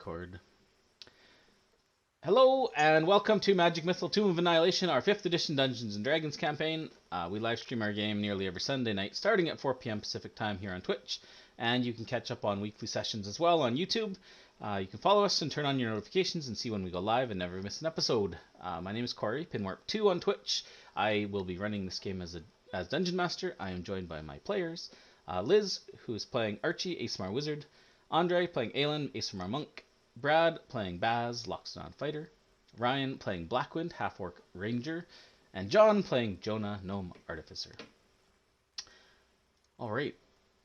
Record. Hello and welcome to Magic Mythal Tomb of Annihilation, our 5th edition Dungeons & Dragons campaign. We live stream our game nearly every Sunday night starting at 4 p.m. Pacific time here on Twitch, and you can catch up on weekly sessions as well on YouTube. You can follow us and turn on your notifications and see when we go live and never miss an episode. My name is Corey, Pinwarp2 on Twitch. I will be running this game as Dungeon Master. I am joined by my players, Liz, who is playing Archie, ASMR Wizard, Andre playing Aelin, ASMR Monk, Brad playing Baz, Loxodon Fighter, Ryan playing Blackwind, Half-Orc Ranger, and John playing Jonah, Gnome Artificer. Alright,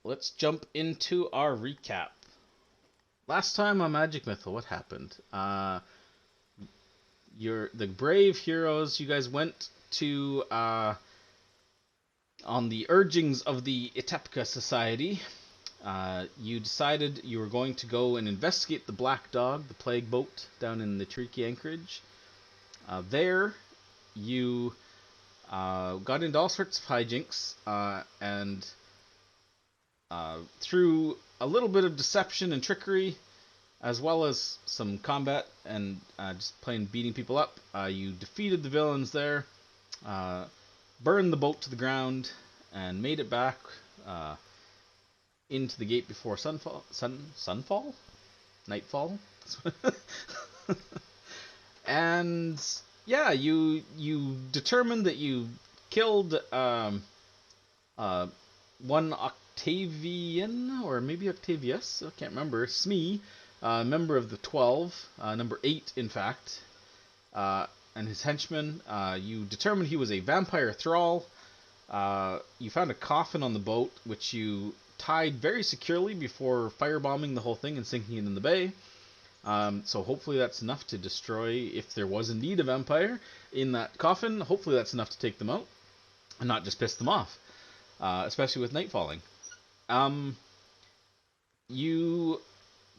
let's jump into our recap. Last time on Magic Mythal, what happened? You're the brave heroes, you guys went to, on the urgings of the Itepka Society, you decided you were going to go and investigate the Black Dog, the plague boat, down in the Triki Anchorage. There, you got into all sorts of hijinks, and through a little bit of deception and trickery, as well as some combat and just plain beating people up, you defeated the villains there, burned the boat to the ground, and made it back into the gate before nightfall. And yeah, you determined that you killed one Octavian, or maybe Octavius, I can't remember, Smee, member of the 12, number 8 in fact, and his henchman. You determined he was a vampire thrall. You found a coffin on the boat, which you tied very securely before firebombing the whole thing and sinking it in the bay. So hopefully that's enough to destroy, if there was indeed a vampire in that coffin, hopefully that's enough to take them out and not just piss them off, especially with night falling. You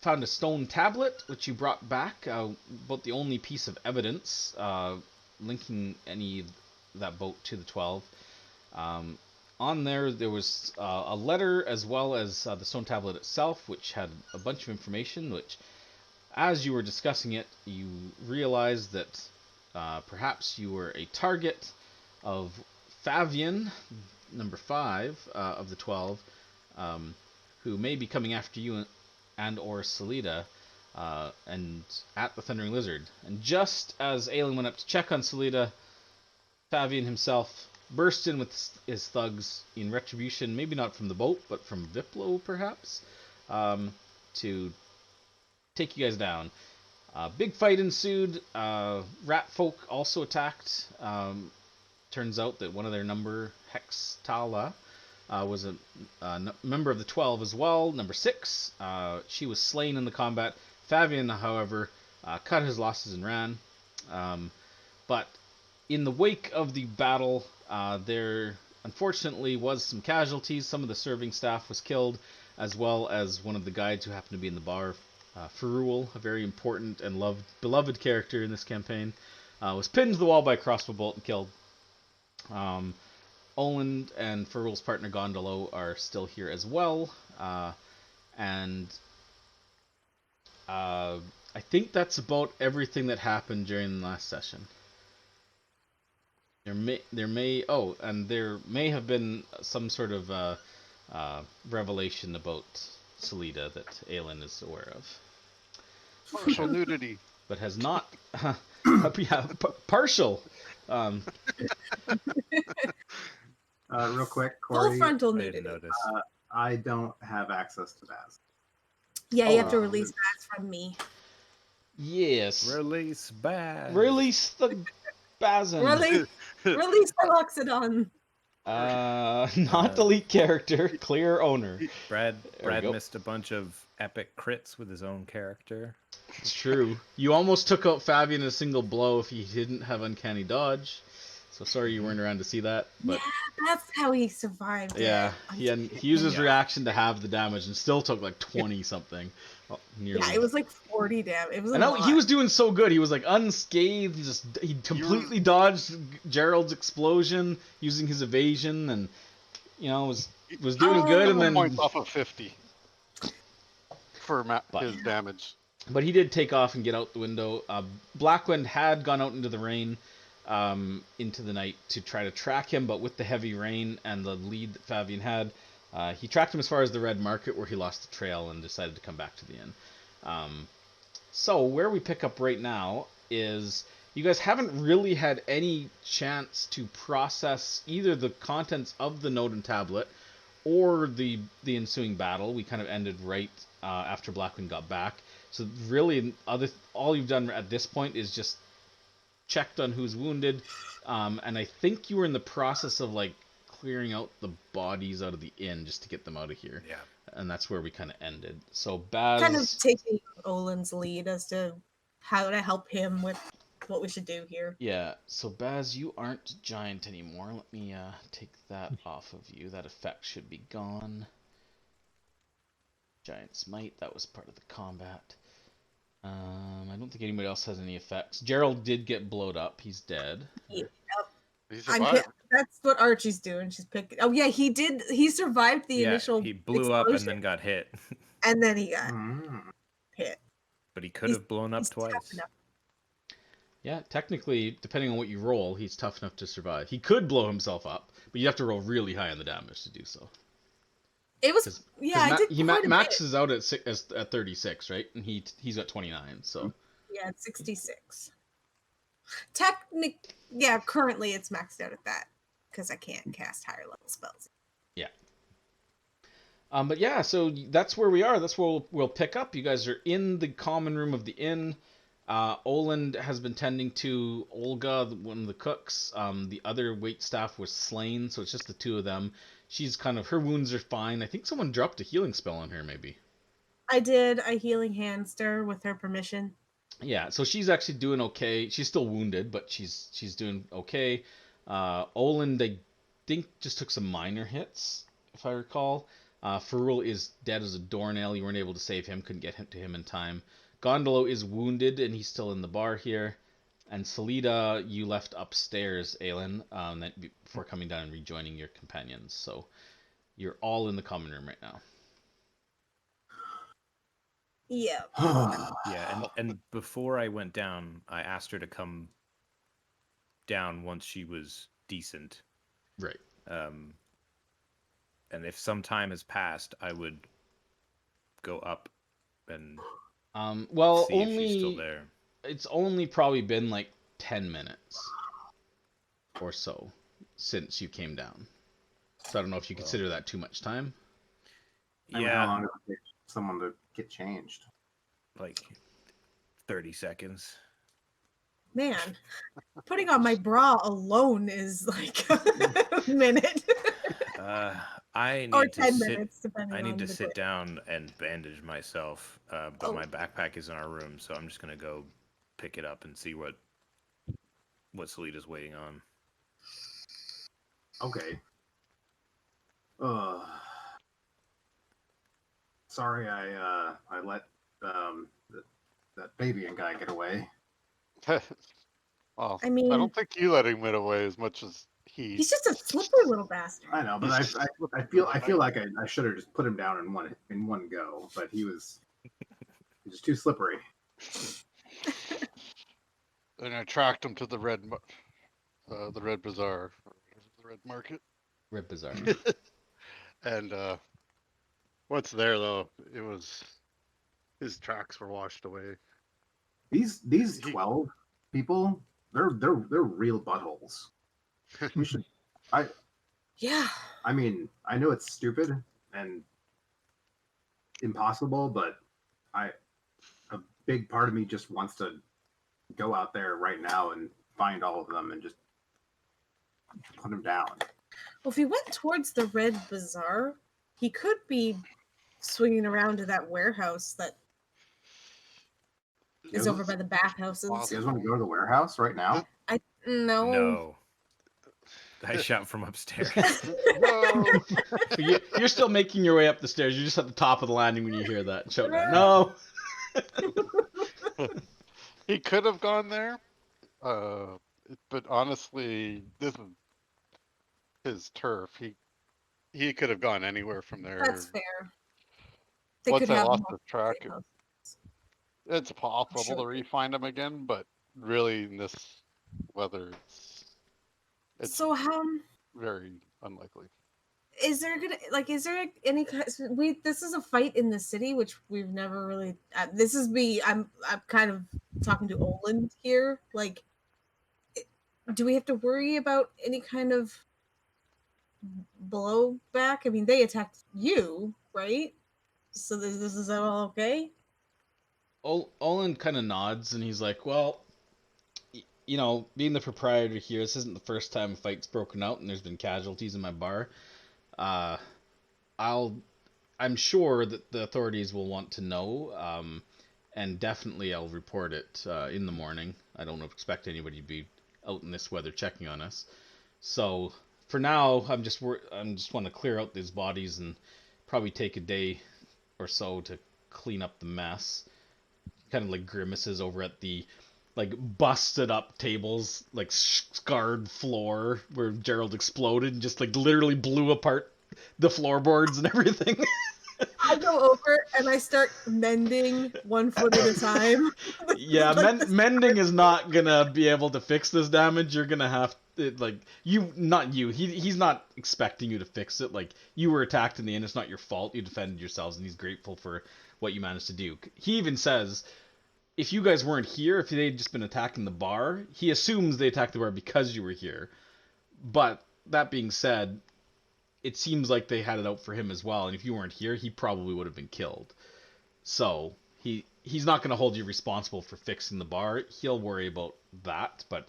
found a stone tablet, which you brought back, about the only piece of evidence linking any of that boat to the 12. On there was a letter as well as the stone tablet itself, which had a bunch of information, which, as you were discussing it, you realized that perhaps you were a target of Favian, number 5 of the 12, who may be coming after you and or Salida, and at the Thundering Lizard. And just as Aelin went up to check on Salida, Favian himself burst in with his thugs in retribution, maybe not from the boat, but from Viplo, perhaps, to take you guys down. Big fight ensued. Rat folk also attacked. Turns out that one of their number, Hextala, was a member of the 12 as well, number 6. She was slain in the combat. Favian, however, cut his losses and ran. But in the wake of the battle, there unfortunately was some casualties. Some of the serving staff was killed, as well as one of the guides who happened to be in the bar. Ferrul, a very important and beloved character in this campaign, was pinned to the wall by a crossbow bolt and killed. Oland and Ferrul's partner Gondolo are still here as well, and I think that's about everything that happened during the last session. There may have been some sort of revelation about Salida that Aelin is aware of. Partial nudity, but has not. Yeah, partial. Real quick, Corey. Full frontal nudity. I don't have access to Baz. Yeah, you have to release Baz from me. Yes. Release Baz. Release the Bazin. Release the Loxodon. Not delete character, clear owner. Brad missed a bunch of epic crits with his own character. It's true. You almost took out Fabian in a single blow if he didn't have uncanny dodge. So sorry you weren't around to see that. But yeah, that's how he survived. Yeah, he used his reaction to have the damage and still took like 20 something. Well, nearly. Yeah, it was like 40 damage. It was. I know he was doing so good. He was like unscathed. He completely dodged Gerald's explosion using his evasion, and was doing good. And then points off of 50 for his damage. But he did take off and get out the window. Blackwind had gone out into the rain, into the night to try to track him, but with the heavy rain and the lead that Fabian had, he tracked him as far as the Red Market, where he lost the trail and decided to come back to the inn. So where we pick up right now is you guys haven't really had any chance to process either the contents of the note and tablet or the ensuing battle. We kind of ended right after Blackwind got back. So really, all you've done at this point is just checked on who's wounded, and I think you were in the process of like clearing out the bodies out of the inn just to get them out of here. Yeah. And that's where we kind of ended. So Baz, Kind of taking Olin's lead as to how to help him with what we should do here. yeah. So Baz, you aren't giant anymore. Let me take that off of you. That effect should be gone. Giant smite. That was part of the combat. I don't think anybody else has any effects. Gerald did get blowed up. He's dead. He I'm survived. that's what Archie's doing. She's picking. Oh yeah, he did. He survived the initial. He blew up and explosion, then got hit. and then he got Mm. hit. But he could He's- have blown up he's tough twice. enough. Yeah, technically, depending on what you roll, he's tough enough to survive. He could blow himself up, but you have to roll really high on the damage to do so. It was 'Cause- yeah. I did he quite a maxes out at 36, right? And he's at 29. So bit. Yeah, it's 66. Yeah. Currently, it's maxed out at that because I can't cast higher level spells. yeah. But yeah, so that's where we are. That's where we'll pick up. You guys are in the common room of the inn. Oland has been tending to Olga, one of the cooks. The other waitstaff was slain, so it's just the two of them. She's her wounds are fine. I think someone dropped a healing spell on her, maybe. I did a healing hand stir with her permission. Yeah, so she's actually doing okay. She's still wounded, but she's doing okay. Oland, I think, just took some minor hits, if I recall. Ferrul is dead as a doornail. You weren't able to save him, couldn't get to him in time. Gondolo is wounded, and he's still in the bar here. And Salida, you left upstairs, Aelin, before coming down and rejoining your companions. So you're all in the common room right now. Yeah. Yeah, and before I went down, I asked her to come down once she was decent. Right. And if some time has passed, I would go up and Well, see if she's still there. It's only probably been like 10 minutes or so since you came down. So I don't know if you consider that too much time. I mean, how long does it take someone to get changed? Like 30 seconds. Man, putting on my bra alone is like a minute. I Or need to 10 sit. minutes, depending I need on to the sit day. down and bandage myself. But Oh. my backpack is in our room, so I'm just gonna go pick it up and see what Salida's waiting on. Okay. Sorry, I let that Fabian guy get away. Well, I mean- I don't think you let him get away as much as he. He's just a slippery little bastard. I know, but I feel like I should have just put him down in one go, but he was just too slippery. And I tracked him to the Red Bazaar, the Red Market. Red Bazaar. And once there, though, his tracks were washed away. These 12 people, they're real buttholes. We should. Yeah. I mean, I know it's stupid and impossible, but a big part of me just wants to go out there right now and find all of them and just put them down. Well, if he went towards the Red Bazaar, he could be swinging around to that warehouse that is over by the bathhouses. You guys want to go to the warehouse right now? No. No. I shout from upstairs. No. You're still making your way up the stairs. You're just at the top of the landing when you hear that. Shout out, no. He could have gone there, but honestly, this is his turf. He could have gone anywhere from there. That's fair. They Once could I have lost more the track, houses. It's possible Sure. to re-find him again, but really in this weather, it's So how very unlikely. is there any this is a fight in the city, which we've never really this is me I'm kind of talking to Olin here, like, do we have to worry about any kind of blowback? I mean, they attacked you, right? So this is all okay? Olin kind of nods and he's like, well, you know, being the proprietor here, this isn't the first time a fight's broken out and there's been casualties in my bar. Uh, I'm sure that the authorities will want to know, and definitely I'll report it in the morning. I don't expect anybody to be out in this weather checking on us. So for now, I'm just want to clear out these bodies and probably take a day or so to clean up the mess. Kind of like grimaces over at the like busted up tables, like scarred floor where Gerald exploded and just like literally blew apart the floorboards and everything. I go over and I start mending 1 foot at a time. Yeah, Like mending is not gonna be able to fix this damage. You're gonna have to, like, not you. He's not expecting you to fix it. Like, you were attacked in the end. It's not your fault. You defended yourselves, and he's grateful for what you managed to do. He even says, if you guys weren't here, if they'd just been attacking the bar, he assumes they attacked the bar because you were here. But that being said, it seems like they had it out for him as well, and if you weren't here, he probably would have been killed. So he's not going to hold you responsible for fixing the bar. He'll worry about that, but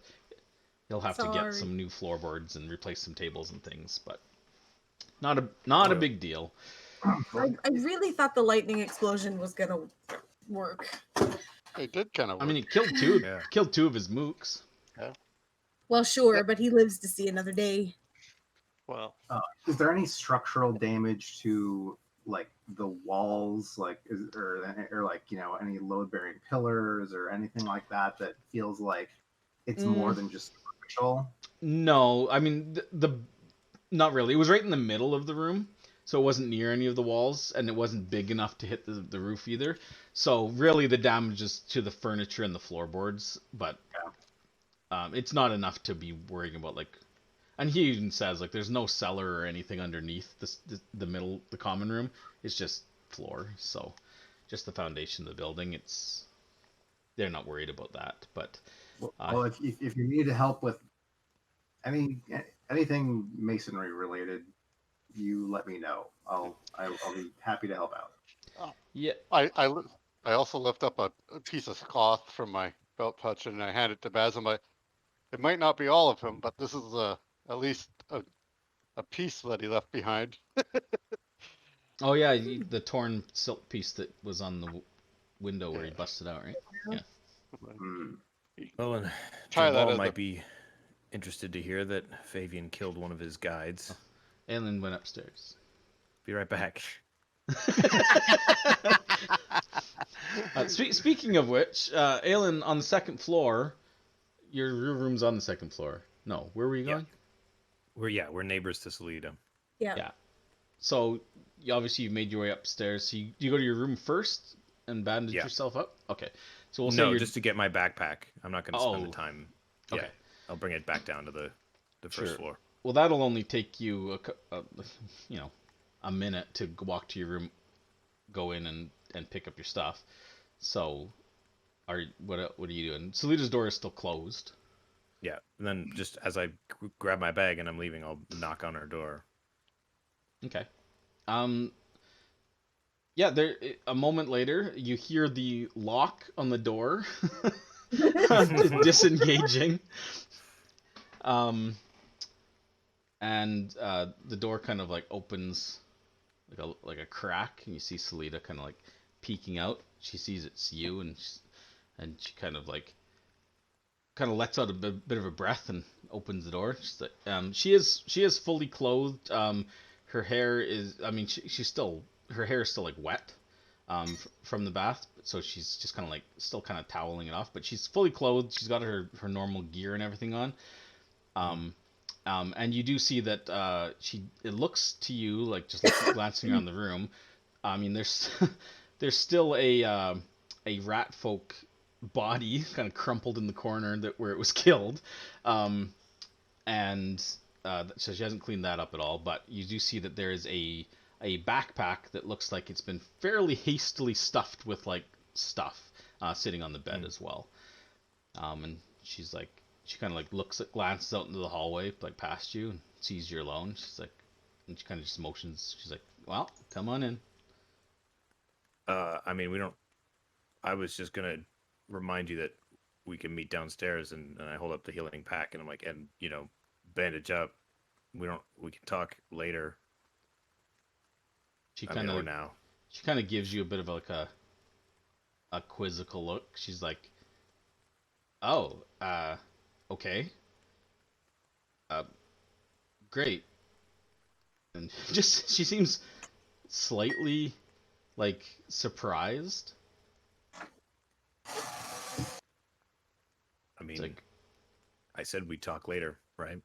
he'll have to get some new floorboards and replace some tables and things. But not a big deal. I really thought the lightning explosion was gonna work. It did kind of work. I mean, he killed two of his mooks. Yeah. Well, sure, but he lives to see another day. Well, Is there any structural damage to like the walls, like or like, you know, any load bearing pillars or anything like that that feels like it's more than just superficial? No, I mean the not really. It was right in the middle of the room, so it wasn't near any of the walls, and it wasn't big enough to hit the roof either. So really, the damage is to the furniture and the floorboards, but it's not enough to be worrying about. Like, and he even says like there's no cellar or anything underneath the middle, the common room. It's just floor, so just the foundation of the building. They're not worried about that, but. Well, if you need help with anything masonry related, you let me know. I'll be happy to help out. Yeah. I also lift up a piece of cloth from my belt pouch and I hand it to Baz. I'm like, it might not be all of him, but this is at least a piece that he left behind. Oh yeah, the torn silk piece that was on the window where he busted out, right? Yeah. Well, and Try that Jamal as might be interested to hear that Fabian killed one of his guides. Aelin went upstairs. Be right back. Speaking of which, Aelin, on the second floor, your room's on the second floor. No, where were you going? We're neighbors to Salida. Yeah. So obviously you made your way upstairs. So you go to your room first and bandage yourself up. Okay. So we'll say just to get my backpack. I'm not going to spend the time. Yeah, Okay. I'll bring it back down to the first floor. Well, that'll only take you a minute to walk to your room, go in and pick up your stuff. So, what are you doing? Salida's door is still closed. Yeah, and then just as I grab my bag and I'm leaving, I'll knock on her door. Okay. Yeah, a moment later, you hear the lock on the door disengaging. And the door kind of like opens like a crack, and you see Salida kind of like peeking out. She sees it's you, and she kind of lets out a bit of a breath and opens the door. She's like, she is fully clothed. Her hair is, I mean, her hair is still like wet from the bath, so she's just kind of like still kind of toweling it off, but she's fully clothed. She's got her normal gear and everything on. And you do see that it looks to you like just glancing around the room. I mean, there's still a a rat folk body kind of crumpled in the corner where it was killed, and so she hasn't cleaned that up at all. But you do see that there is a backpack that looks like it's been fairly hastily stuffed with like stuff sitting on the bed as well. And she's like, she kind of like glances out into the hallway, like past you, and sees you're alone. She's like, and she kind of just motions. She's like, well, come on in. I mean, we don't. I was just gonna remind you that we can meet downstairs, and I hold up the healing pack, and I'm like, and bandage up. We can talk later. She I kind mean, or of now. She kind of gives you a bit of like a quizzical look. She's like, oh, okay, great, and just she seems slightly like surprised. I mean, like, I said we'd talk later, right?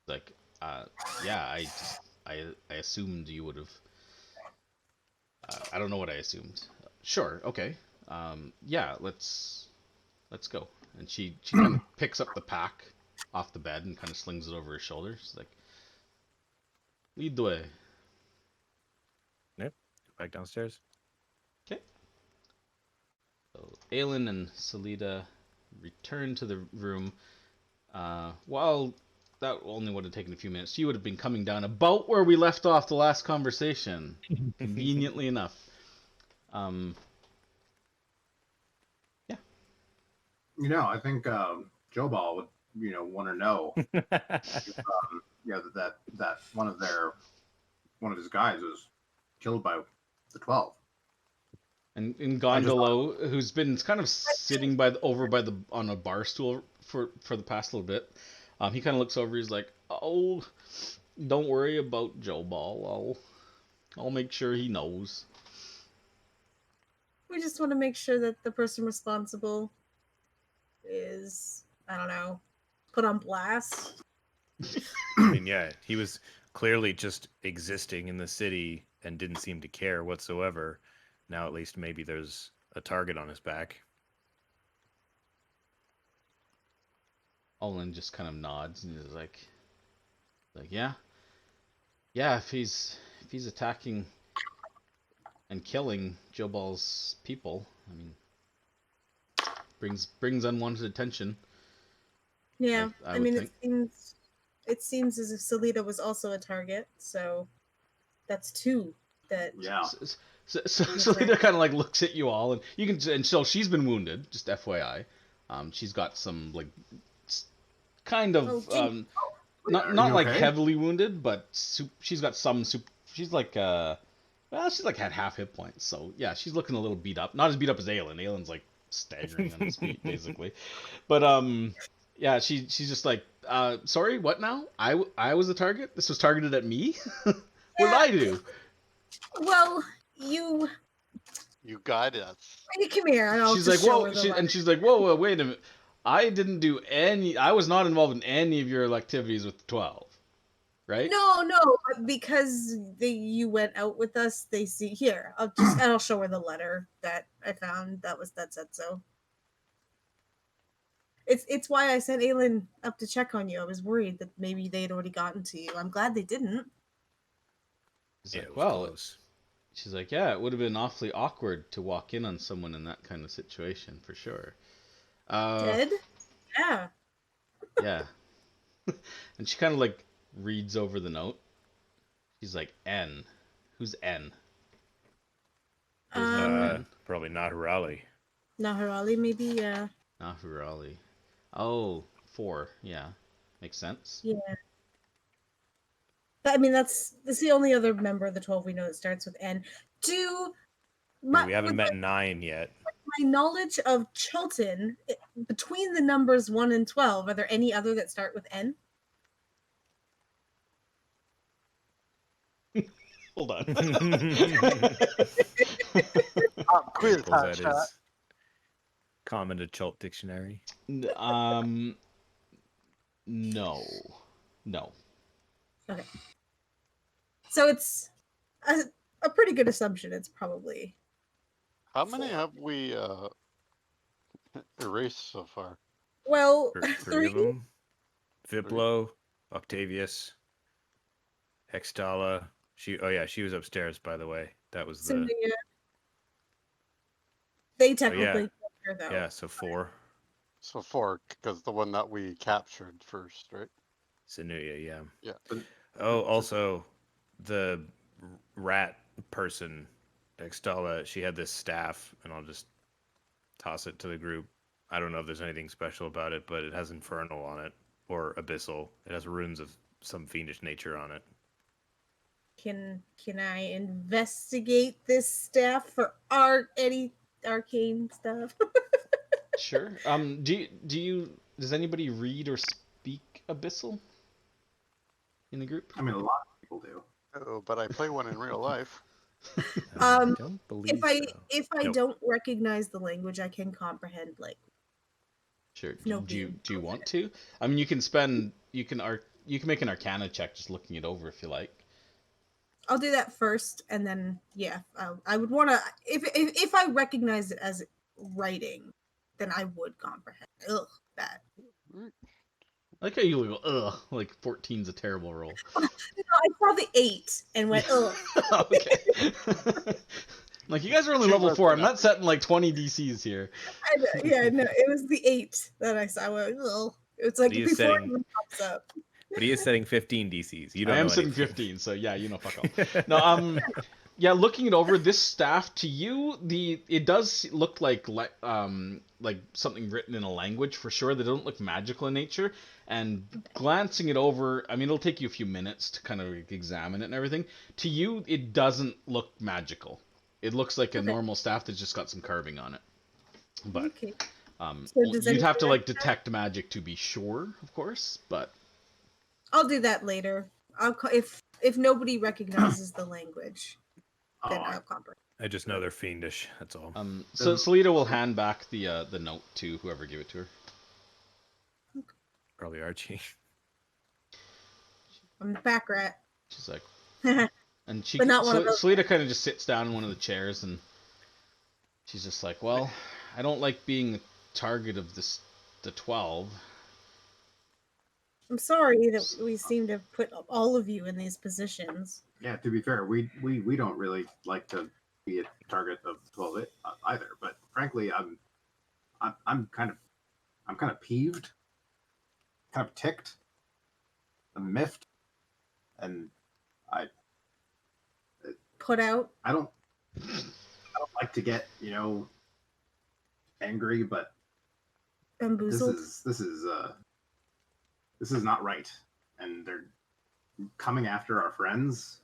Like, yeah, I assumed you would have. I don't know what I assumed. Sure, okay. Yeah, let's go. And she kind of picks up the pack off the bed and kind of slings it over her shoulder. She's like, lead the way. Yep. Back downstairs. Okay. So Aelin and Salida return to the room. While that only would have taken a few minutes, you would have been coming down about where we left off the last conversation, conveniently enough. Yeah. I think Joe Ball would, want to know, that one of his guys was killed by the 12. And Gondolo, who's been kind of sitting on a bar stool for the past little bit, he kind of looks over. He's like, "Oh, don't worry about Joe Ball. I'll make sure he knows." We just want to make sure that the person responsible is, I don't know, put on blast. I mean, yeah, he was clearly just existing in the city and didn't seem to care whatsoever. Now at least maybe there's a target on his back. Olin just kind of nods and is like, yeah, if he's attacking and killing Joe Ball's people, I mean, brings unwanted attention. Yeah, I mean, think. it seems as if Salida was also a target, so that's two that. Yeah. So Salida kind of like looks at you all, and so she's been wounded. Just FYI, she's got some like kind of not like okay? heavily wounded, but she's got some she's like she's like had half hit points, so yeah, she's looking a little beat up. Not as beat up as Aelin. Aelin's like staggering on his feet basically, but yeah, she's just like, sorry, what now? I was the target. This was targeted at me. What did I do? Well, you guided us. come here, and I'll She's just like, show whoa, her the letter. and she's like, whoa, wait a minute. I was not involved in any of your activities with the 12, right? No, because you went out with us. They see here. I'll show her the letter that I found. That said so. It's why I sent Aelin up to check on you. I was worried that maybe they had already gotten to you. I'm glad they didn't. She's Yeah, like, it was well, close. she's like, yeah, it would have been awfully awkward to walk in on someone in that kind of situation for sure. Dead? Yeah. Yeah. And she kind of like reads over the note. She's like, N. Who's N? There's no N. Probably not Raleigh. Naharali, maybe. Yeah. Nahurali. Oh, 4. Yeah, makes sense. Yeah. I mean, that's the only other member of the 12 we know that starts with N. We haven't met 9 yet. My knowledge of Chilton, between the numbers 1 and 12, are there any other that start with N? Hold on. Quiz Suppose time, that chat. is common to Chult dictionary. No. Okay. So it's a pretty good assumption. It's probably How many have we erased so far? Well, Three of them. Viplo, Octavius, Hextala. She was upstairs, by the way. That was the. Sylvia. They Oh, technically yeah. killed her, though. Yeah, so 4. So 4, because the one that we captured first, right? Sinuya, yeah. Yeah. Oh, also, the rat person, Hextala, she had this staff, and I'll just toss it to the group. I don't know if there's anything special about it, but it has Infernal on it, or Abyssal. It has runes of some fiendish nature on it. Can I investigate this staff for any arcane stuff? Sure. Does anybody read or speak Abyssal in the group? I mean, a lot of people do. Oh, but I play one in real life. I don't believe if I Nope. don't recognize the language, I can comprehend Sure. No, Do you want to? I mean, you can make an Arcana check just looking it over if you like. I'll do that first, and then I would want to. If I recognize it as writing, then I would comprehend. Ugh, bad. I like how you go, ugh, like 14's a terrible roll. No, I saw the 8 and went, ugh. Okay. Like, you guys are only She level was 4. I'm enough. not setting like 20 DCs here. Yeah, no, it was the 8 that I saw. I went, ugh. It's like He is before it setting- even pops up. But he is setting 15 DCs. You don't I am know setting anything. 15, so yeah, you know, fuck off. No, yeah, looking it over, this staff to you, it does look like something written in a language for sure. They don't look magical in nature. And glancing it over, I mean, it'll take you a few minutes to kind of examine it and everything. To you, it doesn't look magical. It looks like a normal staff that's just got some carving on it. But Okay. So does you'd have to anyone like detect magic to be sure, of course. But I'll do that later. If nobody recognizes the language, then I'll comprehend. I just know they're fiendish. That's all. so Selita will hand back the note to whoever gave it to her. Probably Archie. I'm the back rat. She's like, and she, But not one of those. Selita kind of just sits down in one of the chairs, and she's just like, well, I don't like being the target of the 12. I'm sorry that we seem to put all of you in these positions. Yeah, to be fair, we don't really like to be a target of 12 either. But frankly, I'm kind of peeved, kind of ticked, and miffed, and Put out. I don't like to get angry, but Bamboozled. this is not right, and they're coming after our friends.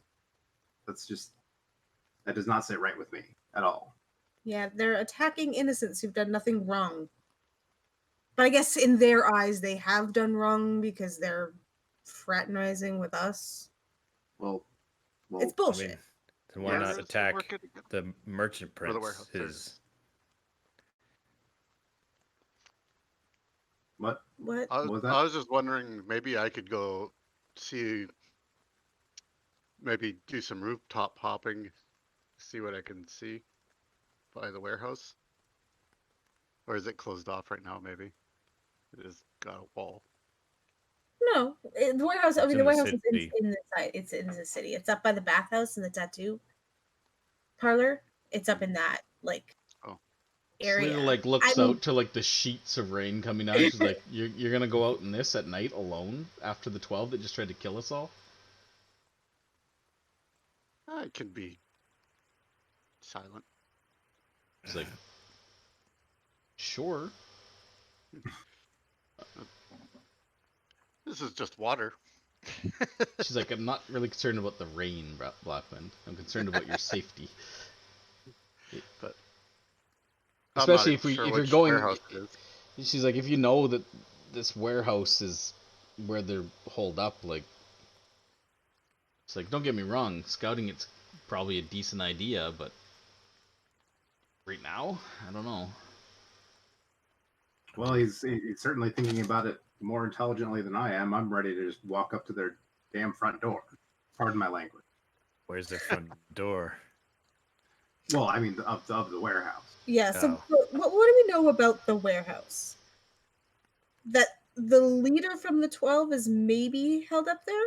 That does not sit right with me at all. Yeah, they're attacking innocents who've done nothing wrong. But I guess in their eyes, they have done wrong because they're fraternizing with us. Well, It's bullshit. I mean, then why Yeah, not Where's the attack work again? the merchant Or the prince? warehouse, sorry. what? What? I was was, that? I was just wondering, maybe I could go see, maybe do some rooftop hopping, see what I can see by the warehouse. Or is it closed off right now, maybe? It has got a wall. No, the warehouse. I It's mean, in the the warehouse is city. in the site. It's in the city. It's up by the bathhouse and the tattoo parlor. It's up in that area. Selena like looks I mean- out to like the sheets of rain coming down. She's like, "You're gonna go out in this at night alone after the 12 that just tried to kill us all?" I can be silent. She's like, "Sure." This is just water. She's like, "I'm not really concerned about the rain, Blackwind. I'm concerned about your safety." But Especially I'm not if sure you're which going. warehouse it is. She's like, if you know that this warehouse is where they're holed up, like, it's like, don't get me wrong, scouting it's probably a decent idea, but right now, I don't know. Well, he's certainly thinking about it more intelligently than I am. I'm ready to just walk up to their damn front door. Pardon my language. Where's their front door? Well, I mean, of the warehouse. Yeah. So Oh. what do we know about the warehouse? That the leader from the 12 is maybe held up there,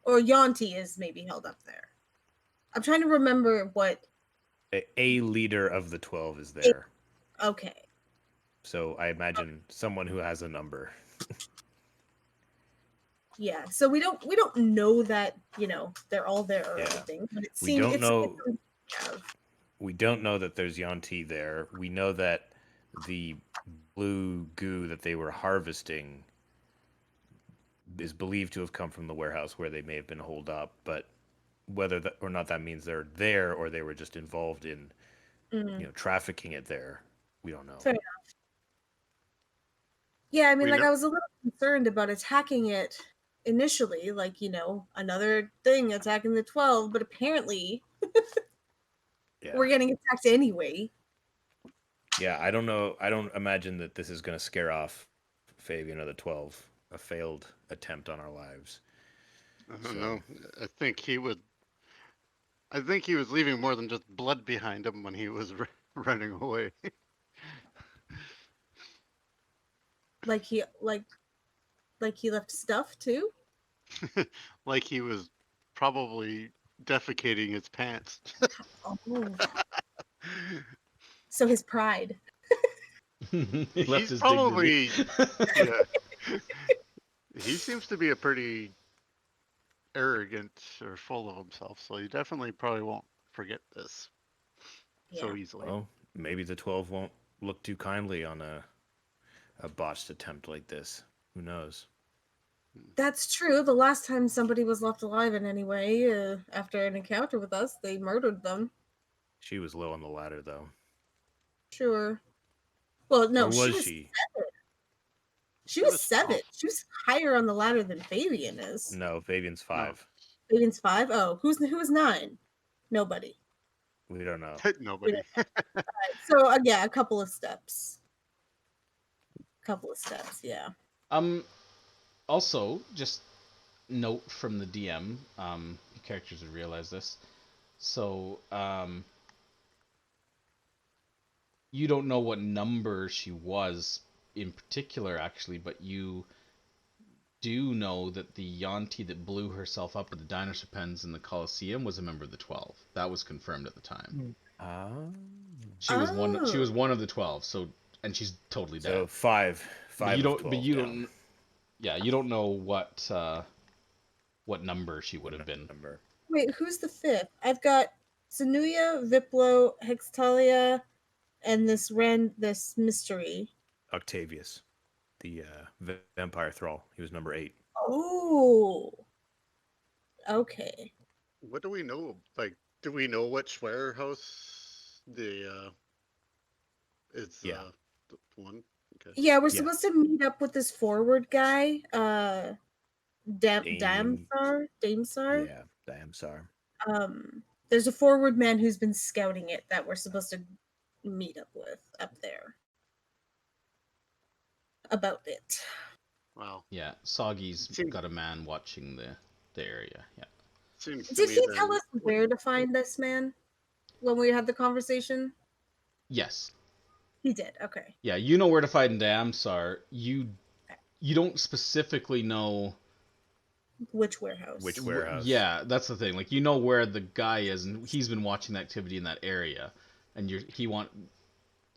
or Yonti is maybe held up there. I'm trying to remember what. A leader of the 12 is there. Okay. So I imagine someone who has a number. Yeah. So we don't know that they're all there or Yeah. anything, but it We seems don't know. Yeah. We don't know that there's Yanti there. We know that the blue goo that they were harvesting is believed to have come from the warehouse where they may have been holed up, but whether that or not that means they're there or they were just involved in trafficking it there, we don't know. Fair enough. Yeah, I mean, We like know- I was a little concerned about attacking it initially, like another thing attacking the 12, but apparently Yeah. we're getting attacked anyway. Yeah, I don't know. I don't imagine that this is going to scare off Fabian or the 12. A failed attempt on our lives. I don't know. I think he was leaving more than just blood behind him when he was running away. Like he left stuff too. Like he was probably defecating his pants. Oh, so his pride. He left He's his probably dignity. yeah. He seems to be a pretty arrogant or full of himself, so he definitely probably won't forget this so Yeah. easily. Well, maybe the 12 won't look too kindly on a botched attempt like this. Who knows? That's true. The last time somebody was left alive in any way after an encounter with us, they murdered them. She was low on the ladder, though. Sure. Well, no, Or was she was she? 7. She She was was 7. 12. She was higher on the ladder than Fabian is. No, Fabian's 5. Fabian's 5. Oh, who was 9? Nobody. We don't know. Nobody. So yeah, a couple of steps. Yeah. Also, just note from the DM, your characters would realize this. So, you don't know what number she was in particular, actually, but you do know that the Yanti that blew herself up at the dinosaur pens in the Colosseum was a member of the 12. That was confirmed at the time. She was one of the 12. So, and she's totally dead. So 5. 5 But you don't. of 12 But you down. don't. Yeah, you don't know what number she would have been. Number. Wait, who's the 5th? I've got Sanuya, Viplo, Hextalia, and this mystery. Octavius, the vampire thrall. He was number 8. Oh. Okay. What do we know? Like, do we know which warehouse the Yeah. the one? Okay. Yeah, we're Yeah. supposed to meet up with this forward guy, Damsar. Yeah, Damsar. There's a forward man who's been scouting it that we're supposed to meet up with up there. About it. Wow. Yeah, Soggy's Seems- got a man watching the area. Yeah. Seems to Did me he then- tell us where to find this man when we had the conversation? Yes. He did. Okay. Yeah, you know where to find Damsar. You don't specifically know Which warehouse? Which warehouse? Yeah, that's the thing. Like, you know where the guy is, and he's been watching the activity in that area, and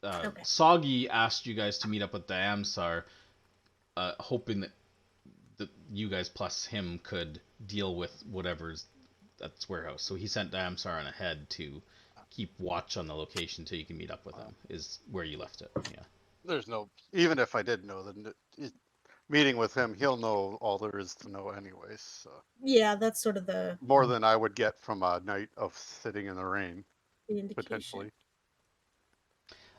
Okay. Soggy asked you guys to meet up with Damsar, hoping that you guys plus him could deal with whatever's at this warehouse. So he sent Damsar on ahead to keep watch on the location till you can meet up with him. Is where you left it. Yeah. There's no. Even if I did know, then meeting with him, he'll know all there is to know anyways. So. Yeah, that's sort of the More than I would get from a night of sitting in the rain, indication. potentially.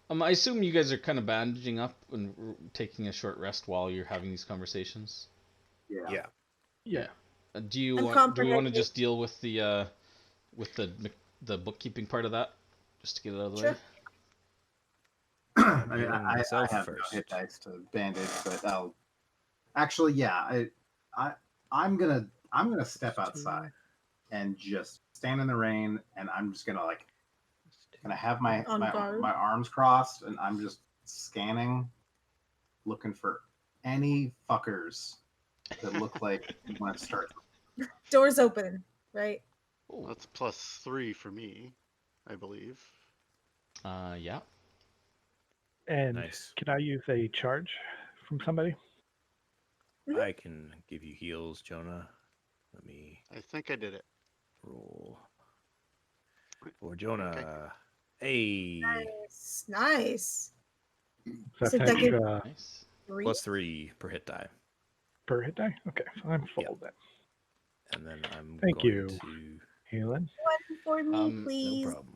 I assume you guys are kind of bandaging up and taking a short rest while you're having these conversations. Yeah. Yeah. Do I'm we want to comprehending. just deal with the bookkeeping part of that, just to get it out of the Sure. way? I mean, Healing I myself have first. no hit dice to bandage, but I'll actually, yeah, I'm gonna step outside and just stand in the rain, and I'm just gonna like And I have my On guard. my arms crossed, and I'm just scanning, looking for any fuckers that look like you want to start. Doors open, right? Ooh. That's +3 for me, I believe. Yeah. And Nice. can I use a charge from somebody? I can give you heals, Jonah. Let me I think I did it. roll for Okay. Jonah. Hey, Nice. So So that's that gives- extra Nice. Three. +3 per hit die, per hit die? Okay, so I'm full Yep. then. and then I'm Thank going you. to. Healing. One for me, No No please. problem.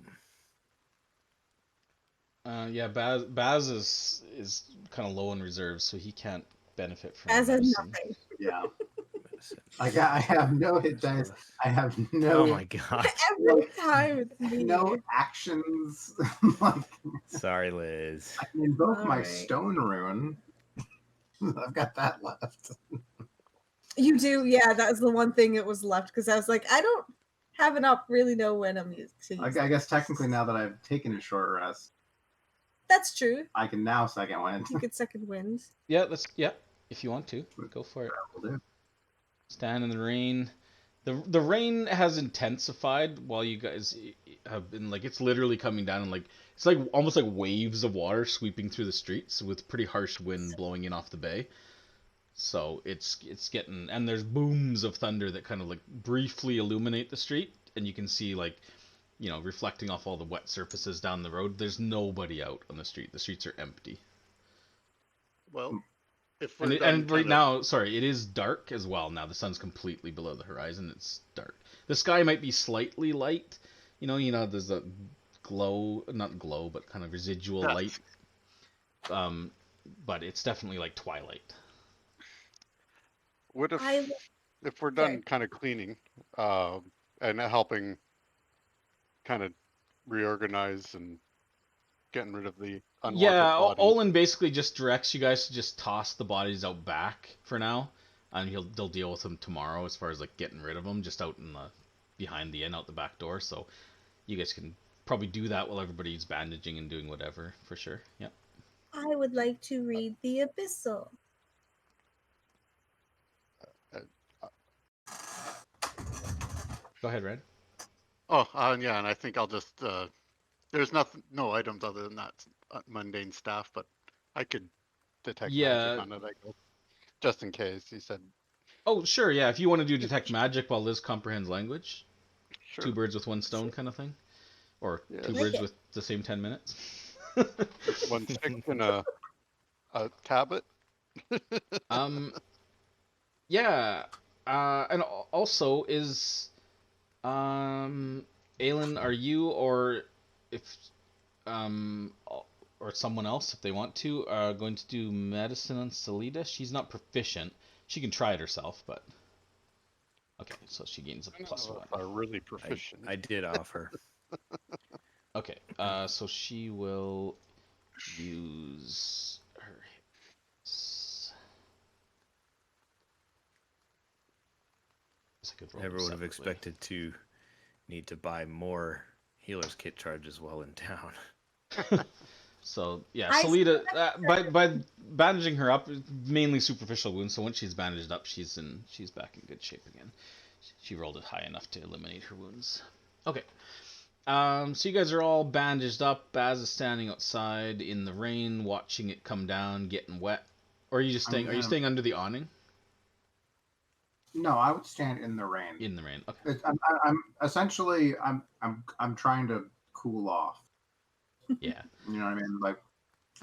Yeah, Baz is kind of low in reserves, so he can't benefit from As in medicine. nothing. Yeah, Medicine. I have no hit dice. Plus- I have no Oh my god. Every time it's me. no actions. Like, Sorry, Liz. I can invoke my Alright. stone rune. I've got that left. You do, yeah. That was the one thing that was left because I was like, I don't have enough. Really know when I'm using. I guess technically now that I've taken a short rest, That's true. I can now second wind. You get second wind. Yeah, if you want to, go for it. Will do. Stand in the rain. The rain has intensified while you guys have been like it's literally coming down and like it's like almost like waves of water sweeping through the streets with pretty harsh wind blowing in off the bay. So it's getting and there's booms of thunder that kind of like briefly illuminate the street and you can see like reflecting off all the wet surfaces down the road. There's nobody out on the street. The streets are empty. Well, if we're And, done and right kind of- now, sorry, it is dark as well. Now the sun's completely below the horizon. It's dark. The sky might be slightly light. There's a glow, not glow, but kind of residual Yeah. light. But it's definitely like twilight. What if I- if we're done Sorry. kind of cleaning and helping kind of reorganize and getting rid of the unwanted Yeah, bodies? Olin basically just directs you guys to just toss the bodies out back for now, and they'll deal with them tomorrow as far as like getting rid of them, just out in the behind the inn, out the back door. So you guys can probably do that while everybody's bandaging and doing whatever for sure. Yep. I would like to read the abyssal. Go ahead, Red. Oh, yeah, and I think I'll just there's no items other than that mundane stuff, but I could detect Yeah. magic on it, I guess, just in case. He said, Oh, sure, yeah. If you want to do detect magic while Liz comprehends language, sure. two birds with one stone kind of thing, or Yeah. two Like birds it. with the same 10 minutes. One stick and a tablet. Yeah. And also is, Aelin, are you or if, or someone else if they want to, are going to do medicine on Selita? She's not proficient. She can try it herself, but okay. So she gains a I don't plus know one. if I'm really proficient. I did offer. Okay, so she will use her hits. Guess I could roll them Never would have separately. expected to need to buy more healer's kit charges while in town. So yeah, I Selita, by bandaging her up, mainly superficial wounds. So once she's bandaged up, she's back in good shape again. She rolled it high enough to eliminate her wounds. Okay. So you guys are all bandaged up. Baz is standing outside in the rain, watching it come down, getting wet. Or are you just staying? Are you staying under the awning? No, I would stand in the rain. In the rain. Okay. I'm essentially I'm trying to cool off. Yeah. You know what I mean? Like,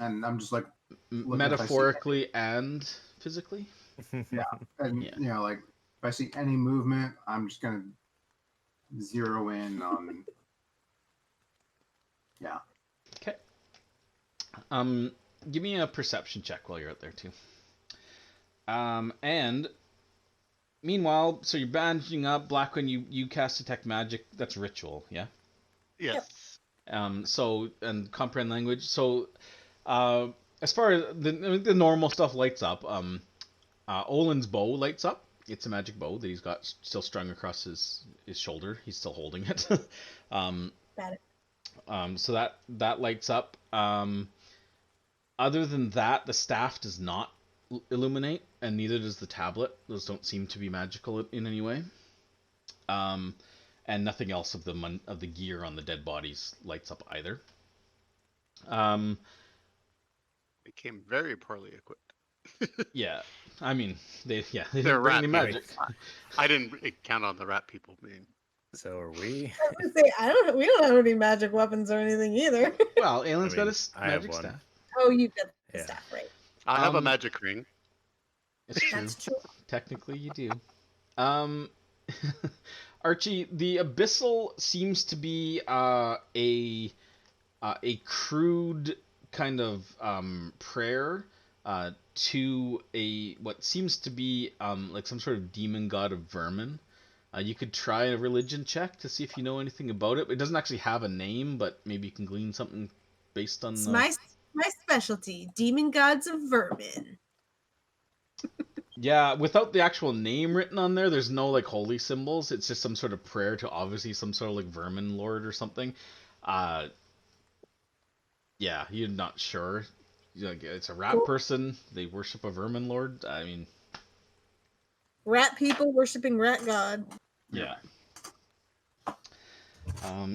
and I'm just like, Look, if I see- Metaphorically and physically. and Yeah. like if I see any movement, I'm just gonna zero in on. Yeah. Okay. Give me a perception check while you're out there too. And meanwhile, so you're bandaging up. Blackwing, you cast detect magic. That's ritual, yeah. Yes. So and comprehend language. So, as far as the normal stuff lights up, Olin's bow lights up. It's a magic bow that he's got still strung across his shoulder. He's still holding it. Got it. So that lights up. Other than that, the staff does not illuminate, and neither does the tablet. Those don't seem to be magical in any way. And nothing else of the gear on the dead bodies lights up either. They came very poorly equipped. Yeah, I mean they They're didn't bring rat any people. magic. I didn't count on the rat people being. So are we? I was gonna say, we don't have any magic weapons or anything either. Well, Aelin's I got mean, his I have magic one. staff. Oh, you've got the Yeah. staff, right? I have a Um, magic ring. It's true. That's true. Technically, you do. Archie, the abyssal seems to be a crude kind of prayer to a what seems to be like some sort of demon god of vermin. You could try a religion check to see if you know anything about it. It doesn't actually have a name, but maybe you can glean something based on It's the... my specialty, demon gods of vermin. Yeah, without the actual name written on there, there's no like holy symbols. It's just some sort of prayer to obviously some sort of like vermin lord or something. Yeah, you're not sure. Like, it's a rat Cool. person. They worship a vermin lord. I mean, Rat people worshipping rat god. yeah.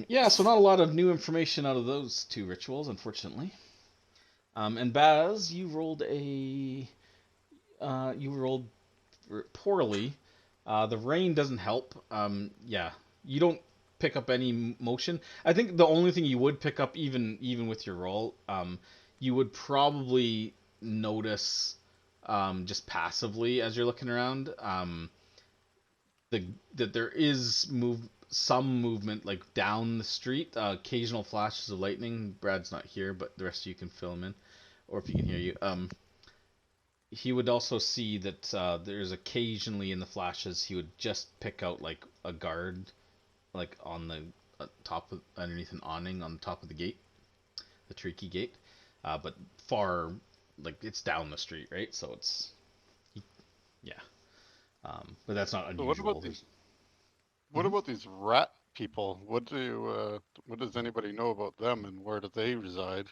Yeah, so not a lot of new information out of those two rituals, unfortunately. And Baz, you rolled poorly. The rain doesn't help. Yeah, you don't pick up any motion. I think the only thing you would pick up, even with your roll, you would probably notice, just passively as you're looking around, that there is some movement like down the street. Occasional flashes of lightning. Brad's not here, but the rest of you can fill him in, or if he can hear you. He would also see that there's occasionally in the flashes he would just pick out like a guard, like on the underneath an awning on the top of the gate, the Tricky gate, but far, like it's down the street, right? So it's, yeah, but that's not But unusual. what about these rat people? What does anybody know about them, and where do they reside?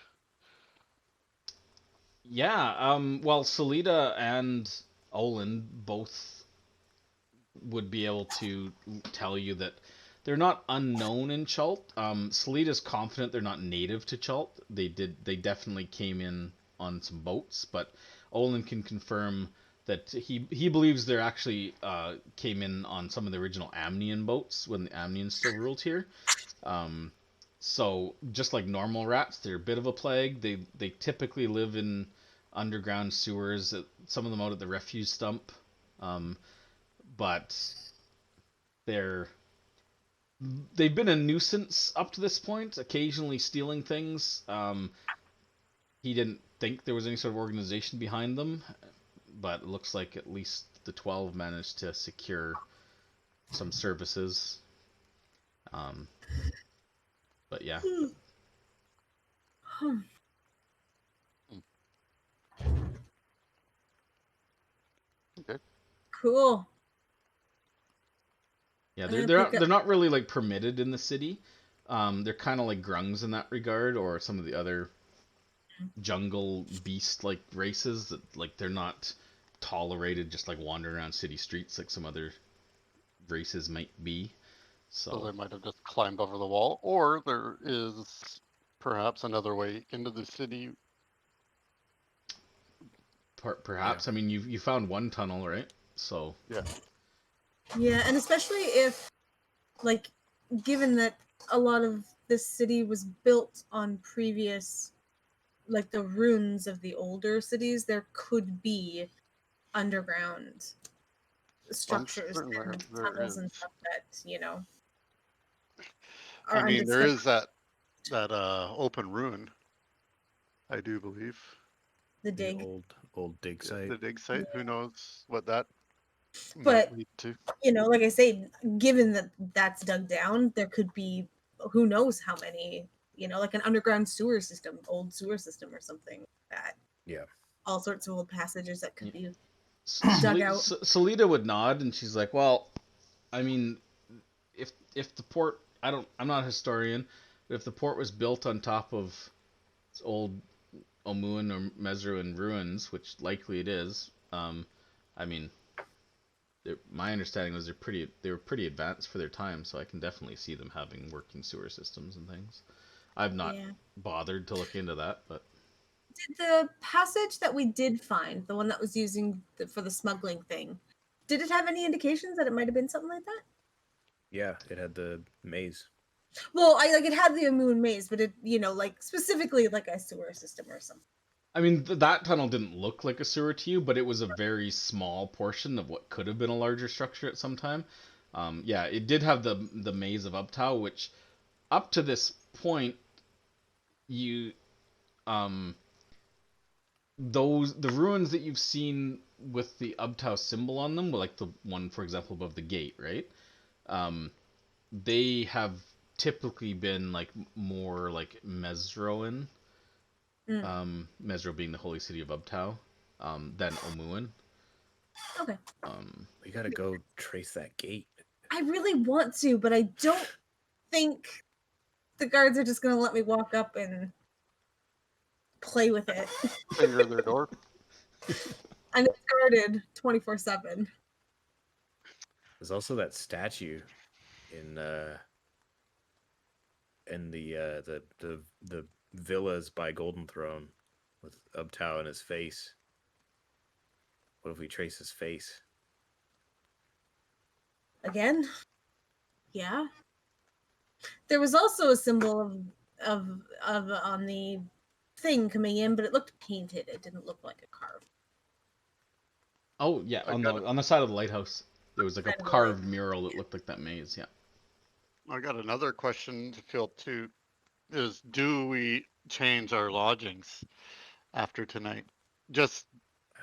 Yeah, well, Salida and Olin both would be able to tell you that they're not unknown in Chult. Salida's confident they're not native to Chult. They definitely came in on some boats, but Olin can confirm that he believes they're actually came in on some of the original Amnian boats when the Amnians still ruled here. So just like normal rats, they're a bit of a plague. They typically live in underground sewers. Some of them out at the refuse dump, but they've been a nuisance up to this point. Occasionally stealing things. He didn't think there was any sort of organization behind them, but it looks like at least the 12 managed to secure some services. But yeah. Okay. Cool. Yeah, I'm gonna they're not really like permitted in the city. They're kind of like grungs in that regard, or some of the other jungle beast like races that like they're not tolerated just like wandering around city streets like some other races might be. So they So might have just climbed over the wall, or there is perhaps another way into the city. perhaps, I mean, you found one tunnel, right? So Yeah. Yeah, and especially if, like, given that a lot of this city was built on previous, like, the ruins of the older cities, there could be underground structures certain and there tunnels and is. stuff that, I are mean, there undiscovered. is that open ruin, I do believe. The The dig. old dig site. The dig site. Who knows what that But might lead to? like I say, given that that's dug down, there could be who knows how many, like an underground sewer system, old sewer system or something like that. Yeah. All sorts of old passages that could be Sali- dug out. Salida would nod, and she's like, "Well, I mean, if the port, I'm not a historian. But if the port was built on top of old Omuan or Mesruan ruins, which likely it is, I mean, my understanding was they were pretty advanced for their time, so I can definitely see them having working sewer systems and things. I've not Yeah. bothered to look into that, but Did the passage that we did find, the one that was using for the smuggling thing, did it have any indications that it might have been something like that? Yeah, it had the maze. Well, it had the moon maze, but it, like specifically like a sewer system or something. I mean that tunnel didn't look like a sewer to you, but it was a very small portion of what could have been a larger structure at some time. Yeah, it did have the maze of Uptow, which up to this point, you the ruins that you've seen with the Uptow symbol on them, like the one, for example, above the gate, right? They have typically been like more like Mesroan, Mesro being the holy city of Uptow, than Omuan. Okay. We gotta go trace that gate. I really want to, but I don't think the guards are just going to let me walk up and play with it. Finger their door. And it's guarded 24/7. There's also that statue in the villas by Golden Throne with Uptow in his face. What if we trace his face? Again? Yeah. There was also a symbol of on the thing coming in, but it looked painted. It didn't look like a carved. Oh yeah, I on got the side of the lighthouse, there was like a Side of the carved mural that looked like that maze. Yeah. I got another question to field too. Is do we change our lodgings after tonight? Just,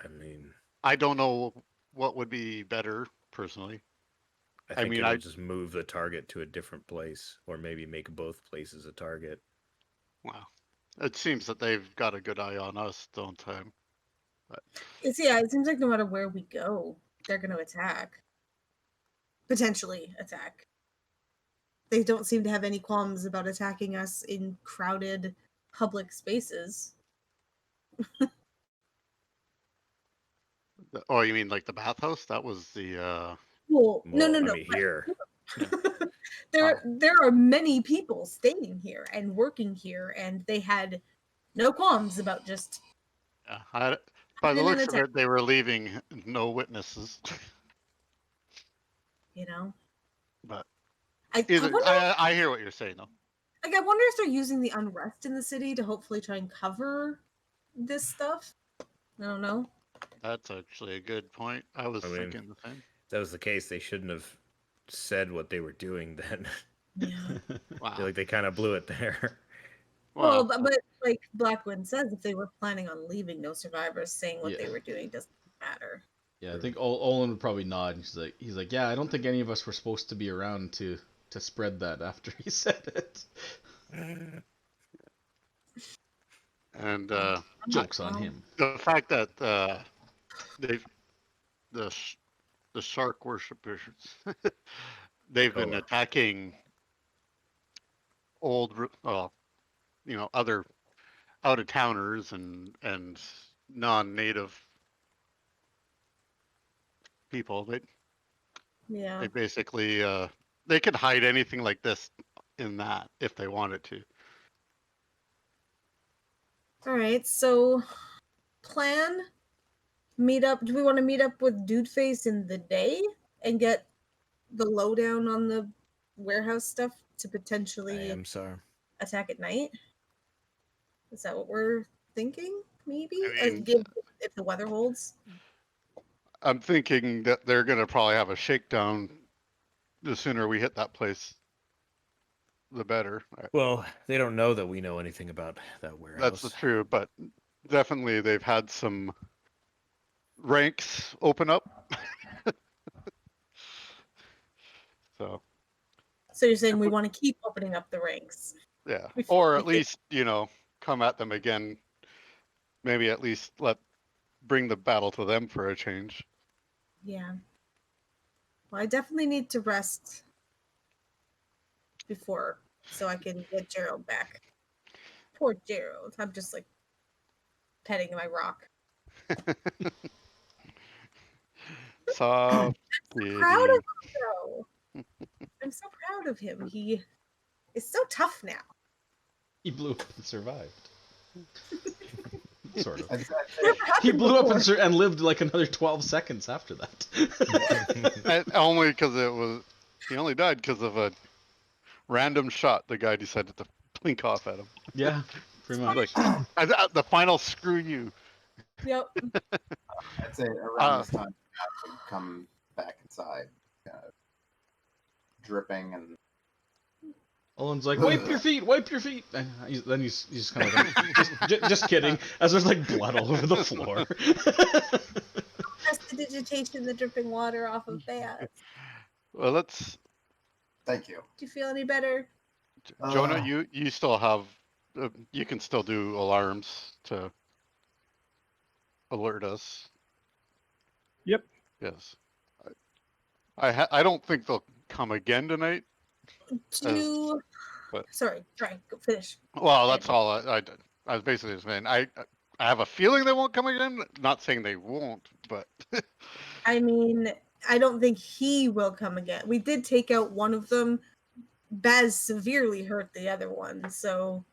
I mean, I don't know what would be better personally. I I think mean, it'll I just move the target to a different place, or maybe make both places a target. wow. It seems that they've got a good eye on us, don't they? But It seems like no matter where we go, they're going to attack. Potentially attack. They don't seem to have any qualms about attacking us in crowded public spaces. oh, you mean like the bathhouse? That was the Well, Well, no. I mean, here. There are many people staying here and working here, and they had no qualms about just by the in an looks of attack. it, they were leaving no witnesses. But I either wonder, I hear what you're saying though. I wonder if they're using the unrest in the city to hopefully try and cover this stuff. I don't know. That's actually a good point. I was I mean, thinking the same. If that was the case, they shouldn't have said what they were doing then. Yeah. Wow. Feel like they kind of blew it there. Well, Well, but like Blackwood says, if they were planning on leaving, no survivors, saying what Yeah. they were doing doesn't matter. Yeah, I think Olin would probably nod. And he's like, yeah, I don't think any of us were supposed to be around to spread that after he said it. and Joke's on him. the fact that they've the shark worshippers they've been Koa. attacking old other out of towners and non-native people. Yeah. They basically they could hide anything like this in that if they wanted to. All right. So, plan meet up. Do we want to meet up with Dudeface in the day and get the lowdown on the warehouse stuff to I potentially am sorry. attack at night? Is that what we're thinking? Maybe I mean, if the weather holds. I'm thinking that they're gonna probably have a shakedown. The sooner we hit that place, the better. Well, they don't know that we know anything about that warehouse. That's true, but definitely they've had some ranks open up. So So you're saying we want to keep opening up the ranks? yeah, Before or we at hit- least come at them again. Maybe at least bring the battle to them for a change. Yeah. Well, I definitely need to rest before so I can get Gerald back. Poor Gerald. I'm just like petting my rock. Soft Proud kitty. of him, though. I'm so proud of him. He is so tough now. He blew up and survived. Sort of. I'd say- Never He happened blew up before. and lived like another 12 seconds after that. And only because it was. He only died because of a random shot the guy decided to blink off at him. Yeah, pretty much. Like, the final screw you. Yep. I'd say around Uh, this time, I would come back inside, dripping and Owen's like, wipe your feet, wipe your feet. And then he's just kind of like, just kidding. As there's like blood all over the floor. Prestidigitation the dripping water off of Baz. Well, let's. thank you. Do you feel any better? Jonah, Uh. you still have. You can still do alarms to alert us. Yep. Yes. I don't think they'll come again tonight. Do but- sorry, go finish. Well, that's all I did. I was basically just saying I have a feeling they won't come again. Not saying they won't, but I mean, I don't think he will come again. We did take out one of them. Baz severely hurt the other one, so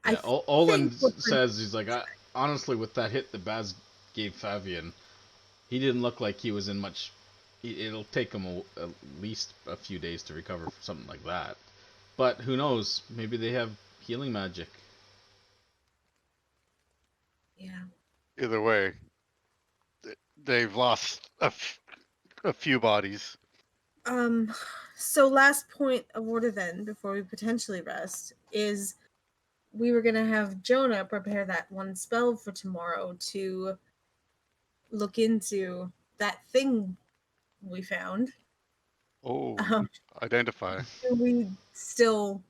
Yeah, I Olin think we're pretty- says, he's like, honestly, with that hit that Baz gave Fabian, he didn't look like he was in much. It'll take him at least a few days to recover from something like that. But who knows? Maybe they have healing magic. yeah. either way, they've lost a few bodies. So last point of order then, before we potentially rest, is we were gonna have Jonah prepare that one spell for tomorrow to look into that thing we found. Oh, Um, identify. are we still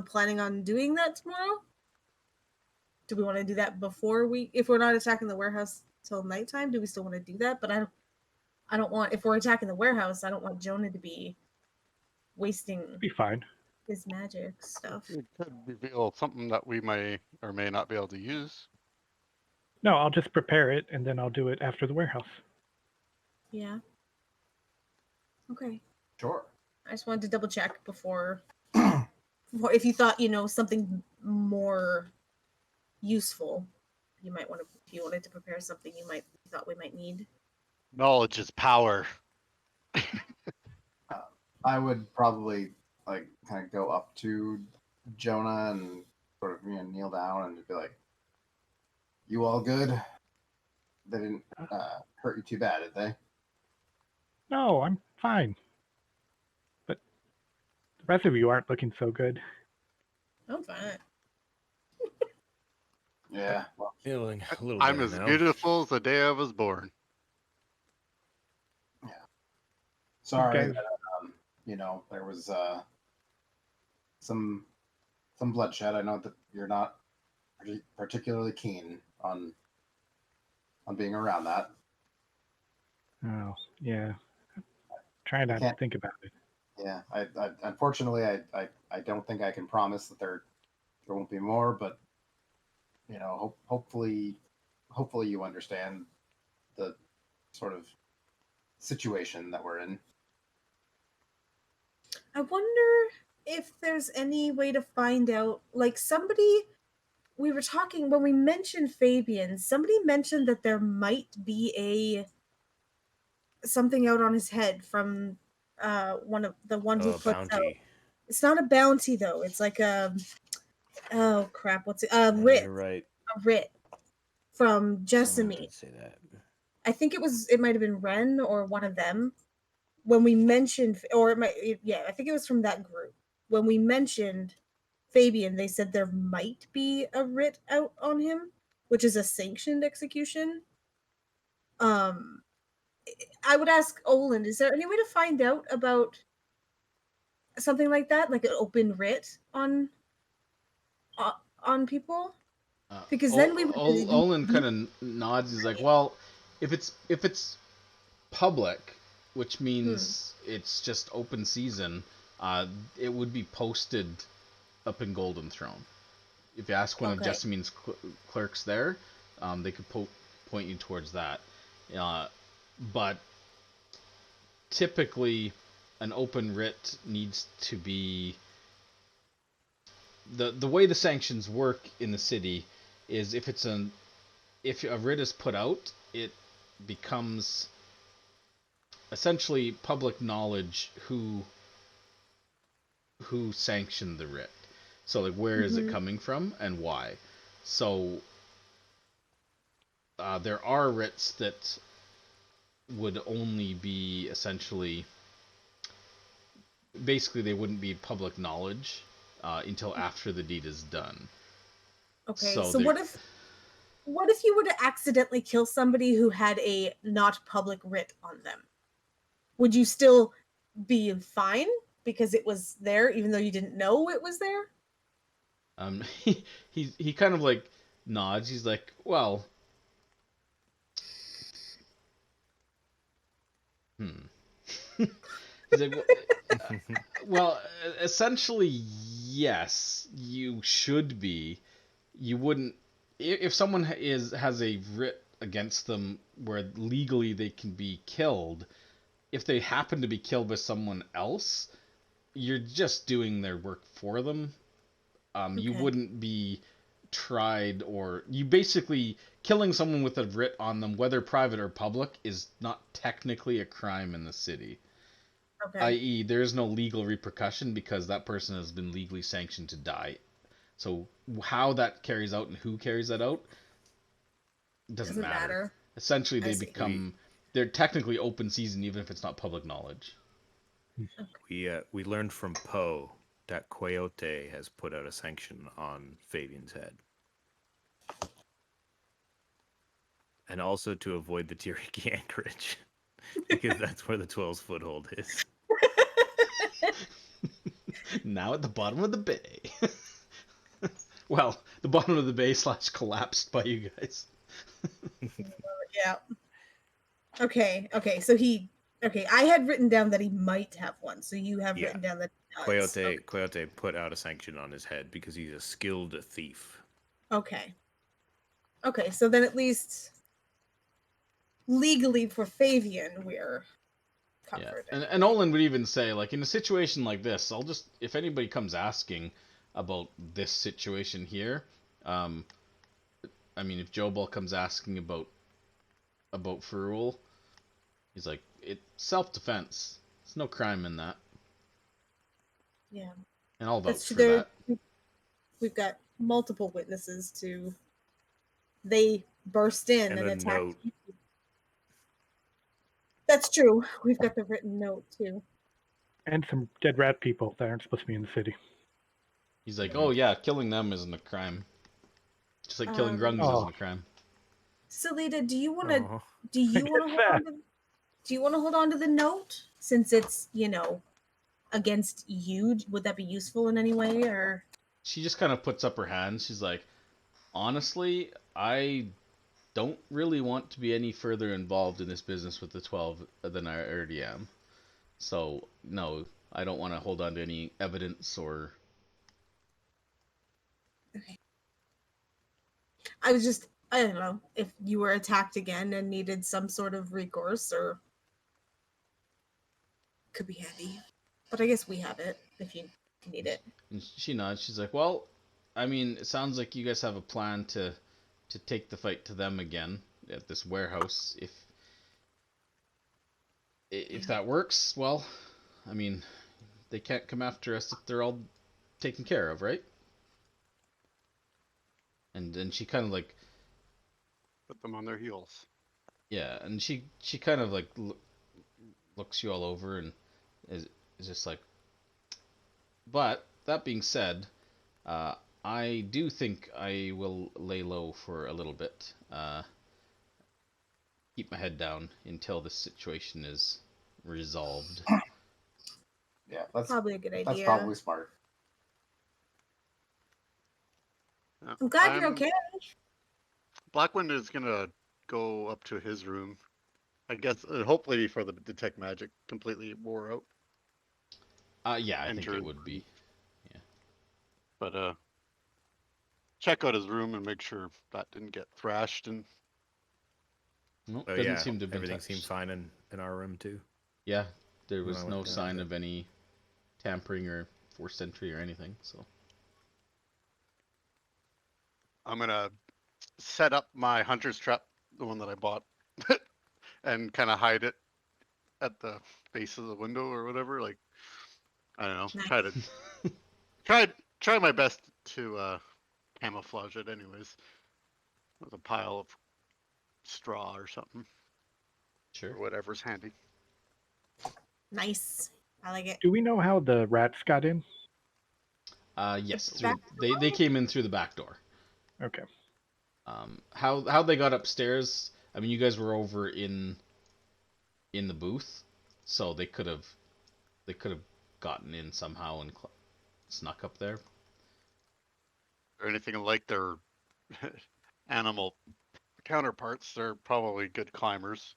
planning on doing that tomorrow? Do we want to do that before if we're not attacking the warehouse till nighttime, do we still want to do that? But I don't want, if we're attacking the warehouse, I don't want Jonah to be wasting Be fine. his magic stuff. It could reveal something that we may or may not be able to use. No, I'll just prepare it and then I'll do it after the warehouse. Yeah. Okay. Sure. I just wanted to double check before if you thought, something more useful, you might want to, if you wanted to prepare something you thought we might need. Knowledge is power. I would probably kind of go up to Jonah and sort of kneel down and just be like, "You all good? They didn't hurt you too bad, did they?" No, I'm fine. But the rest of you aren't looking so good. I'm fine. Yeah. Well, Feeling a little I'm better as now. beautiful as the day I was born. sorry Okay. that there was some bloodshed. I know that you're not particularly keen on being around that. Oh, yeah. Try not to can't- think about it. Yeah, I unfortunately I don't think I can promise that there won't be more, but hopefully you understand the sort of situation that we're in. I wonder if there's any way to find out, we were talking, when we mentioned Fabian, somebody mentioned that there might be something out on his head from one who puts out. Bounty. It's not a bounty though. It's like oh crap, what's it? You're Writ. right. A writ from Someone Jessamy. did say that. I think it might have been Ren or one of them when we mentioned, or I think it was from that group. When we mentioned Fabian, they said there might be a writ out on him, which is a sanctioned execution. I would ask Olin, is there any way to find out about something like that, like an open writ on people? Because then we would Olin kind of nods. He's like, well, if it's public, which means it's just open season, it would be posted up in Golden Throne. If you ask one of Okay. Jessamine's clerks there, they could point you towards that. But typically, an open writ needs to be the way the sanctions work in the city is if a writ is put out, it becomes essentially public knowledge who sanctioned the writ. So like where is it coming from and why? So there are writs that would only be essentially basically they wouldn't be public knowledge until after the deed is done. Okay, So so what if you were to accidentally kill somebody who had a not public writ on them? Would you still be fine because it was there, even though you didn't know it was there? He kind of like nods. He's like, well, He's like, well, essentially, yes, you should be. You wouldn't if someone has a writ against them where legally they can be killed. If they happen to be killed by someone else, you're just doing their work for them. You Okay. wouldn't be tried, or you basically killing someone with a writ on them, whether private or public, is not technically a crime in the city. Okay. I.e., there is no legal repercussion because that person has been legally sanctioned to die. So how that carries out and who carries that out doesn't matter. Essentially, I they see. they're technically open season even if it's not public knowledge. We learned from Poe that Coyote has put out a sanction on Fabian's head. And also to avoid the Tiriki anchorage. Because that's where the 12's foothold is. Now at the bottom of the bay. Well, the bottom of the bay / collapsed by you guys. Yeah. Okay. So I had written down that he might have one. So you have written down that he does. Coyote put out a sanction on his head because he's a skilled thief. Okay. So then at least legally for Fabian, we're covered. Yeah. And Olin would even say, like, in a situation like this, if anybody comes asking about this situation here, I mean, if Jobal comes asking about Ferul, he's like, it's self-defense. There's no crime in that. Yeah. And I'll vote for that. We've got multiple witnesses they burst in and attacked. Note. That's true. We've got the written note too. And some dead rat people that aren't supposed to be in the city. He's like, oh yeah, killing them isn't a crime. Just like killing grungs isn't a crime. Salita, do you want to hold on to the note since it's, against you? Would that be useful in any way, or? She just kind of puts up her hands. She's like, honestly, I don't really want to be any further involved in this business with the 12 than I already am. So, no, I don't want to hold on to any evidence or... Okay. I don't know, if you were attacked again and needed some sort of recourse, or... Could be handy. But I guess we have it, if you need it. And she nods. She's like, well, I mean, it sounds like you guys have a plan to take the fight to them again at this warehouse. If that works, well, I mean, they can't come after us if they're all taken care of, right? And then she kind of like Put them on their heels. Yeah, and she kind of like looks you all over and is just like, but that being said, I do think I will lay low for a little bit. Keep my head down until this situation is resolved. Yeah, that's probably a good idea. That's probably smart. I'm glad you're okay. Blackwind is gonna go up to his room, I guess, hopefully before the detect magic completely wore out. Yeah, I think injured. it would be. But check out his room and make sure that didn't get thrashed. And Nope, Oh doesn't yeah, seem to have been everything touched. seemed fine in our room too. Yeah, there When I was went no down sign to- of any tampering or forced entry or anything. So I'm gonna set up my hunter's trap, the one that I bought, and kind of hide it at the base of the window or whatever. Like, I don't know, Nice. try my best to camouflage it anyways with a pile of straw or something sure. or whatever's handy. Nice. I like it. Do we know how the rats got in? Yes, Back they came in through the back door. Okay. How they got upstairs? I mean, you guys were over in the booth, so they could have gotten in somehow and snuck up there. Or anything like their animal counterparts. They're probably good climbers.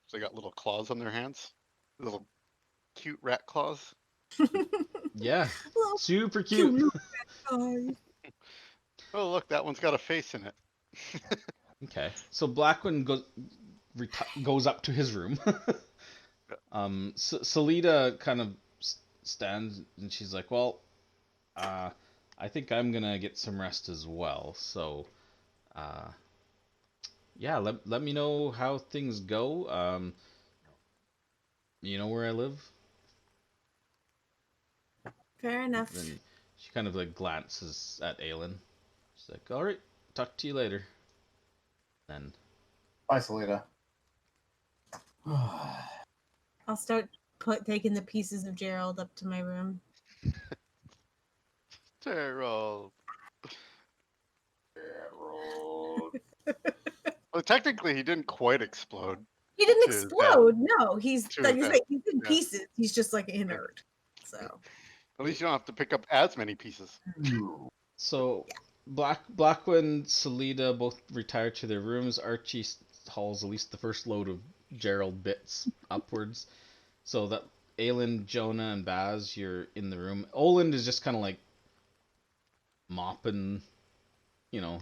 So they got little claws on their hands, little cute rat claws. Yeah, Little super cute cute. little guy. Oh, look, that one's got a face in it. Okay, so Blackwind goes up to his room. Salida kind of stands and she's like, "Well, I think I'm gonna get some rest as well. So, yeah, let me know how things go. You know where I live?" Fair enough. Then she kind of like glances at Aelin. She's like, "All right, talk to you later." Then Bye, Salida. I'll start taking the pieces of Gerald up to my room. Gerald. Well, technically, he didn't quite explode. He didn't To his explode. No, he's To like his he's death. like he's in Yeah. pieces. He's just like inert. So At least you don't have to pick up as many pieces. so Blackwind, Salida both retire to their rooms. Archie hauls at least the first load of Gerald bits upwards, so that Aelin, Jonah, and Baz, you're in the room. Oland is just kind of like mopping, you know,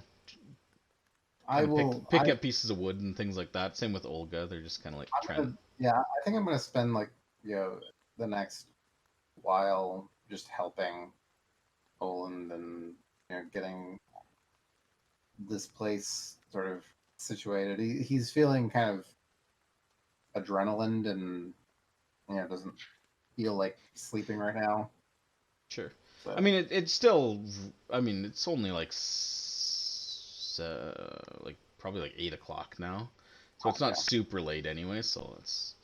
I kinda will pick up pieces of wood and things like that. Same with Olga; they're just kind of like trying. Yeah, I think I'm gonna spend like the next while just helping Poland and getting this place sort of situated. He's feeling kind of adrenaline and doesn't feel like sleeping right now. Sure. So, I mean, it's still. I mean, it's only like like probably like 8 o'clock now, so it's not super late anyway. So it's.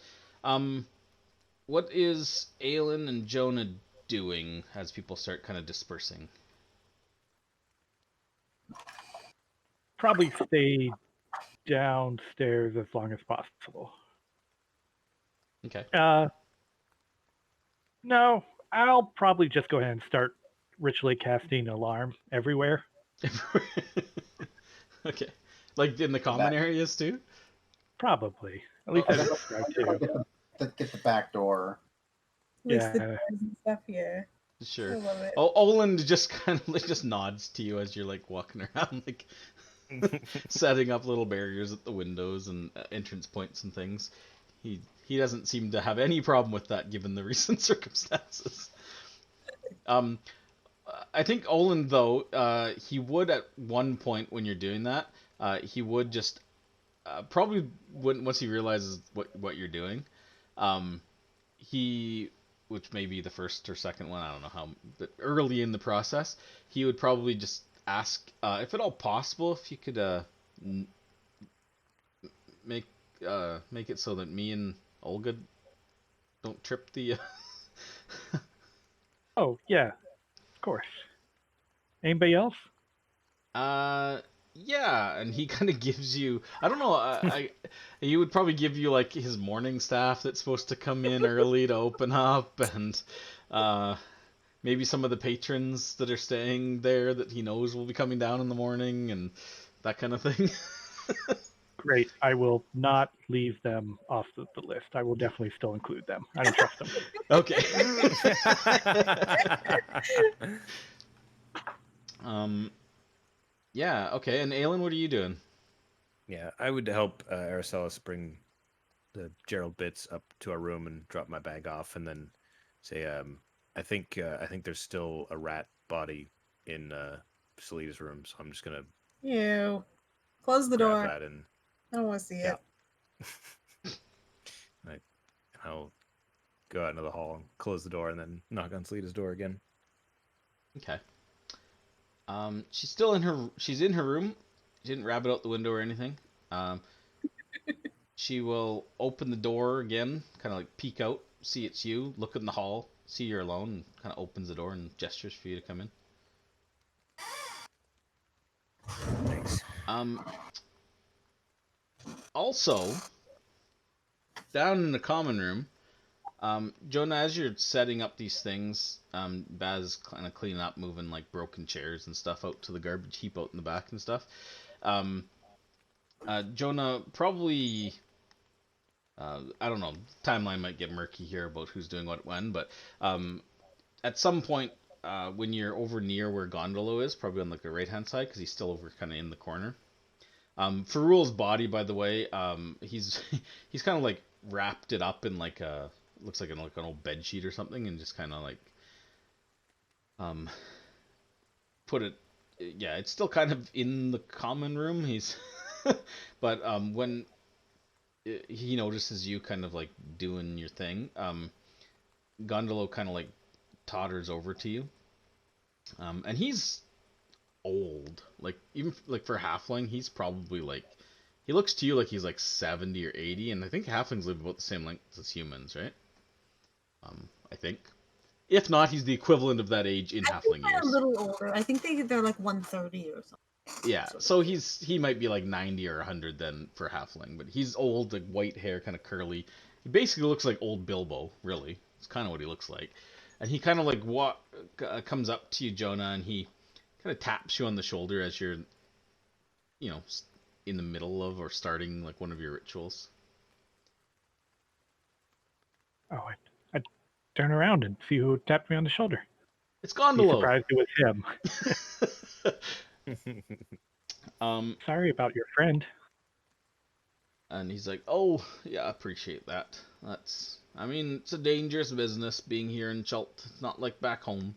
What is Aelin and Jonah doing as people start kind of dispersing? Probably stay downstairs as long as possible. Okay. No, I'll probably just go ahead and start ritually casting alarm everywhere. Okay. Like in the common areas too? Probably. At least I don't try to. get the back door. at least the Yeah. doors and stuff. Yeah, I Sure. love it. Oland just kind of like just nods to you as you're like walking around, like setting up little barriers at the windows and entrance points and things. He doesn't seem to have any problem with that given the recent circumstances. I think Oland though, he would at one point when you're doing that, he would just probably wouldn't once he realizes what you're doing. He, which may be the first or second one, I don't know how, but early in the process, he would probably just ask, if at all possible, if you could make it so that me and Olga don't trip the. Oh, yeah. Of course. Anybody else? Yeah, and he kind of gives you, I don't know, he would probably give you like his morning staff that's supposed to come in early to open up, and maybe some of the patrons that are staying there that he knows will be coming down in the morning and that kind of thing. Great. I will not leave them off the list. I will definitely still include them. I don't trust them. Okay. Yeah. Okay. And Aelin, what are you doing? Yeah, I would help Araceli bring the Gerald bits up to our room and drop my bag off, and then say, I think there's still a rat body in Salita's room, so I'm just gonna Ew. Close the grab door. that and I don't want to see yeah. it. I'll go out into the hall and close the door, and then knock on Salita's door again. Okay. She's still in her. She's in her room. She didn't rabbit out the window or anything. She will open the door again, kind of like peek out, see it's you, look in the hall, see you're alone, and kind of opens the door and gestures for you to come in. Thanks. Also, down in the common room, Jonah, as you're setting up these things, Baz is kind of cleaning up, moving like broken chairs and stuff out to the garbage heap out in the back and stuff. Jonah probably, I don't know, timeline might get murky here about who's doing what when, but at some point, when you're over near where Gondolo is, probably on like the right hand side, because he's still over kind of in the corner. Farul's body, by the way, he's he's kind of like wrapped it up in like a looks like an old bed sheet or something, and just kind of like put it. Yeah, it's still kind of in the common room. He's but when he notices you kind of like doing your thing, Gondolo kind of like totters over to you, and he's old. Like even like for halfling, he's probably like he looks to you like he's like 70 or 80, and I think halflings live about the same length as humans, right? I think. If not, he's the equivalent of that age in I halfling think they're years. a little older. I think they're like 130 or something. Yeah, so he might be like 90 or 100 then for halfling, but he's old, like white hair, kind of curly. He basically looks like old Bilbo, really. It's kind of what he looks like. And he kind of like comes up to you, Jonah, and he kind of taps you on the shoulder as you're, in the middle of or starting like one of your rituals. Oh, I turn around and see who tapped me on the shoulder. It's Be Gondolo. surprised it was him. Sorry about your friend. And he's like, "Oh, yeah, I appreciate that. It's a dangerous business being here in Chult. It's not like back home.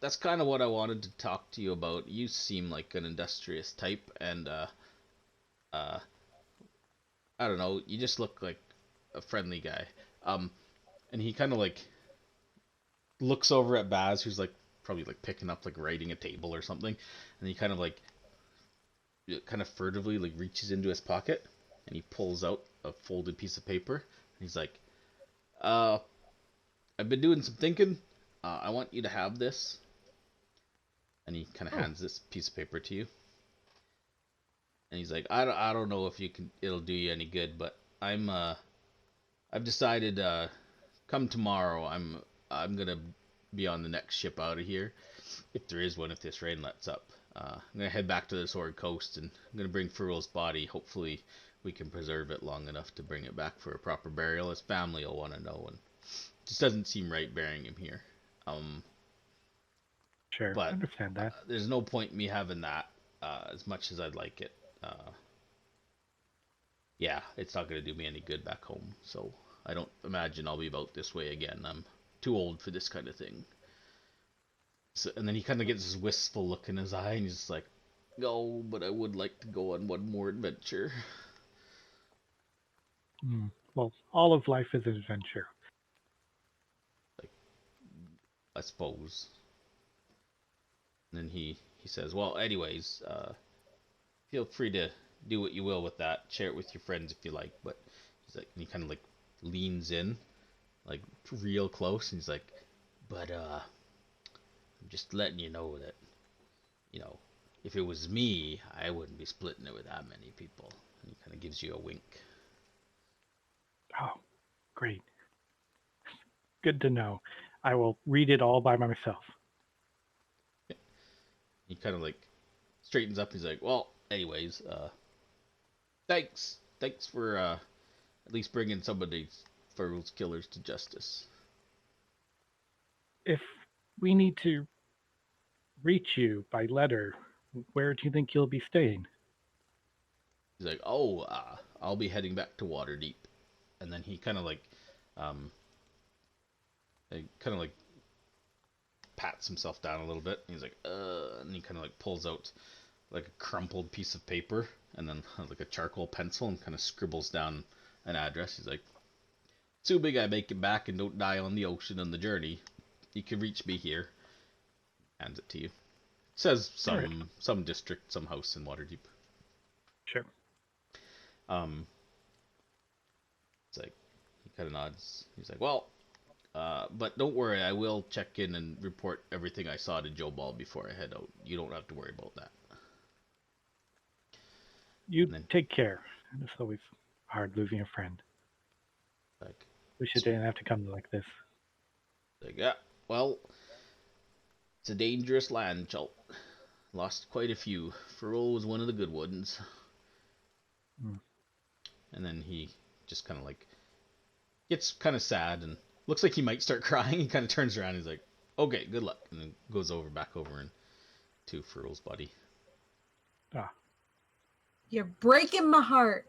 That's kind of what I wanted to talk to you about. You seem like an industrious type, and I don't know, you just look like a friendly guy. And he kind of like looks over at Baz, who's like probably like picking up like writing a table or something, and he kind of furtively like reaches into his pocket and he pulls out a folded piece of paper. And he's like, I've been doing some thinking. I want you to have this. And he kind of hands this piece of paper to you. And he's like, I don't know if it'll do you any good, but I've decided, come tomorrow, I'm gonna be on the next ship out of here, if there is one, if this rain lets up. I'm gonna head back to the Sword Coast, and I'm gonna bring Farul's body. Hopefully, we can preserve it long enough to bring it back for a proper burial. His family will want to know, and it just doesn't seem right burying him here. Sure, But I understand that. there's no point in me having that, as much as I'd like it. Yeah, it's not gonna do me any good back home. So I don't imagine I'll be about this way again. I'm too old for this kind of thing. So, and then he kind of gets this wistful look in his eye, and he's just like, "No, but I would like to go on one more adventure." Well, all of life is an adventure. I suppose. And then he says, "Well, anyways, feel free to do what you will with that. Share it with your friends if you like." But he's like, and he kind of like leans in, like real close, and he's like, "But I'm just letting you know that, if it was me, I wouldn't be splitting it with that many people." And he kind of gives you a wink. Oh, great. Good to know. I will read it all by myself. He kind of like straightens up. He's like, "Well, anyways, Thanks for at least bringing some of these Furl's killers to justice. If we need to reach you by letter, where do you think you'll be staying? He's like, I'll be heading back to Waterdeep, and then he kind of like pats himself down a little bit. He's like, and he kind of like pulls out like a crumpled piece of paper and then like a charcoal pencil and kind of scribbles down an address. He's like, "Too big I make it back and don't die on the ocean on the journey. You can reach me here." Hands it to you. It says some district, some house in Waterdeep. Sure. It's like he kind of nods. He's like, "Well, but don't worry, I will check in and report everything I saw to Joe Ball before I head out. You don't have to worry about that." You then- take care. It's always hard losing a friend. Like, Wish it didn't have to come like this. yeah, well, it's a dangerous land, Chult. Lost quite a few. Furl was one of the good ones. And then he just kind of like gets kind of sad and looks like he might start crying. He kind of turns around and he's like, "Okay, good luck," and then goes back over into Furl's body. You're breaking my heart.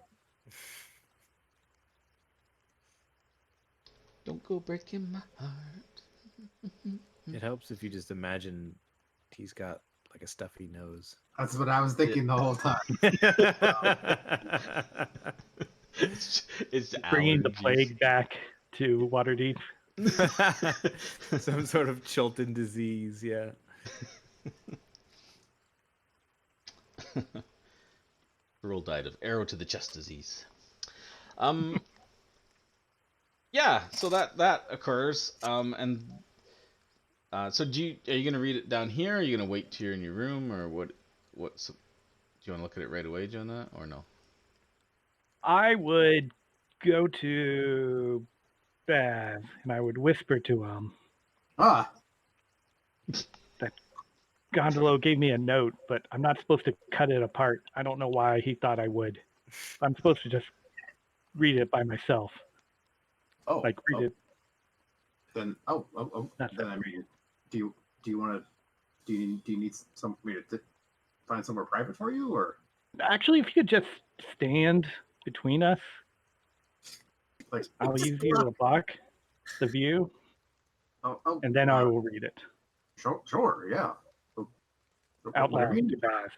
Don't go breaking my heart. It helps if you just imagine he's got like a stuffy nose. That's what I was thinking the whole time. It's Bringing the allergies. plague back to Waterdeep. Some sort of Chilton disease, yeah. Earl died of arrow to the chest disease. Yeah, so that occurs. And so are you gonna read it down here? Or are you gonna wait till you're in your room, or what? Do you want to look at it right away, Jonah, or no? I would go to Baz and I would whisper to him Ah, that Gondolo gave me a note, but I'm not supposed to cut it apart. I don't know why he thought I would. I'm supposed to just read it by myself. oh, Like read it. Then That's then I mean, do you want to? Do you need some me to find somewhere private for you, or Actually, if you could just stand between us, like? I'll use you to block the view, Oh, and then I will read it Sure, yeah. out Whatever loud you to need. Baz.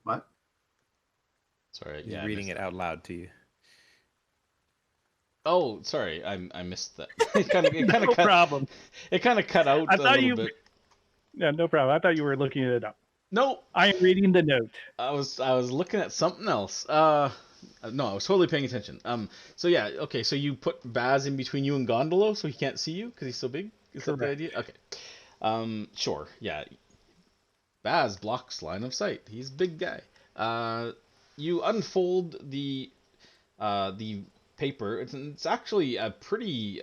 What? Sorry, He's yeah, I reading missed it out loud to you. Oh, sorry, I missed that. It kind of No cut. problem. It kind of cut out I a thought little you. bit. No, no problem. I thought you were looking it up. No, I am reading the note. I was looking at something else. No, I was totally paying attention. So yeah, okay. So you put Baz in between you and Gondolo, so he can't see you because he's so big. Is that the Correct. idea? Okay. Sure. Yeah. Baz blocks line of sight. He's a big guy. You unfold the paper. It's actually a pretty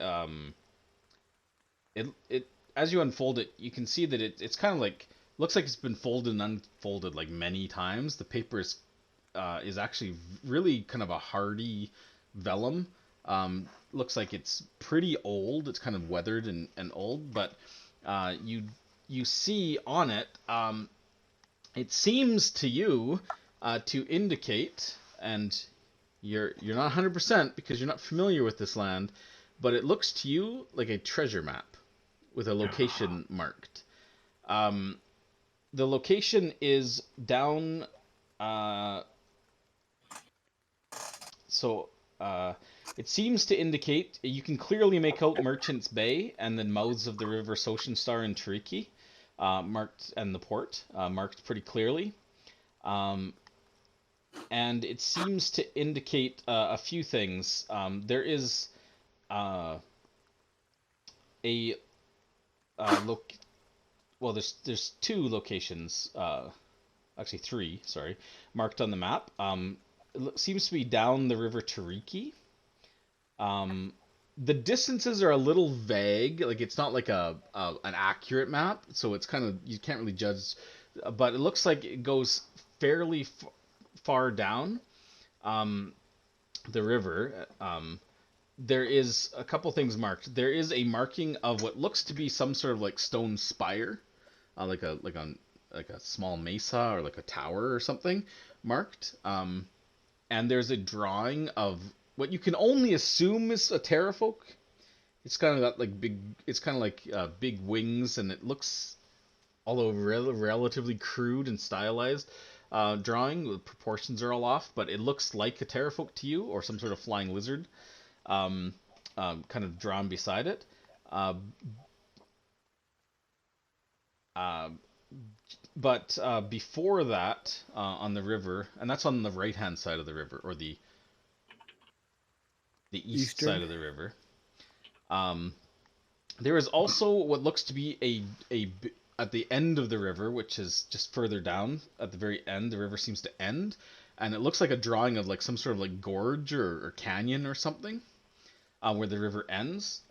it as you unfold it, you can see that it's kind of like looks like it's been folded and unfolded like many times. The paper is actually really kind of a hardy vellum. Looks like it's pretty old. It's kind of weathered and old, but you see on it, it seems to you to indicate, and you're not 100% because you're not familiar with this land, but it looks to you like a treasure map with a location marked. The location is down. It seems to indicate you can clearly make out Merchant's Bay and the mouths of the river Sosinstar and Tariki, marked, and the port marked pretty clearly. And it seems to indicate a few things. There is there's two locations, actually three, sorry, marked on the map. It seems to be down the river Tariki. The distances are a little vague. Like it's not like an accurate map, so it's kind of you can't really judge. But it looks like it goes fairly far down the river. There is a couple things marked. There is a marking of what looks to be some sort of like stone spire, like a small mesa or like a tower or something marked. And there's a drawing of what you can only assume is a terrafolk. It's kind of got like big. It's kind of like big wings, and it looks, although relatively crude and stylized drawing. The proportions are all off, but it looks like a terrafolk to you, or some sort of flying lizard, kind of drawn beside it. But before that, on the river, and that's on the right-hand side of the river, or the east Eastern? side of the river. There is also what looks to be at the end of the river, which is just further down at the very end. The river seems to end, and it looks like a drawing of like some sort of like gorge or canyon or something, where the river ends.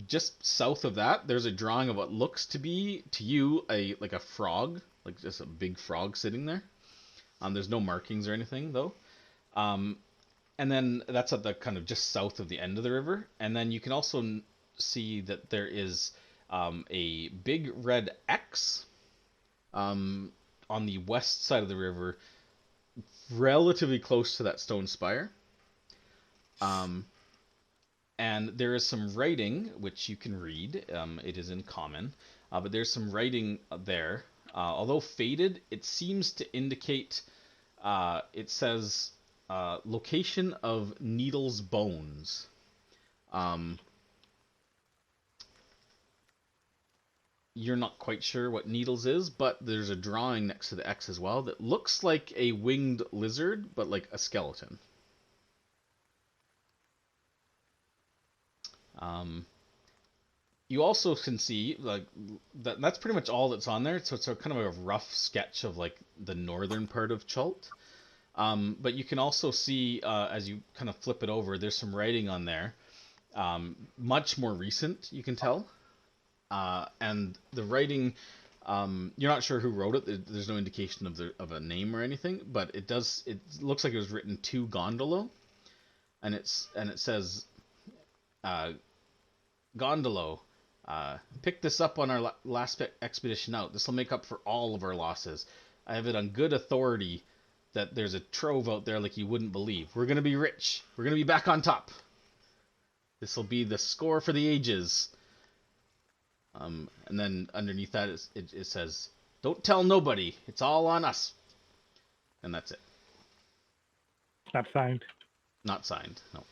Just south of that, there's a drawing of what looks to be to you like a frog, like just a big frog sitting there. There's no markings or anything though. And then that's at the kind of just south of the end of the river. And then you can also see that there is a big red X on the west side of the river, relatively close to that stone spire. And there is some writing, which you can read. It is in common. But there's some writing there. Although faded, it seems to indicate, it says, location of Needle's bones. You're not quite sure what Needles is, but there's a drawing next to the X as well that looks like a winged lizard, but like a skeleton. You also can see like that's pretty much all that's on there. So it's a kind of a rough sketch of like the northern part of Chult. But you can also see as you kind of flip it over, there's some writing on there, much more recent. You can tell, and the writing, you're not sure who wrote it. There's no indication of a name or anything, but it does. It looks like it was written to Gondolo, and it says. Gondolo, pick this up on our last expedition out. This will make up for all of our losses. I have it on good authority that there's a trove out there like you wouldn't believe. We're going to be rich. We're going to be back on top. This will be the score for the ages. And then underneath that it says, don't tell nobody. It's all on us. And that's it. Not signed. Not signed, no.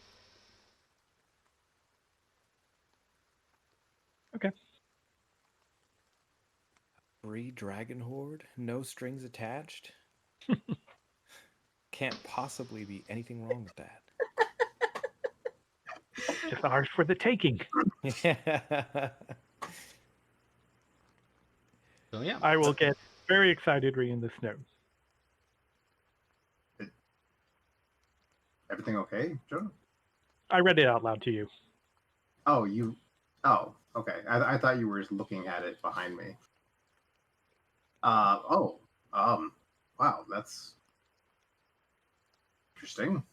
Okay. Free dragon horde, no strings attached. Can't possibly be anything wrong with that. Just ours for the taking. So yeah. I will get very excited reading this note. Everything okay, Joe? I read it out loud to you. Oh, you. Oh, okay. I thought you were just looking at it behind me. Wow, that's interesting.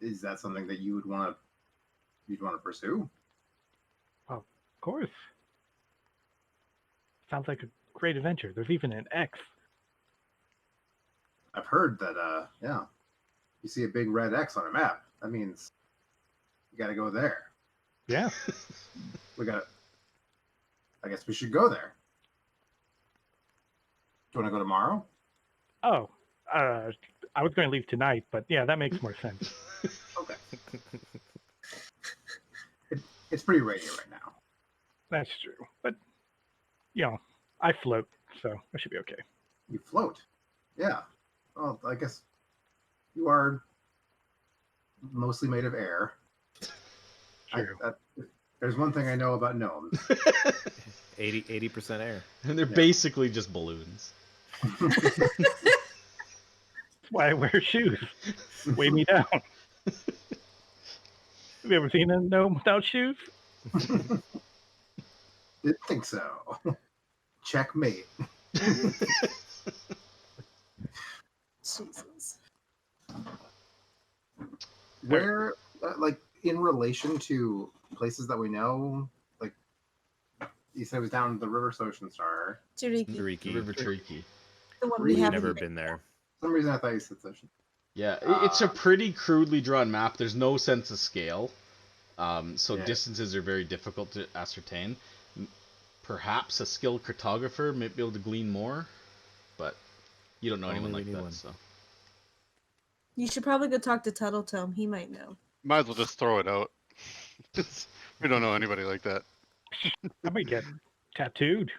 Is that something that you'd want to pursue? Of course. Sounds like a great adventure. There's even an X. I've heard that, yeah, you see a big red X on a map. That means you got to go there. Yeah. I guess we should go there. Do you want to go tomorrow? Oh, I was going to leave tonight, but yeah, that makes more sense. Okay. It's pretty rainy right now. That's true. But, you know, I float, so I should be okay. You float. Yeah. Well, I guess you are mostly made of air. True. There's one thing I know about gnomes. 80% air. And they're basically just balloons. That's why I wear shoes. Weigh me down. Have you ever seen a gnome without shoes? Didn't think so. Checkmate. Jesus. Where, like, in relation to places that we know, like, you said it was down the River Ocean Star. Turiki. The Tariki. River Turkey. The one we We've haven't Never been. been there. For some reason, I thought you said Ocean. Yeah, it's a pretty crudely drawn map. There's no sense of scale. So Yeah. distances are very difficult to ascertain. Perhaps a skilled cartographer might be able to glean more, but you don't know Only anyone we like need that. one. So You should probably go talk to Tuttletome. He might know. Might as well just throw it out. We don't know anybody like that I might get tattooed.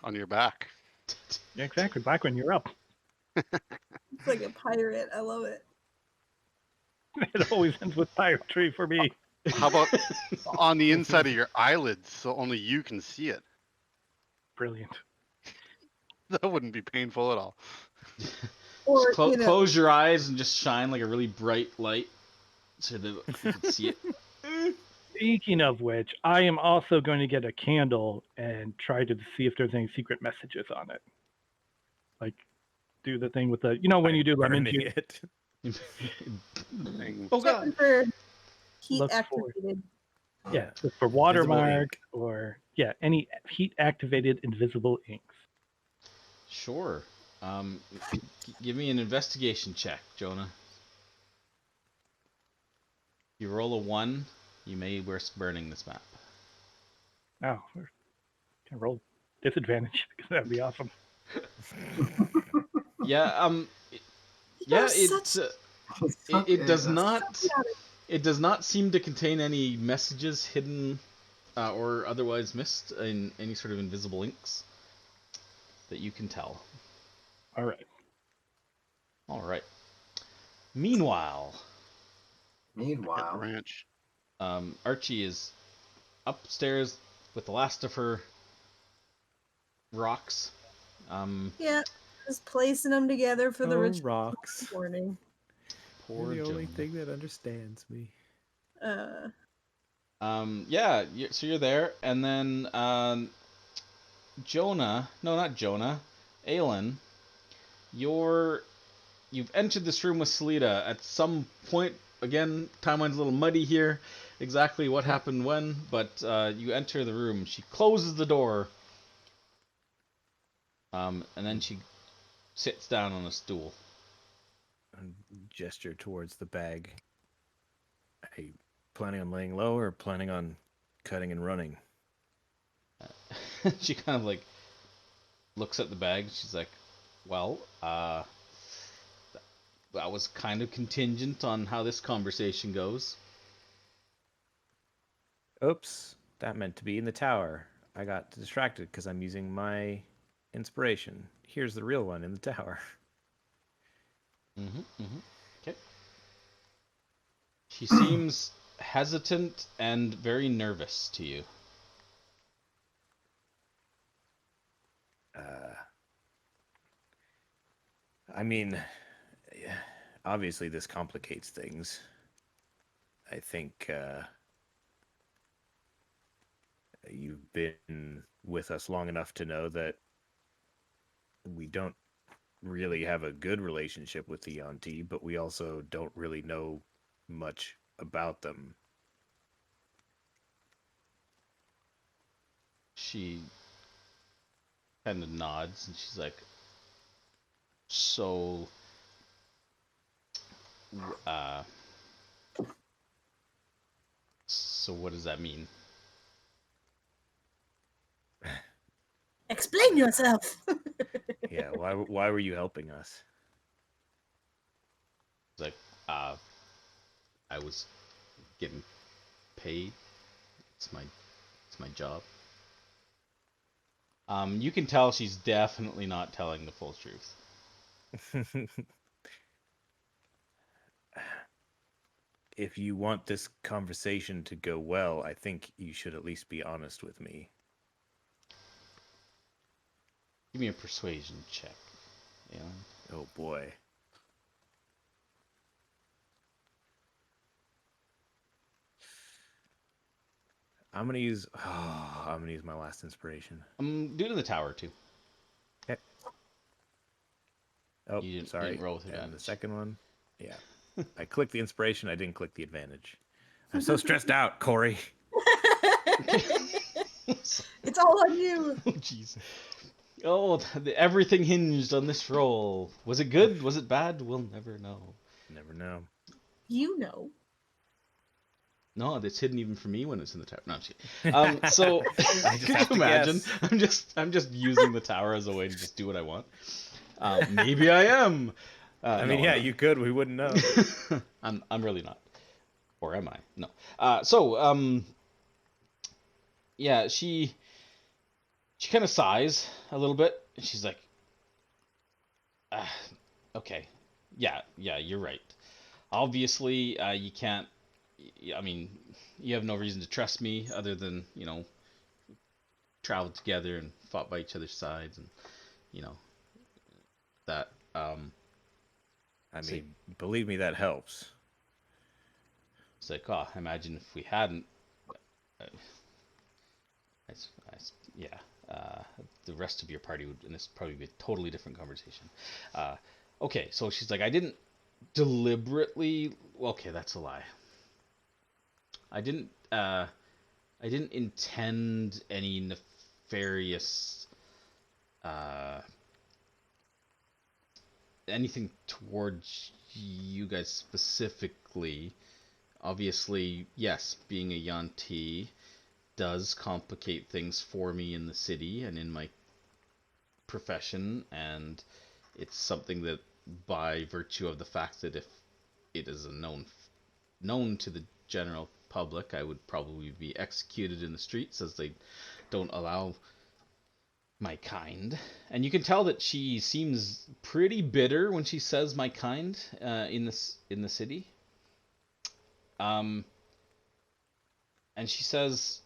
on your back. Yeah, exactly. Back when you're up. It's like a pirate. I love it. It always ends with piratery for me. How about on the inside of your eyelids so only you can see it? Brilliant. That wouldn't be painful at all. Or just close your eyes and just shine like a really bright light so that you can see it. Speaking of which, I am also going to get a candle and try to see if there's any secret messages on it. Like, do the thing with the, when you do lemon Burning juice. it. Oh god. checking for heat Look for- activated. Yeah, look for watermark or, any heat activated invisible inks. Sure. Give me an investigation check, Jonah. You roll a 1, you may risk burning this map. Oh, can roll disadvantage because that'd be awesome. Yeah, You're it does not. It does not seem to contain any messages hidden or otherwise missed in any sort of invisible inks that you can tell. All right. All right. Meanwhile, At the Meanwhile, ranch. Archie is upstairs with the last of her rocks. Yeah, just placing them together for the Oh, ritual rocks. Poor morning. You're the only Jonah. thing that understands me. Yeah, so you're there, and then Jonah, no, not Jonah, Aelin, you've entered this room with Selita at some point. Again, timeline's a little muddy here, exactly what happened when, but you enter the room. She closes the door, and then she sits down on a stool. And gesture towards the bag. Are you planning on laying low or planning on cutting and running? She kind of like looks at the bag. She's like, well, that was kind of contingent on how this conversation goes. Oops, that meant to be in the tower. I got distracted because I'm using my inspiration. Here's the real one in the tower. Okay. She seems hesitant and very nervous to you. I mean, obviously this complicates things. I think you've been with us long enough to know that we don't really have a good relationship with the Yanti, but we also don't really know much about them. She kind of nods and she's like, so so what does that mean? Explain yourself. Yeah, why were you helping us? It's like, I was getting paid. It's my job. You can tell she's definitely not telling the full truth. If you want this conversation to go well, I think you should at least be honest with me. Give me a persuasion check. Yeah. Oh boy. I'm gonna use. Oh, I'm gonna use my last inspiration. Do it in the tower too. Okay. Oh, You sorry. didn't roll with And the advantage. second one, yeah. I clicked the inspiration. I didn't click the advantage. I'm so stressed out, Corey. It's all on you. Oh jeez. Oh, everything hinged on this roll. Was it good? Was it bad? We'll never know. Never know. You know. No, it's hidden even for me when it's in the tower. No, I'm just kidding. So I just could have you to imagine? guess. I'm just using the tower as a way to just do what I want. Maybe I am. I mean, yeah, you could. We wouldn't know. I'm really not. Or am I? No. Yeah, she kind of sighs a little bit, and she's like, okay, yeah, you're right. Obviously, you can't. I mean, you have no reason to trust me other than traveled together and fought by each other's sides, and that. I mean, believe me, that helps. It's like, oh, imagine if we hadn't. Yeah. The rest of your party would, and this probably be a totally different conversation. Okay, so she's like, I didn't deliberately. Well, okay, that's a lie. I didn't intend any nefarious anything towards you guys specifically. Obviously, yes, being a Yuan-ti does complicate things for me in the city and in my profession, and it's something that, by virtue of the fact that if it is known to the general public, I would probably be executed in the streets, as they don't allow my kind. And you can tell that she seems pretty bitter when she says my kind in the city. And she says,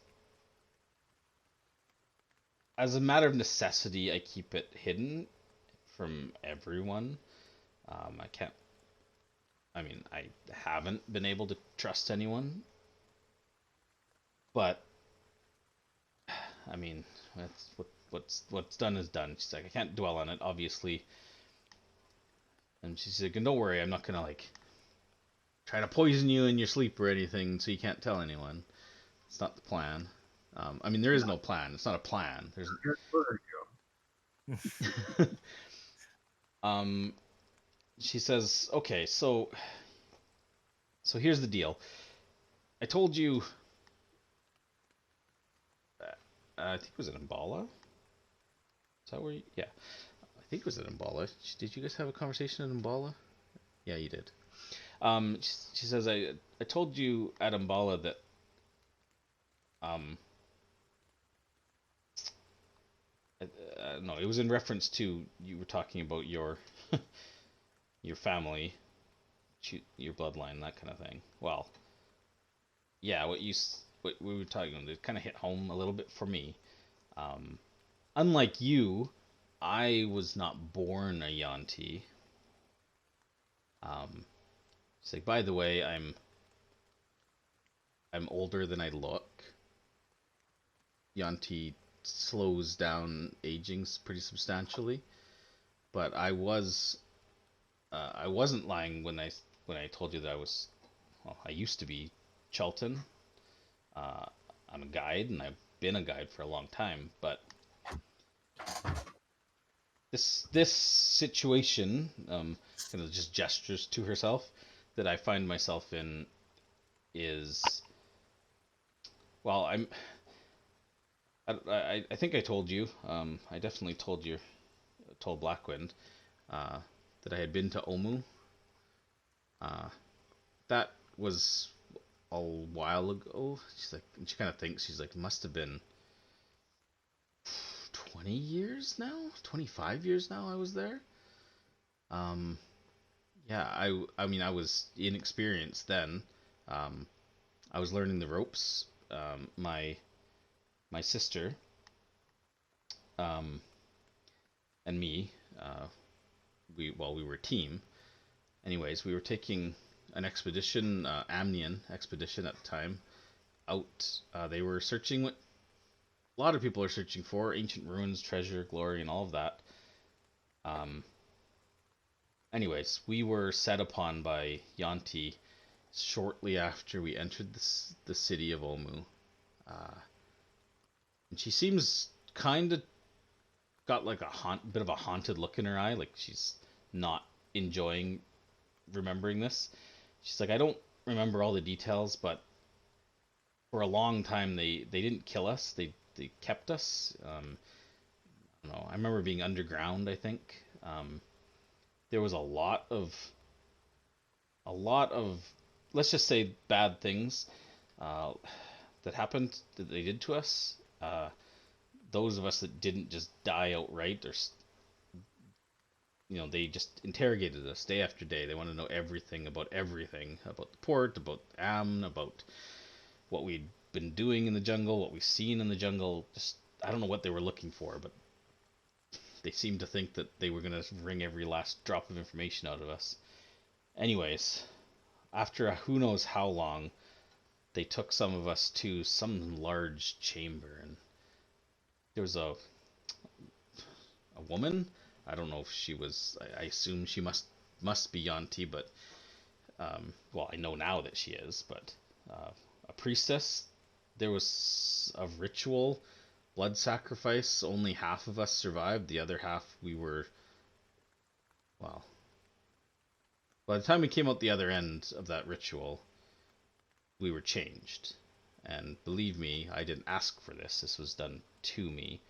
as a matter of necessity, I keep it hidden from everyone. I haven't been able to trust anyone. But, I mean, what's done is done. She's like, I can't dwell on it, obviously. And she's like, and don't worry, I'm not gonna, try to poison you in your sleep or anything so you can't tell anyone. It's not the plan. There is no plan. It's not a plan. There's. She says, okay, so here's the deal. I told you. I think it was in Mbala. Is that where? Yeah, I think it was in Mbala. Did you guys have a conversation in Mbala? Yeah, you did. She says, I told you at Mbala that. No, it was in reference to, you were talking about your your family, your bloodline, that kind of thing. Well, yeah, what we were talking about, it kind of hit home a little bit for me. Unlike you, I was not born a Yuan-ti. It's like, by the way, I'm older than I look. Yuan-ti slows down aging pretty substantially, but I wasn't lying when I told you that I used to be Chelton. I'm a guide, and I've been a guide for a long time, but this situation, kind of just gestures to herself, that I find myself in is, well, I think I told you, I definitely told Blackwind, that I had been to Omu. That was a while ago. She's like, she kind of thinks, she's like, must have been 20 years now, 25 years now I was there. Yeah, I mean, I was inexperienced then. I was learning the ropes. My sister, and me, we were a team. Anyways, we were taking an expedition, Amnian expedition at the time, out. They were searching what a lot of people are searching for: ancient ruins, treasure, glory, and all of that. Anyways, we were set upon by Yanti shortly after we entered the city of Omu. And she seems kind of got like a bit of a haunted look in her eye, like she's not enjoying remembering this. She's like, I don't remember all the details, but for a long time they didn't kill us. They kept us. I don't know. I remember being underground, I think. There was a lot of let's just say bad things that happened that they did to us. Those of us that didn't just die outright, or they just interrogated us day after day. They wanted to know everything about the port, about Amn, about what we'd been doing in the jungle, what we've seen in the jungle. Just, I don't know what they were looking for, but they seemed to think that they were going to wring every last drop of information out of us. Anyways, after who knows how long, they took some of us to some large chamber, and there was a woman. I don't know if she was. I assume she must be Yanti, but well, I know now that she is. But a priestess. There was a ritual, blood sacrifice. Only half of us survived. The other half, we were. Well, by the time we came out the other end of that ritual, we were changed. And believe me, I didn't ask for this. This was done to me.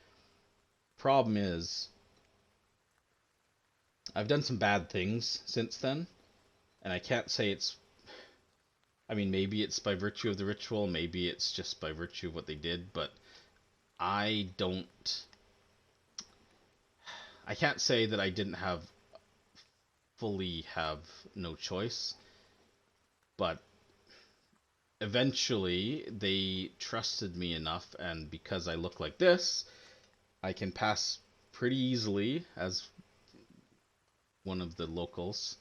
Problem is, I've done some bad things since then, and I can't say it's... I mean, maybe it's by virtue of the ritual, maybe it's just by virtue of what they did, but I can't say that I didn't fully have no choice, but eventually they trusted me enough, and because I look like this, I can pass pretty easily as one of the locals.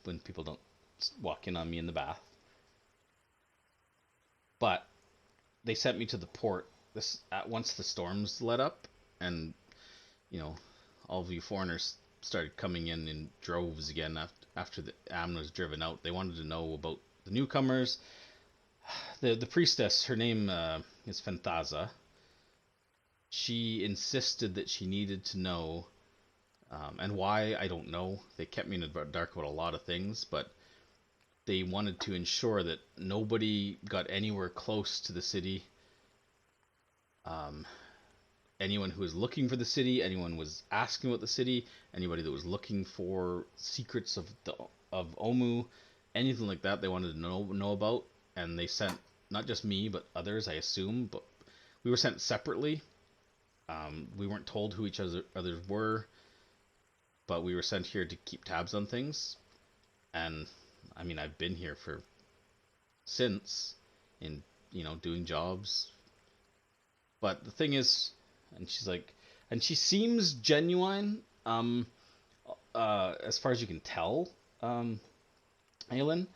When people don't walk in on me in the bath. But they sent me to the port once the storms let up, and all of you foreigners started coming in droves again after the Amn was driven out. They wanted to know about the newcomers. The priestess, her name is Fenthaza. She insisted that she needed to know, and why, I don't know. They kept me in the dark about a lot of things, but they wanted to ensure that nobody got anywhere close to the city. Anyone who was looking for the city, anyone was asking about the city, anybody that was looking for secrets of Omu, anything like that, they wanted to know about. And they sent not just me, but others, I assume. But we were sent separately. We weren't told who each others were, but we were sent here to keep tabs on things. And I mean, I've been here since in doing jobs. But the thing is, and she's like, and she seems genuine, as far as you can tell, Aelin.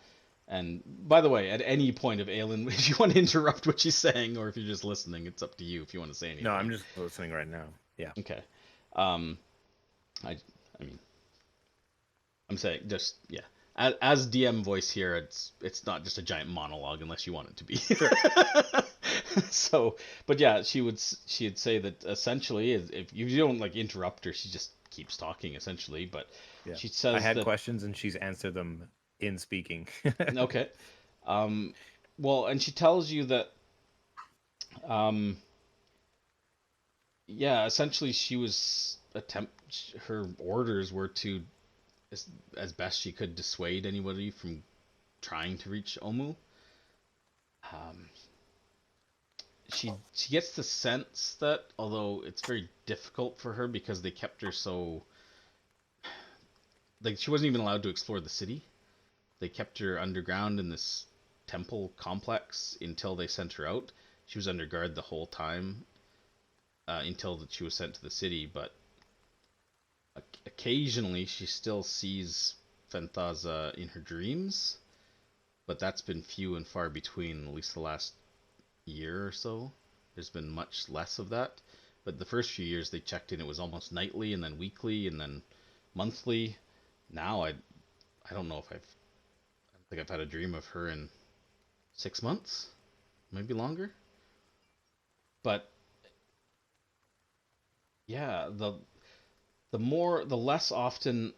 And by the way, at any point of Aelin, if you want to interrupt what she's saying, or if you're just listening, it's up to you if you want to say anything. No, I'm just listening right now. Yeah. Okay. I mean, I'm saying just, yeah. As DM voice here, it's not just a giant monologue unless you want it to be. Sure. So, but yeah, she'd say that essentially, if you don't like interrupt her, she just keeps talking essentially. But yeah. She says I had that, questions and she's answered them in speaking. Okay. Well, and she tells you that, yeah, essentially her orders were to, as best she could, dissuade anybody from trying to reach Omu. She gets the sense that, although it's very difficult for her because they kept her so, like, she wasn't even allowed to explore the city. They kept her underground in this temple complex until they sent her out. She was under guard the whole time until she was sent to the city, but occasionally she still sees Fenthaza in her dreams. but that's been few and far between. At least the last year or so, there's been much less of that. But the first few years they checked in, it was almost nightly, and then weekly, and then monthly. Now I don't know if I don't think I've had a dream of her in 6 months, maybe longer. But yeah, the less often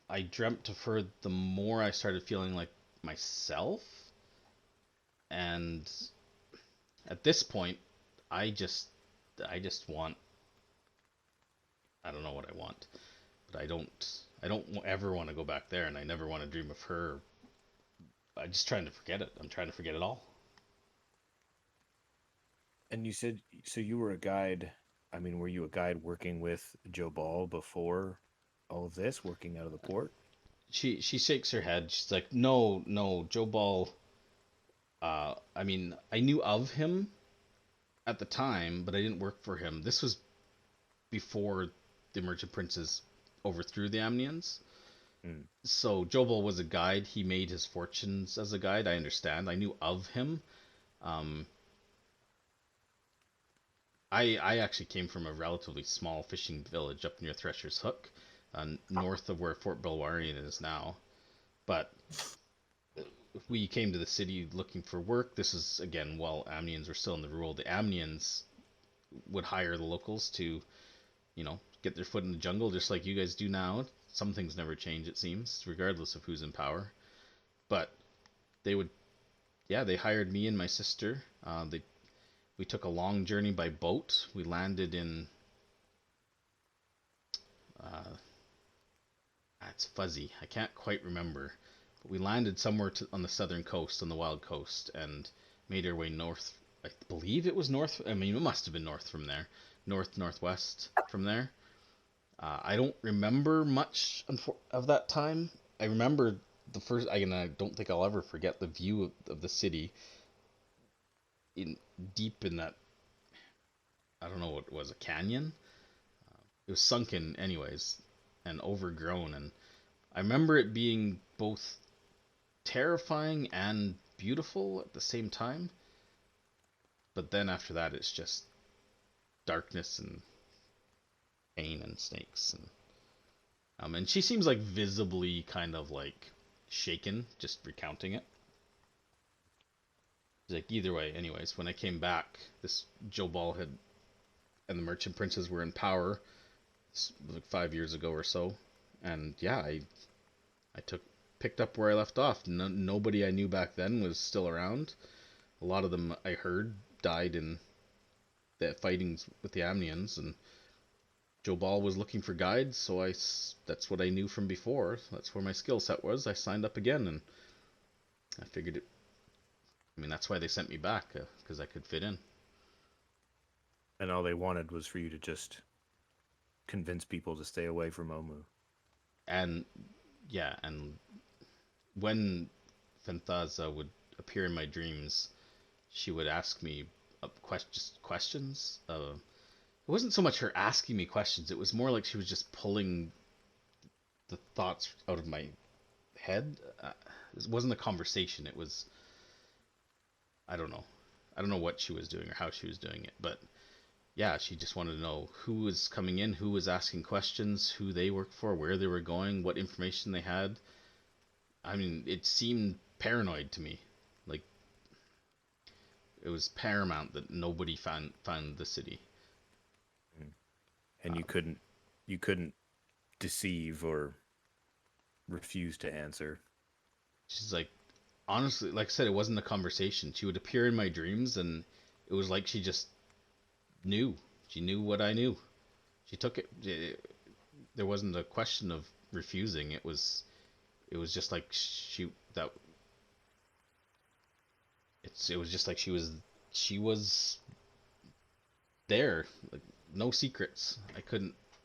I dreamt of her, the more I started feeling like myself. And at this point, I just want, I don't know what I want, but I don't ever want to go back there, and I never want to dream of her. I'm just trying to forget it. I'm trying to forget it all. And you said, so you were a guide. I mean, were you a guide working with Joe Ball before all of this, working out of the port? She shakes her head. She's like, no, Joe Ball. I mean, I knew of him at the time, but I didn't work for him. This was before the Merchant Princes overthrew the Amnians. Mm. So Joe Ball was a guide. He made his fortunes as a guide. I understand. I knew of him. I actually came from a relatively small fishing village up near Thresher's Hook, north of where Fort Belwarian is now. But we came to the city looking for work. This is, again, while Amnians were still in the rule. The Amnians would hire the locals to, get their foot in the jungle, just like you guys do now. Some things never change, it seems, regardless of who's in power. But they would, yeah, they hired me and my sister. We took a long journey by boat. We landed in, it's fuzzy. I can't quite remember. But we landed somewhere on the southern coast, on the Wild Coast, and made our way north. I believe it was north. I mean, it must have been north from there. Northwest from there. I don't remember much of that time. I remember the first, I don't think I'll ever forget the view of the city deep in that, I don't know what it was, a canyon. It was sunken anyways and overgrown, and I remember it being both terrifying and beautiful at the same time. But then after that, it's just darkness and pain and snakes, and she seems like visibly kind of like shaken just recounting it. Like, either way, anyways, when I came back, this Joe Ball and the Merchant Princes were in power like 5 years ago or so, and yeah, I picked up where I left off. Nobody I knew back then was still around. A lot of them I heard died in the fightings with the Amnians, and Joe Ball was looking for guides, so that's what I knew from before. That's where my skill set was. I signed up again, and I figured it. I mean, that's why they sent me back, because I could fit in. And all they wanted was for you to just convince people to stay away from Omu. And yeah, and when Fanthaza would appear in my dreams, she would ask me questions. It wasn't so much her asking me questions, it was more like she was just pulling the thoughts out of my head. It wasn't a conversation, it was, I don't know what she was doing or how she was doing it, but yeah, she just wanted to know who was coming in, who was asking questions, who they worked for, where they were going, what information they had. I mean, it seemed paranoid to me. Like, it was paramount that nobody found the city. And you couldn't deceive or refuse to answer. She's like, honestly, like I said, it wasn't a conversation. She would appear in my dreams, and it was like she just knew. She knew what I knew. She took it. There wasn't a question of refusing. It was just like it was just like she was there. Like, no secrets.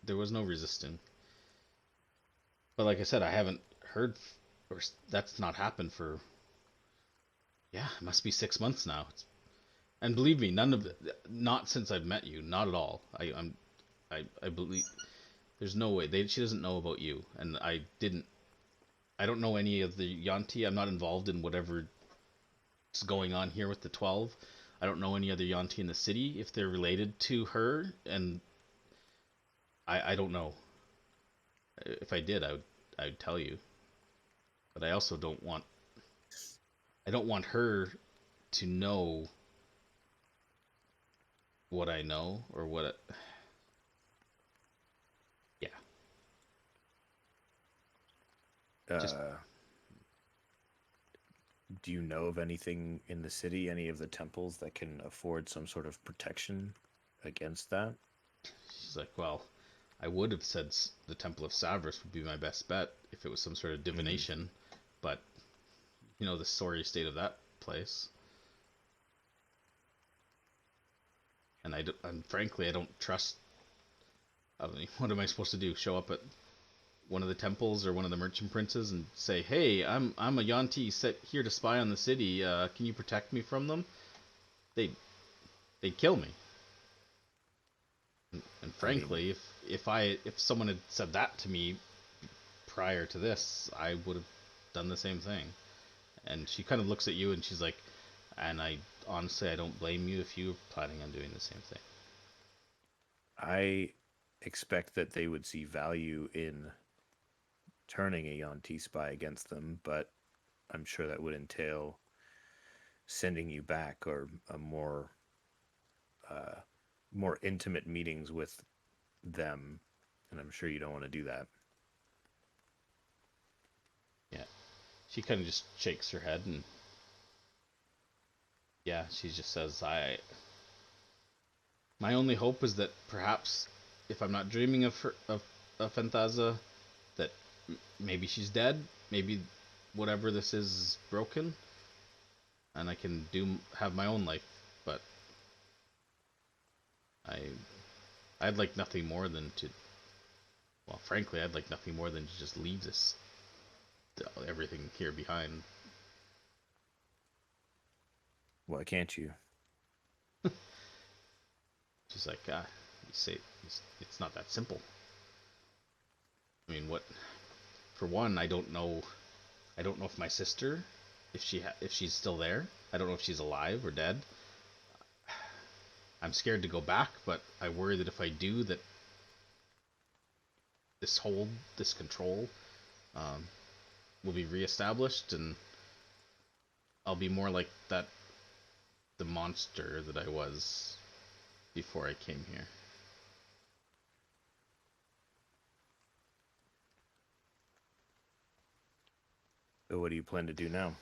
There was no resisting. But like I said, I haven't heard, or that's not happened for, yeah, it must be 6 months now. And believe me, not since I've met you, not at all. I believe there's no way she doesn't know about you, and I don't know any of the Yanti. I'm not involved in whatever what's going on here with the 12. I don't know any other Yuan-ti in the city if they're related to her, and I don't know. If I did, I would tell you. But I also don't want her to know what I know or what it, yeah. Just- Do you know of anything in the city, any of the temples that can afford some sort of protection against that? She's like, well, I would have said the Temple of Savras would be my best bet if it was some sort of divination, but you know the sorry state of that place. And frankly, I don't trust. I mean, what am I supposed to do? Show up at one of the temples or one of the merchant princes and say, "Hey, I'm a Yuan-ti set here to spy on the city. Can you protect me from them?" They'd kill me. And frankly, if someone had said that to me prior to this, I would have done the same thing. And she kind of looks at you and she's like, and I honestly, I don't blame you if you're planning on doing the same thing. I expect that they would see value in turning a Yuan-ti spy against them, but I'm sure that would entail sending you back or a more intimate meetings with them, and I'm sure you don't want to do that. Yeah. She kind of just shakes her head and yeah, she just says, my only hope is that perhaps if I'm not dreaming of her, of Fanthaza, that maybe she's dead, maybe whatever this is broken, and I can have my own life. But I'd like nothing more than to, well, frankly, I'd like nothing more than to just leave everything here behind. Why can't you? She's like, you say it's not that simple. I mean, for one, I don't know if my sister, if she's still there. I don't know if she's alive or dead. I'm scared to go back, but I worry that if I do, that this control will be reestablished, and I'll be more like the monster that I was before I came here. So what do you plan to do now?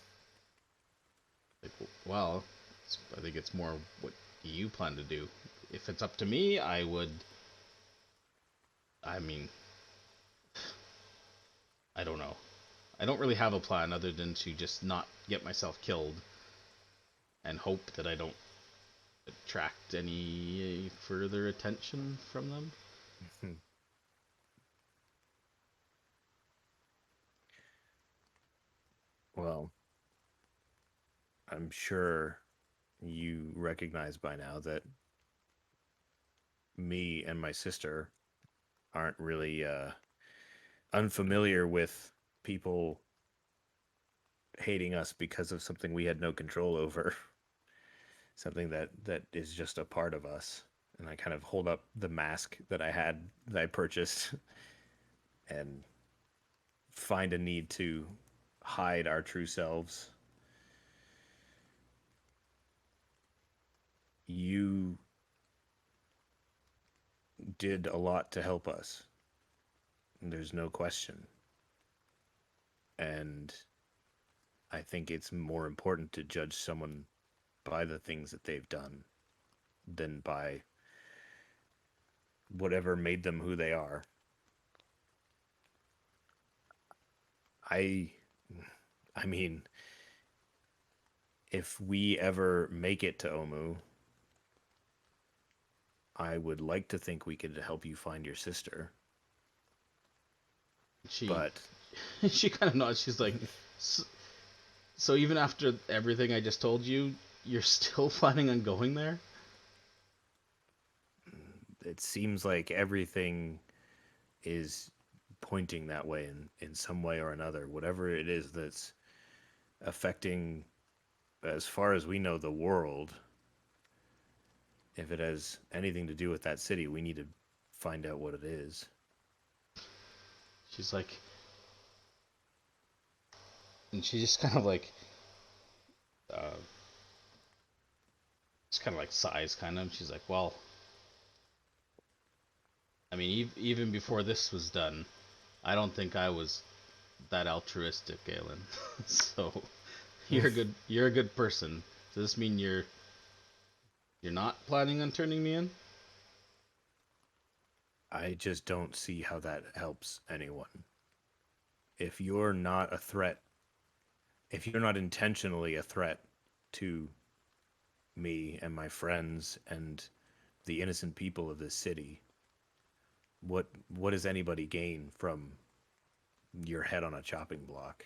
Like, well, I think it's more what you plan to do. If it's up to me, I mean, I don't know. I don't really have a plan other than to just not get myself killed and hope that I don't attract any further attention from them. Well, I'm sure you recognize by now that me and my sister aren't really unfamiliar with people hating us because of something we had no control over. Something that is just a part of us. And I kind of hold up the mask that I purchased and find a need to hide our true selves. You did a lot to help us. There's no question. And I think it's more important to judge someone by the things that they've done than by whatever made them who they are. I mean, if we ever make it to Omu, I would like to think we could help you find your sister. But she kind of nods. She's like, so even after everything I just told you, you're still planning on going there? It seems like everything is pointing that way in some way or another. Whatever it is that's affecting as far as we know, the world. If it has anything to do with that city, we need to find out what it is. She's like, and she just kind of like, just kind of like sighs, kind of. She's like, well, I mean, even before this was done, I don't think I was that altruistic, Galen. So you're a good person. Does this mean you're not planning on turning me in? I just don't see how that helps anyone. If you're not a threat, if you're not intentionally a threat to me and my friends and the innocent people of this city, what does anybody gain from your head on a chopping block?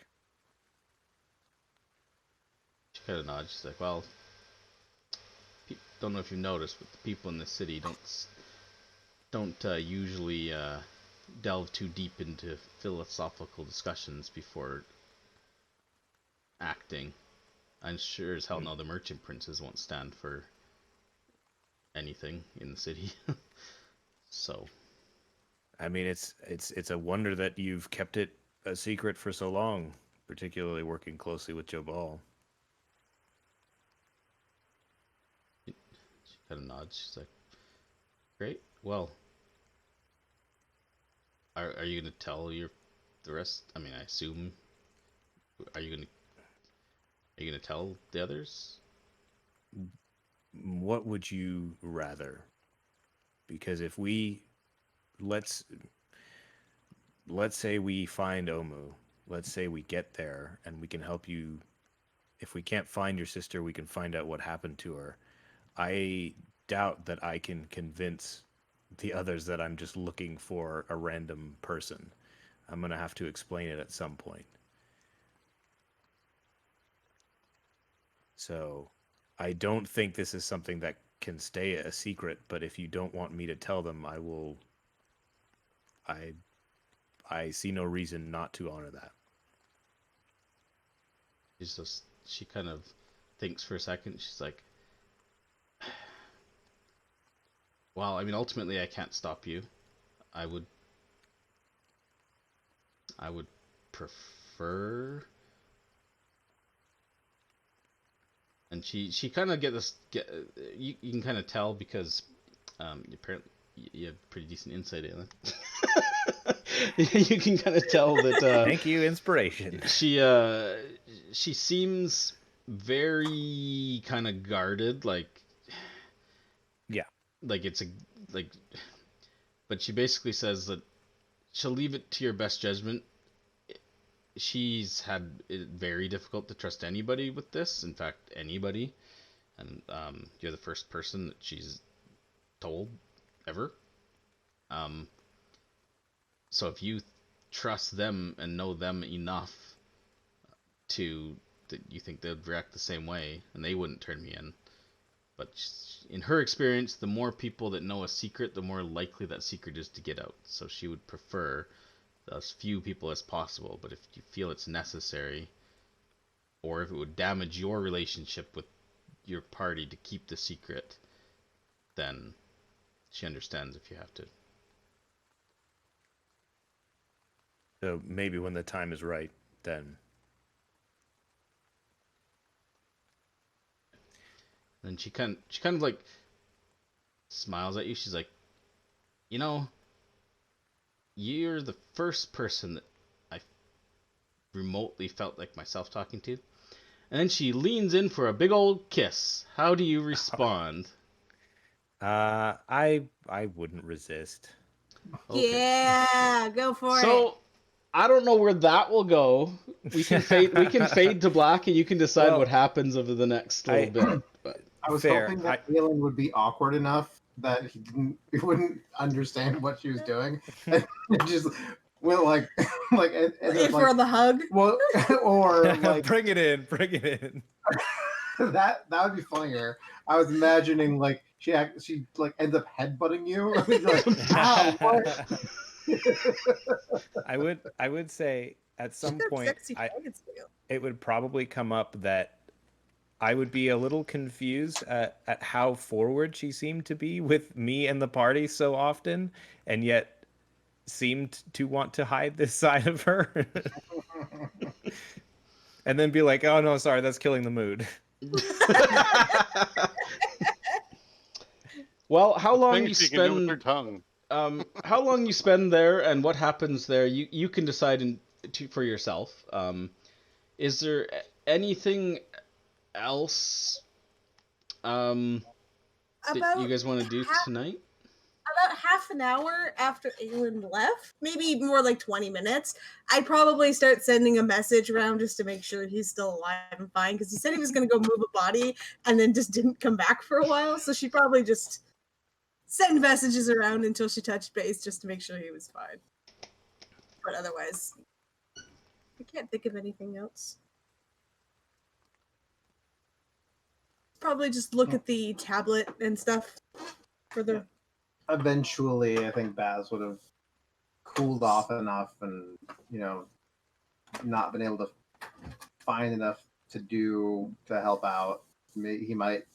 She kind of nods. She's like, well, don't know if you've noticed, but the people in the city don't usually delve too deep into philosophical discussions before acting. I'm sure as hell no, the merchant princes won't stand for anything in the city. So, I mean, it's a wonder that you've kept it a secret for so long, particularly working closely with Joe Ball. she kind of nods. She's like, great. Well, are you gonna tell the rest? I mean, I assume. Are you gonna tell the others? What would you rather? Because if let's say we find Omu, let's say we get there and we can help you. If we can't find your sister, we can find out what happened to her. I doubt that I can convince the others that I'm just looking for a random person. I'm gonna have to explain it at some point. So I don't think this is something that can stay a secret, but if you don't want me to tell them, I will. I see no reason not to honor that. She kind of thinks for a second. She's like, well, I mean, ultimately I can't stop you. I would prefer. And she kind of you can kind of tell because apparently you have pretty decent insight in it. You can kind of tell that Thank you, inspiration. she seems very kind of guarded, like it's but she basically says that she'll leave it to your best judgment. She's had it very difficult to trust anybody with this. In fact, anybody. And you're the first person that she's told ever. So if you trust them and know them enough that you think they'd react the same way, and they wouldn't turn me in. But in her experience, the more people that know a secret, the more likely that secret is to get out. So she would prefer as few people as possible, but if you feel it's necessary, or if it would damage your relationship with your party to keep the secret, then she understands if you have to. So maybe when the time is right, then. Then she kind of like smiles at you. She's like, you're the first person that I remotely felt like myself talking to. And then she leans in for a big old kiss. How do you respond? I wouldn't resist. Okay. Yeah, go for it. So I don't know where that will go. We can fade to black, and you can decide what happens over the next little bit. But I was Fair. hoping that Galen would be awkward enough that he wouldn't understand what she was doing, and just well, like If we're on the hug. well, or like bring it in. that would be funnier. I was imagining like she like ends up headbutting you. Like, ow, what? I would say at some point Sexy faggots do. it would probably come up that I would be a little confused at how forward she seemed to be with me and the party so often, and yet seemed to want to hide this side of her. And then be like, oh no, sorry, that's killing the mood. Well, how long you Things she can do with her spend tongue. how long you spend there and what happens there, you can decide for yourself. Is there anything else that you guys want to do tonight? About half an hour after Aelin left, maybe more like 20 minutes, I probably start sending a message around just to make sure he's still alive and fine, because he said he was going to go move a body and then just didn't come back for a while, so she probably just send messages around until she touched base just to make sure he was fine. But otherwise, I can't think of anything else. Probably just look at the tablet and stuff for the... Eventually, I think Baz would have cooled off enough and, not been able to find enough to do to help out. He might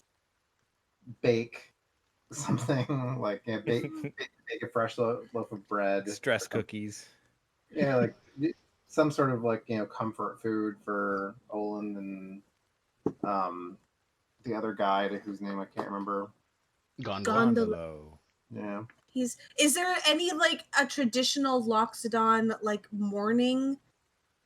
bake something, like bake a fresh loaf of bread. Stress cookies. Yeah, like some sort of comfort food for Olin and the other guy whose name I can't remember. Gondola. Yeah. Is there any a traditional Loxodon morning,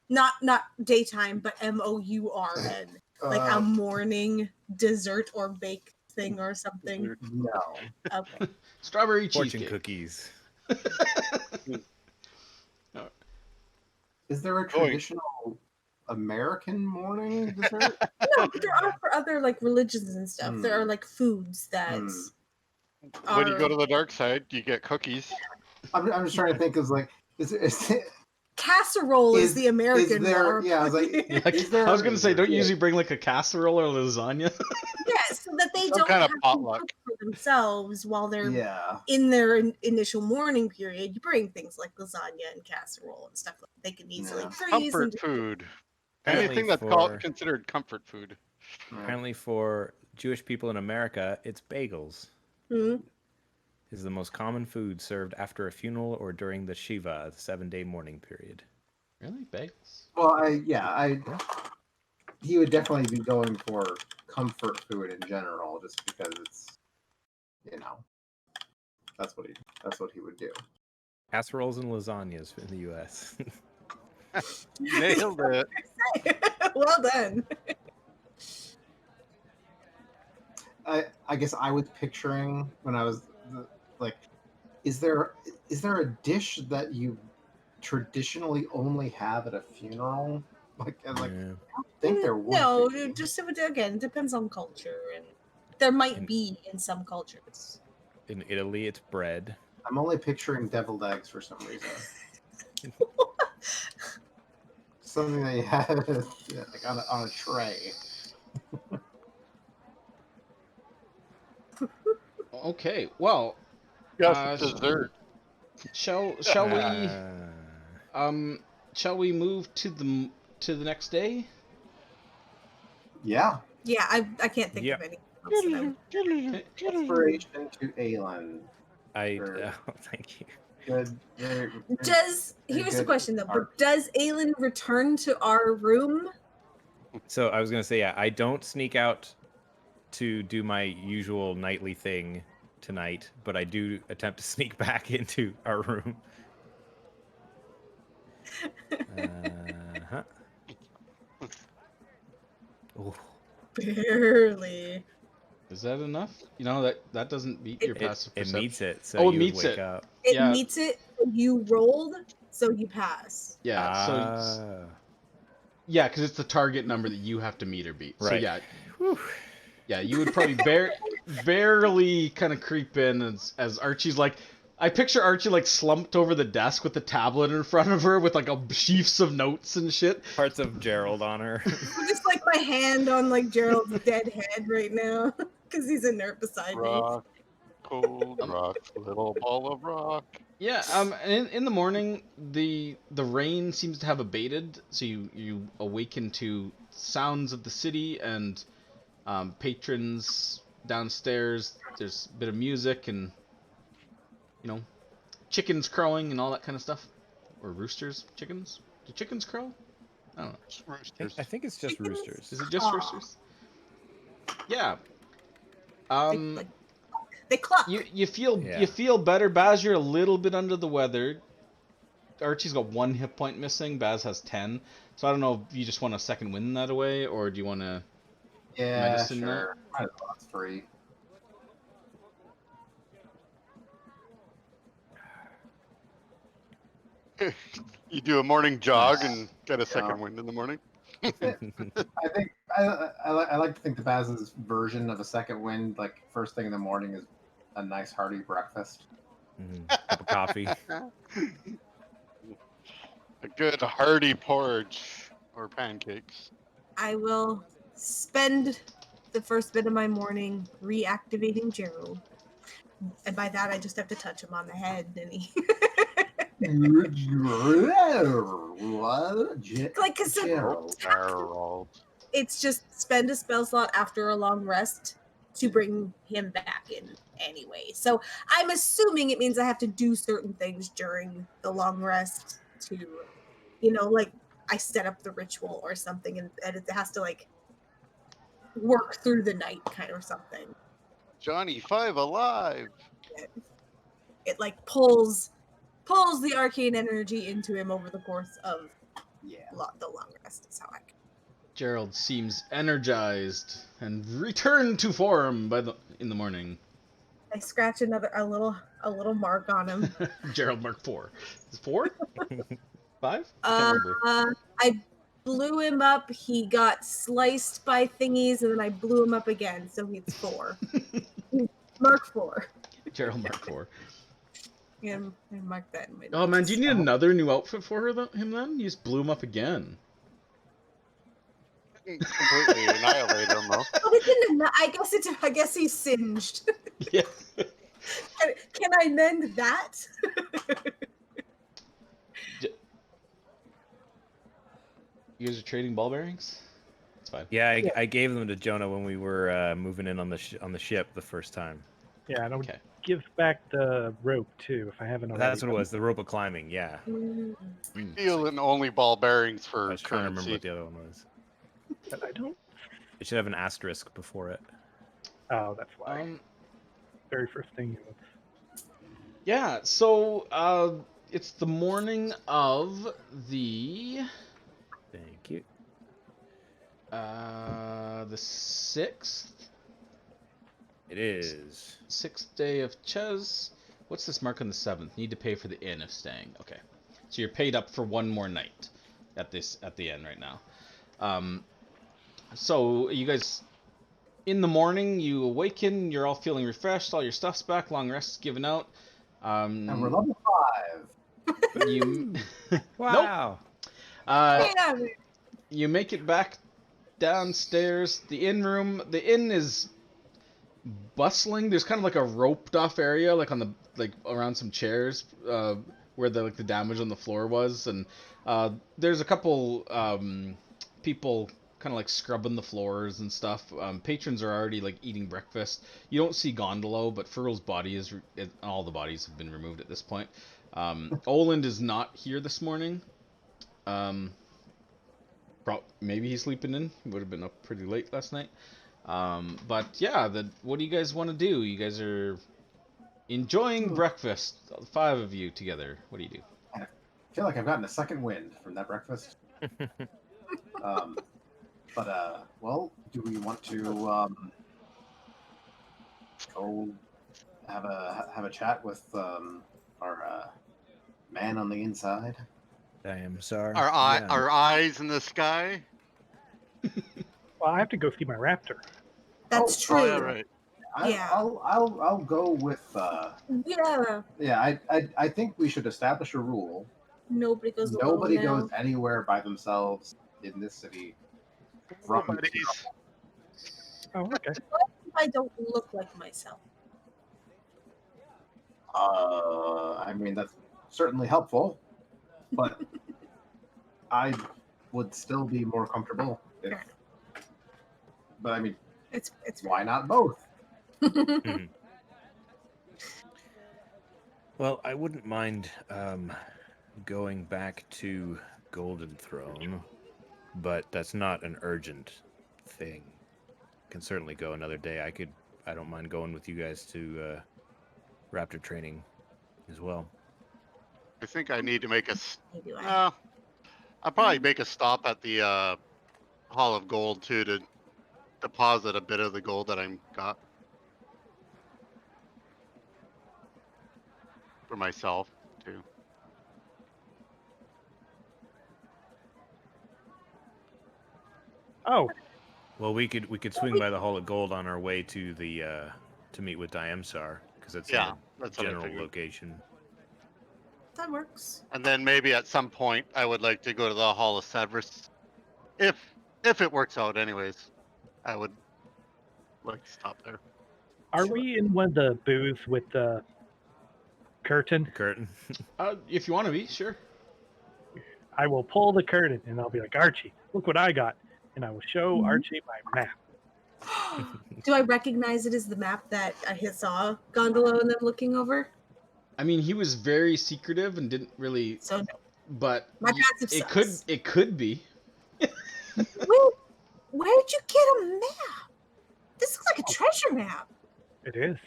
not daytime, but MOURN, a morning dessert or bake thing or something? No. Okay. Strawberry Fortune cheesecake. cookies. Is there a traditional American morning dessert? No, but there are for other religions and stuff. There are foods that When you go to the dark side, you get cookies. I'm just trying to think is it casserole is the American there, one. yeah, I was I was gonna say, don't you usually bring a casserole or lasagna? Yeah, so that they Some don't kind have of to potluck. cook for themselves while they're Yeah. in their initial morning period. You bring things like lasagna and casserole and stuff like they can easily freeze. Comfort food. Apparently Anything that's considered comfort food. Apparently for Jewish people in America, it's bagels. Mm-hmm. Is the most common food served after a funeral or during the Shiva, the 7-day mourning period. Really? Bagels? Well, he would definitely be going for comfort food in general, just because it's, that's what he would do. Casseroles and lasagnas in the U.S. Nailed it. Well done. I guess I was picturing when I was is there a dish that you traditionally only have at a funeral? I don't think there would. No, be. just again, it depends on culture, and there might be in some cultures. In Italy, it's bread. I'm only picturing deviled eggs for some reason. Something that you had on a tray. Okay, well, Yes, dessert. shall we move to the next day? Yeah. Yeah, I can't think of any. Inspiration to Aelin. Thank you. Good. Here's the question though. But does Aelin return to our room? So I was gonna say, I don't sneak out to do my usual nightly thing tonight, but I do attempt to sneak back into our room. Oh. Barely. Is that enough? That doesn't beat your passive It perception. meets it, so it you meets would wake it. up. It meets it. You rolled, so you pass. Yeah. So. Yeah, because it's the target number that you have to meet or beat. Right. So yeah. Whew. Yeah, you would probably barely kind of creep in as Archie's I picture Archie slumped over the desk with the tablet in front of her with a sheafs of notes and shit. Parts of Gerald on her. Just my hand on Gerald's dead head right now because he's inert beside rock, cold rock, little ball of rock. Yeah. In the morning, the rain seems to have abated, so you awaken to sounds of the city and Patrons downstairs. There's a bit of music and, chickens crowing and all that kind of stuff. Or roosters, chickens. Do chickens crow? I don't know. Roosters. I think it's just Chickens? roosters. Is it just Aw. roosters? Yeah. They cluck. You feel Yeah. you feel better. Baz, you're a little bit under the weather. Archie's got 1 hit point missing. Baz has 10. So I don't know if you just want a second wind that away, or do you want to? Yeah, Medicine sure. Might as well, it's free. You do a morning jog Nice. and get a second Yeah. wind in the morning. I think I like to think the Baz's version of a second wind, like first thing in the morning, is a nice hearty breakfast. Cup of coffee. A good hearty porridge or pancakes. I will spend the first bit of my morning reactivating Gerald. And by that, I just have to touch him on the head. And he... like, because Gerald. it's just spend a spell slot after a long rest to bring him back in anyway. So I'm assuming it means I have to do certain things during the long rest to, like I set up the ritual or something, and it has to like work through the night kind of something. Johnny 5 alive. It like pulls the arcane energy into him over the course of the long rest is how I can. Gerald seems energized and returned to form in the morning. I scratch a little mark on him. Gerald mark 4. Is it 4? 5? I can't remember. I blew him up. He got sliced by thingies, and then I blew him up again. So he's 4. Mark 4. Gerald mark 4. Yeah, I marked that. In my Oh man, notes. do you need another new outfit for him then? You just blew him up again. Completely annihilate him though. Oh, we didn't. I guess he's singed. Yeah. Can I mend that? You guys are trading ball bearings? It's fine. Yeah, I gave them to Jonah when we were moving in on the ship the first time. Yeah, and I'll Okay. give back the rope too if I haven't already. That's what it was. The rope of climbing. Yeah. Deal in only ball bearings I for was trying to remember currency. what the other one was. But I don't. It should have an asterisk before it. Oh, that's why. Very first thing. Yeah, so it's the morning of the Thank you. the 6th. It is. 6th day of Ches. What's this mark on the 7th? Need to pay for the inn if staying. Okay. So you're paid up for one more night at the inn right now. So you guys, in the morning, you awaken, you're all feeling refreshed, all your stuff's back, long rest's given out. And we're level 5. You Wow. You make it back downstairs. The inn is bustling. There's kind of like a roped off area, like around some chairs, where the damage on the floor was, and there's a couple people kind of like scrubbing the floors and stuff. Patrons are already like eating breakfast. You don't see Gondolo, but Furl's body all the bodies have been removed at this point. Oland is not here this morning. Maybe he's sleeping in. He would have been up pretty late last night. But yeah, what do you guys want to do? You guys are enjoying breakfast, the 5 of you together. What do you do? I feel like I've gotten a second wind from that breakfast. Well, do we want to go have a chat with our man on the inside? I am sorry. Our eyes in the sky. Well, I have to go see my raptor. That's true. Oh, yeah, right. I'll go with. Yeah. Yeah, I think we should establish a rule. Nobody goes. Nobody alone goes anywhere by themselves in this city. Nobody's- Oh, okay. I don't look like myself. I mean that's certainly helpful, but I would still be more comfortable if. But I mean, It's Why not both? Mhm. Well, I wouldn't mind going back to Golden Throne, but that's not an urgent thing. Can certainly go another day. I don't mind going with you guys to Raptor training as well. I think I need to make a. maybe why. No, I'll probably make a stop at the Hall of Gold too to deposit a bit of the gold that I'm got for myself too. Oh, Well, we could swing by the Hall of Gold on our way to the to meet with Diamsar because it's Yeah, in the that's what I general figured. location. That works. And then maybe at some point I would like to go to the Hall of Severus, if it works out. Anyways, I would like to stop there. are Sure. we in one of the booths with the curtain? The curtain. If you want to be, sure. I will pull the curtain and I'll be like, Archie, look what I got. And I will show Mhm. Archie my map. Do I recognize it as the map that I saw Gondolo and them looking over? I mean, he was very secretive and didn't really, So no. but My passive it sucks. could be. Where'd you get a map? This looks like a treasure map. It is.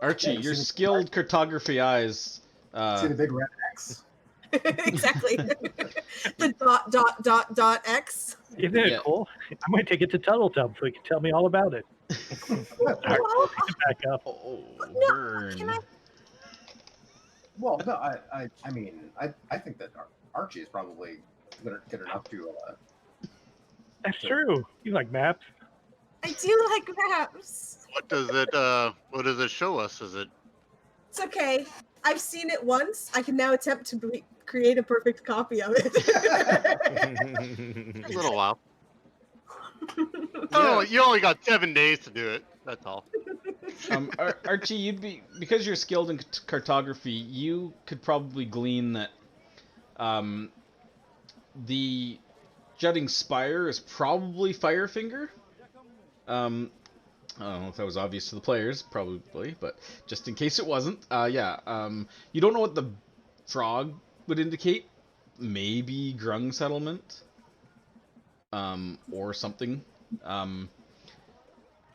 Archie, Yeah, your see- skilled cartography eyes. See the big red X? Exactly. The dot X. Isn't it Yeah. cool? I might take it to Tuttletub so he can tell me all about it. Archie will pick it back up. Oh, No, burn. can I- Well, no, I mean, I think that Archie is probably good enough to. That's true. You like maps? I do like maps. What does it show us? Is it It's okay. I've seen it once. I can now attempt to create a perfect copy of it. a little while? Oh, you only got 7 days to do it. That's all. Archie, you'd be, because you're skilled in cartography, you could probably glean that the jutting spire is probably Firefinger. I don't know if that was obvious to the players, probably, but just in case it wasn't, you don't know what the frog would indicate. Maybe Grung settlement, or something.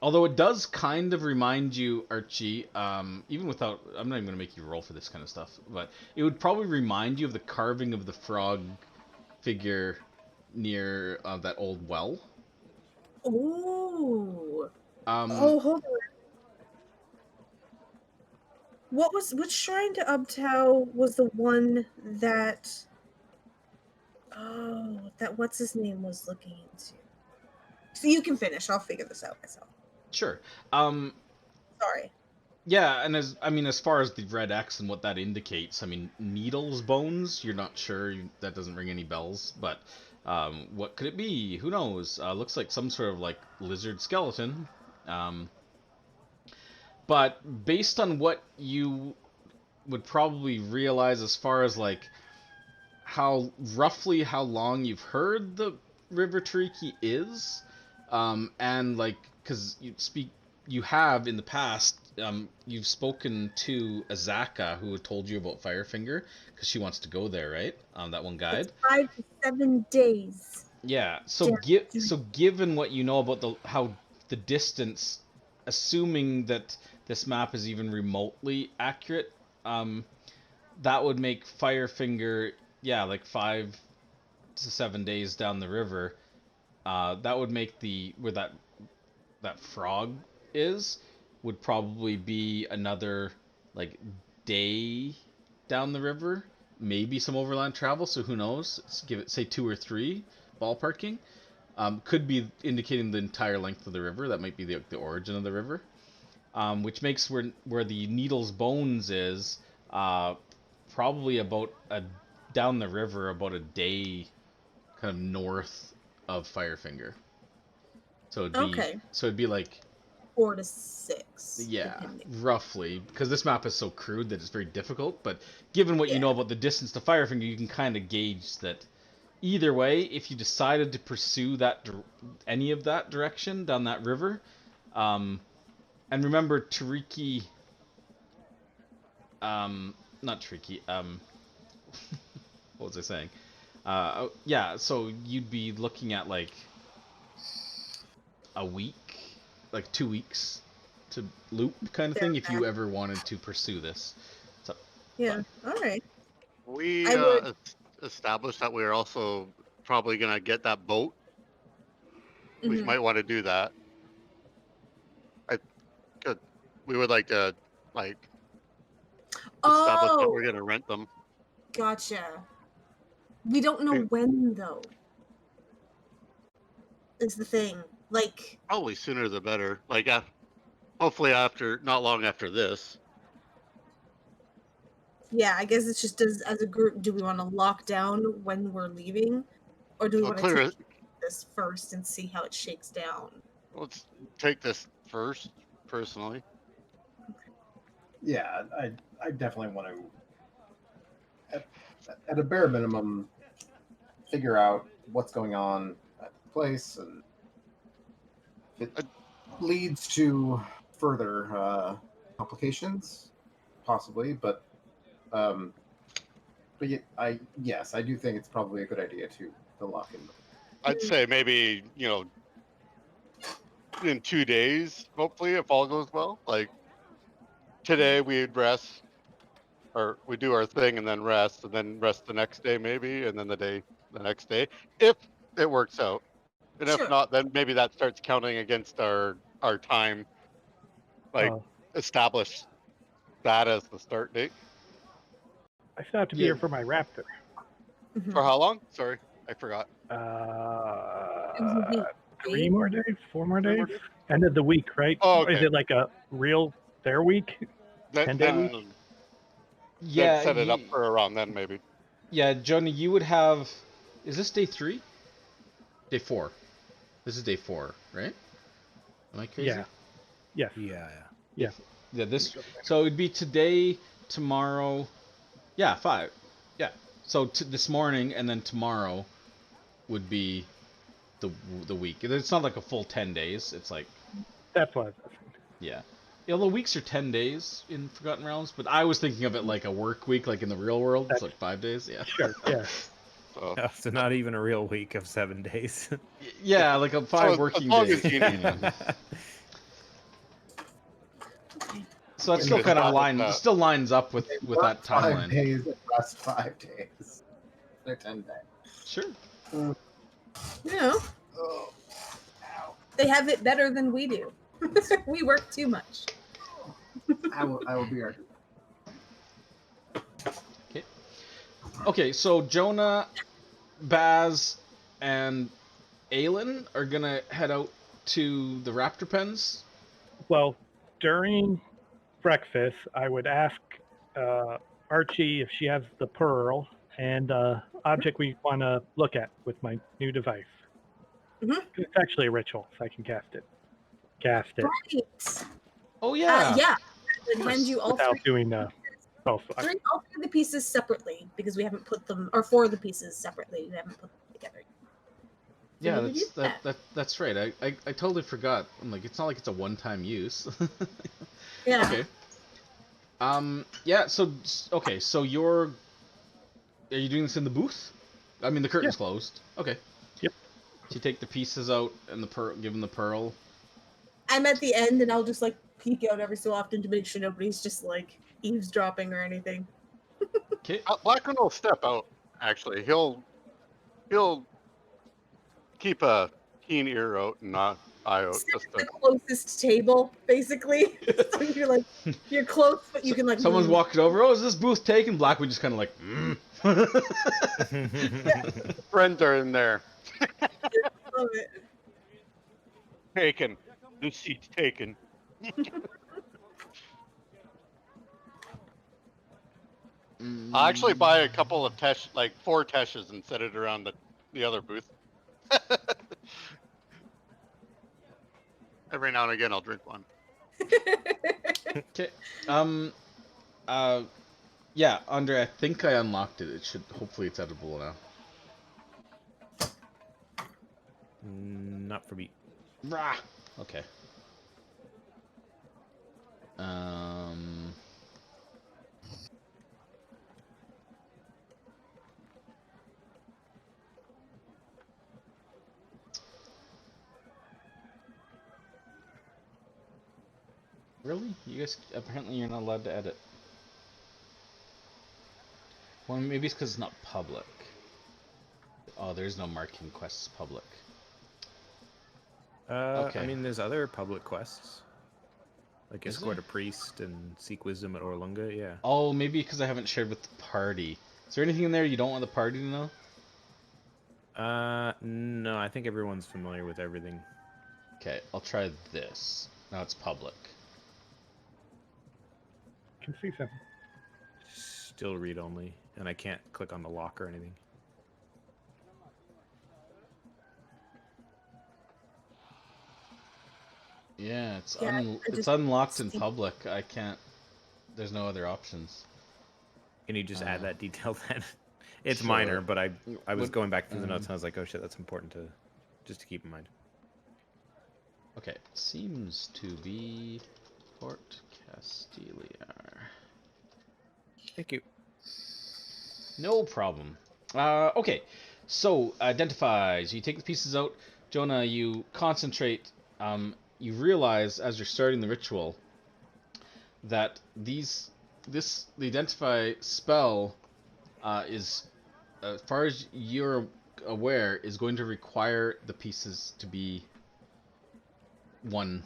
Although it does kind of remind you, Archie, even without, I'm not even going to make you roll for this kind of stuff, but it would probably remind you of the carving of the frog figure near that old well. Ooh. Um, Oh, hold on. Which shrine to Ubtao was the one that what's his name was looking into? So you can finish. I'll figure this out myself. sure. Sorry. Yeah, and as far as the red X and what that indicates, I mean, needles bones, you're not sure, that doesn't ring any bells, but what could it be? Who knows? Looks like some sort of like lizard skeleton. But based on what you would probably realize as far as like how long you've heard the River Tariki is, and like because you have in the past, you've spoken to Azaka, who told you about Firefinger because she wants to go there, right? That one guide. It's 5 to 7 days. Yeah. So given what you know about how the distance, assuming that this map is even remotely accurate, that would make Firefinger, like 5 to 7 days down the river. That would make where that frog would probably be another like day down the river, maybe some overland travel. So who knows? Let's give it, say, 2 or 3 ballparking. Could be indicating the entire length of the river. That might be the origin of the river, which makes where the Needle's Bones is probably about down the river about a day, kind of north of Firefinger. So it'd be like 4 to 6. Yeah, depending. roughly, because this map is so crude that it's very difficult. But given what you know about the distance to Firefinger, you can kind of gauge that either way, if you decided to pursue that any of that direction down that river, and remember Tariki, not Tariki, what was I saying? Yeah, so you'd be looking at like a week, like 2 weeks to loop kind of thing if you ever wanted to pursue this. So, Yeah. All right. We I would. established that we are also probably gonna get that boat. We Mhm. might want to do that. I could. We would like to like establish that Oh, we're gonna rent them. gotcha. We don't know Yeah. when though. Is the thing. Like, Probably sooner the better. Like, hopefully after, not long after this. yeah, I guess it's just as a group, do we want to lock down when we're leaving, or do we Well, want to take this first and see how it shakes down? Let's take this first, personally. Yeah, I definitely want to, at a bare minimum, figure out what's going on at the place, and if it leads to further complications, possibly. But yes, I do think it's probably a good idea to lock in. I'd say maybe, in 2 days, hopefully, if all goes well. Like, today we'd rest, or we do our thing and then rest the next day maybe, and then the next day, if it works out. And if Sure. not, then maybe that starts counting against our time, like Oh, establish that as the start date. I still have to be Yeah. here for my raptor. Mhm. For how long? Sorry, I forgot. It was a week, 3 right? more days, 4 more 3 days. more days? End of the week, right? Oh, Is okay. it like a real fair week? Then 10-day week? yeah, set it up for around then maybe. yeah, Johnny, you would have. Is this day 3? Day 4. This is day 4, right? Am I crazy? Yeah. Yes. Yeah. Yeah, this. So it'd be today, tomorrow. Yeah, 5. Yeah. So this morning and then tomorrow would be the week. It's not like a full 10 days. It's like, That's what I was asking. yeah. Although weeks are 10 days in Forgotten Realms, but I was thinking of it like a work week, like in the real world. It's like 5 days. Yeah. Sure, yeah. So, So not even a real week of 7 days. Yeah, like a 5 as working long days. as you need them. So that We still can kind of establish that. still lines up with that 5 timeline. days and rest 5 days. They're 10 days. Sure. You know, Oh, ow. they have it better than we do. We work too much. I will be right. Okay, so Jonah, Baz, and Aelin are gonna head out to the raptor pens. Well, during breakfast, I would ask Archie if she has the pearl and object we want to look at with my new device. Mhm. It's actually a ritual, so I can cast it. Right. Oh yeah. Yeah. I would hand you all Without three, doing both. all 3 of the pieces separately because we haven't put them, or 4 of the pieces separately. We haven't put them together. Yeah, you that's did that's right. I totally forgot. I'm like, it's not like it's a one-time use. Yeah. Okay. Yeah. So okay. So are you doing this in the booth? I mean, the curtain's closed. Okay. Yep. So you take the pieces out and give them the pearl. I'm at the end, and I'll just like peek out every so often to make sure nobody's just like eavesdropping or anything. Okay. Blackman will step out. Actually, he'll keep a keen ear out and not eye out. Sit Just at the closest table, basically. So you're like, you're close, but you can like. Someone's move. walking over. Oh, is this booth taken? Black would just kind of like. friends are in there. Love it. Taken. This seat's taken. I'll actually buy a couple of Tesh, like 4 Teshes, and set it around the other booth. Every now and again, I'll drink one. Okay. Yeah, Andre, I think I unlocked it. Hopefully it's edible now. Not for me. Rah. Okay. Really? You guys apparently you're not allowed to edit. Well, maybe it's because it's not public. Oh, there's no marking quests public. Okay. I mean, there's other public quests. Like Is escort there? a priest and seek wisdom at Orlunga, yeah. Oh, maybe because I haven't shared with the party. Is there anything in there you don't want the party to know? No, I think everyone's familiar with everything. Okay, I'll try this. Now it's public. I can see something. Still read only, and I can't click on the lock or anything. Yeah, it's Yeah, I it's just unlocked in see- public. I can't. There's no other options. Can you just add that detail then? It's Sure. minor, but I was What- going back through the notes and I was like, oh shit, that's important to just to keep in mind. Okay, seems to be Port Castellar. Thank you. No problem. Okay, so identify. So you take the pieces out. Jonah, you concentrate. You realize as you're starting the ritual that the identify spell is, as far as you're aware, is going to require the pieces to be one.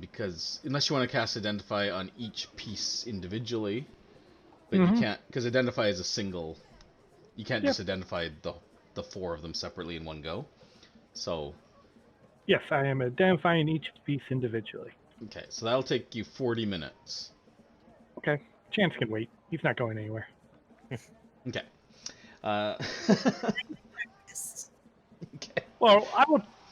Because unless you want to cast identify on each piece individually, but you can't, because identify is a single. You can't just identify the four of them separately in one go. So. Yes, I am identifying each piece individually. Okay, so that'll take you 40 minutes. Okay, Chance can wait. He's not going anywhere. Okay. Okay. Well,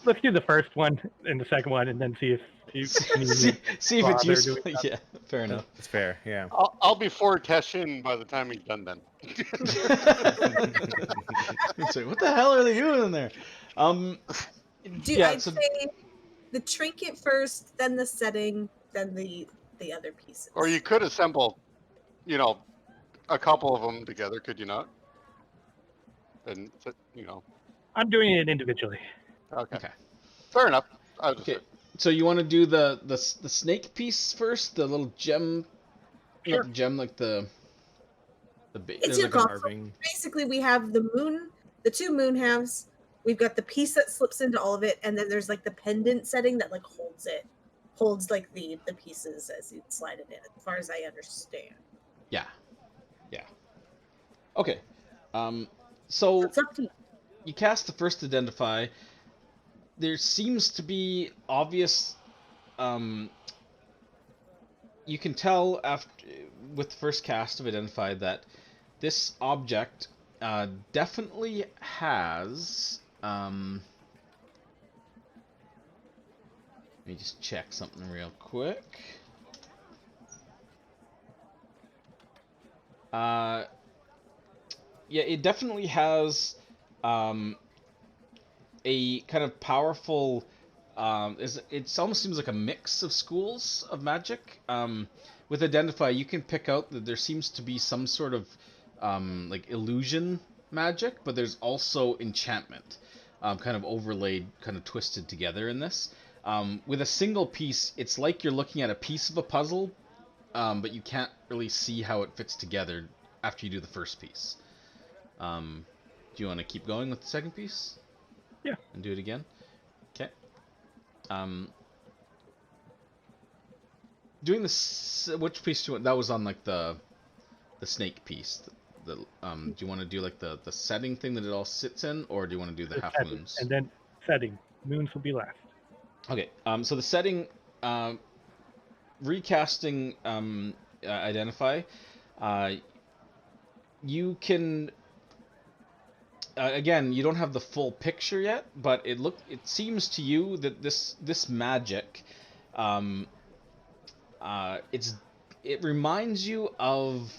let's do the first one and the second one, and then see if see if it's bother useful. doing that. Yeah, fair enough. It's fair, yeah. I'll be 4 tests in by the time he's done then. It's like, what the hell are they doing in there? I'd say the trinket first, then the setting, then the other pieces. Or you could assemble, a couple of them together, could you not? And, I'm doing it individually. Okay. Fair enough. Okay, so you want to do the snake piece first, the little gem, Sure. not the gem, like the It's there's your like a- call. Carving. Basically, we have the moon, the 2 moon halves. We've got the piece that slips into all of it, and then there's like the pendant setting that like holds like the pieces as you slide it in. As far as I understand. Yeah. Okay. So It's up to you. you cast the first identify. There seems to be obvious. You can tell with the first cast of identify that this object definitely has. Let me just check something real quick. Yeah, it definitely has a kind of powerful. It almost seems like a mix of schools of magic. With identify, you can pick out that there seems to be some sort of like illusion magic, but there's also enchantment, kind of overlaid, kind of twisted together in this. With a single piece, it's like you're looking at a piece of a puzzle, but you can't really see how it fits together after you do the first piece. Do you want to keep going with the second piece? Yeah. And do it again? Okay. Doing this, which piece do you want? That was on like the snake piece. Do you want to do like the setting thing that it all sits in, or do you want to do the half setting, moons? and then setting. Moons will be last. Okay. So the setting, recasting, identify. You can. Again, you don't have the full picture yet, but it seems to you that this magic, it reminds you of,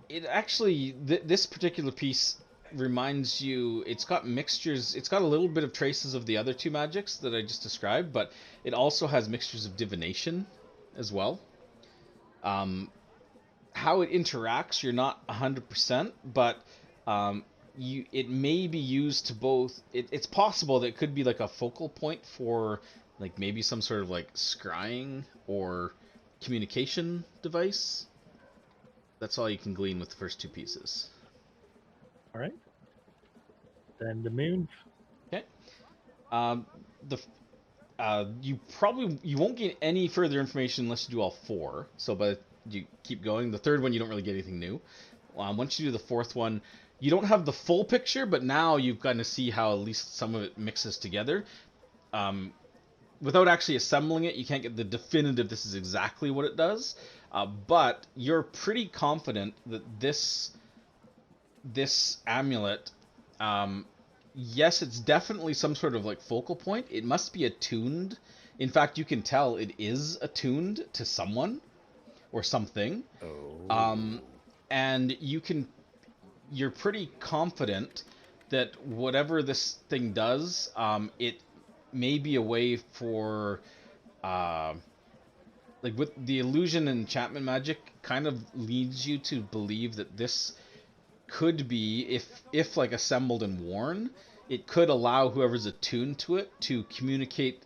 It actually this particular piece reminds you. It's got mixtures. It's got a little bit of traces of the other two magics that I just described, but it also has mixtures of divination as well. How it interacts, you're not 100%, but it may be used to both. It's possible that it could be like a focal point for like maybe some sort of like scrying or communication device. That's all you can glean with the first two pieces. All right. Then the moons. Okay. You won't get any further information unless you do all four. So, but you keep going. The third one you don't really get anything new. Once you do the fourth one, you don't have the full picture, but now you kind of see how at least some of it mixes together. Without actually assembling it, you can't get the definitive this is exactly what it does. But you're pretty confident that this amulet, yes, it's definitely some sort of like focal point. It must be attuned. In fact, you can tell it is attuned to someone or something. Oh. And you're pretty confident that whatever this thing does, it may be a way for, like with the illusion and enchantment magic, kind of leads you to believe that this could be, if like assembled and worn, it could allow whoever's attuned to it to communicate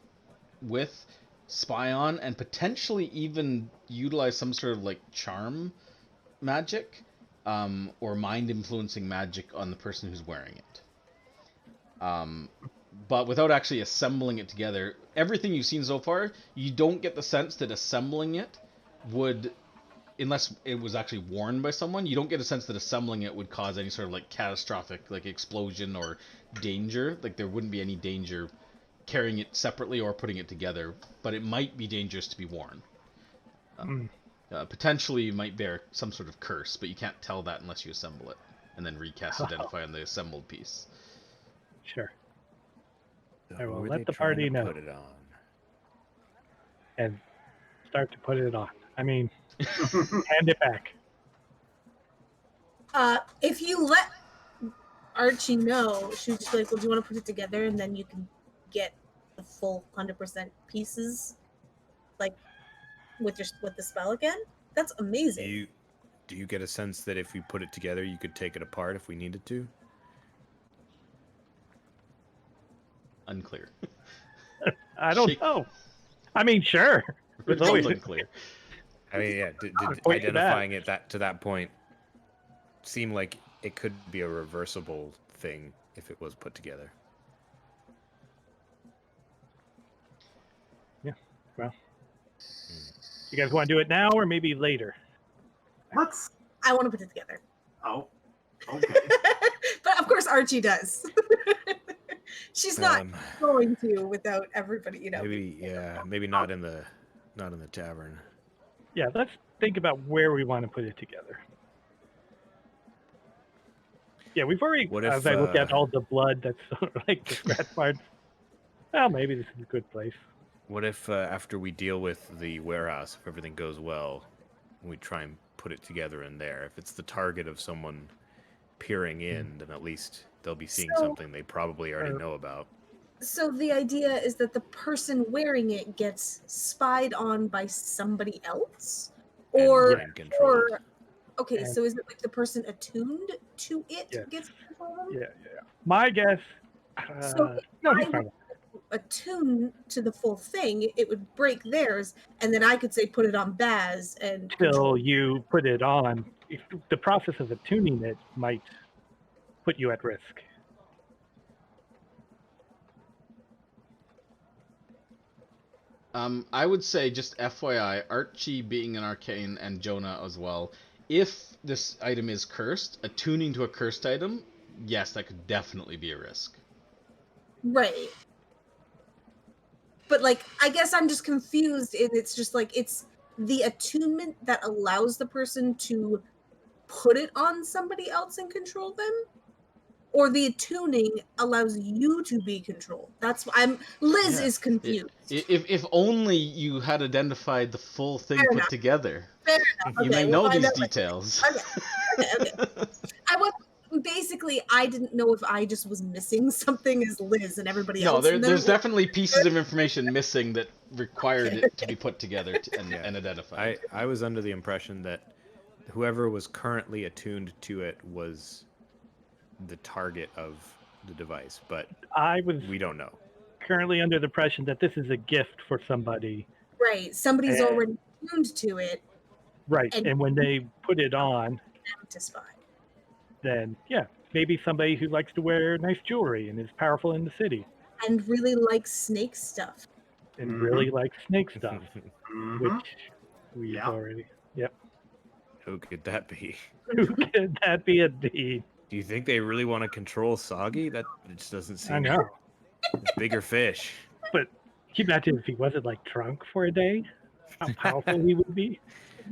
with, spy on, and potentially even utilize some sort of like charm magic, or mind influencing magic on the person who's wearing it. But without actually assembling it together, everything you've seen so far, you don't get the sense that assembling it would, unless it was actually worn by someone, you don't get a sense that assembling it would cause any sort of like catastrophic like explosion or danger. Like there wouldn't be any danger carrying it separately or putting it together, but it might be dangerous to be worn. Potentially you might bear some sort of curse, but you can't tell that unless you assemble it and then recast identify on the assembled piece. Sure. So I will who are let they the trying party to know. Put it on. And start to put it on. I mean, hand it back. If you let Archie know, she would just be like, well, do you want to put it together and then you can get the full 100% pieces, like with the spell again? That's amazing. Do you get a sense that if we put it together, you could take it apart if we needed to? Unclear. I don't know. I mean, sure. It's It's always unclear. I mean, yeah. Did point to that. identifying it to that point seem like it could be a reversible thing if it was put together? Yeah. Well, you guys want to do it now or maybe later? Let's. I want to put it together. Oh, okay. But of course Archie does. She's not going to without everybody, you know. Maybe not in the tavern. Yeah, let's think about where we want to put it together. Yeah, we've already, What as if, I look at all the blood that's like the scratch marks, well, maybe this is a good place. What if after we deal with the warehouse, if everything goes well, we try and put it together in there? If it's the target of someone peering in, then at least they'll be seeing something they probably already know about. So the idea is that the person wearing it gets spied on by somebody else? Or okay, so is it like the person attuned to it gets control? Yeah. My guess. So no, if he's I fine. would attune to the full thing, it would break theirs, and then I could say put it on Baz and Till you put it on, the process of attuning it might put you at risk. I would say, just FYI, Archie being an arcane and Jonah as well, if this item is cursed, attuning to a cursed item, yes, that could definitely be a risk. Right. But like, I guess I'm just confused, and it's just like, it's the attunement that allows the person to put it on somebody else and control them? or the attuning allows you to be controlled. That's Liz Yeah. is confused. If only you had identified the full thing Fair put enough. together, Fair enough. you Okay, may we'll know find these out later. details. Okay. I was basically, I didn't know if I just was missing something as Liz and everybody No, else. there's definitely pieces of information missing that required Okay. it to be put together and Yeah. identified. I was under the impression that whoever was currently attuned to it was the target of the device, but I was we don't know. currently under the impression that this is a gift for somebody. Right. Somebody's And- already tuned to it Right. And- And when they put it on, to spy. then yeah, maybe somebody who likes to wear nice jewelry and is powerful in the city And really likes snake stuff. and Mhm. really likes snake stuff, Mhm. which we've Yeah. already. Yep. Who could that be? Who could that be indeed? Do you think they really want to control Soggy? That just doesn't seem. I know. It's bigger fish. But can you imagine if he wasn't like drunk for a day? How powerful he would be.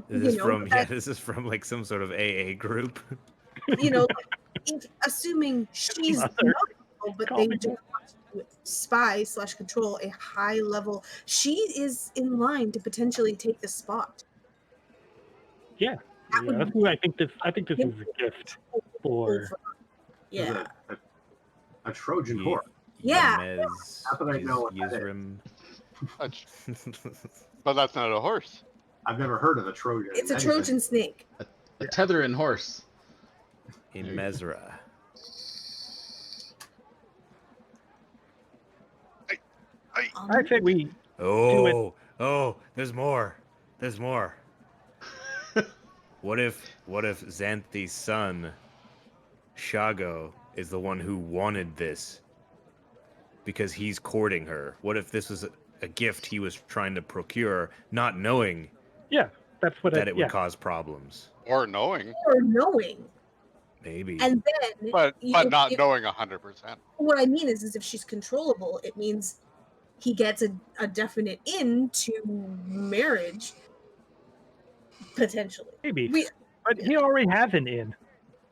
This is You know, from that- this is from like some sort of AA group. You know, assuming she's not Mother. evil, but Call they me just want to spy/control a high level. She is in line to potentially take the spot. Yeah. That Yeah, would that's who I think this is a gift for. Is Yeah. a Trojan Ye- horse. Yeah. Yemez, Not that I know what that is. Yizrim. But that's not a horse. I've never heard of a Trojan. It's a anything. Trojan snake. A tethering horse. In Mesra. I say we. Oh, there's more. There's more. What if Xanthi's son, Shago, is the one who wanted this? Because he's courting her. What if this was a gift he was trying to procure, not knowing Yeah, that's what that it would yeah. cause problems? Or knowing, Or knowing. Maybe. And then but you- not if- knowing 100%. what I mean is if she's controllable, it means he gets a definite in to marriage, potentially. Maybe. We- But he already has an in.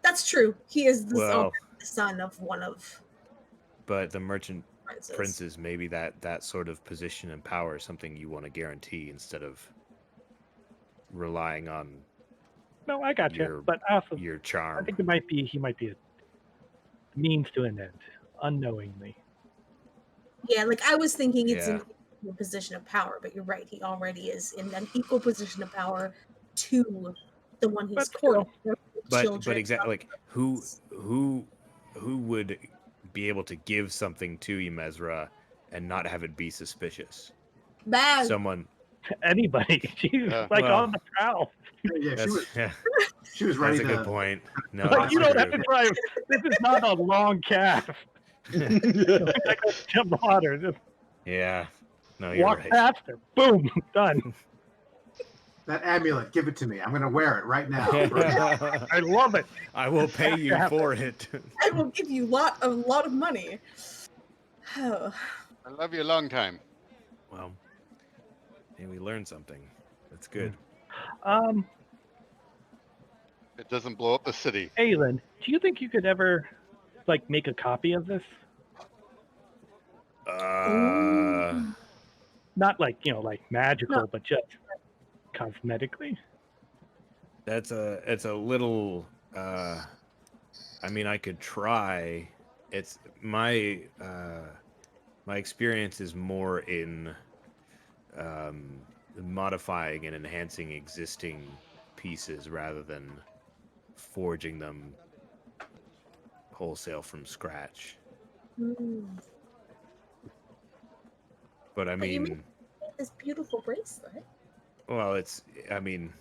That's true. He is Well, the son of one of but the merchant princes. princes, maybe that sort of position and power is something you want to guarantee instead of relying on No, I got you. Your- But also, your I charm. think he might be a means to an end, unknowingly. Yeah, like I was thinking it's Yeah. in a position of power, but you're right. He already is in an equal position of power to the one he's But courting. But Children. exactly, like who would be able to give something to Yemezra and not have it be suspicious? Bad. Someone. Anybody. She's Yeah. like Well- on the prowl. Yeah, That's, yeah, she was ready that's a to. good point. No, Like, that's you don't have true. to drive. This is not a long cast. Like, jump water. Just Yeah. No, you're walk right. past her. Boom. Done. That amulet, give it to me. I'm gonna wear it right now. I love it. I will pay you for it. I will give you a lot of money. Oh. I love you a long time. Well, and we learned something. That's good. It doesn't blow up the city. Aylin, do you think you could ever like make a copy of this? Not like, like magical, No. but just cosmetically. It's a little. I mean, I could try. It's my experience is more in modifying and enhancing existing pieces rather than forging them wholesale from scratch. Mm. But I But you mean, This beautiful bracelet. well, it's. I mean,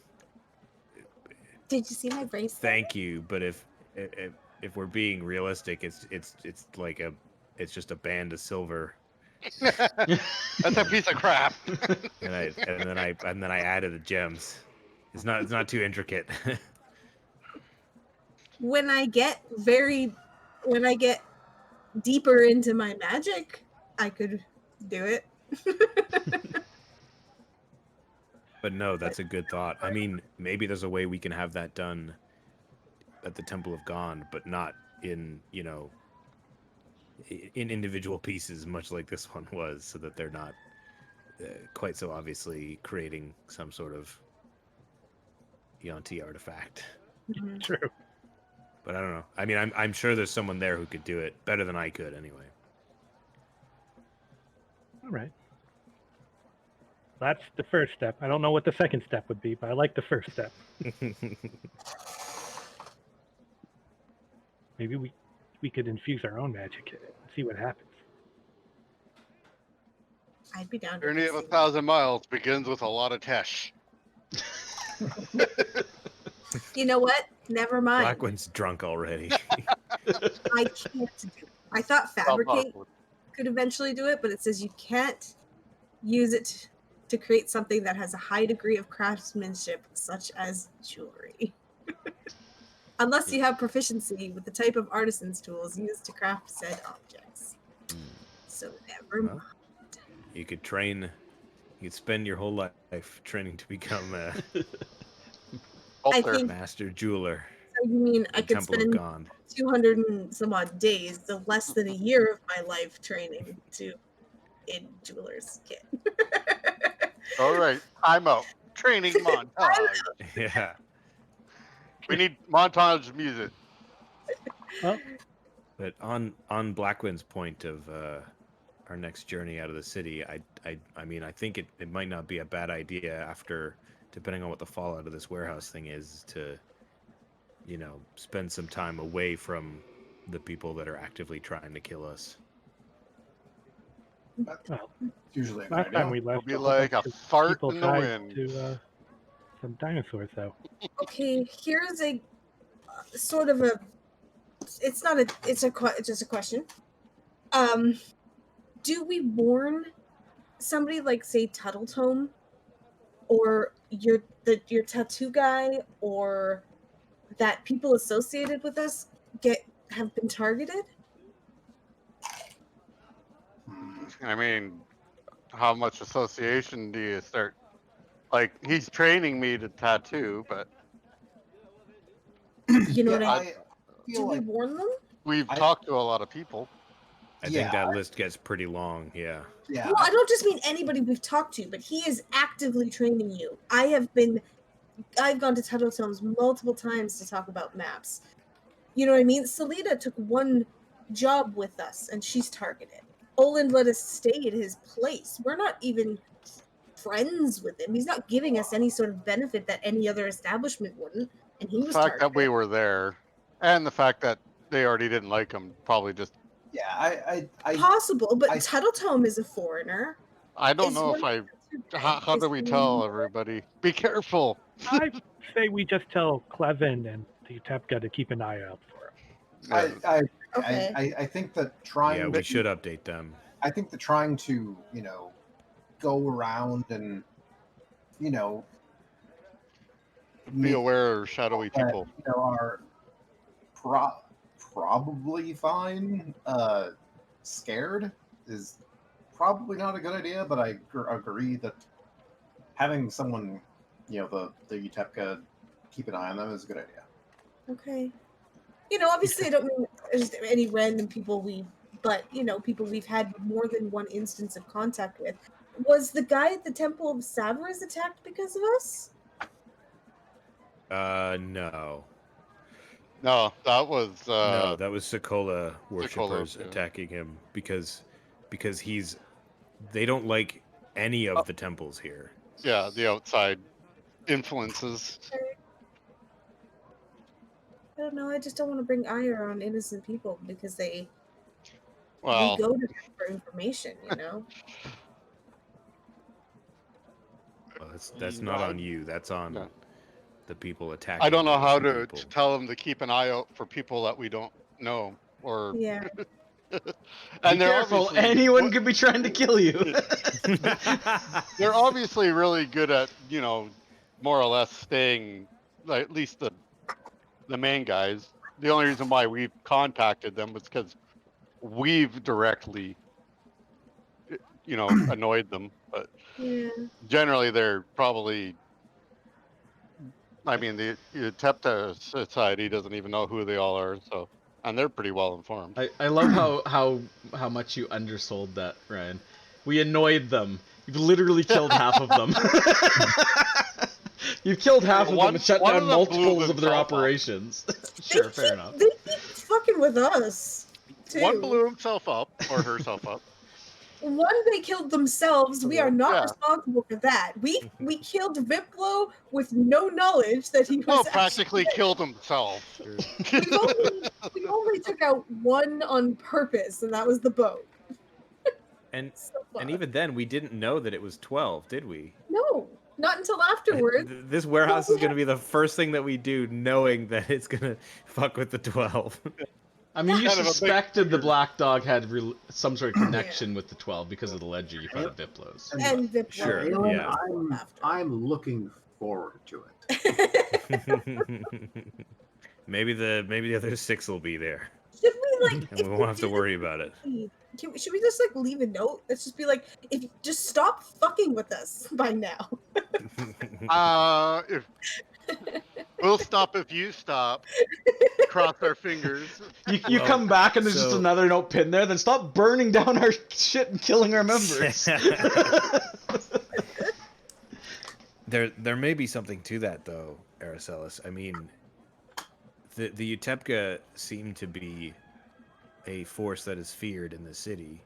Did you see my bracelet? thank you, but if we're being realistic, it's like it's just a band of silver, That's a piece of crap. and then I added the gems. It's not too intricate. When I get deeper into my magic, I could do it. But no, that's a good thought. I mean, maybe there's a way we can have that done at the Temple of Gond, but not in in individual pieces, much like this one was, so that they're not quite so obviously creating some sort of Yuan-Ti artifact. Mhm. True. But I don't know. I mean, I'm sure there's someone there who could do it better than I could, anyway. All right. That's the first step. I don't know what the second step would be, but I like the first step. Maybe we could infuse our own magic in it and see what happens. I'd be down to Journey of see 1,000 miles begins with a lot of tesh. You know what? Never mind. Blackwood's drunk already. I can't do it. I thought Stop fabricate awkward. could eventually do it, but it says you can't use it to create something that has a high degree of craftsmanship, such as jewelry. Unless you have proficiency with the type of artisan's tools used to craft said objects. So never Well, mind. You could train. You could spend your whole life training to become a I Alter. think master jeweler. so you mean I in could Temple of spend Gond. 200 and some odd days, so less than a year of my life training to in jeweler's kit. All right, I'm out. Training montage. Yeah. We need montage music. Well, But on Blackwind's point of our next journey out of the city, I mean, I think it might not be a bad idea after, depending on what the fallout of this warehouse thing is, to, you know, spend some time away from the people that are actively trying to kill us. well, It's usually a good last idea. time we It'll left, be a whole like a bunch of fart people in the died wind. to some dinosaurs, though. Okay, here's a sort of a. It's not a. It's just a question. Do we warn somebody like say Tuttletome, or your tattoo guy, or that people associated with us have been targeted? Hmm. I mean, how much association do you start? Like, he's training me to tattoo, but You know Yeah, what I? I Do feel we like warn them? we've I- talked to a lot of people. I Yeah, think that list gets pretty long. Yeah. yeah, Well, I don't just mean anybody we've talked to, but he is actively training you. I've gone to Tuttletomes multiple times to talk about maps. You know what I mean? Salida took one job with us, and she's targeted. Oland let us stay at his place. We're not even friends with him. He's not giving us any sort of benefit that any other establishment wouldn't, and he The was fact that targeted. we were there, and the fact that they already didn't like him, probably just. yeah. Possible, but I- Tuttletome is a foreigner. I don't Is know if one I. of the two How is do we the- tell everybody? Be careful. I say we just tell Clevin and the Utepka to keep an eye out for him. Okay. I think that trying. Yeah, we should update them. I think that trying to go around and Be make aware of shadowy that, people. are probably fine. Scared is probably not a good idea, but I agree that having someone, the Utepka, keep an eye on them is a good idea. Okay. Obviously I don't mean just any random people but people we've had more than one instance of contact with. Was the guy at the Temple of Savras attacked because of us? No. No, that was. No, that was Sokola worshippers yeah. attacking him because they don't like any of the temples here. Yeah, the outside influences. I don't know. I just don't want to bring ire on innocent people because we Well, go to them for information, Well, that's not on you. That's on Yeah. the people attacking. I don't know how innocent to people. tell them to keep an eye out for people that we don't know, or Yeah. and Be they're careful, obviously anyone could be trying to kill you. they're obviously really good at more or less staying, like, at least the main guys. The only reason why we've contacted them was because we've directly annoyed them, but Yeah. generally they're probably. I mean, the Tepta Society doesn't even know who they all are, so And they're pretty well informed. I love how much you undersold that, Ryan. We annoyed them. You've literally killed half of them. You've killed half of them and shut one down of them blew multiples of their himself up. operations. Sure, fair enough. They keep fucking with us too. One blew himself up, or herself up. One, they killed themselves. We are not Yeah. responsible for that. We killed Viplo with no knowledge that he was. Well, actually practically dead. killed himself. We only took out one on purpose, and that was the boat. And So far. and even then, we didn't know that it was 12, did we? No, not until afterwards. This warehouse is going to be the first thing that we do, knowing that it's going to fuck with the 12. I mean, you Kind of a big suspected the Black Dog had some sort of connection with the 12 because of the ledger you found at Viplo's. And Viplo. Sure, Aelin, yeah. I'm looking forward to it. Maybe the other 6 will be there, Should we like? and if we won't have to do worry about it. Should we just like leave a note? Let's just be like, if just stop fucking with us by now. If we'll stop if you stop. Cross our fingers. You Well, come back and there's just so- another note pinned there, then stop burning down our shit and killing our members. There may be something to that, though, Araceli. I mean, the Utepka seem to be a force that is feared in the city.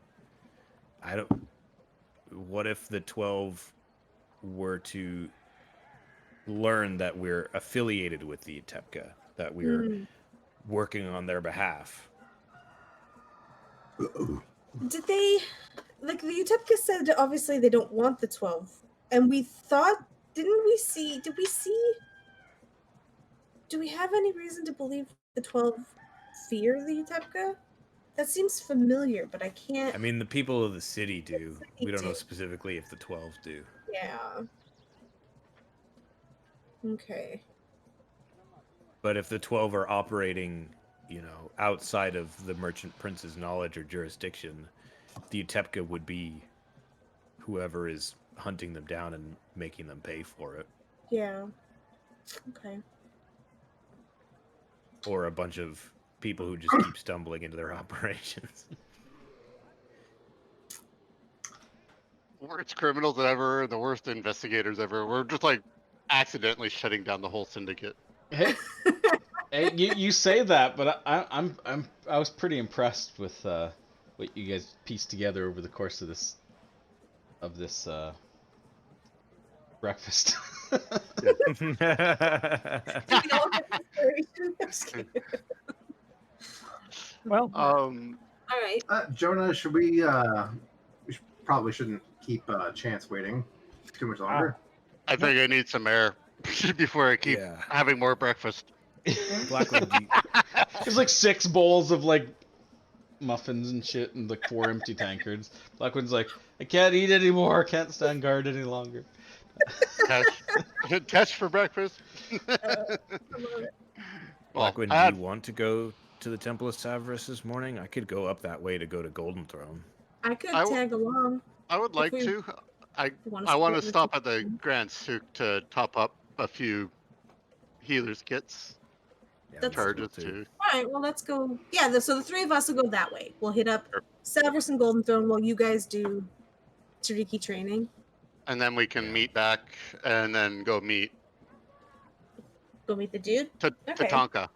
What if the 12 were to learn that we're affiliated with the Utepka, that we're working on their behalf? Did they, like the Utepka said, obviously they don't want the 12. And we thought, do we have any reason to believe the 12 fear the Utepka? That seems familiar, but I can't. I mean, the people of the city do. We don't know specifically if the 12 do. Yeah. Okay. But if the 12 are operating, outside of the merchant prince's knowledge or jurisdiction, the Utepka would be whoever is hunting them down and making them pay for it. Yeah. Okay. Or a bunch of people who just keep stumbling into their operations. Worst criminals ever, the worst investigators ever. We're just like accidentally shutting down the whole syndicate. Hey, you say that, but I was pretty impressed with what you guys pieced together over the course of this breakfast. Do we all get inspiration? I'm just kidding. Well, All right. Jonah, probably shouldn't keep Chance waiting too much longer. I think I need some air before I keep Yeah. having more breakfast. Blackwood, There's like 6 bowls of like muffins and shit and like 4 empty tankards. Blackwood's like, I can't eat anymore, I can't stand guard any longer. Catch for breakfast. I love it. Blackwood, I do you want to go to the Temple of Savras this morning? I could go up that way to go to Golden Throne. I could I w- tag along. I would like we- to. I wanna want to split stop with at the Grand Souk to top up a few healers kits. Yeah, That's Charges cool, too. All right, well, let's go. Yeah, so the 3 of us will go that way. We'll hit up Sure. Savras and Golden Throne while you guys do Tariki training. And then we can meet back and then go meet Go meet the dude. Okay. Tatanka.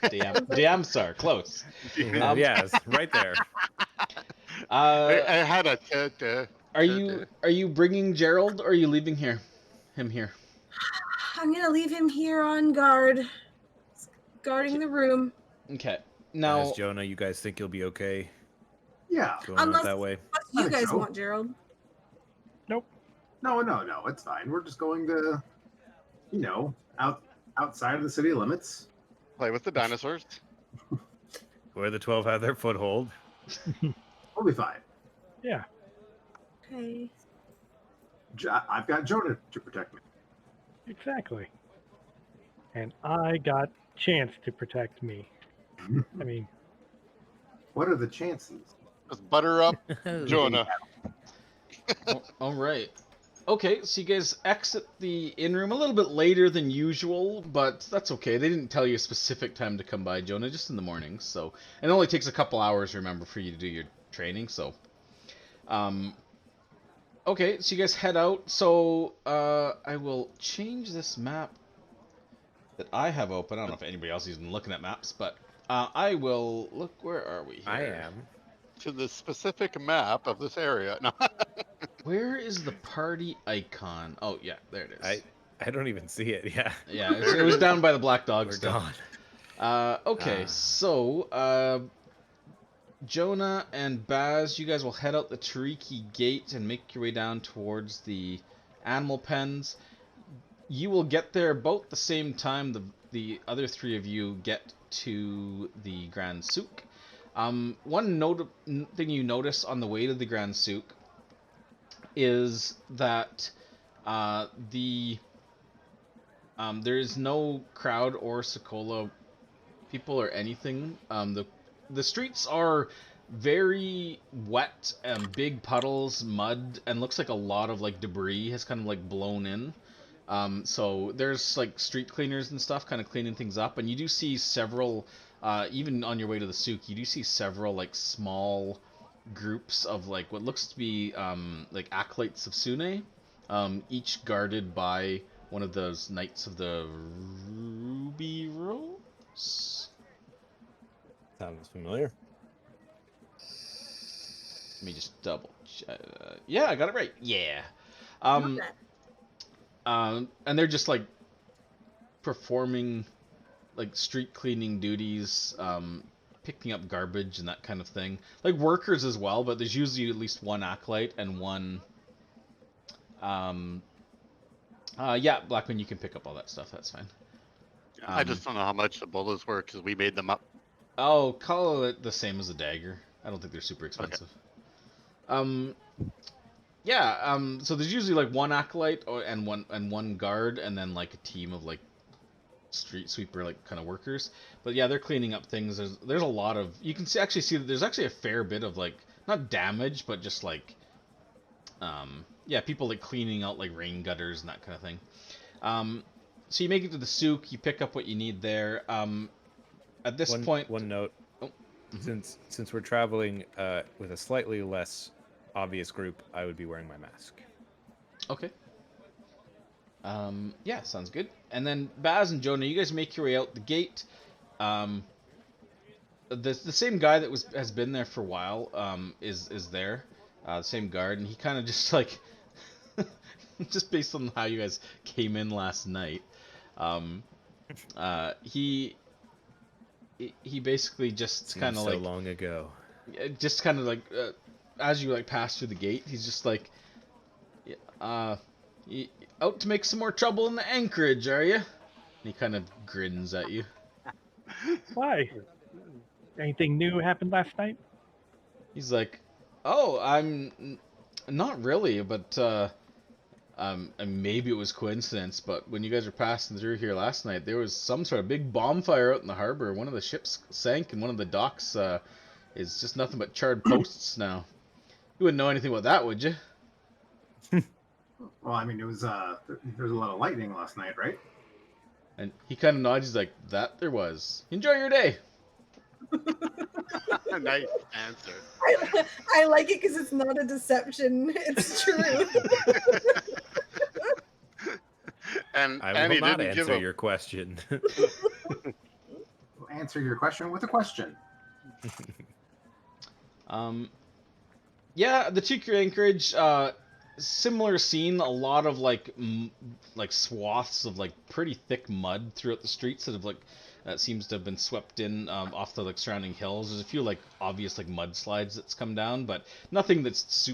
Damsar, close. Yes, right there. I had a Are you bringing Gerald or are you leaving him here? I'm gonna leave him here on guard, guarding the room. Okay. Now, As Jonah, you guys think you'll be okay Yeah. going out Unless- that way? What do you I think guys so. want, Gerald? No, it's fine. We're just going to, outside of the city limits. play with the dinosaurs. Where the 12 have their foothold. We'll be fine. yeah. Okay. I've got Jonah to protect me. Exactly. And I got Chance to protect me. I mean, What are the chances? Just butter up Jonah. all right. Okay, so you guys exit the inn room a little bit later than usual, but that's okay. They didn't tell you a specific time to come by, Jonah, just in the mornings. So it only takes a couple hours, remember, for you to do your training. So, okay, so you guys head out. So I will change this map that I have open. I don't know if anybody else is even looking at maps, but I will look. Where are we here? I am. To the specific map of this area. No. Where is the party icon? Oh yeah, there it is. I don't even see it. Yeah. Yeah, it was down by the black dog We're stuff. gone. Okay, so Jonah and Baz, you guys will head out the Tariki Gate and make your way down towards the animal pens. You will get there about the same time the other three of you get to the Grand Souk. One thing you notice on the way to the Grand Souk is that there is no crowd or Sokola people or anything. The streets are very wet and big puddles, mud, and looks like a lot of like debris has kind of like blown in. So there's like street cleaners and stuff kind of cleaning things up, and you do see several, even on your way to the souk, you do see several like small groups of like what looks to be like acolytes of Sune, each guarded by one of those Knights of the Ruby Rose. Sounds familiar. Let me just double check. Yeah, I got it right. Yeah. And they're just like performing like street cleaning duties, picking up garbage and that kind of thing. Like workers as well, but there's usually at least one acolyte and one. Yeah, Blackman, you can pick up all that stuff. That's fine. I just don't know how much the bullets were because we made them up. Oh, call it the same as a dagger. I don't think they're super expensive. Okay. Yeah. So there's usually like one acolyte and one guard, and then like a team of like street sweeper like kind of workers. But yeah, they're cleaning up things. There's a lot of you can actually see that there's actually a fair bit of like not damage, but just like yeah, people like cleaning out like rain gutters and that kind of thing. So you make it to the souk, you pick up what you need there. At this point, one note. Oh, Since we're traveling with a slightly less obvious group, I would be wearing my mask. Okay. Yeah, sounds good. And then Baz and Jonah, you guys make your way out the gate. The same guy that has been there for a while is there, the same guard, and he kind of just like just based on how you guys came in last night, he basically just kind of so like long ago, just kind of like as you like pass through the gate, he's just like, you out to make some more trouble in the anchorage, are you? And he kind of grins at you. Why? Anything new happened last night? He's like, oh, I'm not really, but and maybe it was coincidence, but when you guys were passing through here last night, there was some sort of big bonfire out in the harbor. One of the ships sank, and one of the docks is just nothing but charred posts now. You wouldn't know anything about that, would you? Well, I mean, it was there was a lot of lightning last night, right? And he kind of nods. He's like, that there was. Enjoy your day. Nice answer. I like it because it's not a deception. It's true. And I Annie will not didn't give answer a your question. We'll answer your question with a question. Yeah, the Chikri Anchorage, similar scene. A lot of like swaths of like pretty thick mud throughout the streets that have like that seems to have been swept in off the like surrounding hills. There's a few like obvious like mudslides that's come down, but nothing that's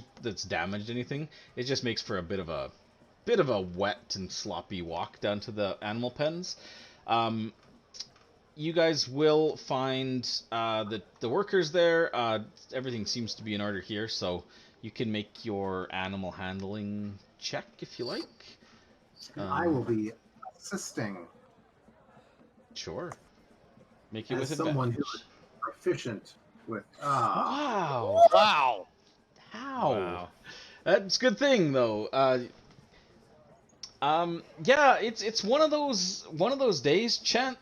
damaged anything. It just makes for a bit of a wet and sloppy walk down to the animal pens. You guys will find the workers there. Everything seems to be in order here, so you can make your animal handling check if you like. I will be assisting. Sure. Make it As with someone advantage. who is proficient with. Wow. wow. How? Wow. That's a good thing, though. Yeah, it's one of those days. Chance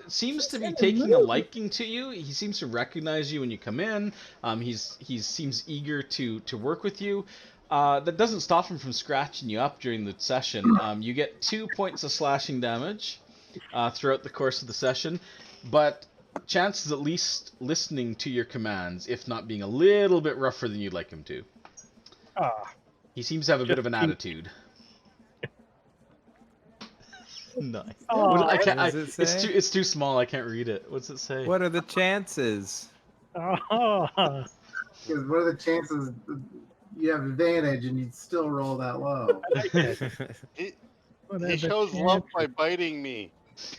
seems to be in the taking a mood. liking to you. He seems to recognize you when you come in. He seems eager to work with you. That doesn't stop him from scratching you up during the session. You get 2 points of slashing damage throughout the course of the session, but Chance is at least listening to your commands, if not being a little bit rougher than you'd like him to. Ah, He seems to have a bit just of an keep- attitude. Nice. Oh, I can't. What does it say? It's too small. I can't read it. What's it say? What are the chances? oh, Because what are the chances you have advantage and you'd still roll that low? He, what he are the shows love by chances? biting me.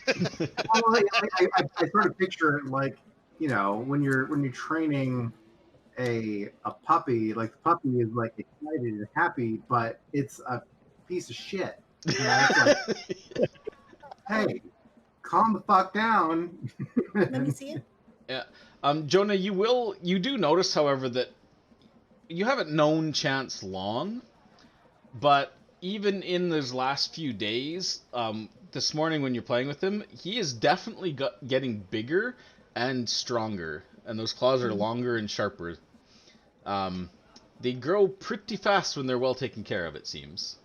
Well, I sort of picture it like, when you're training a puppy, like the puppy is like excited and happy, but it's a piece of shit. It's like, hey, calm the fuck down. Let me see it. Yeah. Jonah, you do notice, however, that you haven't known Chance long, but even in those last few days, this morning when you're playing with him, he is definitely getting bigger and stronger, and those claws are longer and sharper. They grow pretty fast when they're well taken care of, it seems.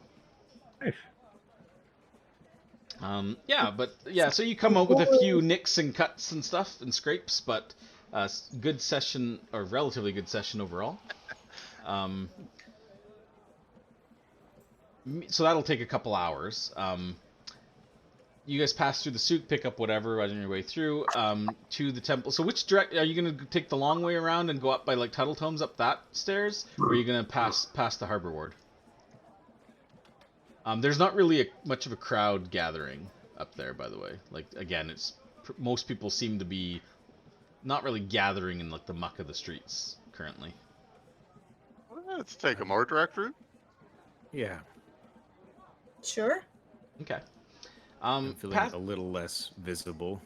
Nice. So you come out with a few nicks and cuts and stuff and scrapes, but good session, or relatively good session overall. So that'll take a couple hours. You guys pass through the souk, pick up whatever on your way through to the temple. So which direct are you going to take the long way around and go up by like Tuttle Tomes up that stairs, or are you going to pass the Harbor Ward? There's not really much of a crowd gathering up there, by the way. Like again, most people seem to be not really gathering in like the muck of the streets currently. Let's take a more direct route. Yeah. Sure. Okay. I'm feeling a little less visible.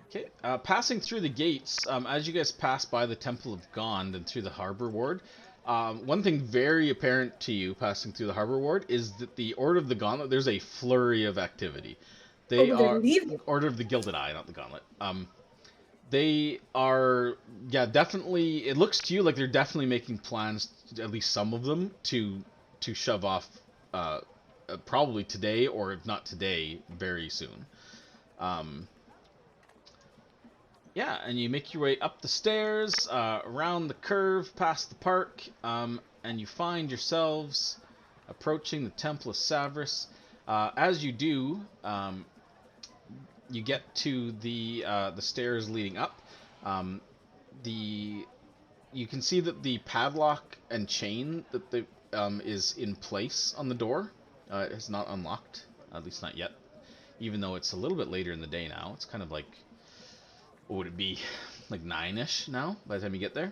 Okay. Passing through the gates, as you guys pass by the Temple of Gond and through the Harbor Ward, one thing very apparent to you passing through the Harbor Ward is that the Order of the Gauntlet, there's a flurry of activity. They they're are leaving. Order of the Gilded Eye, not the Gauntlet. They are, definitely. It looks to you like they're definitely making plans, at least some of them, to shove off, probably today, or if not today, very soon. And you make your way up the stairs, around the curve, past the park, and you find yourselves approaching the Temple of Savris. As you do, you get to the stairs leading up. You can see that the padlock and chain that is in place on the door. It is not unlocked, at least not yet. Even though it's a little bit later in the day now, it's kind of like, what would it be, like 9-ish now by the time you get there.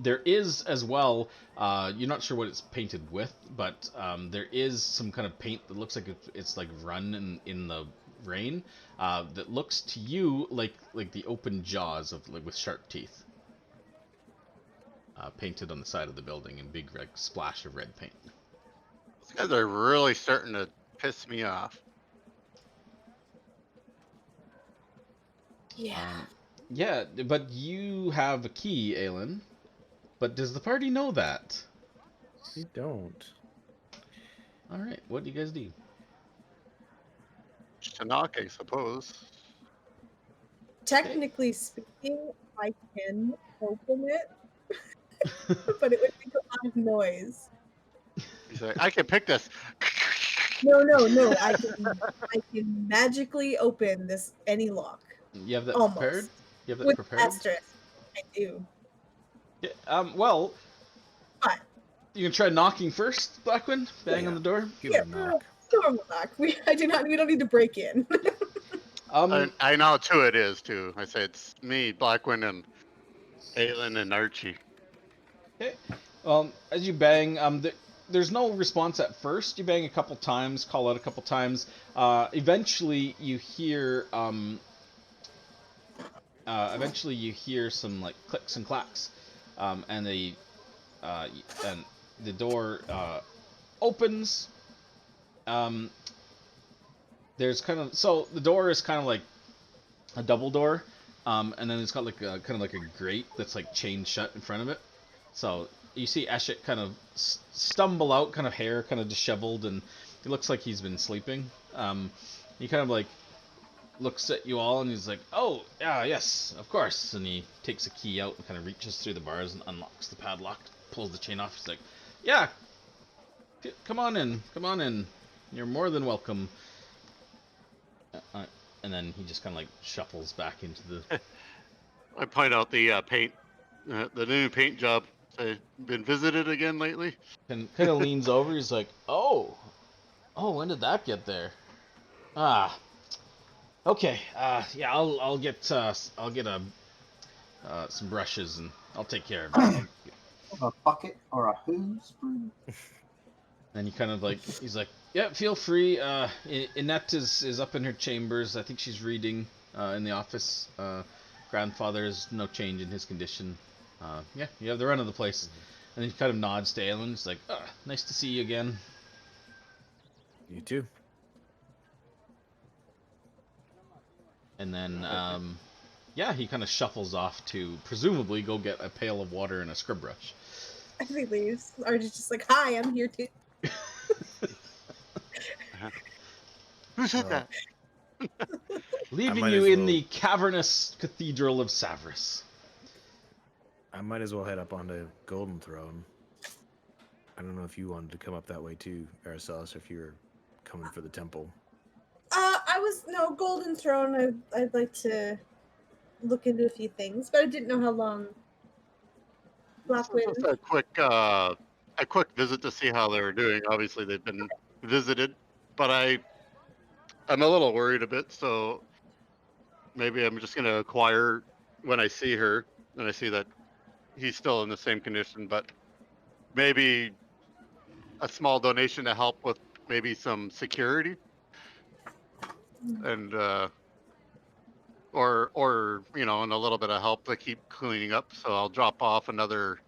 There is as well, you're not sure what it's painted with, but there is some kind of paint that looks like it's like run in the rain, that looks to you like the open jaws of with sharp teeth, painted on the side of the building in big splash of red paint. These guys are really starting to piss me off. Yeah. But you have a key, Aelin. But does the party know that? You don't. All right, what do you guys do? To knock, I suppose. Technically speaking, I can open it, but it would make a lot of noise. He's like, I can pick this. No. I can magically open any lock. You have that Almost. prepared? You have that With prepared? asterisk. I do. Yeah, well, But you can try knocking first, Blackwind? Bang on the door? Give it a knock. normal knock. We don't need to break in. I know who it is, too. I say it's me, Blackwind, and Aelin, and Archie. Okay. As you bang, there's no response at first. You bang a couple times, call out a couple times. Eventually, you hear some like clicks and clacks, and the door opens, There's kind of so the door is kind of like a double door, and then it's got like a kind of like a grate that's like chained shut in front of it. So you see Eshik kind of stumble out, kind of hair kind of disheveled, and it looks like he's been sleeping. He kind of like looks at you all, and he's like, "Oh, yeah, yes, of course." And he takes a key out and kind of reaches through the bars and unlocks the padlock, pulls the chain off. He's like, "Yeah, come on in, come on in. You're more than welcome." And then he just kind of like shuffles back into the. I point out the paint, the new paint job. I've been visited again lately. And kind of leans over. He's like, "Oh, when did that get there?" Ah, okay. Yeah, I'll get some brushes and I'll take care of it. A bucket or a hose, Brew? And he kind of like he's like, "Yeah, feel free. Inette is up in her chambers. I think she's reading in the office. Grandfather is no change in his condition. Yeah, you have the run of the place." And then he kind of nods to Aelin. He's like, "Nice to see you again." You too. And then, yeah, he kind of shuffles off to presumably go get a pail of water and a scrub brush. I think he leaves. Archie's just like, "Hi, I'm here too." Who said that? Leaving might you as in well- the cavernous cathedral of Savris. I might as well head up onto Golden Throne. I don't know if you wanted to come up that way too, Araceli, or if you were coming for the temple. Golden Throne. I'd like to look into a few things, but I didn't know how long. Blackwind. Just a quick visit to see how they were doing. Obviously, they've been visited, but I'm a little worried a bit. So maybe I'm just gonna acquire when I see her, and I see that he's still in the same condition, but maybe a small donation to help with maybe some security, and or and a little bit of help to keep cleaning up. So I'll drop off another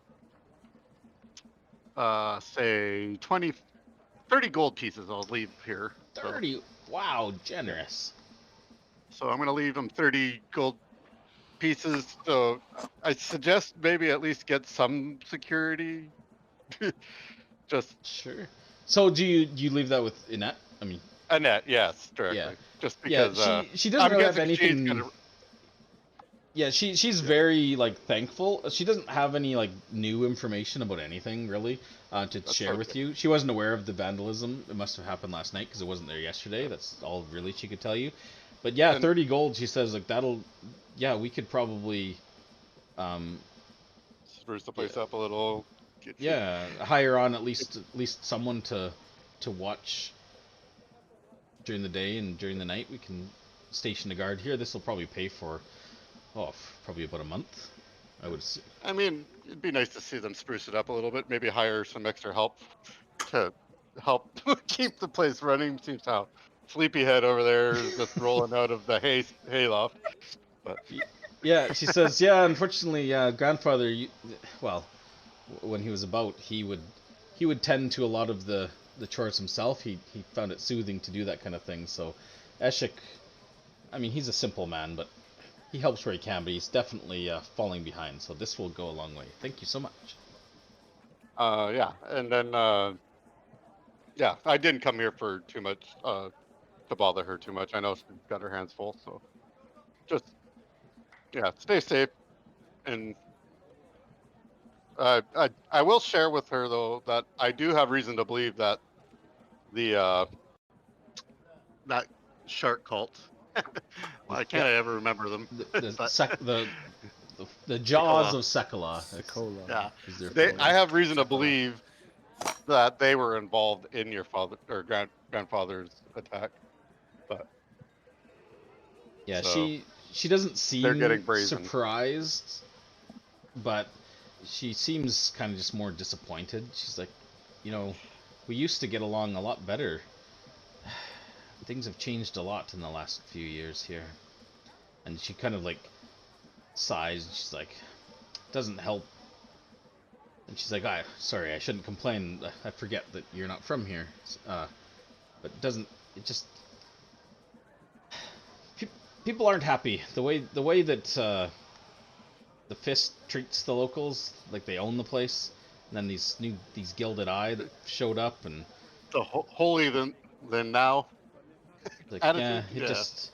say 30 gold pieces. I'll leave here. 30. Wow, generous. So I'm gonna leave him 30 gold pieces. So I suggest maybe at least get some security. Just Sure. So do you leave that with Inette? I mean, Annette, yes, directly. Yeah. Just because she doesn't really have guessing she's anything. gonna- Yeah, she's very like thankful. She doesn't have any like new information about anything really to share with okay. you. She wasn't aware of the vandalism. It must have happened last night because it wasn't there yesterday. That's all really she could tell you. But yeah, And- 30 gold. She says like that'll. Yeah, we could probably. spruce the place up a little. Yeah, hire on at least someone to watch during the day and during the night. We can station a guard here. This will probably pay for probably about a month, I would assume. I mean, it'd be nice to see them spruce it up a little bit. Maybe hire some extra help to help keep the place running. Seems how Sleepyhead over there is just rolling out of the hayloft. But Yeah, she says, yeah, unfortunately, grandfather, when he was about, he would tend to a lot of the chores himself. He found it soothing to do that kind of thing. So Eshik, I mean, he's a simple man, but he helps where he can, but he's definitely falling behind. So this will go a long way. Thank you so much. yeah, and then yeah, I didn't come here for too much to bother her too much. I know she's got her hands full, so just stay safe. And I will share with her though that I do have reason to believe that the that shark cult. I can't ever remember them. The jaws Sekolah. of Sekolah. Sekolah. Yeah, is their I have reason to believe that they were involved in your father or grandfather's attack. But yeah, so, she doesn't seem getting brazen. surprised, but she seems kind of just more disappointed. She's like, we used to get along a lot better. Things have changed a lot in the last few years here. And she kind of like sighs. She's like, doesn't help. And she's like, sorry, I shouldn't complain. I forget that you're not from here. but it just people aren't happy the way that the Fist treats the locals, like they own the place. And then these Gilded Eye that showed up, and The holy than now like attitude. it Yeah. just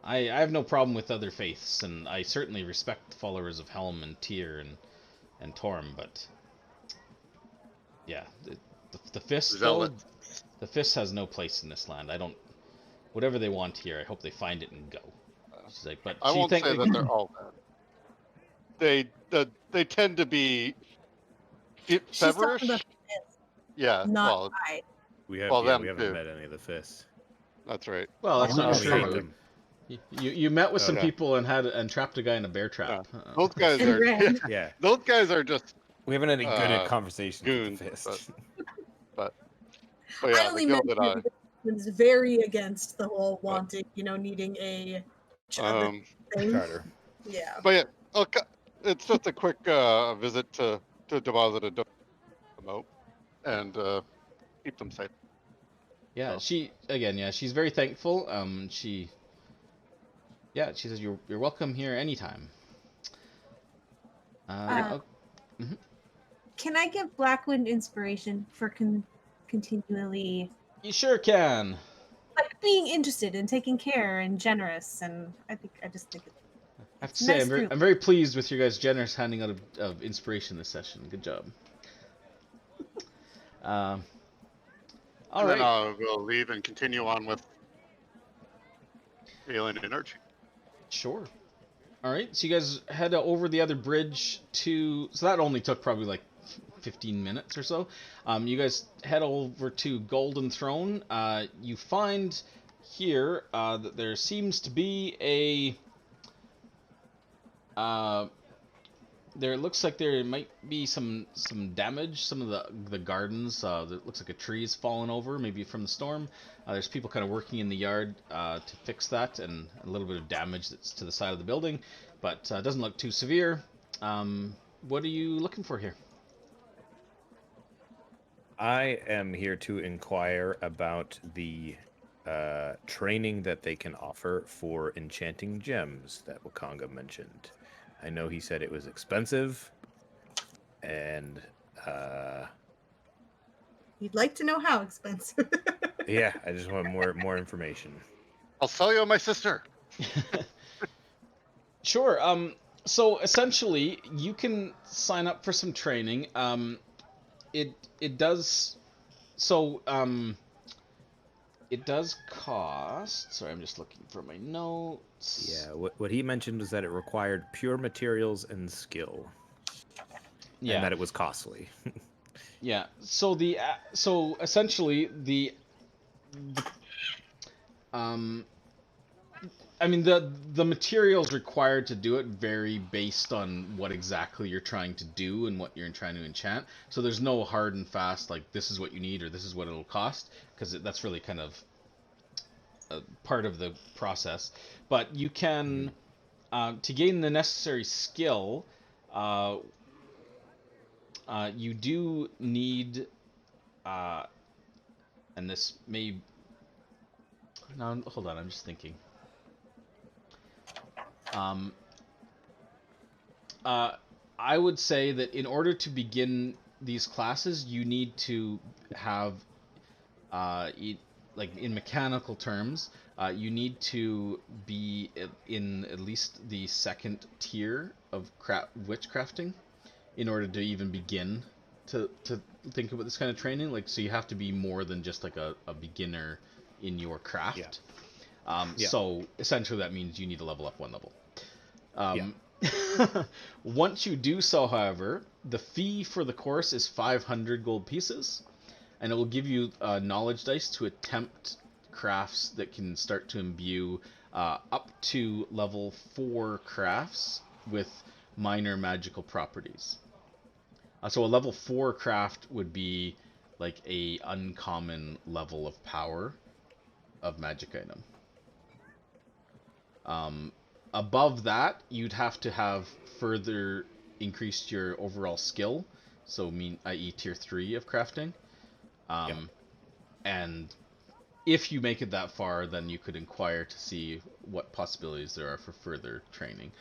I have no problem with other faiths, and I certainly respect the followers of Helm and Tyr and Torm, but yeah, the Fist though, Zealots. the Fist has no place in this land. I don't. Whatever they want here, I hope they find it and go. She's like, but I she won't think say that they're all bad. They tend to be She's talking feverish. about the Fist, Yeah. not Well, I. We have Well, yeah, them we haven't too. met any of the Fists. that's right. well, that's not I'm We sure hate true. them. You met with some Yeah. people and trapped a guy in a bear trap. Those guys And are. ran. Yeah, Those guys are just We haven't had any good Uh, at conversations goons, with the Fist. but I yeah, the only mentioned Gilded it Eye. because I was very against the whole wanting, needing a Um, thing. Charter. Yeah. but yeah, okay, it's just a quick visit to deposit a note and keep them safe. Yeah, So. she's very thankful. She says you're welcome here anytime. Uh, Mhm. Can I give Blackwood inspiration for continually You sure can. being interested and taking care and generous? And I just think I have to It's say, nice to- I'm very pleased with your guys' generous handing out of inspiration this session. Good job. All And then right. we'll leave and continue on with alien energy. Sure. All right. So you guys head over the other bridge to. So that only took probably like 15 minutes or so. You guys head over to Golden Throne. You find here that there seems to be a. There looks like there might be some damage. Some of the gardens. That looks like a tree has fallen over, maybe from the storm. There's people kind of working in the yard to fix that, and a little bit of damage that's to the side of the building, but it doesn't look too severe. What are you looking for here? I am here to inquire about the training that they can offer for enchanting gems that Wakanga mentioned. I know he said it was expensive, and you'd like to know how expensive. yeah, I just want more information. I'll sell you my sister. Sure. So essentially, you can sign up for some training. It does. So it does cost. Sorry, I'm just looking for my notes. Yeah, what he mentioned was that it required pure materials and skill, Yeah. and that it was costly. Yeah. So so essentially I mean the materials required to do it vary based on what exactly you're trying to do and what you're trying to enchant. So there's no hard and fast like this is what you need or this is what it'll cost, because that's really kind of a part of the process. But you can to gain the necessary skill, you do need and this may no, hold on, I'm just thinking. I would say that in order to begin these classes, you need to have, like in mechanical terms, you need to be in at least the second tier of witchcrafting in order to even begin to think about this kind of training. Like, so you have to be more than just like a beginner in your craft. Yeah. So essentially that means you need to level up one level. Yeah. Once you do so, however, the fee for the course is 500 gold pieces, and it will give you knowledge dice to attempt crafts that can start to imbue up to level 4 crafts with minor magical properties. So a level 4 craft would be like a uncommon level of power of magic item. Above that, you'd have to have further increased your overall skill, so i.e. tier 3 of crafting. And if you make it that far, then you could inquire to see what possibilities there are for further training.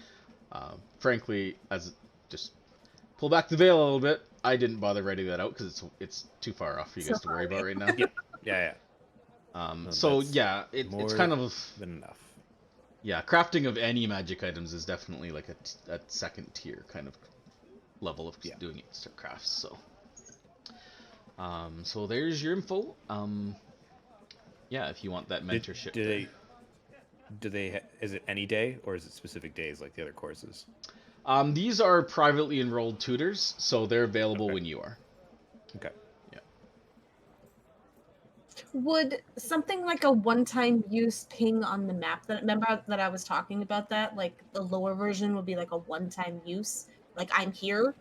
Frankly, as just pull back the veil a little bit, I didn't bother writing that out because it's too far off for you guys to worry about right now. Yeah. No, So that's yeah, it's more kind of than enough. yeah. Crafting of any magic items is definitely like a second tier kind of level of doing it crafts. So so there's your info. Yeah, if you want that mentorship. Do they? Is it any day or is it specific days like the other courses? These are privately enrolled tutors, so they're available when you are. Okay. Yeah. Would something like a one-time use ping on the map that remember that I was talking about that? Like the lower version would be like a one-time use, like I'm here.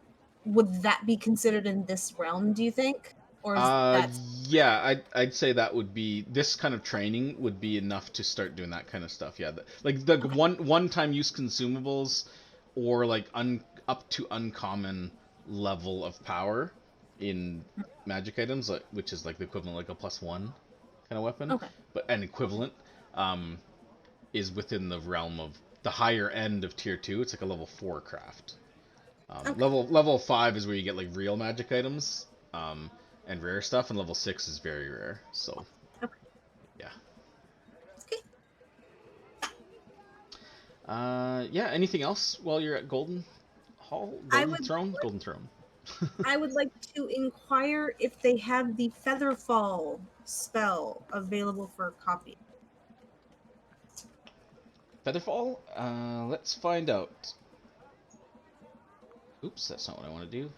Would that be considered in this realm, do you think? Or is that Yeah, I'd say that would be this kind of training would be enough to start doing that kind of stuff. Yeah, like the one-time use consumables, or like up to uncommon level of power in magic items, like which is like the equivalent like a +1 kind of weapon. Okay. But an equivalent is within the realm of the higher end of tier 2. It's like a level 4 craft. Level 5 is where you get like real magic items. And rare stuff, and level 6 is very rare. So, yeah. Okay. Yeah. Anything else while you're at Golden Hall? Golden Throne. I would like to inquire if they have the Featherfall spell available for a copy. Featherfall. Let's find out. Oops, that's not what I want to do.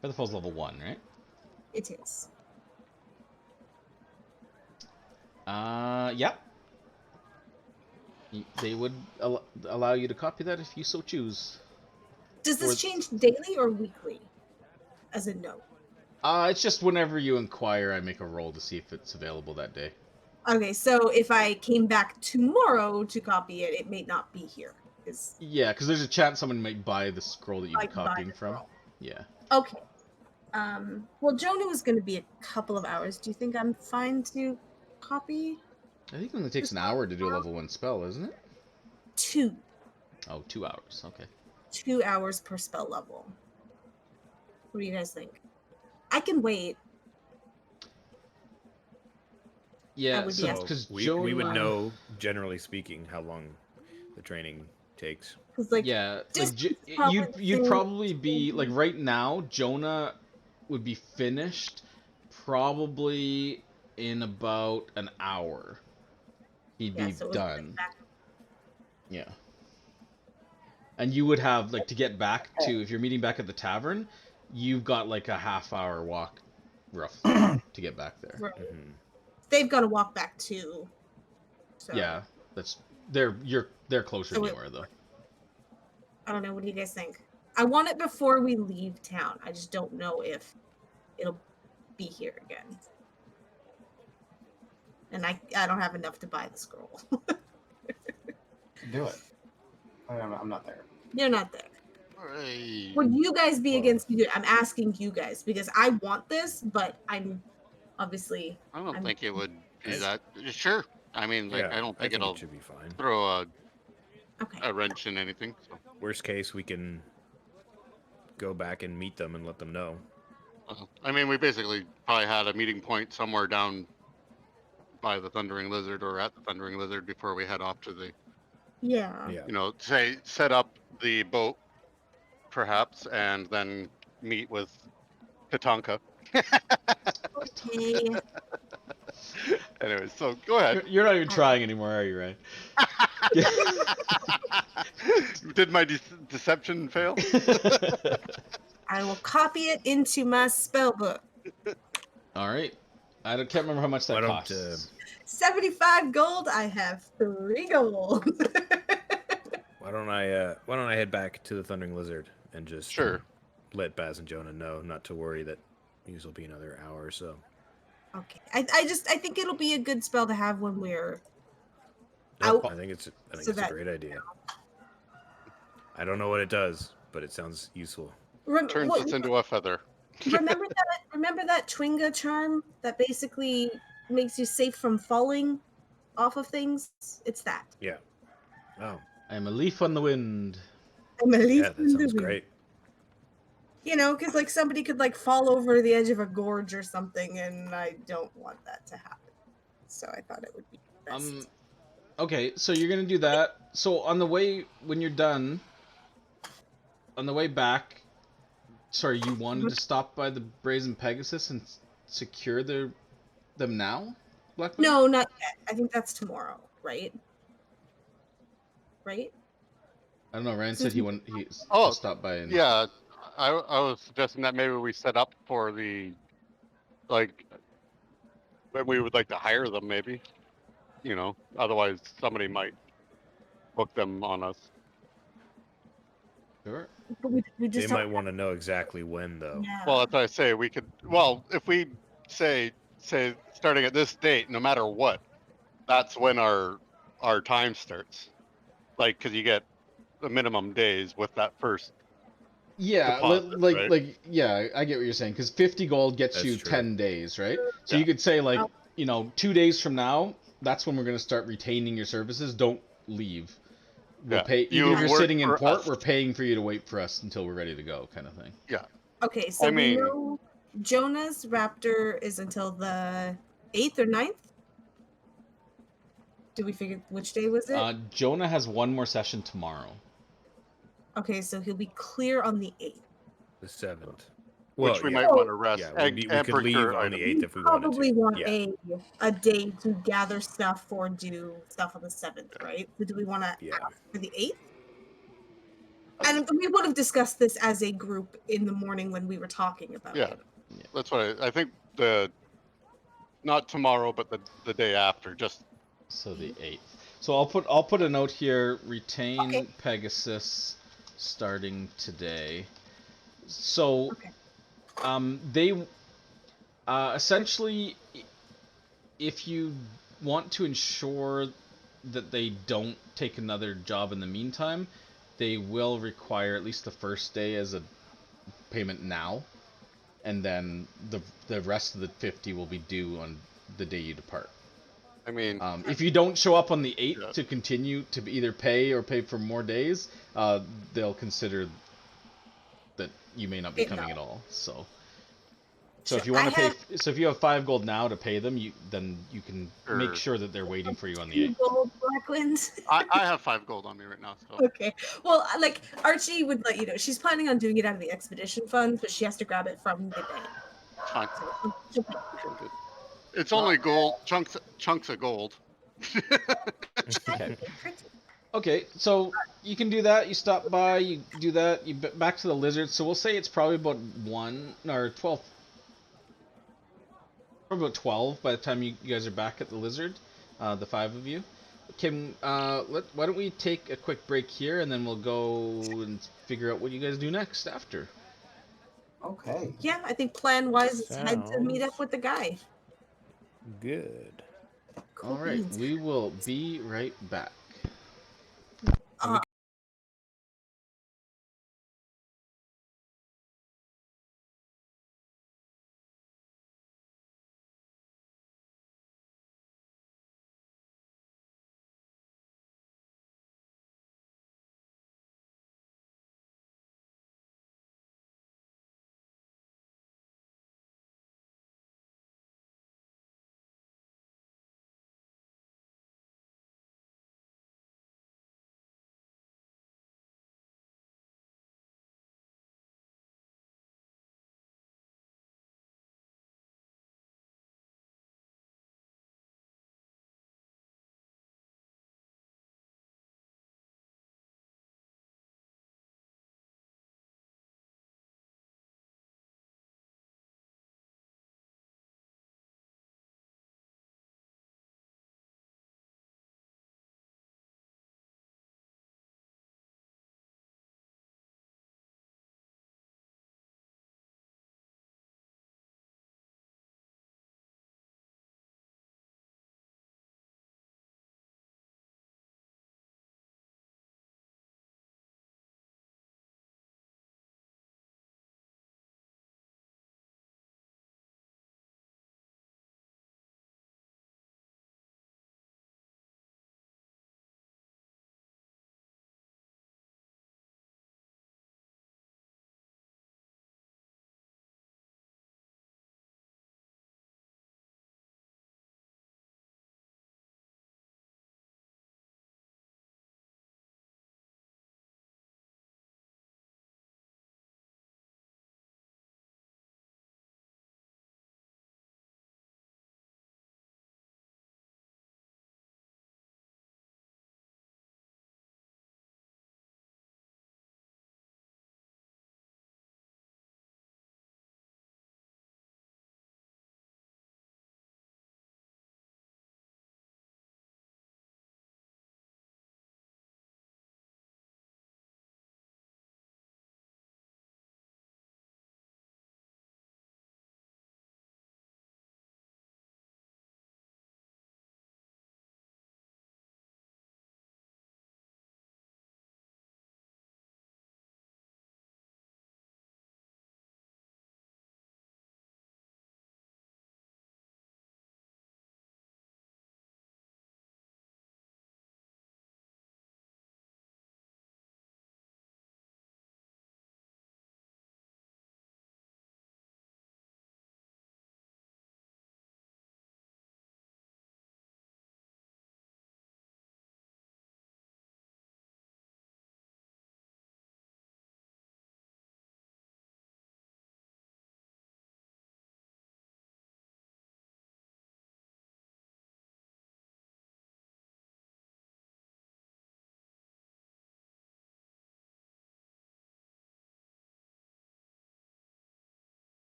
Featherfall's level 1, right? It is. Yeah. They would allow you to copy that if you so choose. Does this change daily or weekly? As a note. It's just whenever you inquire, I make a roll to see if it's available that day. Okay, so if I came back tomorrow to copy it, it may not be here. Yeah, because there's a chance someone might buy the scroll that you've been copying from. Scroll. Yeah. Okay. Well, Jonah was going to be a couple of hours. Do you think I'm fine to copy? I think it only takes an hour to do a level 1 spell, isn't it? 2. Oh, 2 hours. Okay. 2 hours per spell level. What do you guys think? I can wait. Yeah, so because we would know, generally speaking, how long the training takes. Like, yeah, like you'd probably be like right now. Jonah would be finished probably in about an hour. He'd be done. Yeah. And you would have like to get back to if you're meeting back at the tavern, you've got like a half-hour walk, roughly, to get back there. Right. Mm-hmm. They've got to walk back too. So. Yeah, they're closer than you are though. I don't know. What do you guys think? I want it before we leave town. I just don't know if it'll be here again. And I don't have enough to buy the scroll. Do it. I'm not there. You're not there. Hey. Would you guys be against me? I'm asking you guys because I want this, but I'm obviously. I don't think it would be that. Sure. I mean, like, I don't think it'll it should be fine. Throw a wrench in anything. So. Worst case, we can go back and meet them and let them know. I mean, we basically probably had a meeting point somewhere down by the Thundering Lizard or at the Thundering Lizard before we head off to the. Yeah. You know, set up the boat, perhaps, and then meet with Tatanka. Okay. Anyway, so go ahead. You're not even trying anymore, are you, Ryan? Did my deception fail? I will copy it into my spell book. All right. I can't remember how much that costs. 75 gold. I have 3 gold. Why don't I head back to the Thundering Lizard and just let Baz and Jonah know not to worry that these will be another hour or so. Okay. I think it'll be a good spell to have when we're out. I think it's a great idea. I don't know what it does, but it sounds useful. Turns us into a feather. Remember that Twinga charm that basically makes you safe from falling off of things? It's that. Yeah. Oh, I'm a leaf on the wind. I'm a leaf yeah, that in the sounds wind. great. You know, because like somebody could like fall over the edge of a gorge or something, and I don't want that to happen. So I thought it would be best. Okay, so you're gonna do that. So on the way, when you're done, on the way back, sorry, you wanted to stop by the Brazen Pegasus and secure them now, Blackwood? No, not yet. I think that's tomorrow, right? Right? I don't know. Ryan said Since he we- wanted he Oh, to stop by and yeah. I was suggesting that maybe we set up for the like when we would like to hire them, maybe. Otherwise somebody might book them on us. sure. But we They just might don't. want to know exactly when, though. Yeah. Well, that's why I say we could. Well, if we say starting at this date, no matter what, that's when our time starts. Like, because you get the minimum days with that first Yeah, deposit, right? yeah, I get what you're saying because 50 gold gets That's you true. 10 days, right? So Yeah. you could say like, 2 days from now, that's when we're gonna start retaining your services. Don't leave. We'll Yeah. pay You even if you're work sitting in for port. us. We're paying for you to wait for us until we're ready to go, kind of thing. Yeah. Okay, so I we mean- know Jonah's Raptor is until the 8th or 9th? Did we figure which day was it? Jonah has one more session tomorrow. Okay, so he'll be clear on the 8th. The 7th. Which Well, we yeah. might want to rest Yeah, and, we and could leave procure on the items. 8th if we wanted Probably to. want Yeah. a day to gather stuff or do stuff on the 7th, right? So do we want to Yeah. ask for the 8th? And we would have discussed this as a group in the morning when we were talking about Yeah. it. That's what I think. Not tomorrow, but the day after. Just So the 8th. So I'll put a note here. Retain Okay. Pegasus starting today. So, Okay. they essentially, if you want to ensure that they don't take another job in the meantime, they will require at least the first day as a payment now, and then the rest of the 50 will be due on the day you depart. I mean, If you don't show up on the 8th Yeah. to continue to either pay or pay for more days, they'll consider that you may not be coming at all. So if you want to pay, so if you have 5 gold now to pay them, then you can make sure that they're waiting for you on the 8th. Gold Blackwinds. I have 5 gold on me right now. So Okay. Well, like Archie would let you know, she's planning on doing it out of the expedition funds, but she has to grab it from the bank. it's fine. So she'll pay for We're good. It's only gold chunks of gold. Okay. Okay, so you can do that. You stop by, you do that. You back to the lizard. So we'll say it's probably about 1 or 12. Probably about 12 by the time you guys are back at the lizard, the 5 of you. Why don't we take a quick break here and then we'll go and figure out what you guys do next after. Okay. Yeah, I think plan wise it's head to meet up Sounds with the guy. good. Cool All right, beans. we will be right back.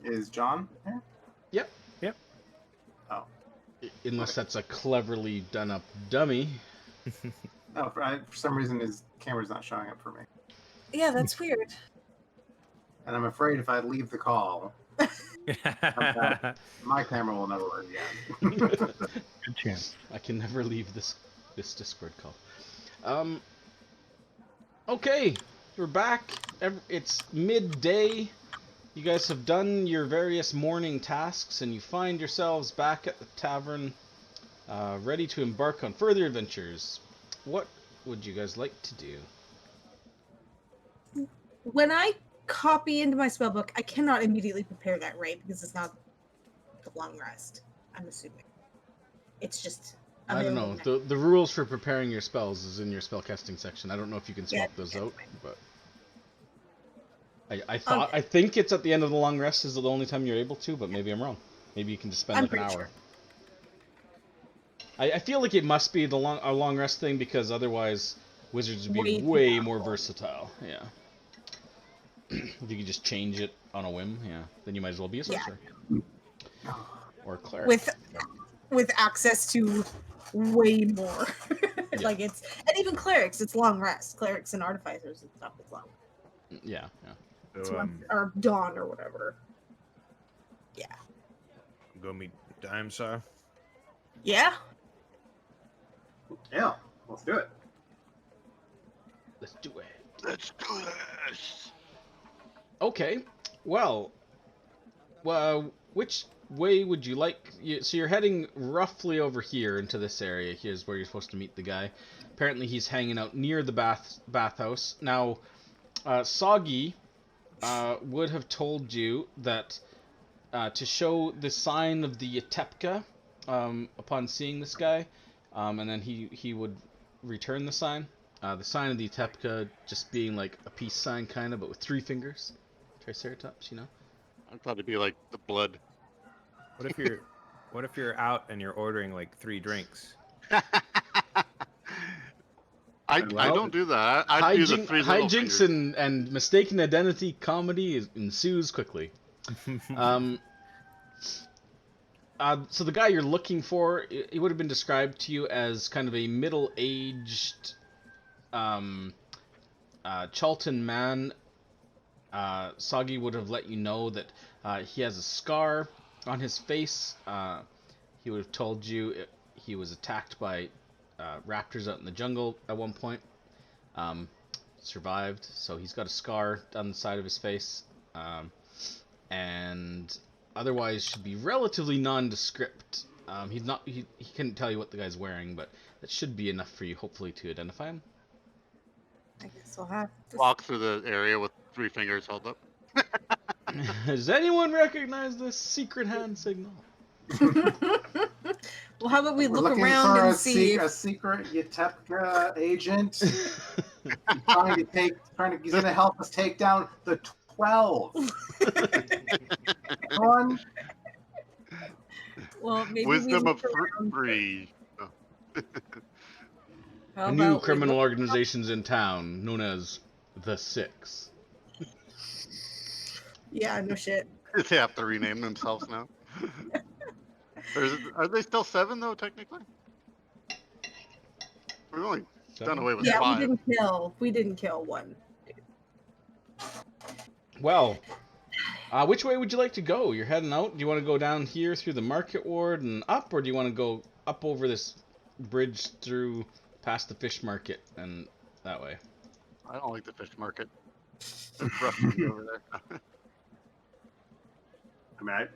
Is John there? Yep. Oh. Unless that's a cleverly done up dummy. No, for some reason his camera's not showing up for me. Yeah, that's weird. And I'm afraid if I leave the call, my camera will never work again. Good chance. I can never leave this Discord call. Okay, we're back. It's midday. You guys have done your various morning tasks, and you find yourselves back at the tavern, ready to embark on further adventures. What would you guys like to do? When I copy into my spellbook, I cannot immediately prepare that, right? Because it's not the long rest, I'm assuming. It's just I don't know. The rules for preparing your spells is in your spellcasting section. I don't know if you can swap those out, but I think it's at the end of the long rest is the only time you're able to, but maybe I'm wrong. Maybe you can just spend like an hour. Sure. I feel like it must be a long rest thing because otherwise wizards would be way more versatile. Yeah. If you could just change it on a whim, yeah, then you might as well be a sorcerer or a cleric with access to way more. Like and even clerics, it's long rest. Clerics and artificers and stuff, it's long. Yeah. So, or dawn or whatever. Yeah. Go meet Dimesar. Yeah. Yeah, let's do it. Let's do it. Let's do this. Okay. Well, which way would you like? So you're heading roughly over here into this area. Here's where you're supposed to meet the guy. Apparently, he's hanging out near the bathhouse. Now, Soggy would have told you that to show the sign of the Yatepka upon seeing this guy, and then he would return the sign. The sign of the Yatepka just being like a peace sign, kind of, but with 3 fingers. Triceratops, you know. I thought it'd be like the blood. What if you're out and you're ordering like 3 drinks? I don't do that. I do the 3 little hijinks fingers. and mistaken identity comedy ensues quickly. So the guy you're looking for, he would have been described to you as kind of a middle-aged Charlton man. Soggy would have let you know that he has a scar on his face. He would have told you he was attacked by raptors out in the jungle at one point. Survived, so he's got a scar down the side of his face. And otherwise should be relatively nondescript. He couldn't tell you what the guy's wearing, but that should be enough for you, hopefully, to identify him. I guess I'll have to Walk through the area with 3 fingers held up. Does anyone recognize this secret hand signal? Well, how about we We're look looking around for and see a secret Yatepka agent. He's gonna help us take down the 12. One. Well, maybe Wisdom we of look around 3. How New about we criminal look- organizations in town, known as the 6. Yeah, no shit. They have to rename themselves now. Are they still 7 though? Technically, we've only done away with Yeah, 5. we didn't kill one. Well, which way would you like to go? You're heading out. Do you want to go down here through the market ward and up, or do you want to go up over this bridge through past the fish market and that way? I don't like the fish market. There's ruffians over there. I mean,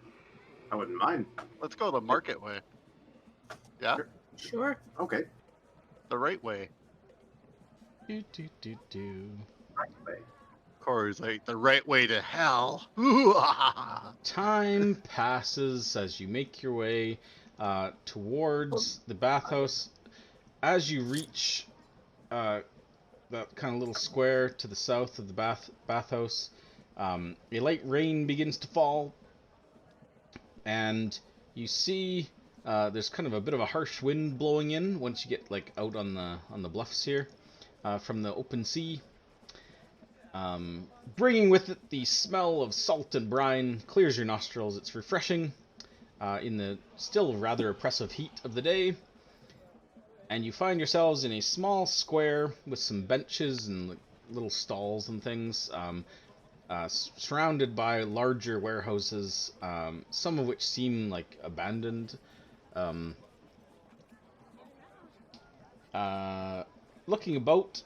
I wouldn't mind. Let's go the market way. Yeah, Sure. Okay. the right way. Do. Right way. Corey's like the right way to hell. Time passes as you make your way towards the bathhouse. As you reach that kind of little square to the south of the bathhouse, a light rain begins to fall, and you see there's kind of a bit of a harsh wind blowing in once you get like out on the bluffs here from the open sea. Bringing with it the smell of salt and brine, clears your nostrils. It's refreshing in the still rather oppressive heat of the day. And you find yourselves in a small square with some benches and little stalls and things, surrounded by larger warehouses, some of which seem like abandoned. Looking about,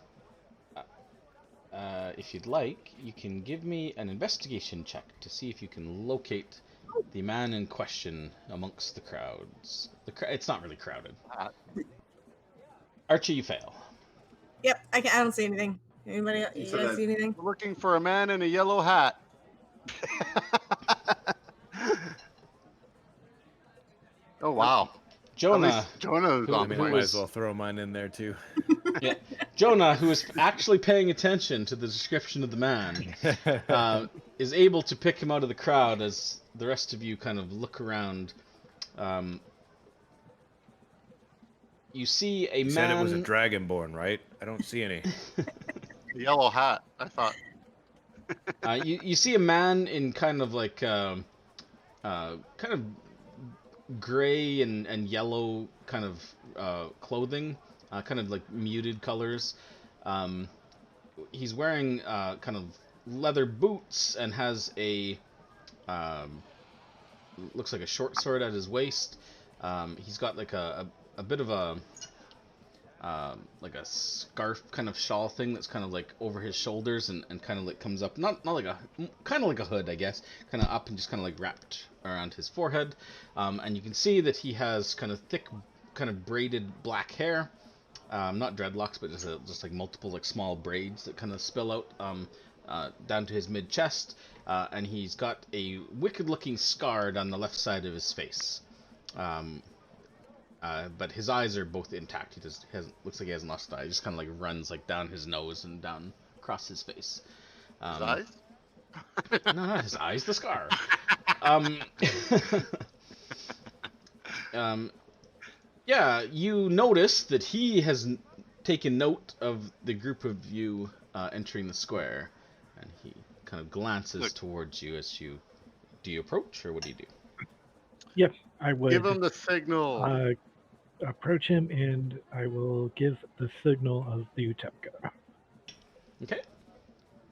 if you'd like, you can give me an investigation check to see if you can locate the man in question amongst the crowds. It's not really crowded. Archie, you fail. Yep, I don't see anything. Anybody? You So guys that- see anything? We're looking for a man in a yellow hat. Oh wow! At Jonah, least Jonah is who- on I mean, who I point. might was- as well throw mine in there too. yeah, Jonah, who is actually paying attention to the description of the man, is able to pick him out of the crowd as the rest of you kind of look around. You see a You man. said it was a dragonborn, right? I don't see any. The yellow hat. I thought. You see a man in kind of like kind of gray and yellow kind of clothing, kind of like muted colors. He's wearing kind of leather boots and has a looks like a short sword at his waist. He's got like a bit of a like a scarf kind of shawl thing that's kind of like over his shoulders and kind of like comes up, not like a, kind of like a hood, I guess, kind of up and just kind of like wrapped around his forehead. And you can see that he has kind of thick, kind of braided black hair, not dreadlocks, but just like multiple like small braids that kind of spill out down to his mid chest. And he's got a wicked looking scar down the left side of his face. But his eyes are both intact. Looks like he hasn't lost an eye. He just kind of like runs like down his nose and down across his face. His eyes? No, not his eyes. The scar. Yeah, you notice that he has taken note of the group of you entering the square, and he kind of glances Look. towards you as you. Do you approach, or what do you do? Yep, I would Give him the signal. approach him, and I will give the signal of the Utepka. Okay.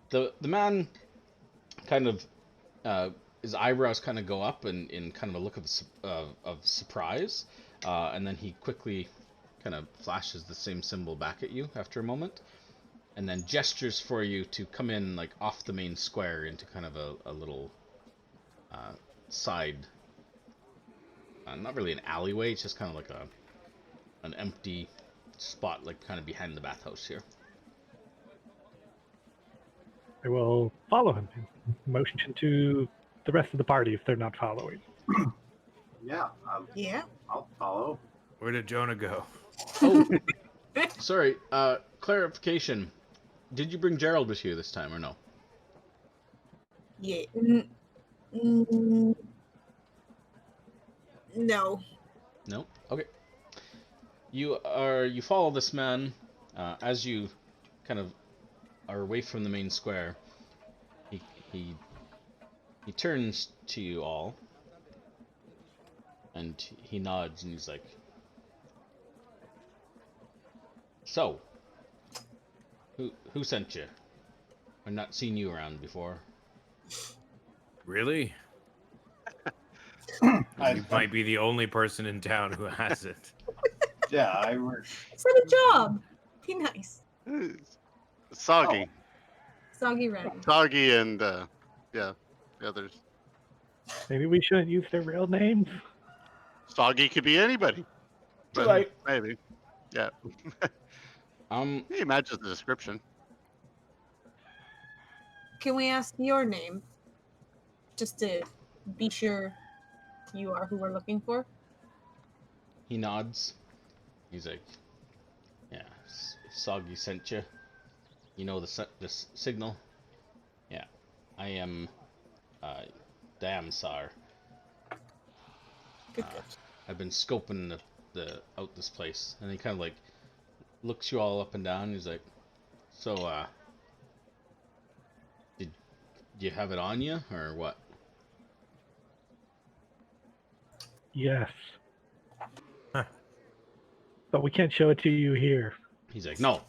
The man kind of his eyebrows kind of go up in kind of a look of surprise, and then he quickly kind of flashes the same symbol back at you after a moment, and then gestures for you to come in like off the main square into kind of a little side, not really an alleyway. It's just kind of like an empty spot, like kind of behind the bathhouse here. I will follow him and motion to the rest of the party if they're not following. Yeah, Yeah. I'll follow. Where did Jonah go? Oh, sorry. Clarification. Did you bring Gerald with you this time or no? Yeah. No. No. Okay. You follow this man as you kind of are away from the main square. He turns to you all, and he nods and he's like, "So, who sent you? I've not seen you around before." Really? I, You might be the only person in town who has it. yeah, I work. It's not a job. Be nice. Soggy. Soggy ready. Soggy and, yeah, the others. Maybe we shouldn't use their real names. Soggy could be anybody. But Right. maybe. Yeah. He matches the description. Can we ask your name? Just to be sure you are who we're looking for. He nods. He's like, "Yeah, Soggy sent you. You know the signal? Yeah, I am Damsar. Good. I've been scoping out this place." And he kind of like looks you all up and down. He's like, "So, Do you have it on you or what? Yes. Huh. But we can't show it to you here. He's like, no,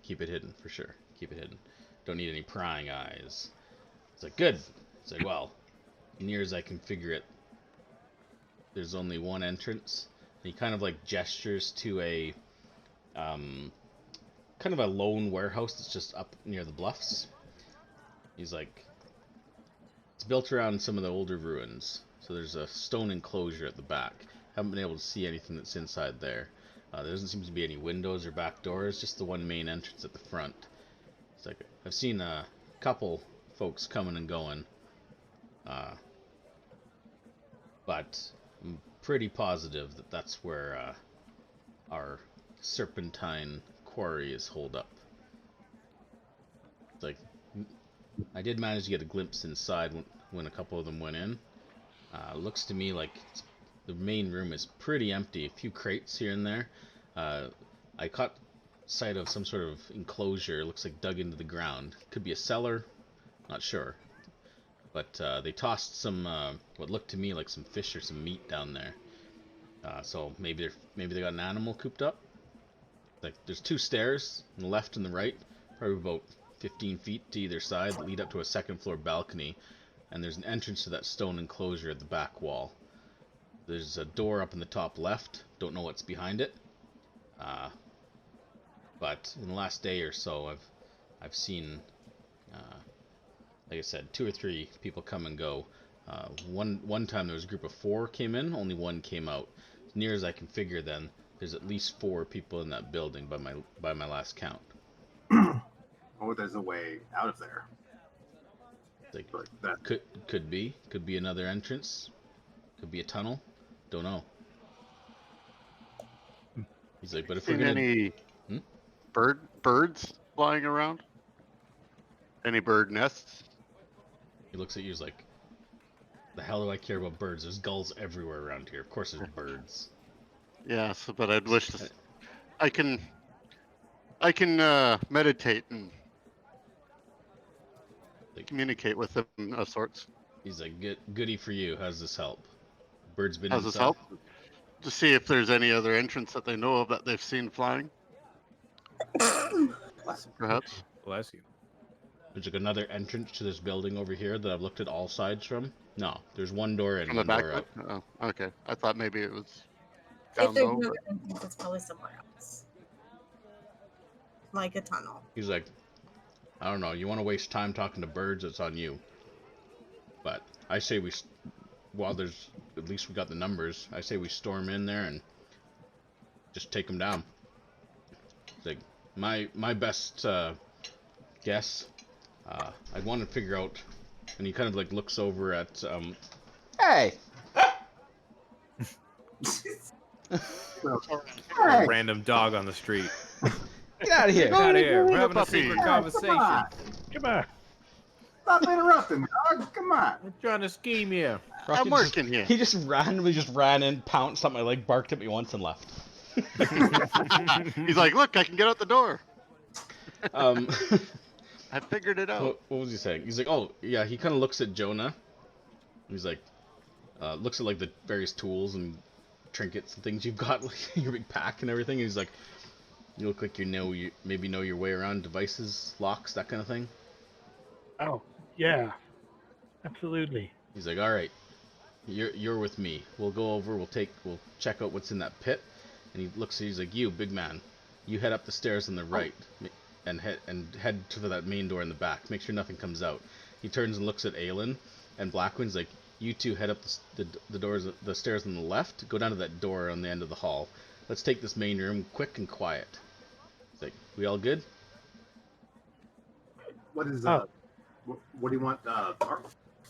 keep it hidden for sure. Keep it hidden. Don't need any prying eyes. It's like, good. It's like, well, near as I can figure it, there's only one entrance. And he kind of like gestures to a kind of a lone warehouse that's just up near the bluffs. He's like, it's built around some of the older ruins. So there's a stone enclosure at the back. Haven't been able to see anything that's inside there. There doesn't seem to be any windows or back doors, just the one main entrance at the front. It's like, I've seen a couple folks coming and going. But I'm pretty positive that that's where our serpentine quarry is holed up. It's like, I did manage to get a glimpse inside when a couple of them went in. Looks to me like the main room is pretty empty. A few crates here and there. I caught sight of some sort of enclosure. Looks like dug into the ground. Could be a cellar. Not sure. But they tossed some what looked to me like some fish or some meat down there. So maybe they got an animal cooped up. Like there's two stairs on the left and the right, probably about 15 feet to either side, that lead up to a second floor balcony, and there's an entrance to that stone enclosure at the back wall. There's a door up in the top left. Don't know what's behind it. But in the last day or so, I've seen, like I said, 2 or 3 people come and go. One time there was a group of 4 came in, only 1 came out. As near as I can figure, then there's at least 4 people in that building by my last count. Oh, there's a way out of there. Like, But that could be another entrance, could be a tunnel. Don't know. He's like, but if we're Seen gonna any Hmm? birds flying around? Any bird nests? He looks at you, he's like, the hell do I care about birds? There's gulls everywhere around here. Of course there's birds. Yes, but I'd wish to. I can meditate and Like, communicate with them of sorts. he's like, goody for you. How's this help? Birds been How's this inside? help? To see if there's any other entrance that they know of that they've seen flying, perhaps. Bless you. There's like another entrance to this building over here that I've looked at all sides from. No, there's one door in, From the one back. door out. Oh, okay. I thought maybe it was If down there's low. no But entrance, it's probably somewhere else. Like a tunnel. He's like, I don't know. You want to waste time talking to birds? It's on you. But I say while there's at least we got the numbers. I say we storm in there and just take them down. It's like my best guess. I want to figure out, and he kind of like looks over at Hey. A random dog on the street. Get out of here. Get out of here. We're Little having a puppy. secret Yeah, conversation. Come on. Stop interrupting, dog. Come on. I'm trying to scheme you. I'm working here. He just randomly ran in, pounced on my leg, barked at me once, and left. He's like, look, I can get out the door. Um, I figured it out. what was he saying? He's like, oh yeah. He kind of looks at Jonah. He's like, looks at like the various tools and trinkets and things you've got, like your big pack and everything. And he's like, you look like you maybe know your way around devices, locks, that kind of thing. Oh, yeah. Absolutely. He's like, all right, you're with me. We'll go over. We'll check out what's in that pit. And he looks. He's like, you big man, you head up the stairs on the right, and head to that main door in the back. Make sure nothing comes out. He turns and looks at Aelin and Blackwind's like, you two head up the stairs on the left. Go down to that door on the end of the hall. Let's take this main room quick and quiet. It's like, we all good? What is Oh. what do you want?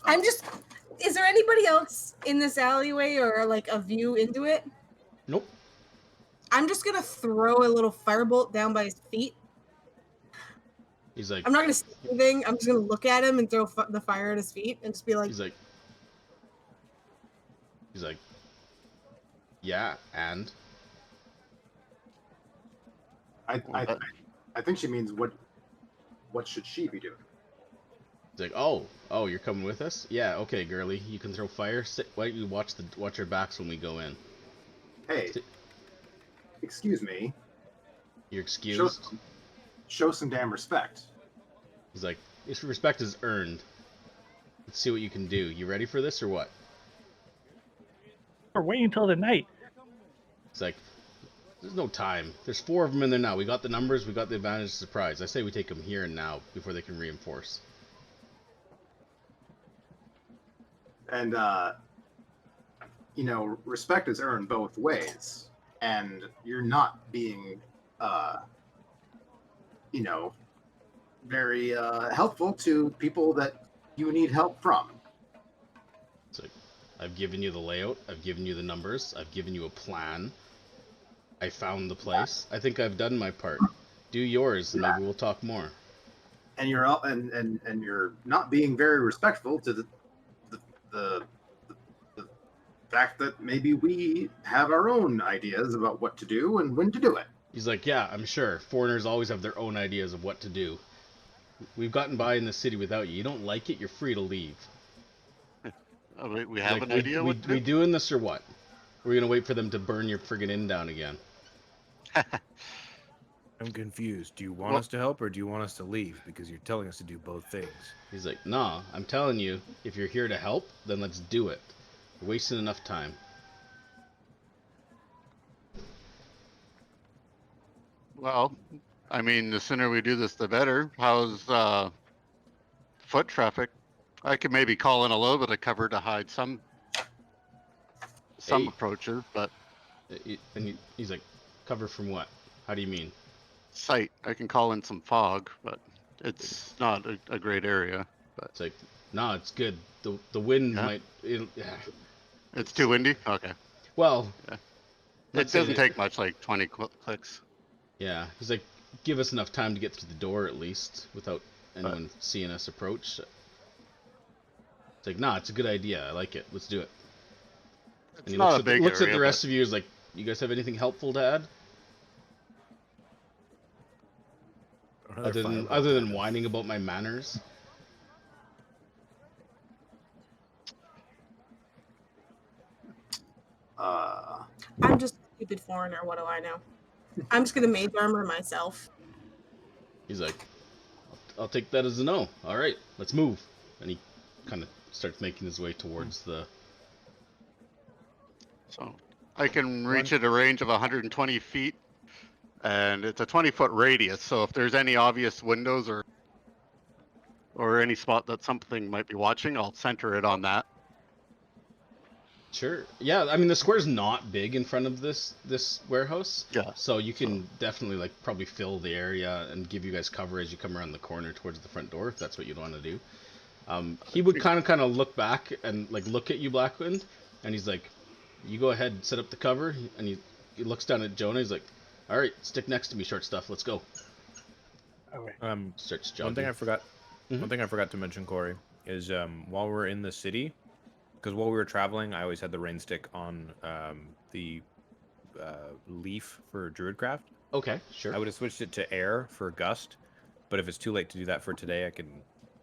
I'm just. Is there anybody else in this alleyway or like a view into it? Nope. I'm just gonna throw a little firebolt down by his feet. He's like, I'm not gonna say anything. I'm just gonna look at him and throw the fire at his feet and just be like, he's like, yeah, and I think she means what should she be doing? He's like, oh, you're coming with us? Yeah, okay, girly, you can throw fire. Sit. Why don't you watch our backs when we go in? Hey, Sit. excuse me. You're Show excused. show some damn respect. He's like, this respect is earned. Let's see what you can do. You ready for this or what? We're waiting until the night. It's like, there's no time. There's 4 of them in there now. We got the numbers. We got the advantage of surprise. I say we take them here and now before they can reinforce. And respect is earned both ways. And you're not being very helpful to people that you need help from. It's like, I've given you the layout. I've given you the numbers. I've given you a plan. I found the place. I think I've done my part. Do yours, and maybe we'll talk more. And you're and you're not being very respectful to the fact that maybe we have our own ideas about what to do and when to do it. He's like, yeah, I'm sure. Foreigners always have their own ideas of what to do. We've gotten by in the city without you. You don't like it, you're free to leave. We have an idea what to we do? doing this or what? We're gonna wait for them to burn your friggin' inn down again. I'm confused. Do you want us to help or do you want us to leave? Because you're telling us to do both things. He's like, nah, I'm telling you, if you're here to help, then let's do it. You're wasting enough time. Well, I mean, the sooner we do this, the better. How's foot traffic? I could maybe call in a little bit of cover to hide some Hey. approaches, but He's like, cover from what? How do you mean? sight. I can call in some fog, but it's not a great area. But It's like, nah, it's good. The wind Yeah? yeah. it's too windy. Okay, Well, it let's say doesn't that- take much, like 20 clicks. Yeah, he's like, give us enough time to get through the door at least without anyone seeing us approach. It's like, nah, it's a good idea. I like it. Let's do it. It's And he not a big looks area, at the but rest of you. Is like, you guys have anything helpful to add other than whining about my manners? I'm just a stupid foreigner. What do I know? I'm just gonna mage armor myself. He's like, I'll take that as a no. All right, let's move. And he kind of starts making his way towards the. So I can reach at a range of 120 feet, and it's a 20-foot radius. So if there's any obvious windows or any spot that something might be watching, I'll center it on that. Sure. Yeah, I mean the square's not big in front of this warehouse. Yeah. So you can definitely like probably fill the area and give you guys cover as you come around the corner towards the front door if that's what you'd want to do. He would kind of look back and like look at you, Blackwind, and he's like, "You go ahead, set up the cover." And he looks down at Jonah. He's like, "All right, stick next to me, short stuff. Let's go." Okay. Starts jogging. One thing I forgot. Mhm. One thing I forgot to mention, Corey, is while we're in the city, because while we were traveling, I always had the rain stick on the leaf for Druidcraft. Okay, sure. I would have switched it to air for gust, but if it's too late to do that for today,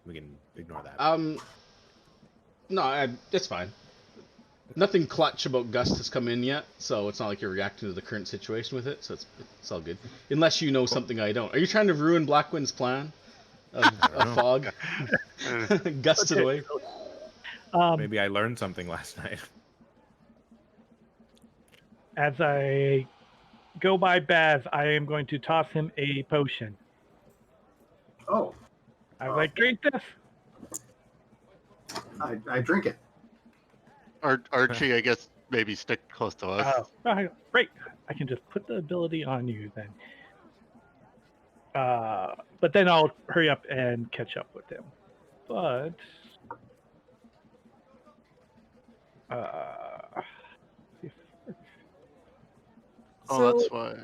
we can ignore that. No, it's fine. Nothing clutch about Gust has come in yet, so it's not like you're reacting to the current situation with it, so it's all good. Unless you know something I don't. Are you trying to ruin Blackwind's plan of fog? Gust it away? Maybe I learned something last night. As I go by Baz, I am going to toss him a potion. Oh, I'm like, drink this. I drink it. Archie, I guess maybe stick close to us. Oh, great. I can just put the ability on you then. But then I'll hurry up and catch up with him. But That's why.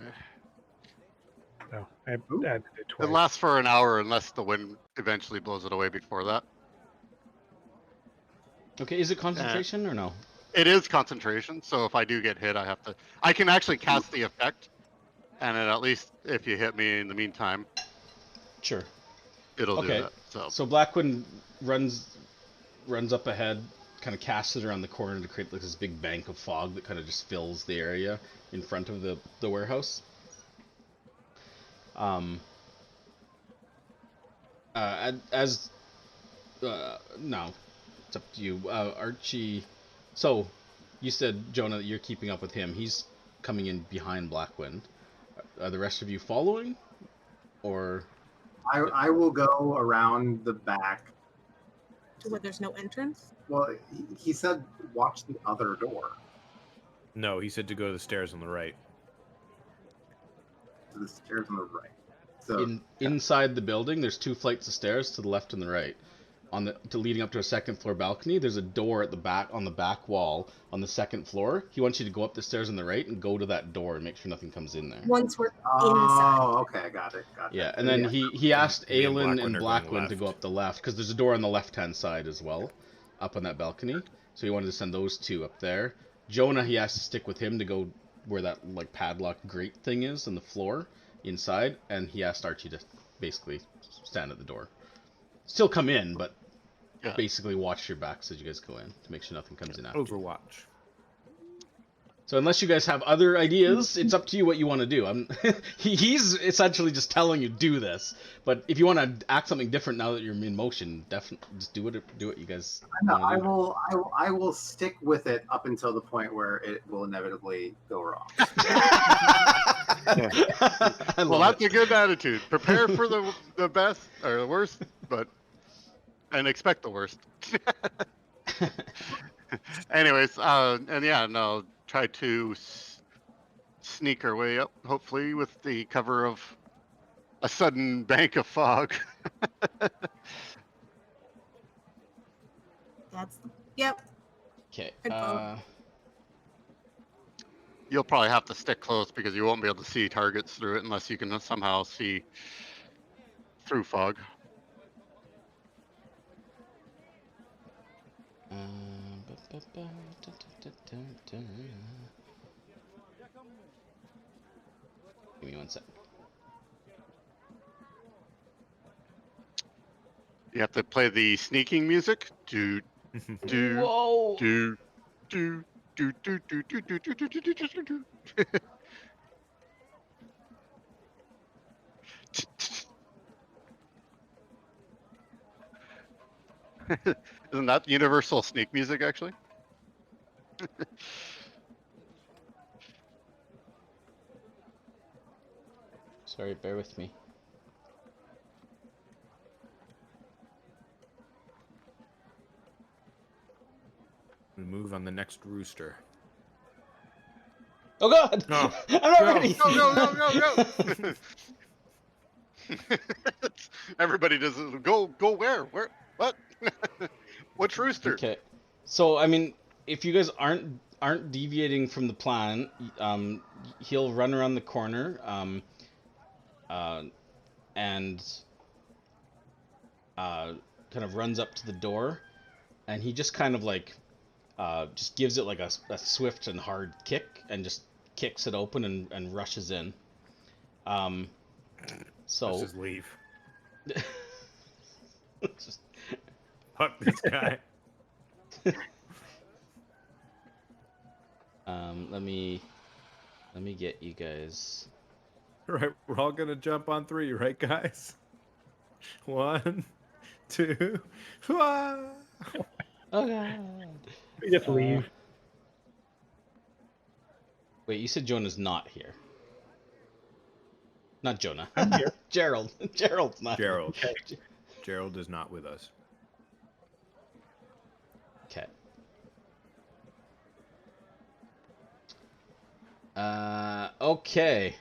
no, I added it twice. It lasts for an hour unless the wind eventually blows it away before that. Okay, is it concentration or no? It is concentration, so if I do get hit, I can actually cast the effect, and then at least if you hit me in the meantime, Sure. it'll do Okay, that. So Blackwind runs up ahead, kind of casts it around the corner to create like this big bank of fog that kind of just fills the area in front of the warehouse. Now it's up to you, Archie. So you said, Jonah, that you're keeping up with him. He's coming in behind Blackwind. Are the rest of you following, or? I will go around the back. To where there's no entrance? Well, he said watch the other door. No, he said to go to the stairs on the right. To the stairs on the right. So Inside the building, there's 2 flights of stairs to the left and the right. Leading up to a second floor balcony, there's a door at the back on the back wall on the second floor. He wants you to go up the stairs on the right and go to that door and make sure nothing comes in there. Once we're inside. Oh, okay, got it. Yeah, and then he asked Me and Aelin and Blackwind are going Blackwind to go left. up the left because there's a door on the left-hand side as well, up on that balcony. So he wanted to send those 2 up there. Jonah, he asked to stick with him to go where that like padlock grate thing is on the floor inside, and he asked Archie to basically stand at the door. Still come in, but basically watch your backs as you guys go in to make sure nothing comes in after. Overwatch. So unless you guys have other ideas, it's up to you what you want to do. He's essentially just telling you do this, but if you want to act something different now that you're in motion, definitely just do what you guys. No, wanna do. I will stick with it up until the point where it will inevitably go wrong. Well, that's a good attitude. Prepare for the best or the worst, and expect the worst. Anyways, and yeah, no, try to sneak our way up, hopefully with the cover of a sudden bank of fog. Yep. Okay. I'd follow. You'll probably have to stick close because you won't be able to see targets through it unless you can somehow see through fog. Give me 1 sec. You have to play the sneaking music. Do do Whoa! do do do do do do do do do do do do. Isn't that universal sneak music actually? Sorry, bear with me. We move on the next rooster. Oh God! No. I'm not ready. Go. Everybody does it. Go where? Where? What? Which rooster? Okay. So I mean, if you guys aren't deviating from the plan, he'll run around the corner, and kind of runs up to the door, and he just kind of like just gives it like a swift and hard kick, and just kicks it open and rushes in. So Let's just leave. just, Fuck this guy. let me get you guys. Right, we're all gonna jump on 3, right, guys? 1, 2, Oh God! We just leave. Wait, you said Jonah's not here. Not Jonah. I'm here. Gerald. Gerald's not Gerald. here. Gerald is not with us. Okay. Okay.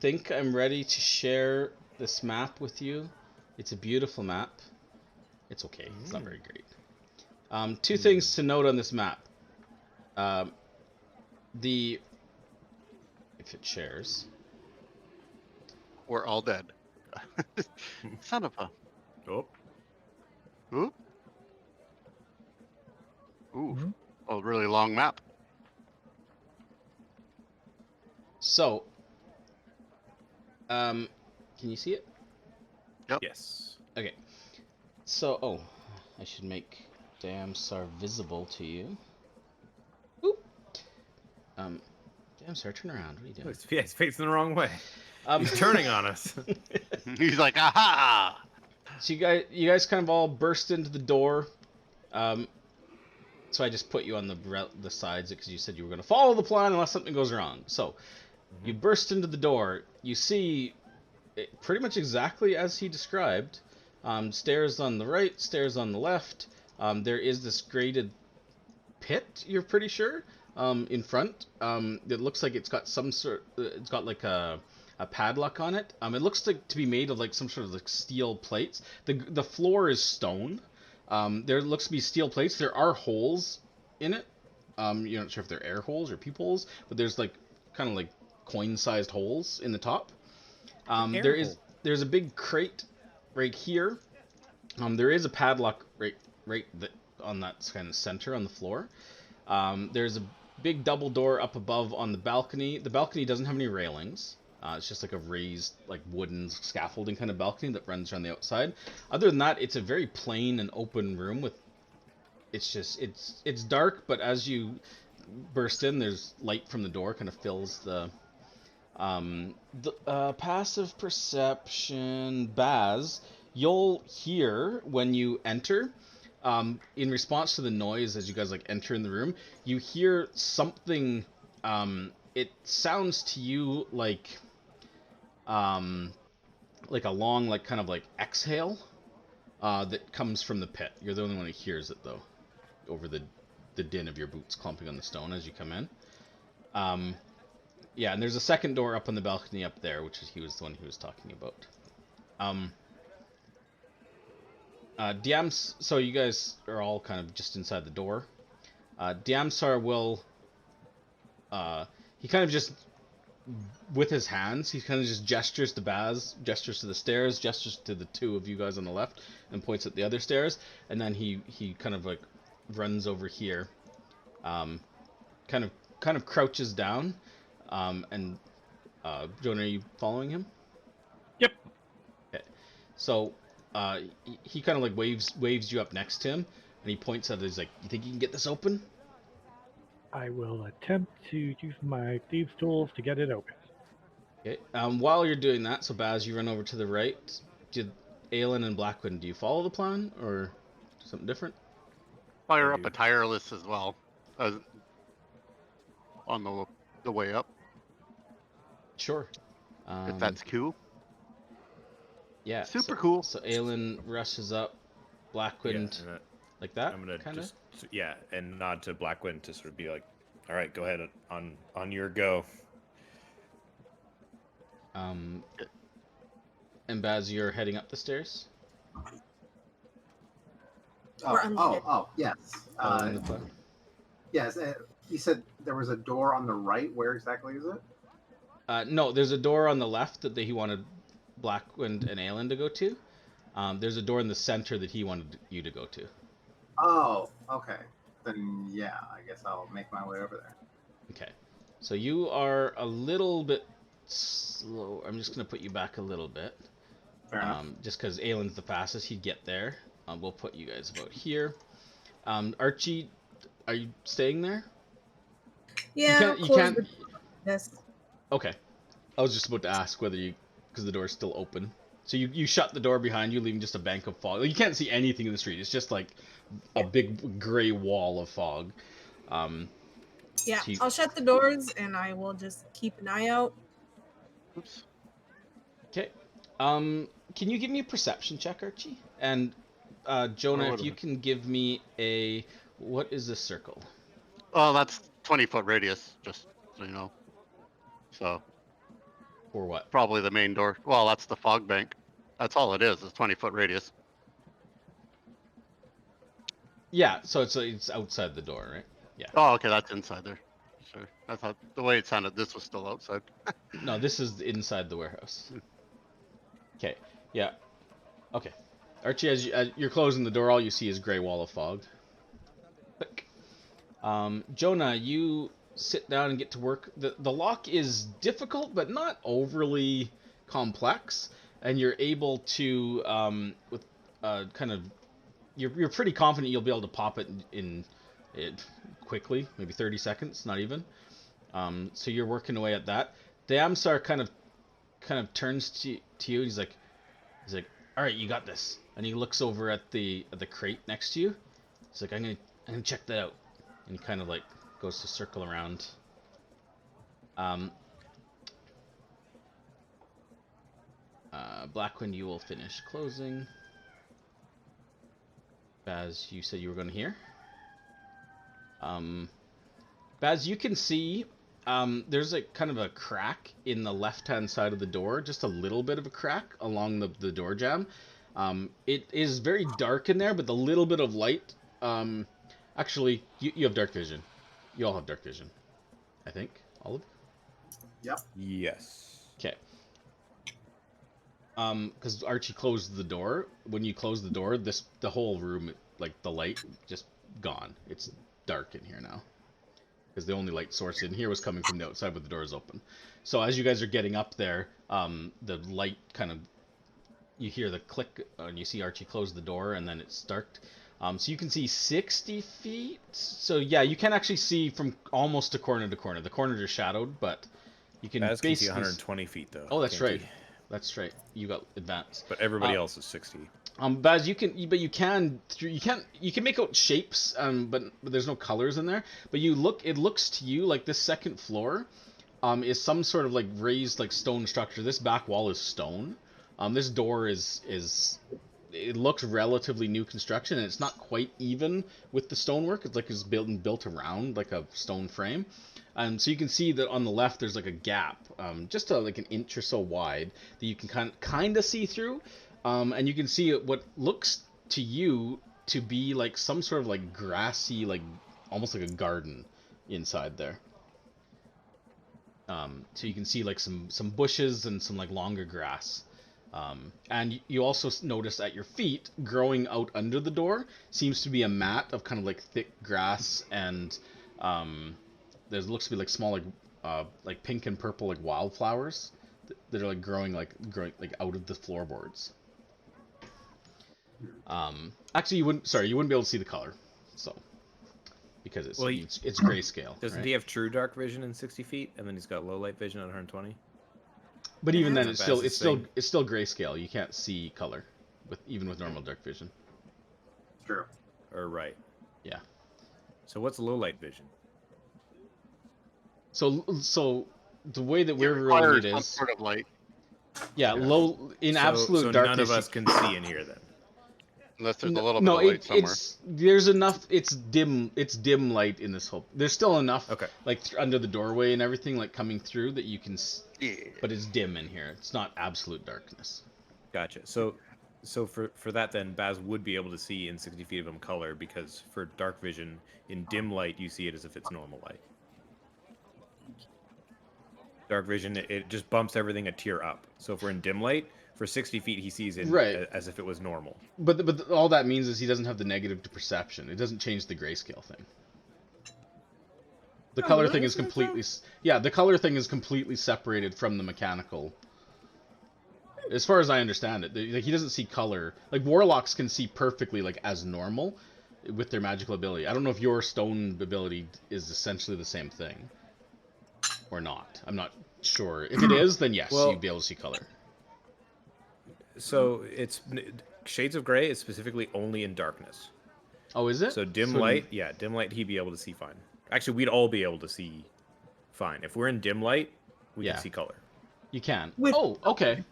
Think I'm ready to share this map with you. It's a beautiful map. It's okay. It's not very great. 2 things to note on this map. If it shares. We're all dead. Son of a. Oh, Ooh. Ooh. A really long map. So, Can you see it? Yes. Okay. So, oh, I should make Damsar visible to you. Oop. Damsar, turn around. What are you doing? He's facing the wrong way. Um, He's turning on us. He's like, aha! So you guys kind of all burst into the door. So I just put you on the sides because you said you were going to follow the plan unless something goes wrong. So you burst into the door. You see it pretty much exactly as he described. Stairs on the right, stairs on the left. There is this grated pit. You're pretty sure in front. It looks like it's got some sort. It's got like a padlock on it. It looks like to be made of like some sort of like steel plates. The floor is stone. There looks to be steel plates. There are holes in it. You're not sure if they're air holes or peepholes, but there's like kind of like coin-sized holes in the top. There's a big crate right here. There is a padlock right on that kind of center on the floor. There's a big double door up above on the balcony. The balcony doesn't have any railings. It's just like a raised, like wooden scaffolding kind of balcony that runs around the outside. Other than that, it's a very plain and open room with. It's dark, but as you burst in, there's light from the door, kind of fills the passive perception. Baz, you'll hear when you enter. In response to the noise as you guys like enter in the room, you hear something. It sounds to you like a long, like kind of like exhale that comes from the pit. You're the only one who hears it though, over the din of your boots clumping on the stone as you come in. Yeah, and there's a second door up on the balcony up there, which is he was the one he was talking about. So you guys are all kind of just inside the door. Diamsar will, he kind of just, with his hands, he kind of just gestures to Baz, gestures to the stairs, gestures to the two of you guys on the left, and points at the other stairs, and then he kind of like runs over here, kind of crouches down, and Jonah, are you following him? Yep. Okay. So he kind of like waves you up next to him, and he points at it. He's like, "You think you can get this open?" I will attempt to use my thieves' tools to get it open. Okay. While you're doing that, so Baz, you run over to the right. Did Aelin and Blackwind, do you follow the plan or something different? Fire up a tireless as well, on the way up, Sure. if that's cool. Yeah. Super cool. So Aelin rushes up, Blackwind, Yeah, like that. I'm gonna kinda? just and nod to Blackwind to sort of be like, all right, go ahead on your go. And Baz, you're heading up the stairs. Yes. Following the plan? Yes. You said there was a door on the right. Where exactly is it? No, there's a door on the left that he wanted Blackwind and Aelin to go to. There's a door in the center that he wanted you to go to. Oh, okay. Then yeah, I guess I'll make my way over there. Okay. So you are a little bit slow. I'm just going to put you back a little bit. Fair enough. Just because Aelin's the fastest, he'd get there. We'll put you guys about here. Archie, are you staying there? Yeah, You can't. Yes. Okay. I was just about to ask whether because the door's still open. So you shut the door behind you, leaving just a bank of fog. You can't see anything in the street. It's just like a big gray wall of fog. Yeah, so I'll shut the doors and I will just keep an eye out. Oops. Okay. Can you give me a perception check, Archie? And Jonah, if you can give me what is this circle? Oh, that's 20-foot radius, just so you know. So. Or what? Probably the main door. Well, that's the fog bank. That's all it is 20-foot radius. Yeah, so it's outside the door, right? Yeah. Oh, okay, that's inside there. Sure. I thought the way it sounded, this was still outside. No, this is inside the warehouse. Okay. Yeah. Okay. Archie, as you're closing the door, all you see is gray wall of fog. Click. Jonah, you sit down and get to work. The lock is difficult, but not overly complex. and you're able to with kind of you're pretty confident you'll be able to pop it in it quickly, maybe 30 seconds, not even. So you're working away at that. Damsar kind of turns to you. He's like, all right, you got this. And he looks over at the crate next to you. He's like, I'm gonna check that out. And he kind of like goes to circle around. Blackwind, you will finish closing. Baz, you said you were going to hear. Baz, you can see there's a kind of a crack in the left-hand side of the door, just a little bit of a crack along the door jamb. It is very dark in there, but the little bit of light. Actually, you have dark vision. You all have dark vision, I think. All of you? Yep. Yes. Okay. Because Archie closed the door. When you close the door, the whole room, like the light, just gone. It's dark in here now. Because the only light source in here was coming from the outside with the doors open. So as you guys are getting up there, the light kind of, you hear the click, and you see Archie close the door, and then it's dark. So you can see 60 feet. So yeah, you can actually see from almost to corner to corner. The corners are shadowed, but you can Baz can basically see 120 feet though. Oh, that's can't right. he? That's right. You got advanced. But everybody else is 60. Baz, you can make out shapes, but there's no colors in there. But it looks to you like this second floor, is some sort of like raised like stone structure. This back wall is stone. This door is it looks relatively new construction, and it's not quite even with the stonework. It's like it's built around like a stone frame. So you can see that on the left there's like a gap, just like an inch or so wide that you can kind of see through, and you can see what looks to you to be like some sort of like grassy, like almost like a garden inside there. So you can see like some bushes and some like longer grass. And you also notice at your feet, growing out under the door, seems to be a mat of kind of like thick grass, and there looks to be like small like pink and purple like wildflowers that are like growing like out of the floorboards. Actually, you wouldn't be able to see the color, so because it's grayscale. Doesn't right? he have true dark vision in 60 feet, and then he's got low light vision at 120? But even then, That's it's still Baz's grayscale. You can't see color even with normal dark vision. True. Or right. Yeah. So what's low light vision? So the way that It we're ruling requires it some is, sort of light, yeah, low in So absolute darkness. none of us can see in here then. unless there's a little bit of light somewhere. There's enough. It's dim light in this whole. There's still enough, Okay. like under the doorway and everything, like coming through that you can. Yeah. But it's dim in here. It's not absolute darkness. Gotcha. So for that then, Baz would be able to see in 60 feet of him color, because for dark vision, in dim light, you see it as if it's normal light. Dark vision, it just bumps everything a tier up. So if we're in dim light, for 60 feet, he sees it Right. as if it was normal. But all that means is he doesn't have the negative to perception. It doesn't change the grayscale thing. The color thing is completely... Yeah, the color thing is completely separated from the mechanical. As far as I understand it, like, he doesn't see color. Like, warlocks can see perfectly, like, as normal with their magical ability. I don't know if your stone ability is essentially the same thing. Or not. I'm not sure. If it is, then yes, Well, you'd be able to see color. So it's Shades of Grey is specifically only in darkness. Oh, is it? So dim light, he'd be able to see fine. Actually, we'd all be able to see fine. If we're in dim light, we Yeah. can see color. You can. With- Oh, okay.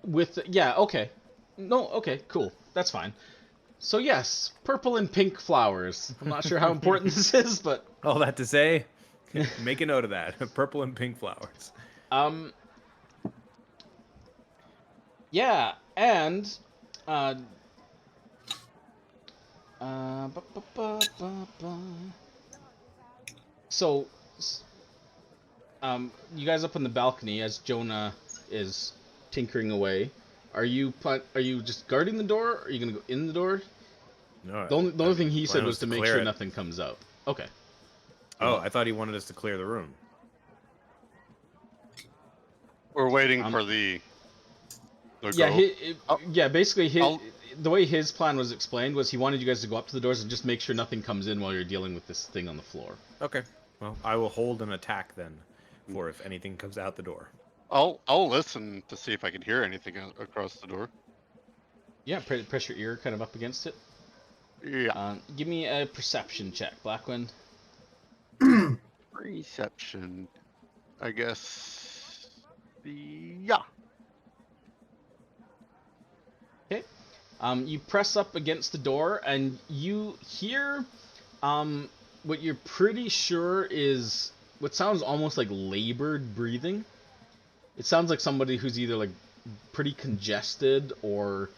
Okay. No, okay, cool. That's fine. So yes, purple and pink flowers. I'm not sure how important this is, but All that to say, make a note of that. Purple and pink flowers. yeah, and so you guys up on the balcony as Jonah is tinkering away. Are you just guarding the door? Or are you gonna go in the door? No, The only thing he said plan was to make clear sure it. nothing comes out. Okay. Oh, I thought he wanted us to clear the room. We're waiting for the Or Yeah, go. I'll- basically I'll- the way his plan was explained was he wanted you guys to go up to the doors and just make sure nothing comes in while you're dealing with this thing on the floor. Okay. Well, I will hold an attack then, for if anything comes out the door. I'll listen to see if I can hear anything across the door. Yeah, press your ear kind of up against it. Yeah. Give me a perception check, Blackwind. Reception. I guess. Yeah. Okay. You press up against the door and you hear what you're pretty sure is what sounds almost like labored breathing. It sounds like somebody who's either like pretty congested or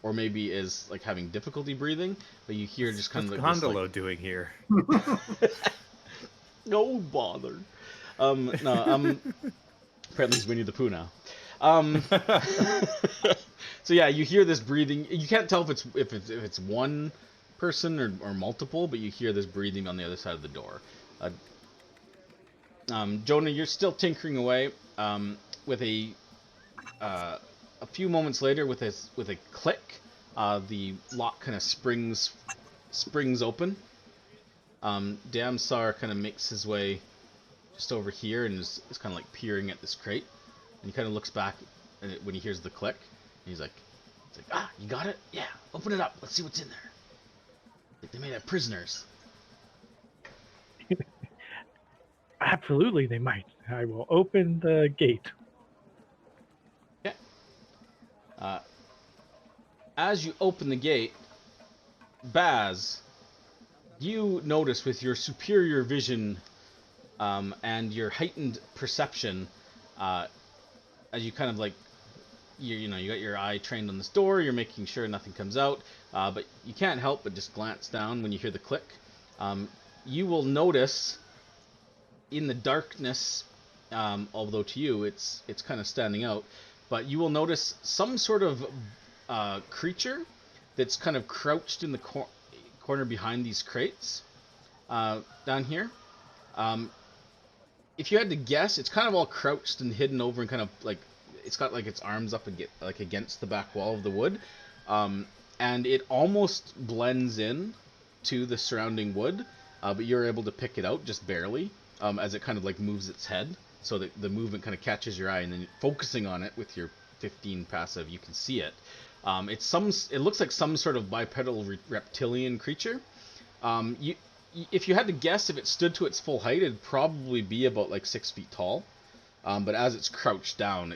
maybe is like having difficulty breathing, but you hear just kind What's of like this, Gondolo like, doing here? no bother. Apparently he's Winnie the Pooh now. So yeah, you hear this breathing. You can't tell if it's one person or multiple, but you hear this breathing on the other side of the door. Jonah, you're still tinkering away. With a few moments later, with a click, the lock kind of springs open. Damsar kind of makes his way just over here and is kind of like peering at this crate, and he kind of looks back when he hears the click. And he's like, you got it? Yeah, open it up. Let's see what's in there. Like they may have prisoners. Absolutely, they might. I will open the gate. Okay. As you open the gate, Baz, you notice with your superior vision and your heightened perception, as you kind of like, you got your eye trained on this door, you're making sure nothing comes out, but you can't help but just glance down when you hear the click. You will notice in the darkness, although to you it's kind of standing out, but you will notice some sort of creature that's kind of crouched in the corner behind these crates down here. If you had to guess, it's kind of all crouched and hidden over and kind of like it's got like its arms up against the back wall of the wood, and it almost blends in to the surrounding wood, but you're able to pick it out just barely as it kind of like moves its head, so that the movement kind of catches your eye, and then focusing on it with your 15 passive, you can see it. It looks like some sort of bipedal reptilian creature. If you had to guess, if it stood to its full height, it'd probably be about like 6 feet tall. But as it's crouched down,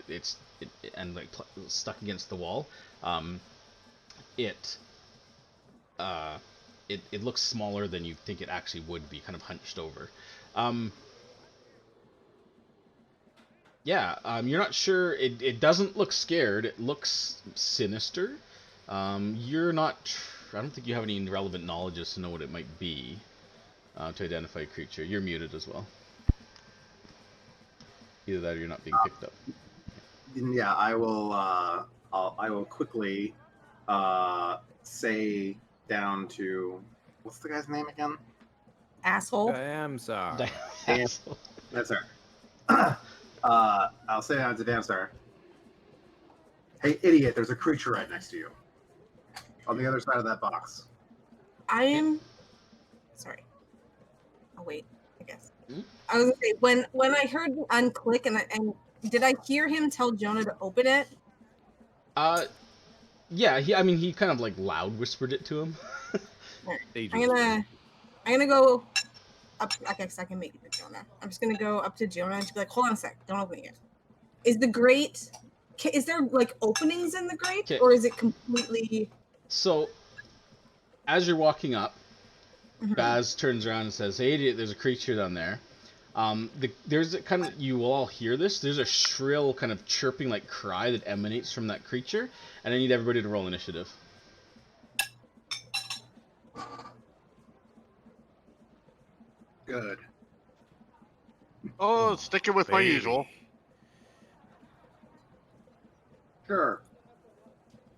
and like stuck against the wall, it looks smaller than you think it actually would be, kind of hunched over. You're not sure. It doesn't look scared. It looks sinister. You're not. I don't think you have any relevant knowledge as to know what it might be to identify a creature. You're muted as well. Either that or you're not being picked up. Yeah, I will. I will quickly say down to what's the guy's name again? Asshole. Damsar. That's her. I'll say down to Damsar. Hey, idiot! There's a creature right next to you, on the other side of that box. I am sorry. Oh wait, I guess. Hmm? I was gonna say when I heard the unclick and did I hear him tell Jonah to open it? Yeah. He kind of like loud whispered it to him. I'm gonna go up. I guess I can make it to Jonah. I'm just gonna go up to Jonah and just be like, hold on a sec, don't open it yet. Is the grate? Is there like openings in the grate, 'Kay. or is it completely? So, as you're walking up, Mhm. Baz turns around and says, "Hey, idiot! There's a creature down there." There's a kind of, you will all hear this. There's a shrill kind of chirping like cry that emanates from that creature, and I need everybody to roll initiative. Good. Oh, sticking with my Baby. usual. Sure.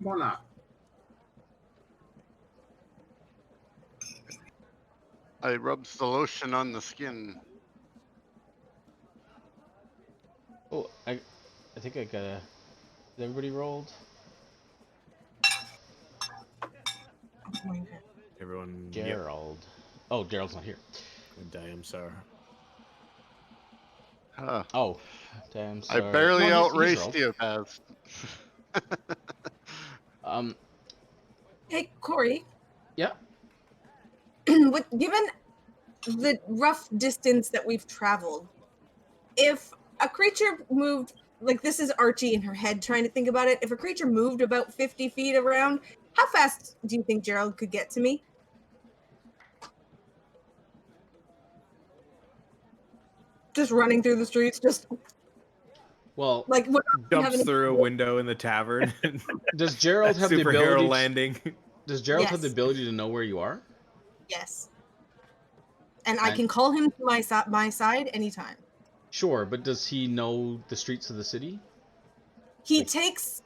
Why not? I rubs the lotion on the skin. Oh, I think I gotta. Everybody rolled. Everyone. Gerald. Oh, Gerald's not here. Yep. Damn, sir. Huh. Oh, damn. I Sorry. barely No, he's outraced rolled. you, Baz. Hey, Corey. Yeah. Given the rough distance that we've traveled, if a creature moved, like this is Archie in her head trying to think about it, if a creature moved about 50 feet around, how fast do you think Gerald could get to me? Just running through the streets, just Well, like what? Jumps through a window in the tavern. does Gerald have the Superhero ability? landing. Does Gerald have the Yes. ability to know where you are? Yes. And I can call him to my side anytime. Sure, but does he know the streets of the city? He Like- takes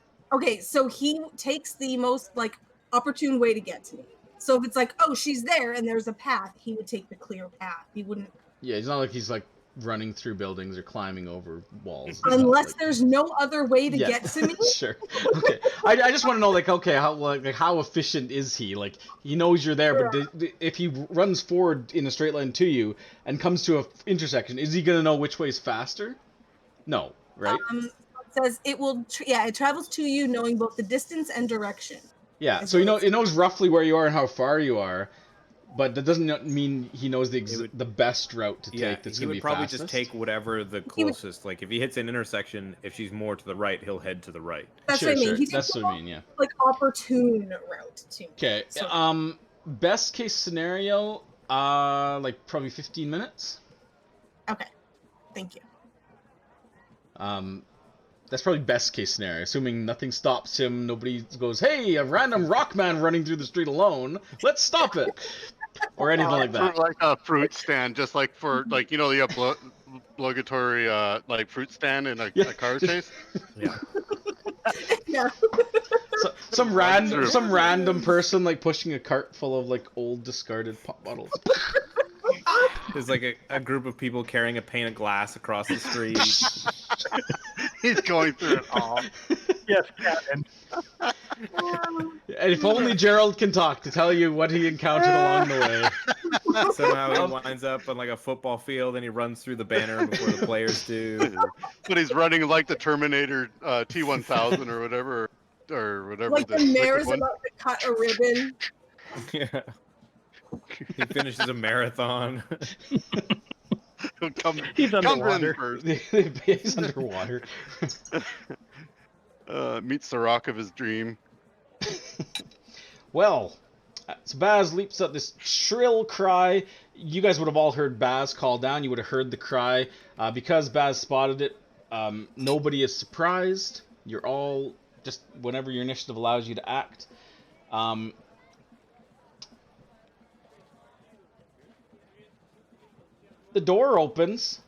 the most like opportune way to get to me. So if it's like, oh, she's there and there's a path, he would take the clear path. He wouldn't, Yeah, it's not like he's like running through buildings or climbing over walls. unless there's no other way to Yeah. get to me. Sure. Okay. I just want to know, like, okay, how efficient is he? Like, he knows you're there, but if he runs forward in a straight line to you and comes to a intersection, is he gonna know which way is faster? No, right? It says it will. It travels to you, knowing both the distance and direction. Yeah. is So what it knows roughly where you are and how far you are, but that doesn't mean he knows the best route to take. That's he gonna would be probably fastest. just take whatever the closest. Like if he hits an intersection, if she's more to the right, he'll head to the right. That's Sure, what I mean. sure. He takes That's the what I mean. Yeah. like opportune route to me. Okay. So- Best case scenario, like probably 15 minutes. Okay. Thank you. That's probably best case scenario, assuming nothing stops him. Nobody goes, "Hey, a random rock man running through the street alone. Let's stop it," or anything like that. Like a fruit stand, just like for like the obligatory like fruit stand in a car chase. Yeah. Yeah. So, some random person like pushing a cart full of like old discarded pop bottles. There's like a group of people carrying a pane of glass across the street. He's going through it all. Yes, Captain. And if only Gerald can talk to tell you what he encountered along the way. Somehow he winds up on like a football field and he runs through the banner before the players do. But he's running like the Terminator T-1000 or whatever. Like the mayor's about to cut a ribbon. Yeah. He finishes a marathon. He's underwater. First. He's underwater. Meets the rock of his dream. Well, so Baz leaps up this shrill cry. You guys would have all heard Baz call down. You would have heard the cry. Because Baz spotted it, nobody is surprised. You're all just whenever your initiative allows you to act. The door opens.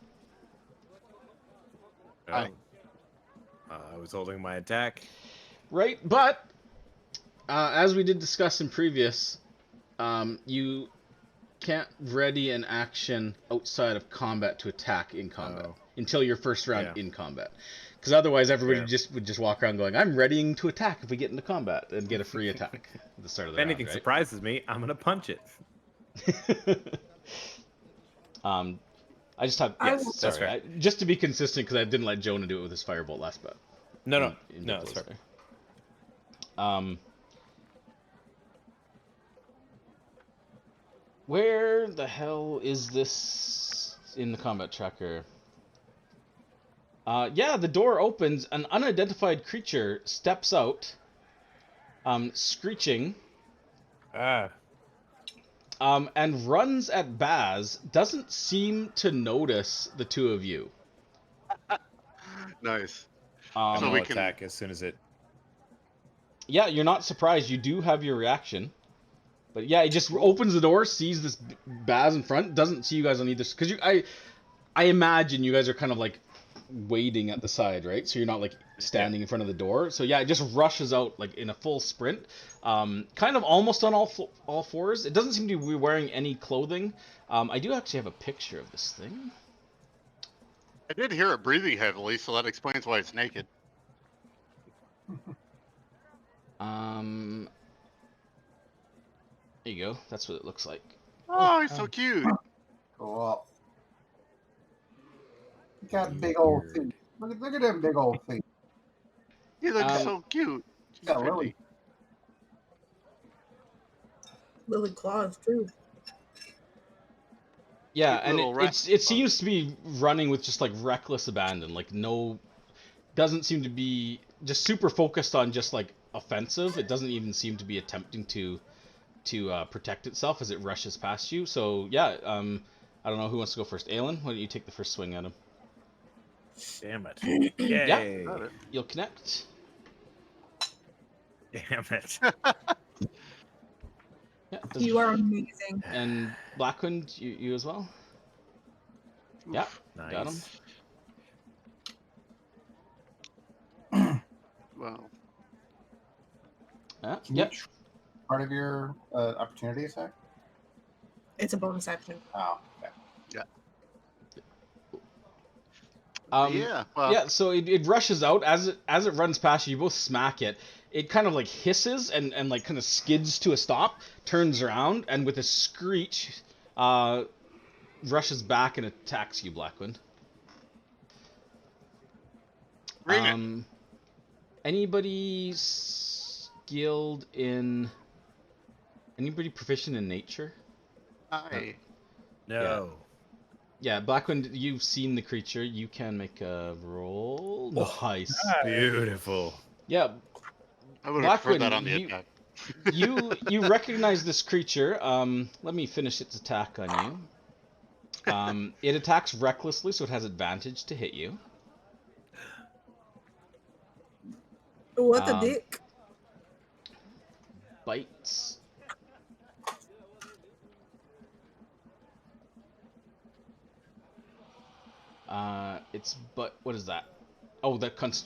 I was holding my attack. Right, but as we did discuss in previous, you can't ready an action outside of combat to attack in combat until your first round in combat. Because otherwise, everybody would just walk around going, "I'm readying to attack if we get into combat," and get a free attack at the start of the If anything round, right? surprises me, I'm gonna punch it. I just have That's fair. just to be consistent because I didn't let Jonah do it with his firebolt last bet. No, in that's Mythal. fair. Where the hell is this in the combat tracker? Yeah, the door opens. An unidentified creature steps out, screeching, and runs at Baz. Doesn't seem to notice the two of you. Nice. I'm So gonna we can- attack as soon as it. Yeah, you're not surprised. You do have your reaction. But yeah, it just opens the door, sees this Baz in front, doesn't see you guys on either. Because I imagine you guys are kind of like waiting at the side, right? So you're not like standing in front of the door. So yeah, it just rushes out like in a full sprint, kind of almost on all fours. It doesn't seem to be wearing any clothing. I do actually have a picture of this thing. I did hear it breathing heavily, so that explains why it's naked. There you go. That's what it looks like. Oh, he's so cute. Cool. You got big old Weird. feet. Look at them big old feet. He looks Um, so cute. He's Yeah, pretty. Lily. Lily claws too. Yeah, Cute and little rat. it seems to be running with just like reckless abandon. Like doesn't seem to be just super focused on just like offensive. It doesn't even seem to be attempting to protect itself as it rushes past you. So yeah, I don't know who wants to go first. Aelin, why don't you take the first swing at him? Damn it. Yay. Got it. You'll connect. Damn it. Yeah, does- You are amazing. and Blackwind, you as well. Yeah, Nice. got him. Wow. Can Yep. you part of your opportunity attack? It's a bonus action. Oh, okay. Yeah. Well, Yeah, so it rushes out as it runs past you. You both smack it. It kind of like hisses and like kind of skids to a stop, turns around, and with a screech, rushes back and attacks you, Blackwind. bring it. Anybody skilled in? Anybody proficient in nature? Hi. No. Yeah, Blackwind, you've seen the creature. You can make a roll. Nice. Beautiful. Yeah, I would have preferred that Blackwind, on the attack. you recognize this creature. Let me finish its attack on you. It attacks recklessly, so it has advantage to hit you. What the dick? Bites. What is that? Oh,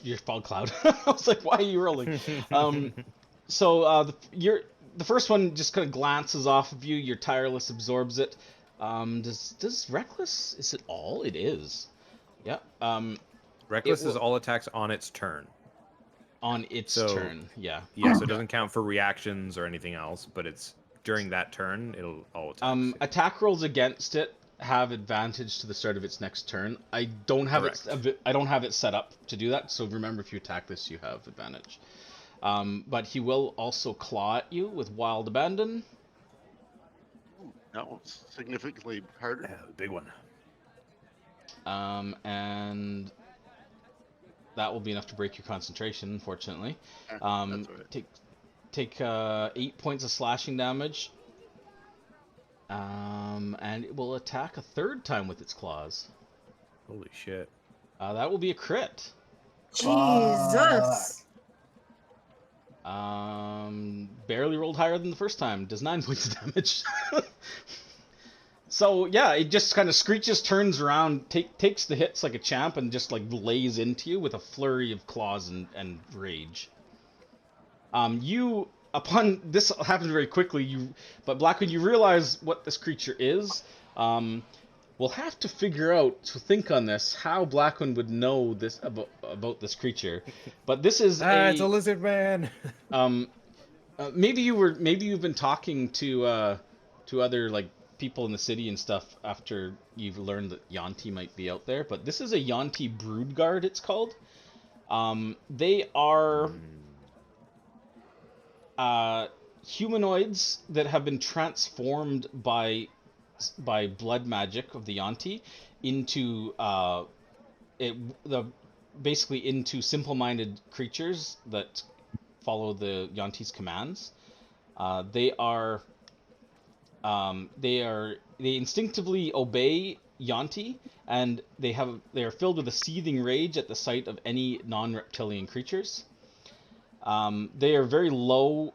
your fog cloud. I was like, why are you rolling? So the first one just kind of glances off of you. Your tireless absorbs it. Does reckless? Is it all? It is. Yeah. Reckless is all attacks on its turn. On its turn. Yeah. Yeah, so it doesn't count for reactions or anything else, but it's during that turn, it'll all attacks. Attack rolls against it have advantage to the start of its next turn. I don't have it set up to do that. So remember, if you attack this, you have advantage. But he will also claw at you with wild abandon. That one's significantly harder. Yeah, the big one. And that will be enough to break your concentration, unfortunately. That's all right. Take 8 points of slashing damage. And it will attack a third time with its claws. Holy shit. That will be a crit. Jesus. Barely rolled higher than the first time. Does 9 points of damage. So yeah, it just kind of screeches, turns around, takes the hits like a champ, and just like lays into you with a flurry of claws and rage. Upon this happens very quickly, but Blackwood, you realize what this creature is. We'll have to figure out, to think on this, how Blackwood would know this about this creature. But this is it's a lizard man. maybe you've been talking to other like people in the city and stuff after you've learned that Yuan-ti might be out there. But this is a Yuan-ti brood guard, it's called. They are humanoids that have been transformed by blood magic of the Yuan-ti into basically into simple-minded creatures that follow the Yuan-ti's commands. They instinctively obey Yuan-ti, and they are filled with a seething rage at the sight of any non-reptilian creatures. They are very low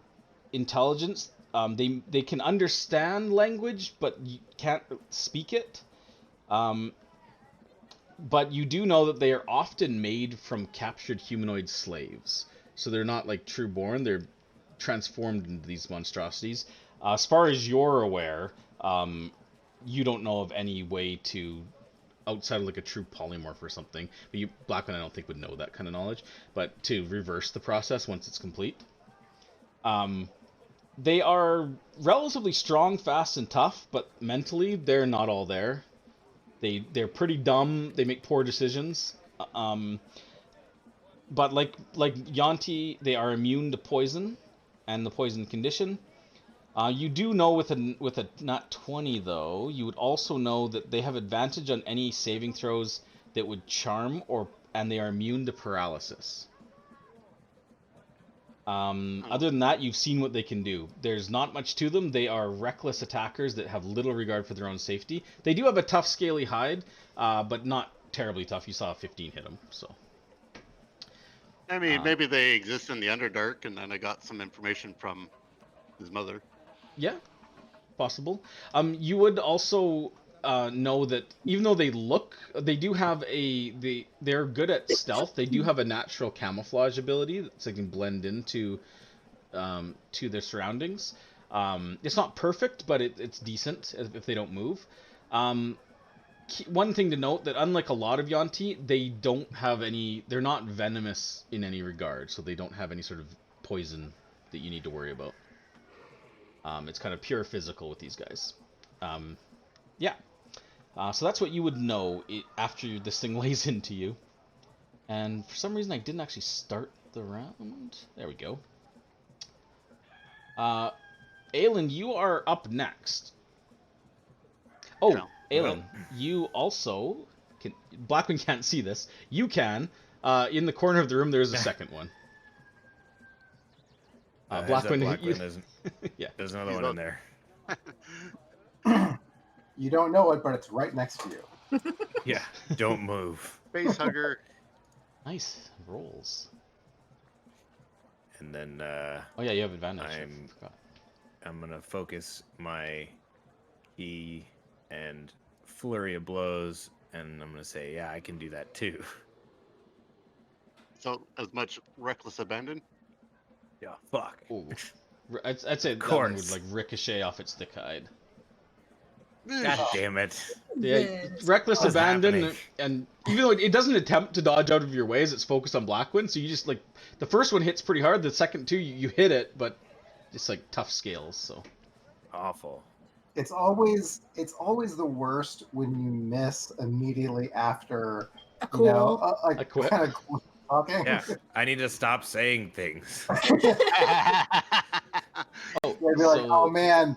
intelligence. They can understand language, but you can't speak it. But you do know that they are often made from captured humanoid slaves. So they're not like true born, they're transformed into these monstrosities. As far as you're aware, you don't know of any way to outside of like a true polymorph or something. But Blackman, I don't think would know that kind of knowledge. But to reverse the process once it's complete. They are relatively strong, fast, and tough, but mentally they're not all there. They're pretty dumb. They make poor decisions. But like Yanti, they are immune to poison and the poison condition. You do know with a nat 20 though, you would also know that they have advantage on any saving throws that would charm and they are immune to paralysis. Other than that, you've seen what they can do. There's not much to them. They are reckless attackers that have little regard for their own safety. They do have a tough, scaly hide, but not terribly tough. You saw a 15 hit them, so. I mean, maybe they exist in the Underdark, and then I got some information from his mother. Yeah, possible. You would also know that even though they do have they're good at stealth. They do have a natural camouflage ability that they can blend into to their surroundings. It's not perfect, but it's decent if they don't move. One thing to note that unlike a lot of Yanti, they're not venomous in any regard, so they don't have any sort of poison that you need to worry about. It's kind of pure physical with these guys. Yeah. So that's what you would know after this thing lays into you. And for some reason I didn't actually start the round. There we go. Aelin, you are up next. Oh, Yeah. Aelin, you also can. Blackman can't see this. You can. In the corner of the room, there is a second one. Blackman, yeah, there's another one in there. You don't know it, but it's right next to you. Yeah, don't move. Face hugger. Nice rolls. And then oh yeah, you have advantage. I'm gonna focus my key and flurry of blows, and I'm gonna say, yeah, I can do that too. So as much reckless abandon. Yeah, fuck. Ooh. I'd say that one would like ricochet off its thick hide. God damn it. Yeah, reckless abandon, and even though it doesn't attempt to dodge out of your ways, it's focused on Blackwind, so you just like the first one hits pretty hard, the second two you hit it, but just like tough scales, so awful. It's always the worst when you miss immediately after a quit. Kind of talking. Yeah, I need to stop saying things. Oh, they'd be like, oh man,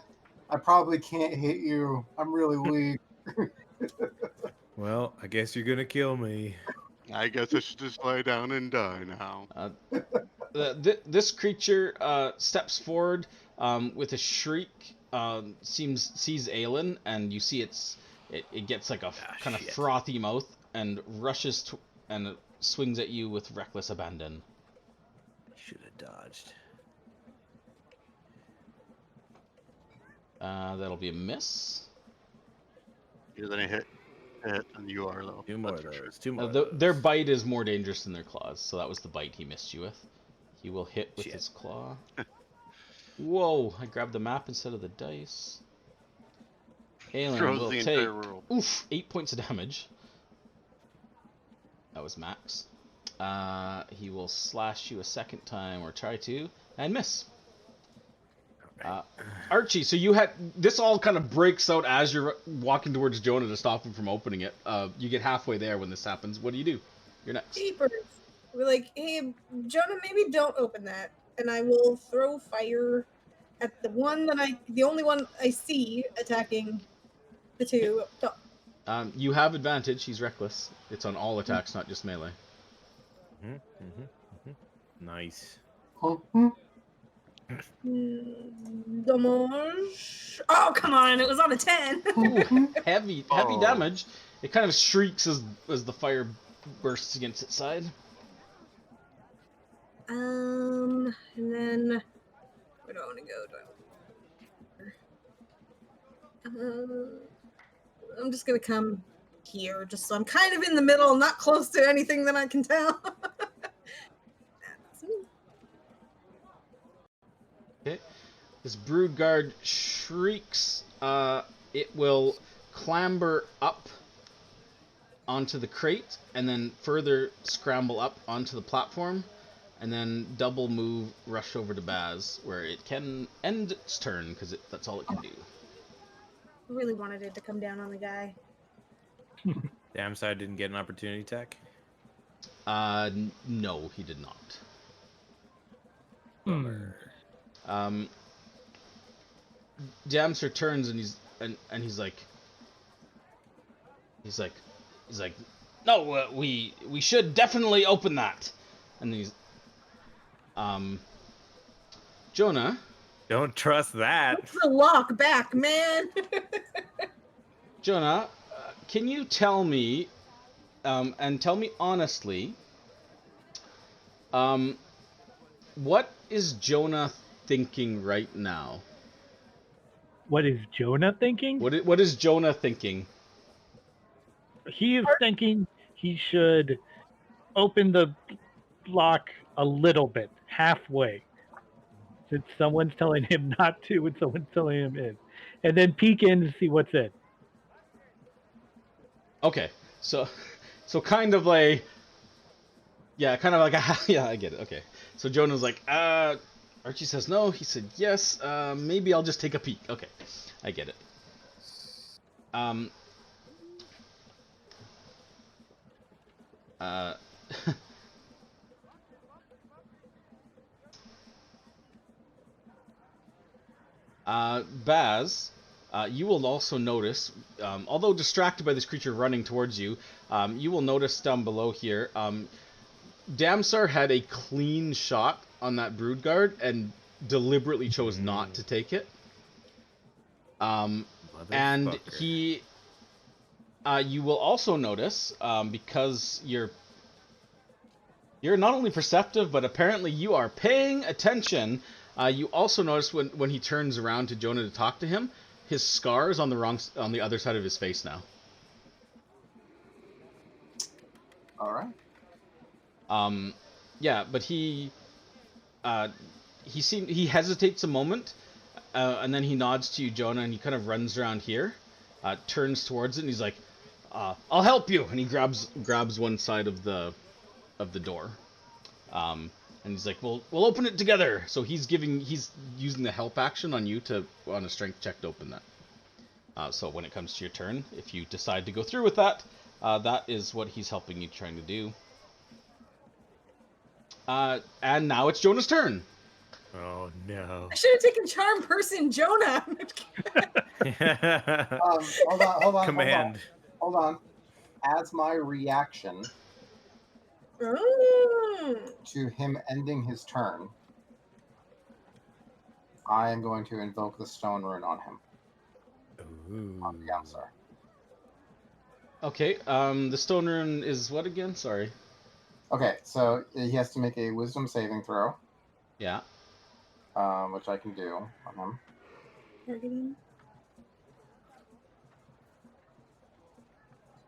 I probably can't hit you. I'm really weak. Well, I guess you're gonna kill me. I guess I should just lie down and die now. This creature steps forward with a shriek. Sees Aelin, and you see it gets like a kind of frothy mouth and rushes and swings at you with reckless abandon. Should have dodged. That'll be a miss. You're gonna hit, and you are though. Two more of those. Sure. Two more. Their bite is more dangerous than their claws, so that was the bite he missed you with. He will hit with his claw. Whoa! I grabbed the map instead of the dice. Aelin will take 8 points of damage. That was max. He will slash you a second time, or try to, and miss. Archie, so you had this all kind of breaks out as you're walking towards Jonah to stop him from opening it. You get halfway there when this happens. What do you do? You're next. Jeepers. We're like, hey, Jonah, maybe don't open that, and I will throw fire at the only one I see attacking the two up top. You have advantage. He's reckless. It's on all attacks, not just melee. Nice. Damage. Oh, come on. It was on a 10. Ooh, heavy damage. It kind of shrieks as the fire bursts against its side. And then where do I want to go? I'm just gonna come here, just so I'm kind of in the middle, not close to anything that I can tell. Okay. This brood guard shrieks. It will clamber up onto the crate, and then further scramble up onto the platform, and then double move, rush over to Baz, where it can end its turn, because that's all it can do. I really wanted it to come down on the guy. Damn, so I didn't get an opportunity attack. No, he did not. Damser turns and he's like, no, we should definitely open that. And he's, Jonah. Don't trust that. Put the lock back, man. Jonah, can you tell me, and tell me honestly, what is Jonah thinking right now? What is Jonah thinking? What is Jonah thinking? He is thinking he should open the lock a little bit, halfway. Since someone's telling him not to and someone's telling him in. And then peek in to see what's in. Okay, so kind of like, yeah, kind of like yeah, I get it. Okay, so Jonah's like, Archie says no. He said yes. Maybe I'll just take a peek. Okay, I get it. Baz, you will also notice, although distracted by this creature running towards you, you will notice down below here, Damsar had a clean shot on that Broodguard and deliberately chose not to take it. And he, you will also notice, because you're not only perceptive, but apparently you are paying attention. You also notice when he turns around to Jonah to talk to him, his scar is on the other side of his face now. All right. Yeah, but he hesitates a moment, and then he nods to you, Jonah, and he kind of runs around here, turns towards it, and he's like, "I'll help you," and he grabs one side of the door, and he's like, "We'll open it together." So he's using the help action on you on a strength check to open that. So when it comes to your turn, if you decide to go through with that, that is what he's helping you trying to do. And now it's Jonah's turn. Oh no! I should have taken Charm Person Jonah. Hold on. Command. Hold on. As my reaction to him ending his turn, I am going to invoke the stone rune on him. Ooh. On the Gamsar. Okay, the stone rune is what again? Sorry. Okay, so he has to make a wisdom saving throw. Yeah. Which I can do on him. Targeting.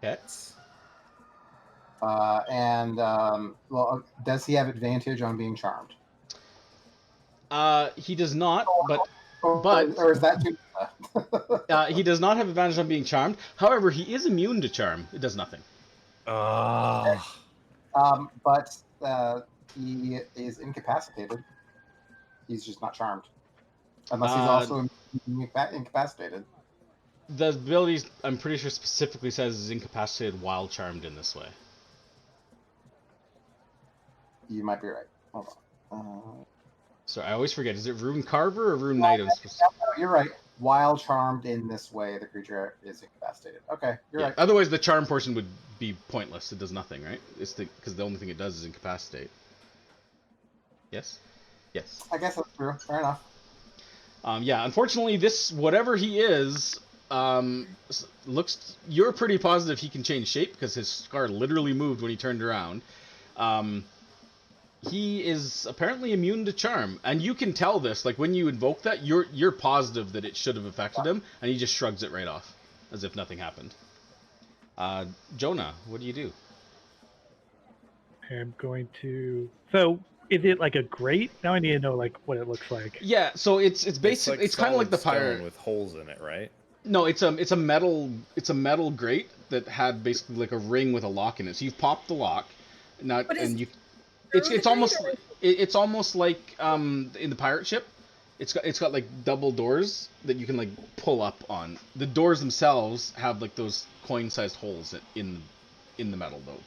Okay. Well, does he have advantage on being charmed? He does not, but or is that too? he does not have advantage on being charmed. However, he is immune to charm. It does nothing. But he is incapacitated. He's just not charmed, unless he's also incapacitated. The ability, I'm pretty sure, specifically says is incapacitated while charmed in this way. You might be right. Hold on. Sorry, I always forget. Is it Rune Carver or Rune Knight? You're right. While charmed in this way, the creature is incapacitated. Okay, you're right. Otherwise, the charm portion would be pointless. It does nothing, right? It's because the only thing it does is incapacitate. Yes? Yes. I guess that's true. Fair enough. Yeah, unfortunately, this, whatever he is, looks, you're pretty positive he can change shape because his scar literally moved when he turned around. He is apparently immune to charm, and you can tell this, like when you invoke that, you're positive that it should have affected him, and he just shrugs it right off, as if nothing happened. Jonah, what do you do? I'm going to. So, is it like a grate? Now I need to know like what it looks like. Yeah, so it's basically like it's kind of like the solid fire stone with holes in it, right? No, it's a metal grate that had basically like a ring with a lock in it. So you've popped the lock, not But is and you. through the It's grate, almost or it's almost like in the pirate ship. It's got like double doors that you can like pull up on. The doors themselves have like those coin-sized holes in the metal though.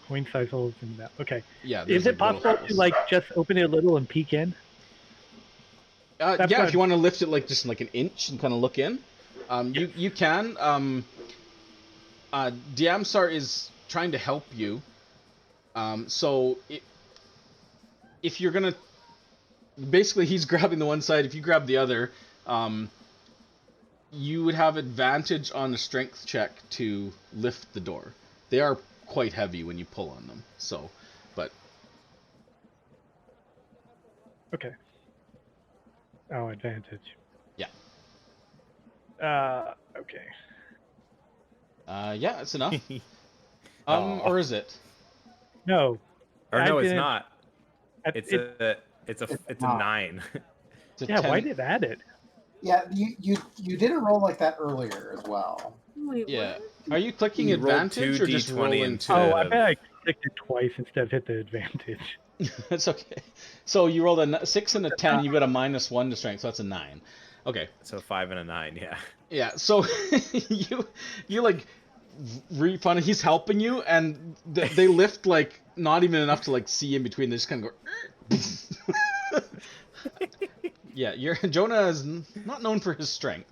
Coin size holes in that. Okay. Yeah, there's Is it like little possible to holes. like just open it a little and peek in? That's Yeah, if fine. you want to lift it like just like an inch and kind of look in, you can. Diamsar is trying to help you. So if you're gonna, basically he's grabbing the one side. If you grab the other, you would have advantage on the strength check to lift the door. They are quite heavy when you pull on them. So, but Okay. Oh, advantage. yeah, Okay. yeah, it's enough. Aw. Or is it? No. Or I no, it's didn't- not. It's a not. 9. It's a Yeah, 10. why did it add it? Yeah, you didn't roll like that earlier as well. wait, Yeah. what? Are you clicking You rolled advantage two or just D20 rolling instead. two? Oh, I bet I clicked it twice instead of hit the advantage. That's okay. So you rolled a 6 and a 10. You got a -1 to strength, so that's a 9. Okay. So 5 and a 9, yeah. Yeah. So you like refund. He's helping you, and they lift like not even enough to like see in between. They just kind of go. Yeah. Jonah is not known for his strength.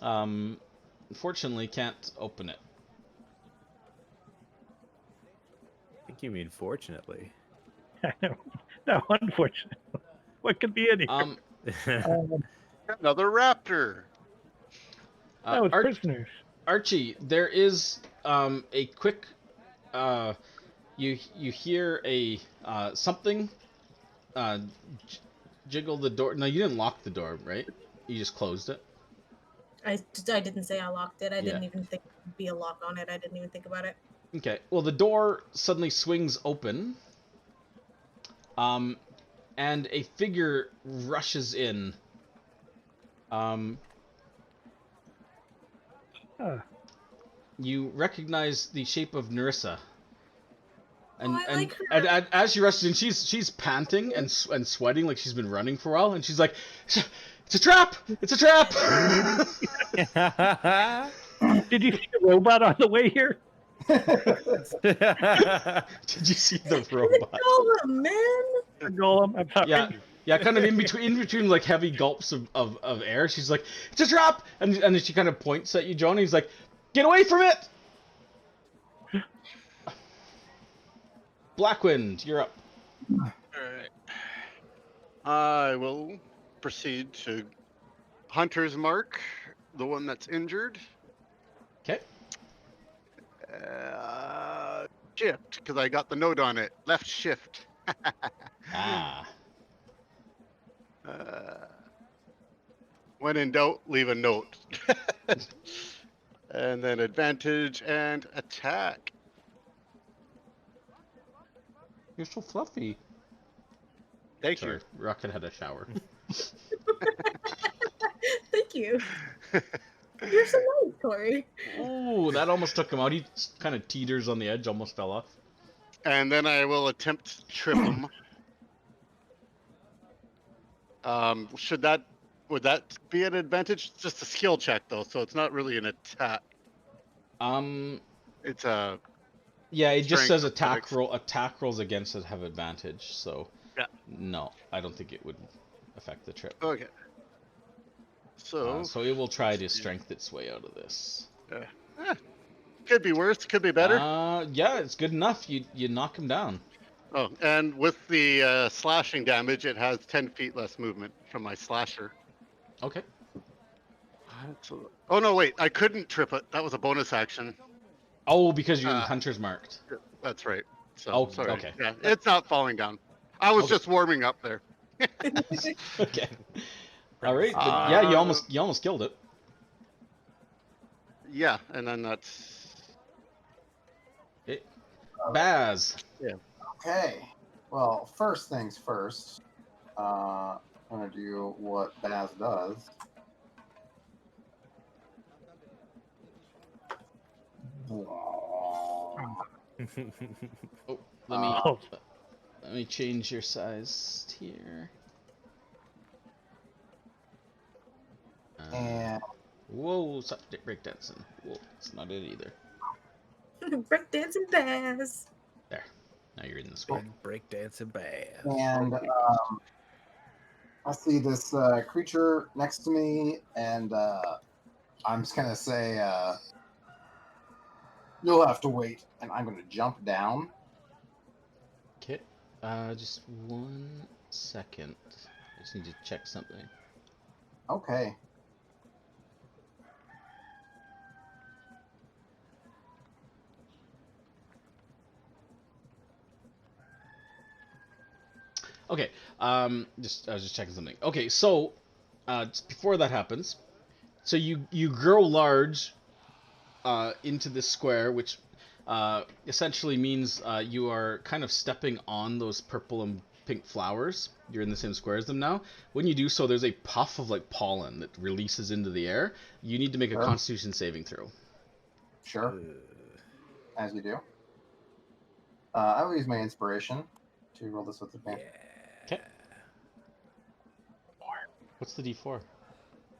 Unfortunately, can't open it. I think you mean fortunately. I know. No, unfortunately. What could be in here? Um, Another raptor. that was prisoners. Archie, there is a quick you hear a something jiggle the door. No, you didn't lock the door, right? You just closed it. I didn't say I locked it. I didn't Yeah. even think there'd be a lock on it. I didn't even think about it. Okay. Well, the door suddenly swings open. And a figure rushes in. You recognize the shape of Nerissa. And, I like her. and as she rushes in, she's panting and sweating like she's been running for a while, and she's like, "It's a trap! It's a trap!" Did you see the robot on the way here? Did you see the robot? Oh man! The golem. I'm sorry. Yeah, kind of in between like heavy gulps of air. She's like, "It's a trap!" And then she kind of points at you, Jonah. He's like, "Get away from it!" Blackwind, you're up. Alright. I will proceed to Hunter's Mark, the one that's injured. Okay. Shift, because I got the note on it. Left shift. Ah. When in doubt, leave a note. And then advantage and attack. You're so fluffy. Thank Sorry, Rocket had a shower. Thank you. You're so nice, Corey. Ooh, that almost took him out. He kind of teeters on the edge, almost fell off. And then I will attempt to trip him. Would that be an advantage? It's just a skill check though, so it's not really an attack. It's a Yeah, it just strength says attack athletics. roll. Attack rolls against it have advantage, so Yeah. no, I don't think it would affect the trip. Okay. So So it will try to strength its way out of this. could be worse, could be better. Yeah, it's good enough. You knock him down. Oh, and with the slashing damage, it has 10 feet less movement from my slasher. Okay. Oh no, wait! I couldn't trip it. That was a bonus action. Oh, because you're in Hunter's Marked. That's right. So Oh, sorry. okay. Yeah, it's not falling down. I was Okay. just warming up there. Okay. All right. Yeah, you almost killed it. Yeah, and then that's Baz. Okay. Well, first things first. gonna do what Baz does. Oh, let me Oh, let me change your size here. And Whoa, stop breakdancing. Whoa, that's not it either. Breakdancing Baz. There. Now you're in the square. Breakdancing bass. and I see this creature next to me, and I'm just gonna say, "You'll have to wait," and I'm gonna jump down. Okay. Just 1 second. I just need to check something. Okay. Okay. I was just checking something. Okay, so just before that happens, so you grow large into this square, which essentially means you are kind of stepping on those purple and pink flowers. You're in the same square as them now. When you do so, there's a puff of like pollen that releases into the air. You need to make a Sure. Constitution saving throw. Sure, as you do. I will use my inspiration to roll this with advantage. Okay. What's the D4?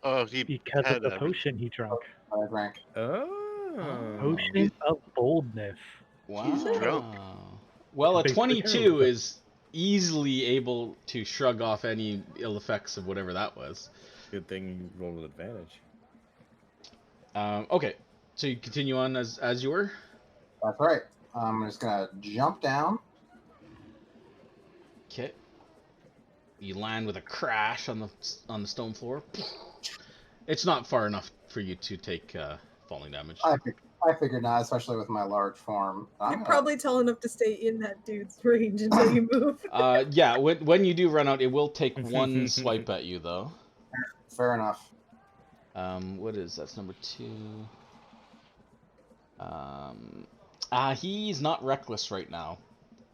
Oh, he because had of the that. potion he drank. Rank. Oh. Potion of boldness. He's drunk. Well, a Basically 22 heroism. is easily able to shrug off any ill effects of whatever that was. Good thing you rolled with advantage. Okay, so you continue on as you were. That's right. I'm just gonna jump down. Okay. You land with a crash on the stone floor. It's not far enough for you to take falling damage. I figured not, especially with my large form. You're probably tall enough to stay in that dude's range until you move. Yeah, when you do run out, it will take one swipe at you though. Fair enough. What is that's number 2? He's not reckless right now.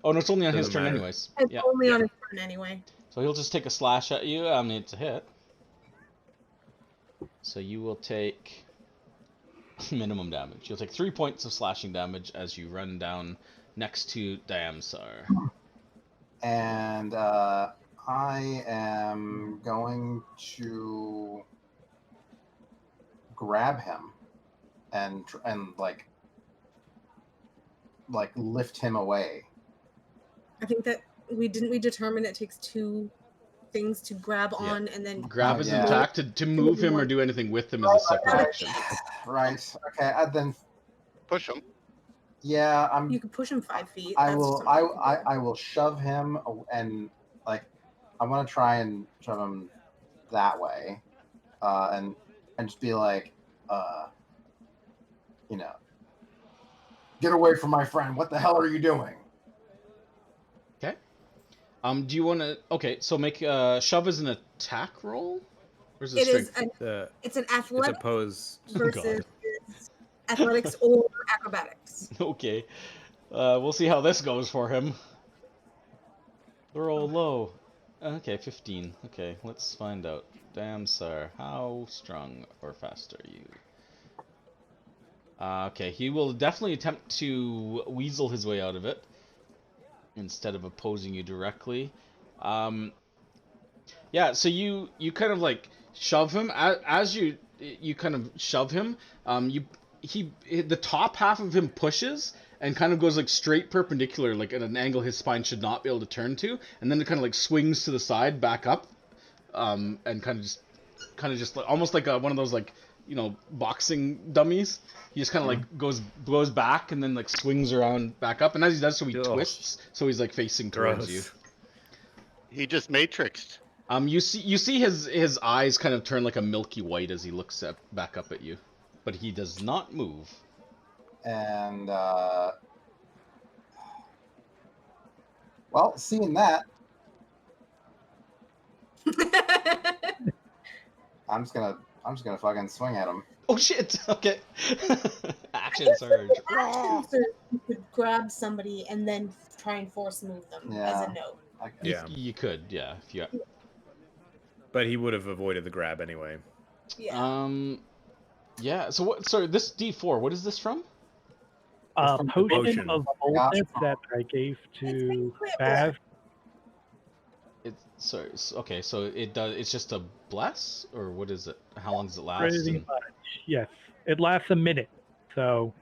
Oh no, it's only on his Doesn't turn matter. anyways. It's Yeah. only on his turn anyway. So he'll just take a slash at you. I mean, it's a hit. So you will take minimum damage. You'll take 3 points of slashing damage as you run down next to Diamsar. And I am going to grab him and like lift him away. I think that we determine it takes 2 things to grab on and then Grab is yeah. attack. To move him or do anything with him is a separate action. Right. Okay. Then Push him. yeah, you can push him 5 feet. I That's will. something you can do. I will shove him and like I want to try and shove him that way, and just be like, get away from my friend. What the hell are you doing? Okay. Do you want to? Okay, so make shove as an attack roll, or is it It is strength? it's an It's athletic opposed. versus athletics or acrobatics. Okay. We'll see how this goes for him. Roll low. Okay, 15. Okay, let's find out. Damn, sir. How strong or fast are you? Okay, he will definitely attempt to weasel his way out of it instead of opposing you directly. Yeah, so you kind of like shove him as you kind of shove him. The top half of him pushes and kind of goes like straight perpendicular, like at an angle his spine should not be able to turn to, and then it kind of like swings to the side, back up, and kind of just like almost like one of those like boxing dummies. He just kind of like goes back and then like swings around back up, and as he does so he twists, so he's like facing towards you. He just matrixed. You see his eyes kind of turn like a milky white as he looks back up at you, but he does not move. And well, seeing that, I'm just gonna fucking swing at him. Oh shit! Okay. Action surge. Action surge, you could grab somebody and then try and force move them as a note. You could, yeah. If you. But he would have avoided the grab anyway. Yeah. Yeah. So what? Sorry, this D4. What is this from? From the Potion potion. of boldness that I gave to Baz. It's sorry. Okay, so it does. It's just a bless, or what is it? How long does it last? Pretty And... much, yes. It lasts a minute, so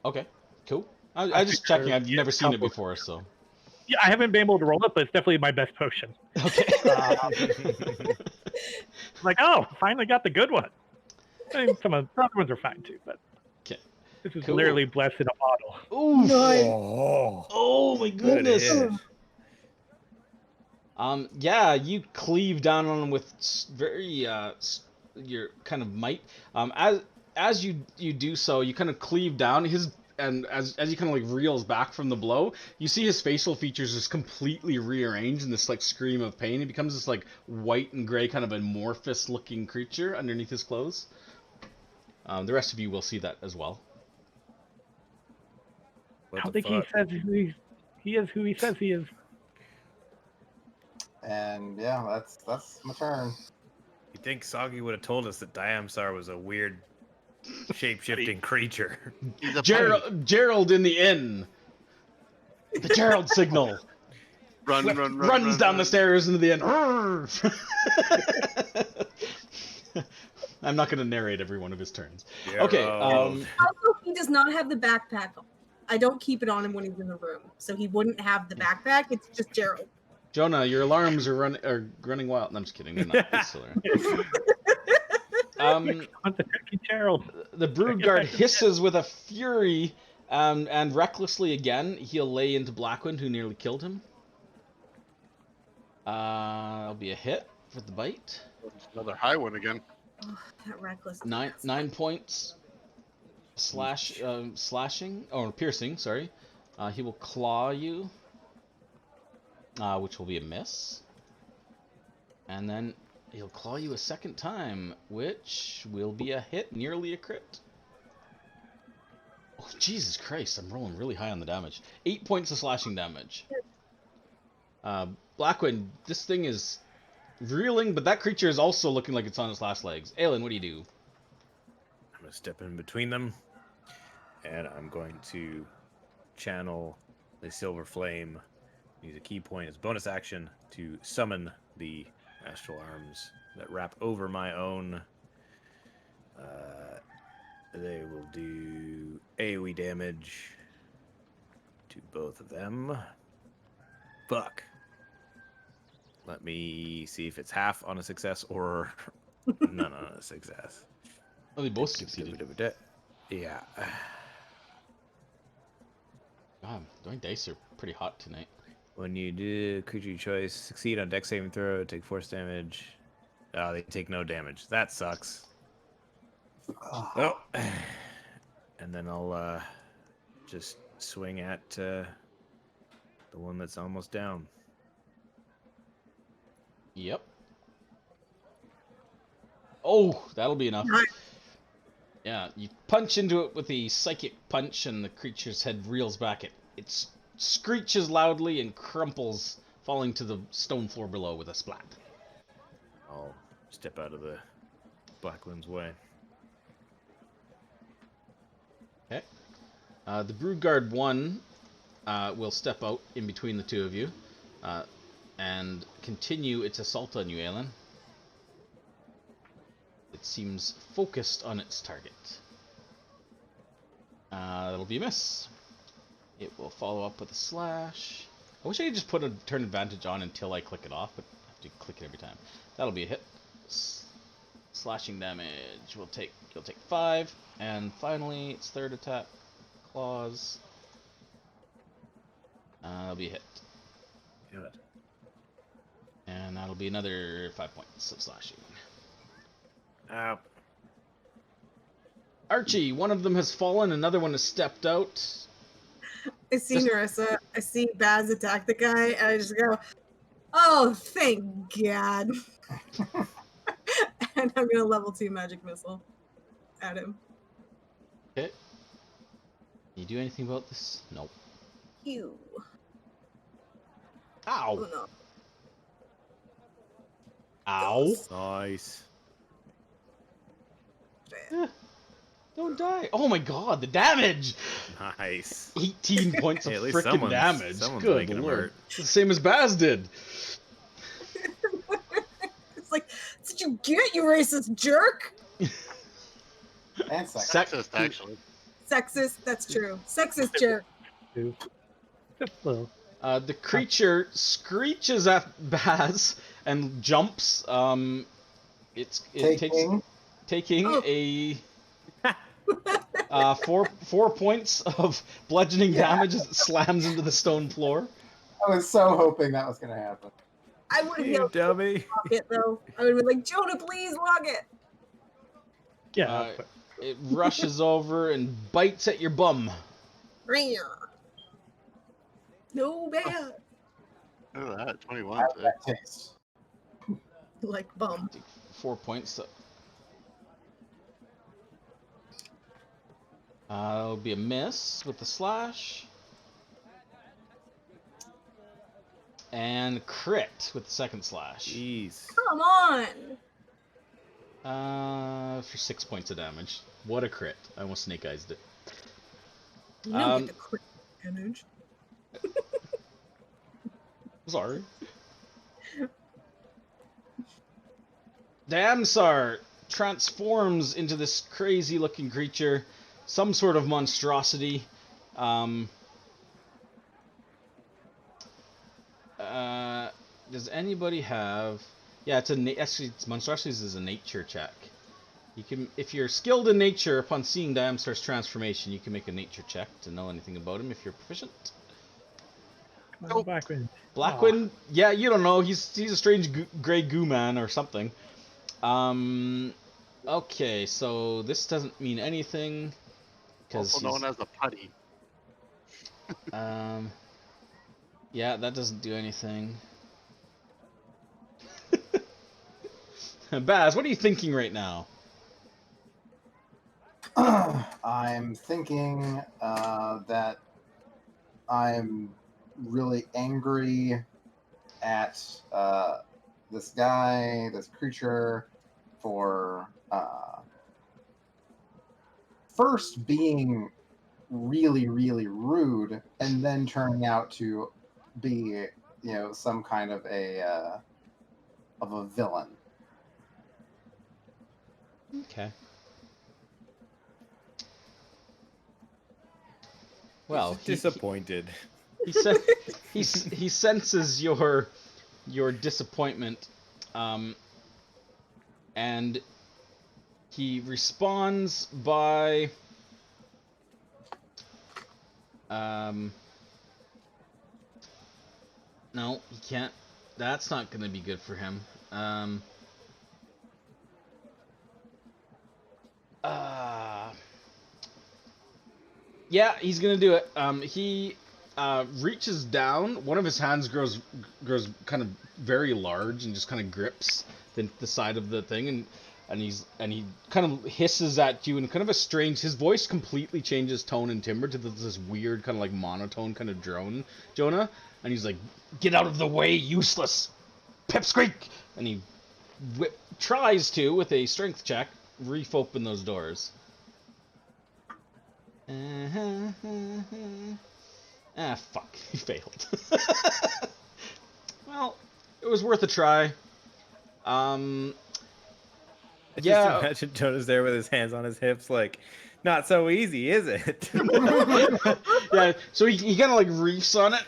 Okay, cool. I I just figure checking. I've it's never seen it couple- before, so. yeah, I haven't been able to roll it, but it's definitely my best potion. Okay. Like, oh, finally got the good one. I mean, some of the other ones are fine too, but Okay. this is Cool. literally blessed in a bottle. Ooh. Oh, Oh my good goodness. hit. Yeah, you cleave down on him with very your kind of might. As you do so, you kind of cleave down his, and as he kind of like reels back from the blow, you see his facial features just completely rearranged in this like scream of pain. He becomes this like white and gray kind of amorphous looking creature underneath his clothes. The rest of you will see that as well. I What don't the think fuck? he is who he says he is. And yeah, that's my turn. You think Soggy would have told us that Diamsar was a weird shape-shifting creature? He's a Gerald in the inn. The Gerald signal. run, Runs down the stairs into the inn. I'm not going to narrate every one of his turns. Okay. Gerald. Also, he does not have the backpack on. I don't keep it on him when he's in the room, so he wouldn't have the backpack. It's just Gerald. Jonah, your alarms are running wild. No, I'm just kidding. They're not. It's still there. Gerald. The brood guard hisses with a fury, and recklessly again, he'll lay into Blackwind, who nearly killed him. That'll be a hit for the bite. Another high one again. Oh, that reckless. 9 points. Slashing or piercing. Sorry. He will claw you, which will be a miss. And then he'll claw you a second time, which will be a hit, nearly a crit. Oh, Jesus Christ, I'm rolling really high on the damage. 8 points of slashing damage. Blackwind, this thing is reeling, but that creature is also looking like it's on its last legs. Aelin, what do you do? I'm going to step in between them, and I'm going to channel the Silver Flame, use a key point as bonus action to summon the astral arms that wrap over my own. They will do AoE damage to both of them. Fuck. Let me see if it's half on a success or none on a success. Oh, they both succeeded. Yeah. God, my dice are pretty hot tonight. When you do creature choice, succeed on dex saving throw, take force damage. Oh, they take no damage. That sucks. Oh. And then I'll just swing at the one that's almost down. Yep. Oh, that'll be enough. Yeah, you punch into it with the psychic punch, and the creature's head reels back. It screeches loudly and crumples, falling to the stone floor below with a splat. I'll step out of the Blackwind's way. Okay. The Broodguard 1 will step out in between the two of you and continue its assault on you, Aelin. It seems focused on its target. That'll be a miss. It will follow up with a slash. I wish I could just put a turn advantage on until I click it off, but I have to click it every time. That'll be a hit. Slashing damage will take 5, and finally its third attack, claws. That'll be a hit. Good. And that'll be another 5 points of slashing. Ow. Archie, one of them has fallen, another one has stepped out. I see Narissa. I see Baz attack the guy, and I just go, "Oh, thank God!" And I'm gonna level 2 magic missile at him. Okay. Can you do anything about this? Nope. You. Ow! Oh no. Ow. Nice. Yeah, don't die. Oh my god, the damage! Nice. 18 points Hey, of at least frickin' damage. someone's Good making him lord. hurt. It's the same as Baz did. It's like, that's what you get, you racist jerk. And sex. Sexist, actually. Sexist, that's true. Sexist jerk. Just a little. The creature screeches at Baz and jumps. Taking Oh. a 4 points of bludgeoning damage as it slams into the stone floor. I was so hoping that was going to happen. I would have You yelled, dummy. lock it, though. I would have been like, Jonah, please lock it. Yeah. It rushes over and bites at your bum. No bad. Look at that, 21. How's Today. that taste? Like bum. 4 points. It'll be a miss with the slash. And crit with the second slash. Jeez. Come on. For 6 points of damage. What a crit. I almost snake eyes it. You don't get the crit damage. Sorry. Damsar transforms into this crazy looking creature. Some sort of monstrosity. Does anybody have... Yeah, actually, monstrosities is a nature check. You can, if you're skilled in nature, upon seeing Damsar's transformation, you can make a nature check to know anything about him if you're proficient. Come on, Blackwind. Blackwind, yeah, you don't know. He's a strange gray goo man or something. Okay, so this doesn't mean anything. Also known as a putty. Yeah, that doesn't do anything. Baz, what are you thinking right now? I'm thinking that I'm really angry at this guy, this creature, for first being really, really rude, and then turning out to be, some kind of a villain. Okay. Well, Disappointed. he senses your disappointment, and he responds by no, he can't. That's not going to be good for him. Yeah, he's gonna do it. He reaches down. One of his hands grows kind of very large and just kind of grips the side of the thing, and he kind of hisses at you in kind of a strange. His voice completely changes tone and timbre to this weird kind of like monotone kind of drone, Jonah. And he's like, "Get out of the way, useless pipsqueak!" And he tries to, with a strength check, reef open those doors. Fuck. He failed. Well, it was worth a try. Just Yeah. imagine Jonah's there with his hands on his hips, like, not so easy, is it? Yeah, so he kind of like reefs on it,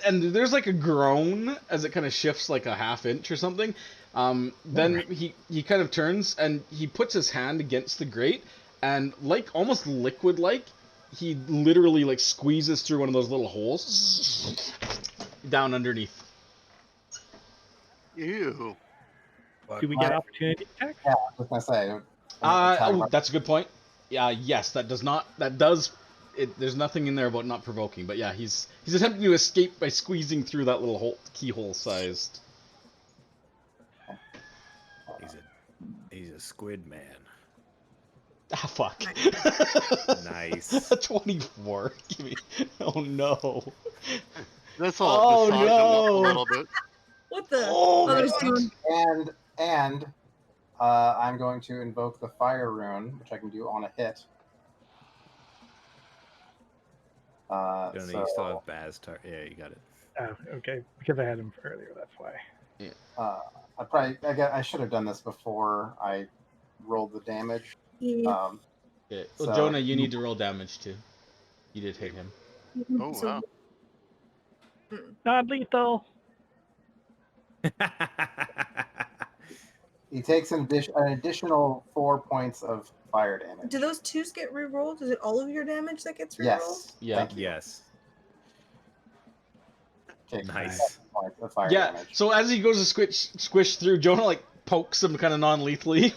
and there's like a groan as it kind of shifts like a half inch or something. Then he kind of turns and he puts his hand against the grate, and like almost liquid like, he literally like squeezes through one of those little holes down underneath. Ew. Do we get opportunity attacks? Yeah, I was gonna say. That's a good point. Yeah, yes, that does. There's nothing in there about not provoking, but yeah, he's attempting to escape by squeezing through that little hole, keyhole sized. He's a squid man. Ah, fuck. Nice. 24. Give me. Oh no. This will Oh, massage him up a no. little bit. What what the Oh, others God. doing? And I'm going to invoke the fire rune, which I can do on a hit. Jonah, you still So have Baz. Yeah, you got it. Oh, okay. Because I had him earlier, that's why. I should have done this before I rolled the damage. Yeah. Yeah. Well, So- Jonah, you need to roll damage too. You did hit him. Oh, So- wow. Non-lethal. He takes an additional 4 points of fire damage. do those twos get rerolled? Is it all of your damage that gets rerolled? Yes. Yeah. Thank you. Yes. Okay, Nice. 7 points of fire Yeah. damage. So as he goes to squish through, Jonah like pokes him kind of non-lethally,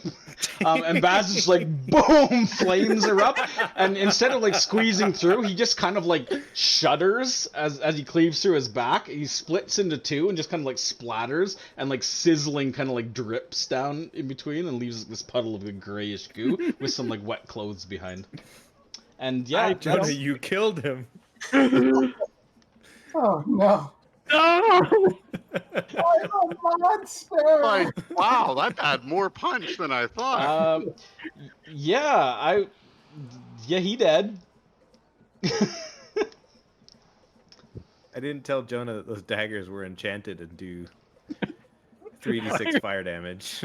and Baz just like boom, flames erupt, and instead of like squeezing through, he just kind of like shudders as he cleaves through his back. He splits into two and just kind of like splatters, and like sizzling kind of like drips down in between and leaves this puddle of a grayish goo with some like wet clothes behind. And yeah, Jonah, that's- you killed him. Oh no! No! I'm a monster! Like, wow, that had more punch than I thought. yeah, he dead. I didn't tell Jonah that those daggers were enchanted and do 3d6 fire damage.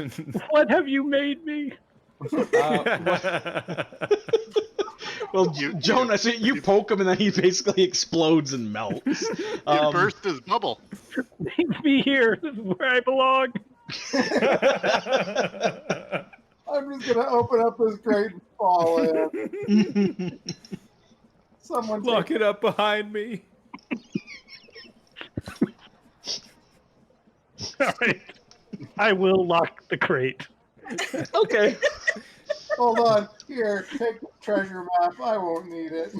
What have you made me? Well, You- Jonah, so you poke him and then he basically explodes and melts. You burst his bubble. Leave me here. This is where I belong. I'm just gonna open up this grate and fall in. Someone Lock take it up behind me. All right. I will lock the crate. Okay. Hold on. Here, take the treasure map. I won't need it.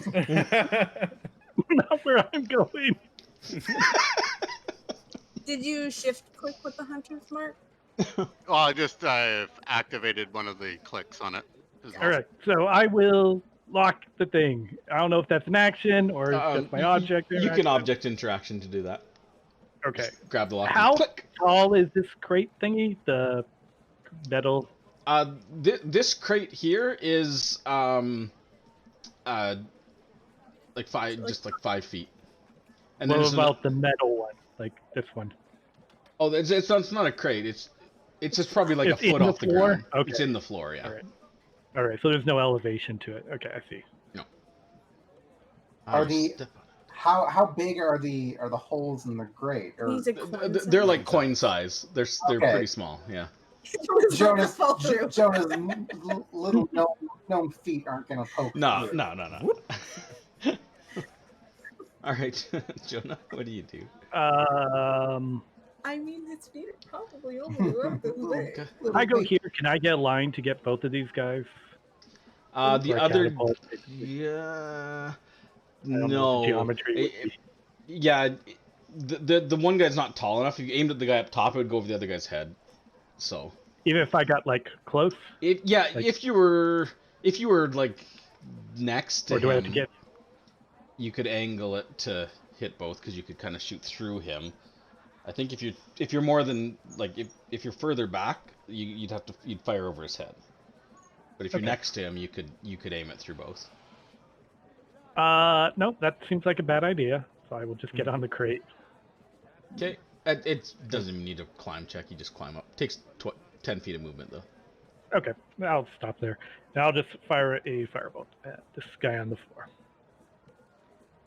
Not where I'm going. Did you shift click with the hunter's mark? Oh, I've activated one of the clicks on it. All right. So I will lock the thing. I don't know if that's an action or it's just my object. You can interaction. object interaction to do that. Okay. Grab the lock. How And click. tall is this crate thingy? The metal. This crate here is like 5 feet. And What there's about the metal one? Like this one? Oh, it's not a crate. It's just probably like It's a foot in the off the floor? ground. Okay. It's in the floor, yeah. All right. All right. So there's no elevation to it. Okay, I see. Are Oh, the- step on it. How big are the holes in the grate? Or He's a coin They're size. like coin size. They're Okay. pretty small. Yeah. It's about to fall through. Jonah's little gnome feet aren't gonna poke. No. through. All right, Jonah, what do you do? I mean, his feet are probably only about this big. I go here. Can I get a line to get both of these guys? The Or a other, catapult? yeah, I don't know no, the geometry would Eh, be- yeah, the one guy's not tall enough. If you aimed at the guy up top, it would go over the other guy's head. So Even if I got like close, like, if you were like next to or do I have to him, get? you could angle it to hit both because you could kind of shoot through him. I think if you're more than like if you're further back, you'd fire over his head. But if you're Okay. next to him, you could aim it through both. No, that seems like a bad idea. So I will just get on the crate. Okay, it doesn't even need a climb check. You just climb up. Takes 10 feet of movement though. Okay, I'll stop there. Now I'll just fire a firebolt at this guy on the floor.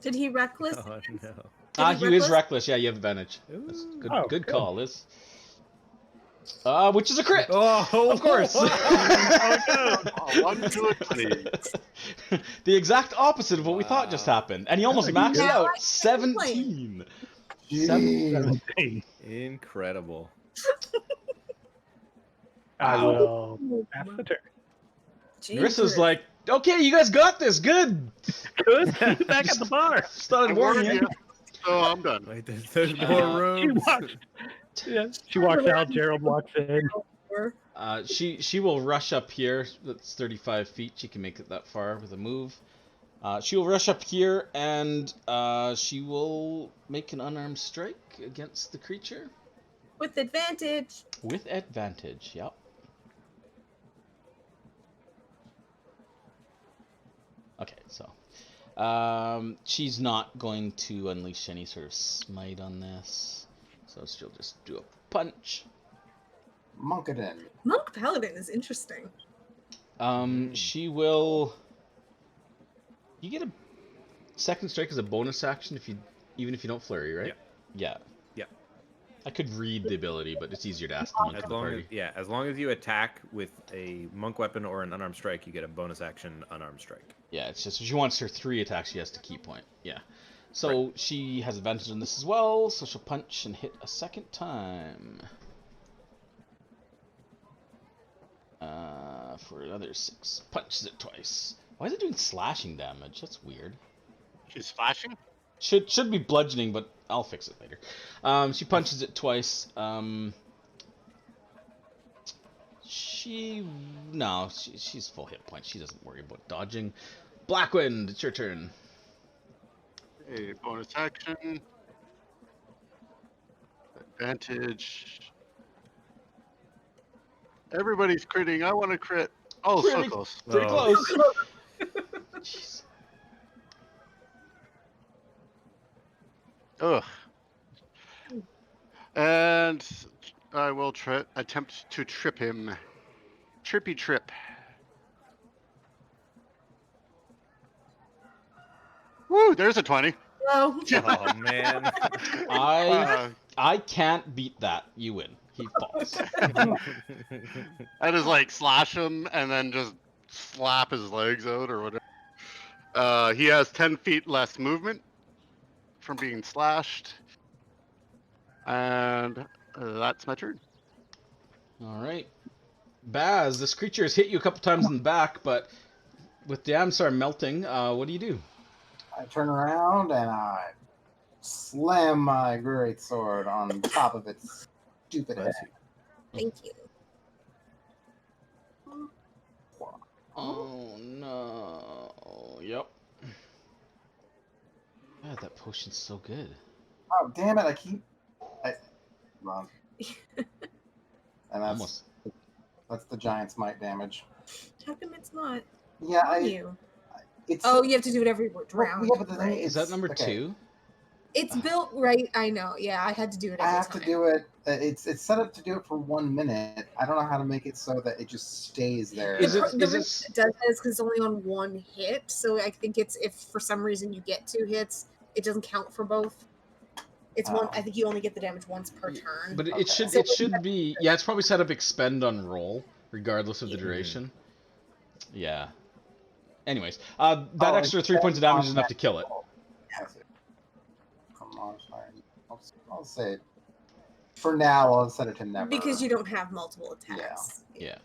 Did he reckless? Oh no. Did He is reckless. Yeah, you have advantage. That's Ooh. good. Oh, good good. call, Liz. Which is a crit. Oh, Of course. Oh, 1 to a 20. The exact opposite of what we thought just happened, and he almost maxed Yeah, out. I can 17. Jeez. 17. Incredible. I Wow. will pass the turn. Marissa's like, okay, you guys got this. Good. Good. See you back at the bar. Started I warning warned you. you. So I'm done. Wait, there's more She rooms. walks. Yeah, she walks out. Gerald walks in. She will rush up here. That's 35 feet. She can make it that far with a move. She will rush up here and she will make an unarmed strike against the creature. With advantage. With advantage, yep. Okay, so she's not going to unleash any sort of smite on this, so she'll just do a punch. Monk it in. Monk Paladin is interesting. She will. You get a second strike as a bonus action even if you don't flurry, right? Yeah. Yeah. I could read the ability, but it's easier to ask the monk in the party. As long as you attack with a monk weapon or an unarmed strike, you get a bonus action unarmed strike. Yeah, it's just if she wants her 3 attacks, she has to key point. Yeah. So she has advantage on this as well, so she'll punch and hit a second time. For another 6. Punches it twice. Why is it doing slashing damage? That's weird. She's slashing? Should be bludgeoning, but I'll fix it later. She punches it twice. She's full hit points. She doesn't worry about dodging. Blackwind, it's your turn. A bonus action. Advantage. Everybody's critting. I want to crit. Oh, so Pretty- close. Pretty close. Jeez. Ugh. And I will attempt to trip him. Trippy trip. Woo, there's a 20. Oh. Oh man. I can't beat that. You win. He falls. I just like slash him and then just slap his legs out or whatever. He has 10 feet less movement from being slashed. And that's my turn. All right. Baz, this creature has hit you a couple times in the back, but with the Amsar melting, what do you do? I turn around and I slam my great sword on top of its stupid head. Thank you. Oh no. Yep. God, that potion's so good. Oh damn it! Wrong. And Almost. that's the giant smite damage. How come it's not Yeah, on you? it's Oh, you have to do it every round. yeah, but the thing right? Is that number okay. 2? It's built right. I know. Yeah, I had to do it. I Every have time. to do it. It's set up to do it for 1 minute. I don't know how to make it so that it just stays there. Is it- The is reason it- it does that is because it's only on 1 hit. So I think it's if for some reason you get 2 hits, it doesn't count for both. It's one. I think you only get the damage once per turn. But Okay. it should So it should be it's probably set up expend on roll, regardless of the Yeah. duration. Yeah. Anyways, that extra 3 points of damage is enough to kill it. Come on, I'll say for now I'll set it to never. Because you don't have multiple attacks. Yeah.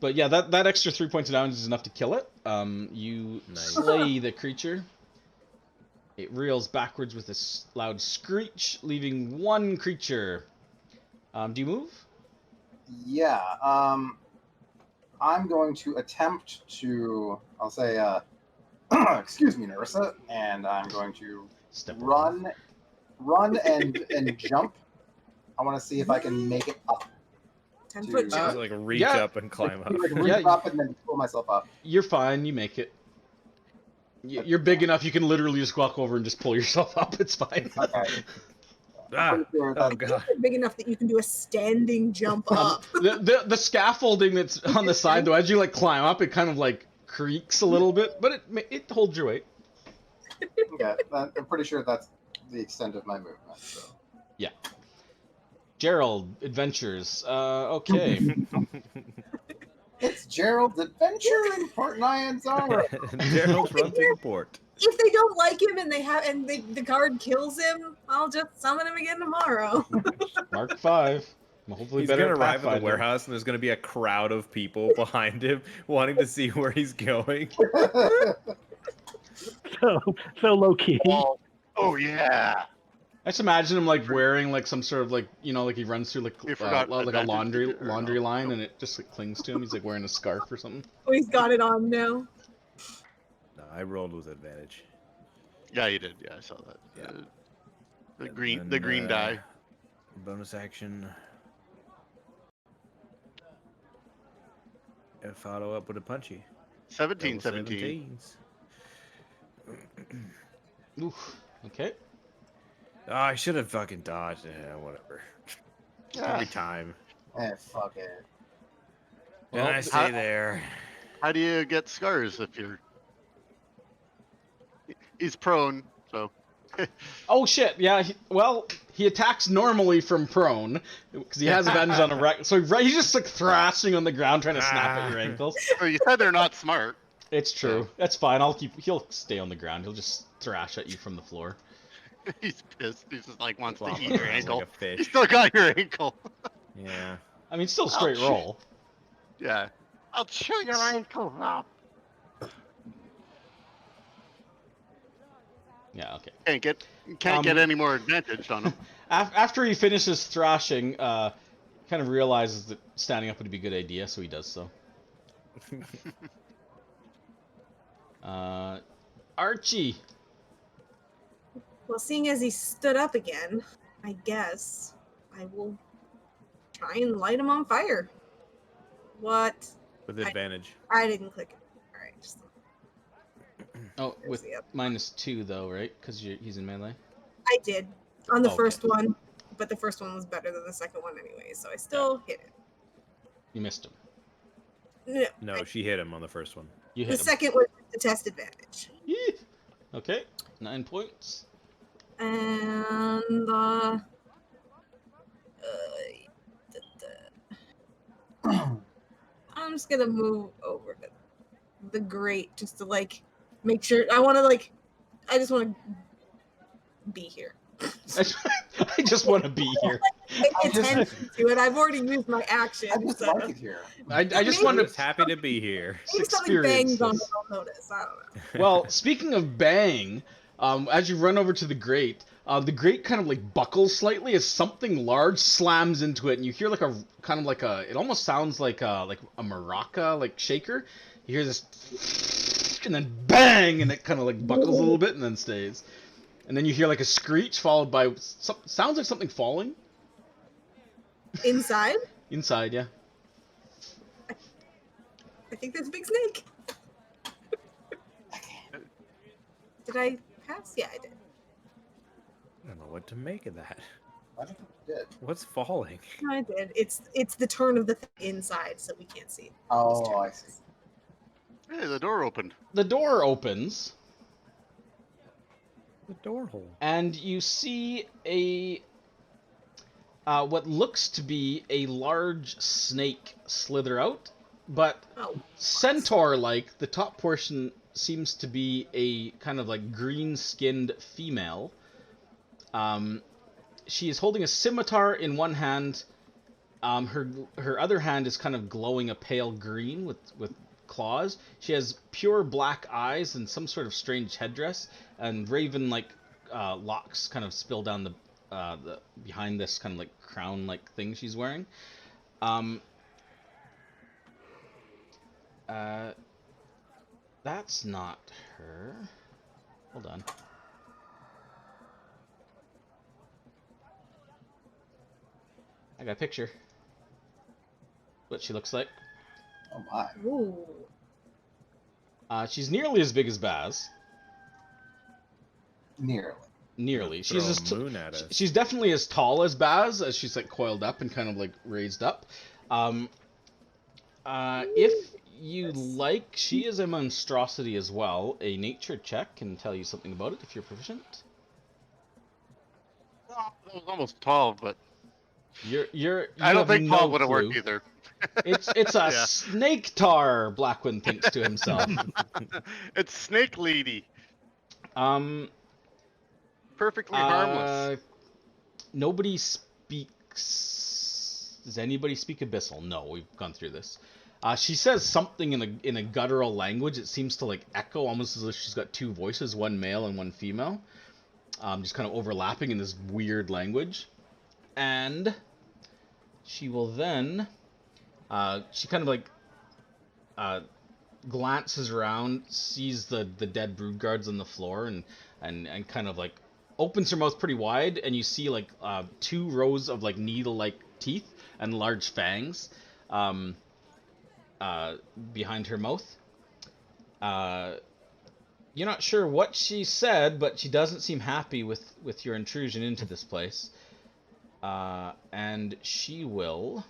But yeah, that extra 3 points of damage is enough to kill it. You Nice. slay the creature. It reels backwards with a loud screech, leaving 1 creature. Do you move? Yeah. I'm going to attempt to. I'll say. Excuse me, Nerissa, and I'm going to Step over. run and jump. I want to see if I can make it up. 10-foot Dude. jump. Just like reach Yeah. up and climb up. Like, reach Yeah. up and then pull myself up. You're fine. You make it. You're big enough. You can literally just walk over and just pull yourself up. It's fine. Okay. Ah, I'm pretty sure oh that- god. Big enough that you can do a standing jump up. The scaffolding that's on the side though, as you like climb up, it kind of like creaks a little bit, but it holds your weight. Okay, I'm pretty sure that's the extent of my movement. So. Gerald adventures. Okay. It's Gerald's adventure in Port Nyanzara. Gerald's run through the port. If they don't like him and the guard kills him, I'll just summon him again tomorrow. Mark 5. Hopefully He's better gonna at arrive at the Pathfinder. warehouse and there's gonna be a crowd of people behind him wanting to see where he's going. So low key. Oh yeah. I just imagine him like wearing like some sort of like like he runs through like You forgot like a advantage, laundry did you, or no? line and it just like clings to him. He's like wearing a scarf or something. Oh, he's got it on now. No, I rolled with advantage. Yeah, you did. Yeah, I saw that. Yeah. The green And, die. Bonus action. And follow up with a punchy. 17, Double 17. 17s. Oof. Okay. Oh, I should have fucking dodged. Whatever. Every time. Fuck it. And Well, I stay there. How do you get scars if you're... He's prone, so... Oh shit! Yeah. He attacks normally from prone because he has advantage on a wreck. So he's just like thrashing on the ground, trying to snap at your ankles. So you said they're not smart. It's true. That's fine. He'll stay on the ground. He'll just thrash at you from the floor. He's pissed. He's just like wants to Flop eat your around ankle. like a fish. You still got your ankle. Yeah. I mean, still straight Ouch. roll. Yeah. I'll chew your ankle up. Yeah. Okay. Can't get any more advantage on him. After he finishes thrashing, kind of realizes that standing up would be a good idea, so he does so. Archie. Well, seeing as he stood up again, I guess I will try and light him on fire. What? With advantage. I didn't click it. All right. Just, Oh, There's with the other -2 though, right? Because he's in melee. I did on the Okay. first one, but the first one was better than the second one anyway, so I still hit it. You missed him. No, she hit him on the first one. You The hit him. second was the test advantage. Yee. Okay. 9 points. And I'm just gonna move over to the grate just to like make sure. I just want to be here. I just want to be here. Pay attention to it. I've already used my action. I just so like it here. I just Maybe- want I'm just to. happy to be here. maybe something experience bangs on this. it, I'll notice. I don't know. Well, speaking of bang, as you run over to the grate kind of like buckles slightly as something large slams into it, and you hear like a kind of like a. It almost sounds like a maraca like shaker. You hear this, and then bang, and it kind of like buckles a little bit and then stays. And then you hear like a screech followed by sounds like something falling Inside, inside. Yeah. I think there's a big snake. Did I pass? Yeah, I did. I don't know what to make of that. I think you did. What's falling? I did. It's the turn of the inside, so we can't see it. Oh, I see. Hey, the door opened. The door opens. The door hole. And you see a what looks to be a large snake slither out, but Oh, centaur-like. The top portion seems to be a kind of like green-skinned female. She is holding a scimitar in one hand. Her other hand is kind of glowing a pale green with claws. She has pure black eyes and some sort of strange headdress, and raven-like locks kind of spill down the behind this kind of like crown-like thing she's wearing. That's not her. Hold on. I got a picture. What she looks like. Oh my. ooh. She's nearly as big as Baz. Nearly. Nearly. Throw She's a as moon at us. she's definitely as tall as Baz, as she's like coiled up and kind of like raised up. If you like, she is a monstrosity as well. A nature check can tell you something about it if you're proficient. Oh, that was almost 12, but You I don't have think no 12 would have clue. worked either. It's a Yeah. snake tar, Blackwind thinks to himself. It's Snake Lady. Perfectly harmless. Nobody speaks. Does anybody speak Abyssal? No, we've gone through this. She says something in a guttural language. It seems to like echo almost as if she's got two voices, one male and one female, just kind of overlapping in this weird language. And she will then, she kind of like glances around, sees the dead brood guards on the floor, and kind of like opens her mouth pretty wide, and you see like 2 rows of like needle-like teeth and large fangs. behind her mouth. You're not sure what she said, but she doesn't seem happy with your intrusion into this place. And she will.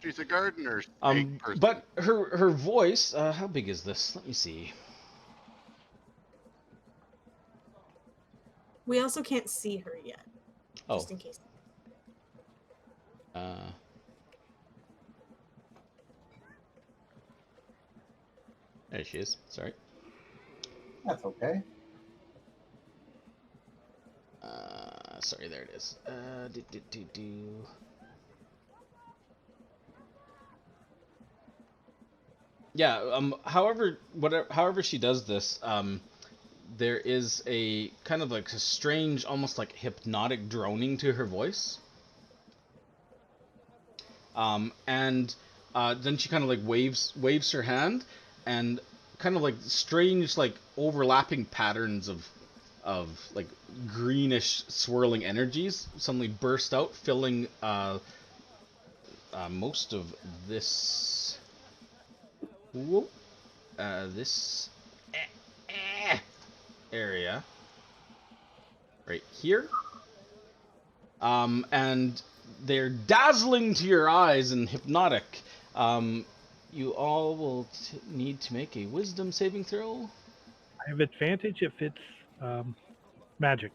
She's a gardener snake person. But her voice. How big is this? Let me see. We also can't see her yet. Oh. Just in case. There she is. Sorry. That's okay. Sorry, there it is. Yeah, however she does this, there is a kind of like a strange, almost like hypnotic droning to her voice. And then she kind of like waves her hand, and kind of like strange, like overlapping patterns of like greenish swirling energies suddenly burst out, filling most of this this area right here, and they're dazzling to your eyes and hypnotic. You all will need to make a wisdom saving throw. I have advantage if it's magic.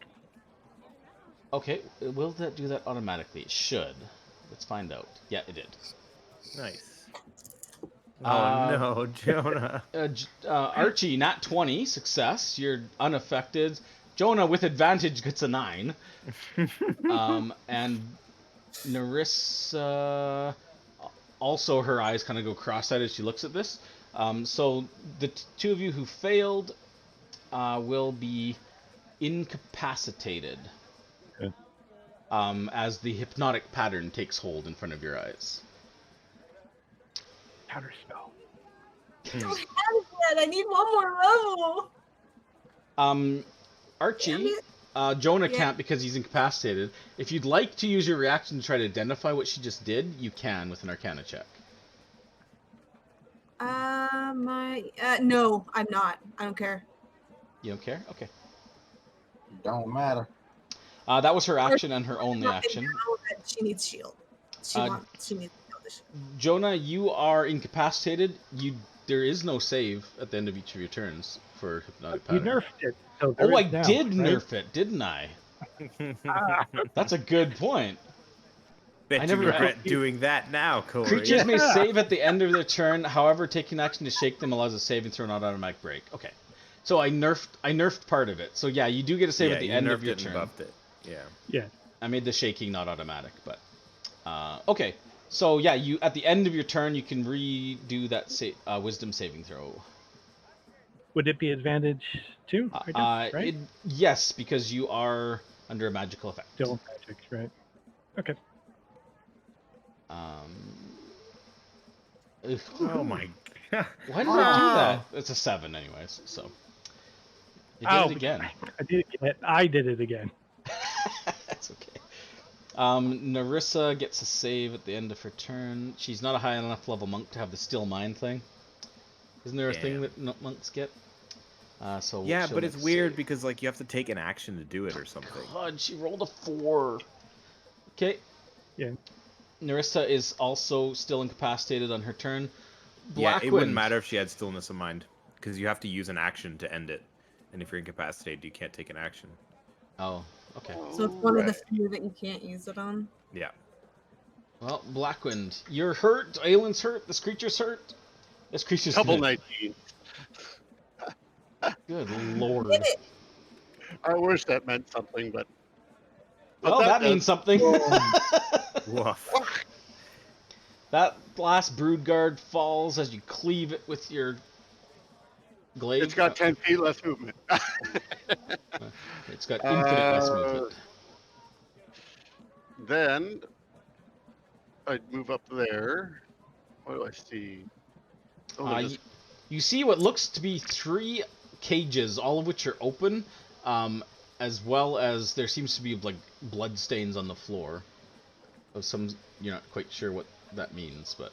Okay, will that do that automatically? It should. Let's find out. Yeah, it did. Nice. Oh no, Jonah. Archie, nat 20, success. You're unaffected. Jonah, with advantage, gets a 9. And Narissa, also her eyes kind of go cross-eyed as she looks at this. So the two of you who failed will be incapacitated. Okay. As the hypnotic pattern takes hold in front of your eyes. Counter spell. I don't have it yet. I need one more level. Archie, Jonah can't because he's incapacitated. If you'd like to use your reaction to try to identify what she just did, you can with an Arcana check. No, I'm not. I don't care. You don't care? Okay. Don't matter. That was her action and her only action. She needs shield. She needs shield. Jonah, you are incapacitated. There is no save at the end of each of your turns for hypnotic You pattern. nerfed it. So Oh, I now, did right? nerf it, didn't I? That's a good point. Bet I you never- regret doing that now, Corey. Creatures may save at the end of their turn. However, taking action to shake them allows a saving throw, not automatic break. Okay, so I nerfed part of it. So yeah, you do get a save at the end of your nerfed it turn. and buffed it. Yeah. Yeah. I made the shaking not automatic, but okay. So yeah, you at the end of your turn you can redo that wisdom saving throw. Would it be advantage too? I guess, right? Yes, because you are under a magical effect. Still magic, right? Okay. Oh my god. Why did I do that? It's a 7 anyways, so. You did it again. I did it again. That's okay. Narissa gets a save at the end of her turn. She's not a high enough level monk to have the still mind thing. Isn't there a thing that monks get? So yeah, she'll but it's make a weird save. because like you have to take an action to do it or something. God, she rolled a 4. Okay. Yeah. Narissa is also still incapacitated on her turn. Yeah, it wouldn't matter if she had stillness of mind because you have to use an action to end it, and if you're incapacitated, you can't take an action. Oh, okay. So it's one of the few that you can't use it on. Yeah. Well, Blackwind, you're hurt. Aylin's hurt. This creature's hurt. This creature's Couple dead. 19. Good lord. I wish that meant something, but. Well, that means something. Woof. That last brood guard falls as you cleave it with your glaive. It's got 10 feet less movement. It's got infinite less movement. Then I'd move up there. What do I see? Oh, You see what looks to be 3 cages, all of which are open, as well as there seems to be like blood stains on the floor. Of some, you're not quite sure what that means, but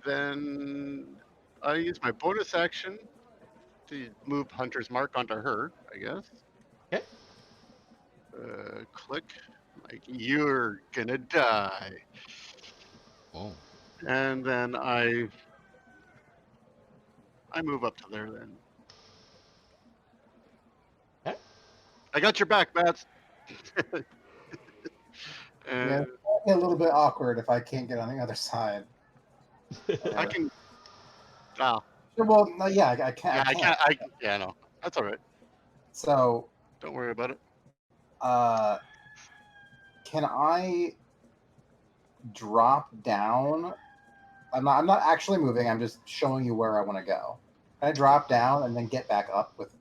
Then I use my bonus action to move Hunter's Mark onto her, I guess. Okay. Click. Like, you're gonna die. Oh. And then I move up to there then. Okay. I got your back, Bats. Yeah, And it might be a little bit awkward if I can't get on the other side. I can. Well, Well, no, yeah, I can't. yeah, I can't. Yeah, no, that's all right. So, Don't worry about it. can I drop down? I'm not actually moving. I'm just showing you where I want to go. Can I drop down and then get back up with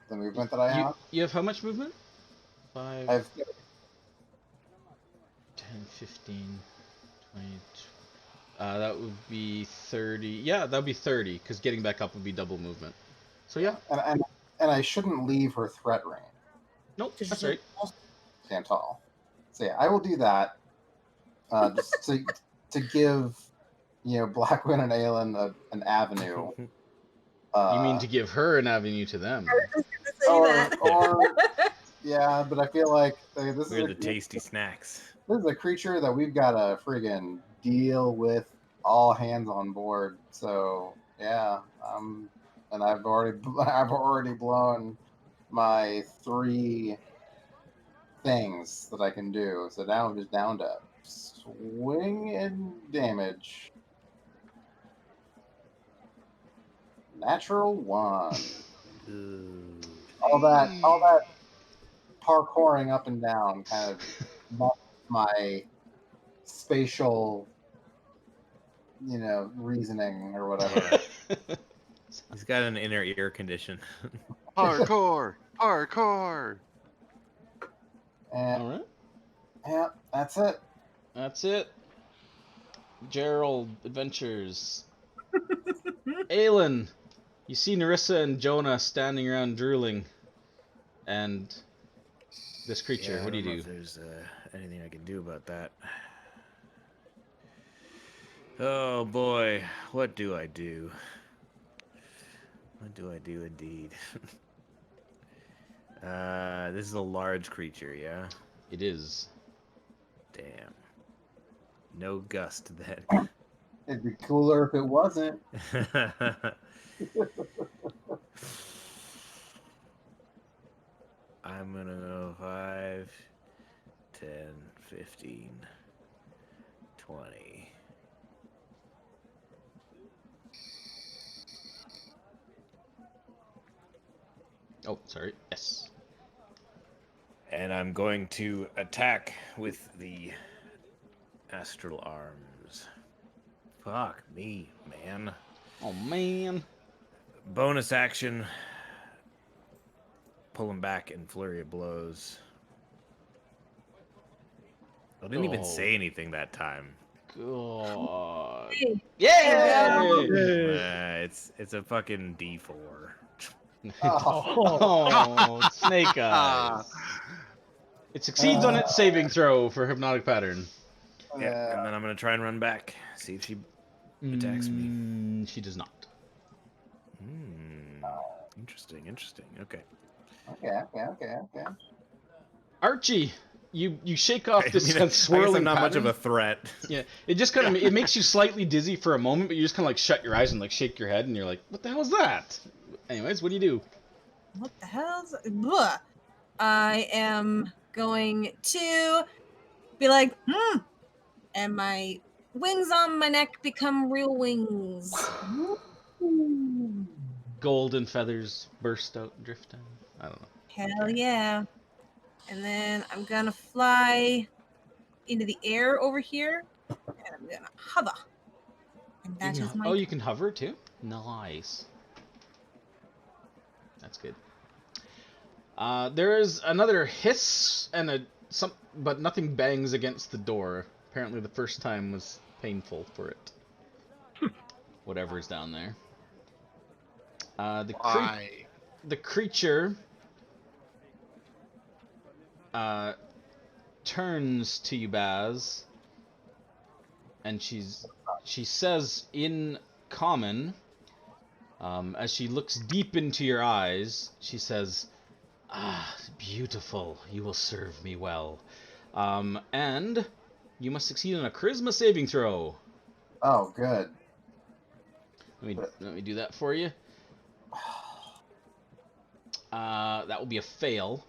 the movement that I have? You have how much movement? 5, I have 10, 15, 20. That would be 30. Yeah, that would be 30, because getting back up would be double movement. So yeah. and I shouldn't leave her threat range. Nope, that's right. Stand tall. So yeah, I will do that. Just to give Blackwind and Aelin an avenue. You mean to give her an avenue to them? I was just gonna say that. Yeah, but I feel like this We're is the tasty snacks. This is a creature that we've got to friggin' deal with all hands on board. So yeah, and I've already blown my 3 things that I can do. So now I'm just down to swing and damage. Natural 1. Ooh. All that parkouring up and down kind of bumped my spatial, reasoning or whatever. He's got an inner ear condition. Parkour. And, All right. yeah, that's it. That's it. Gerald Adventures. Aelin, you see Narissa and Jonah standing around drooling, and this creature. Yeah, What do you I don't know do? if there's anything I can do about that. Oh boy, what do I do? What do I do indeed? This is a large creature, yeah? It is. Damn. No gust then. It'd be cooler if it wasn't. I'm gonna go 5, 10, 15, 20. Oh, sorry. Yes. And I'm going to attack with the astral arms. Fuck me, man. Oh man. Bonus action. Pull him back in flurry of blows. I didn't even say anything that time. God. Yeah. Yay! It's a fucking D4. Oh, snake eyes. It succeeds on its saving throw for hypnotic pattern. Yeah, and then I'm gonna try and run back. See if she attacks me. She does not. Interesting. Okay. Okay. Archie, you shake off this I guess swirling I'm not much pattern. of a threat. Yeah, it just kind of it makes you slightly dizzy for a moment, but you just kind of like shut your eyes and like shake your head, and you're like, "What the hell is that?" Anyways, what do you do? What the hell's? Blah. I am going to be like, and my wings on my neck become real wings. Golden feathers burst out, drift down. I don't know. Hell yeah. And then I'm gonna fly into the air over here, and I'm gonna hover. And that is my. Oh, you can hover too? Nice. That's good. There is another hiss and but nothing bangs against the door. Apparently the first time was painful for it. Whatever's down there. The creature turns to you, Baz, and she says in common, as she looks deep into your eyes, she says, "Ah, beautiful. You will serve me well. And you must succeed in a charisma saving throw." Oh, good. Let me do that for you. That will be a fail.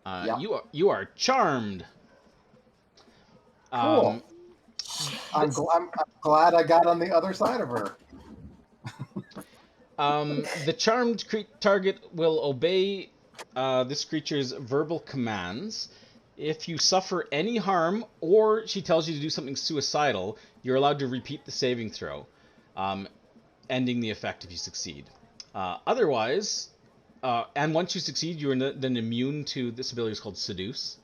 Yep. You are charmed. Cool. I'm glad I got on the other side of her. The charmed target will obey this creature's verbal commands. If you suffer any harm or she tells you to do something suicidal, you're allowed to repeat the saving throw, ending the effect if you succeed. Otherwise, and once you succeed, you are then immune to this ability. Is called Seduce.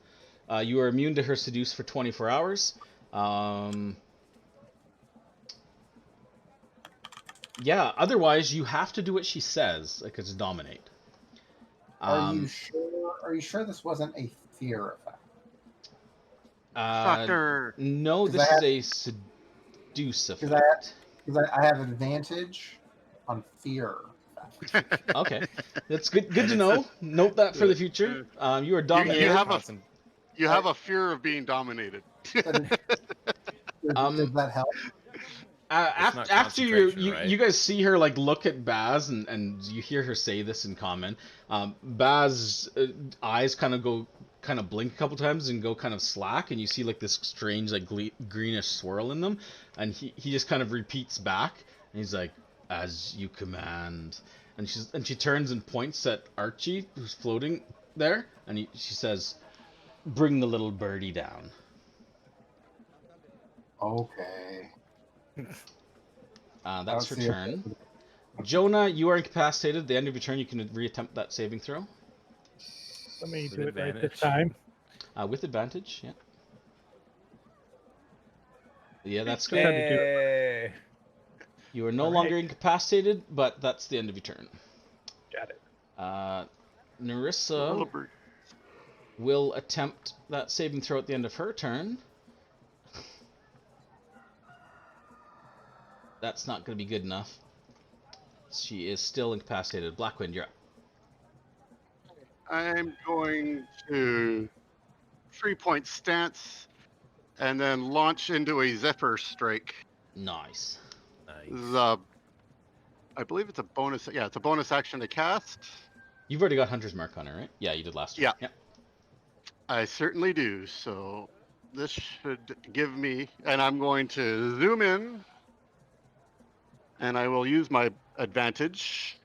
You are immune to her Seduce for 24 hours. Yeah, otherwise you have to do what she says, like it's dominate. Are you sure this wasn't a fear effect? Fucker. No, this is a seduce effect. Because I have advantage on fear. Okay, that's good. Good to know. Note that for the future. You are dominated. You have a fear of being dominated. Does that help? After you guys see her like look at Baz and you hear her say this in common, Baz's eyes kind of blink a couple times and go kind of slack, and you see like this strange like greenish swirl in them, and he just kind of repeats back, and he's like, "As you command," and she turns and points at Archie who's floating there, and she says, "Bring the little birdie down." Okay. That's her turn. Jonah, you are incapacitated. At the end of your turn, you can reattempt that saving throw. Let me do it right this time. With advantage, yeah. Yeah, that's Just had good. to do it. You are no longer incapacitated, but that's the end of your turn. Got it. Narissa will attempt that saving throw at the end of her turn. That's not going to be good enough. She is still incapacitated. Blackwind, you're up. I'm going to 3-point stance and then launch into a Zephyr Strike. Nice. I believe it's a bonus. Yeah, it's a bonus action to cast. You've already got Hunter's Mark on her, right? Yeah, you did last turn. Yeah. I certainly do. So this should give me, and I'm going to zoom in, and I will use my advantage.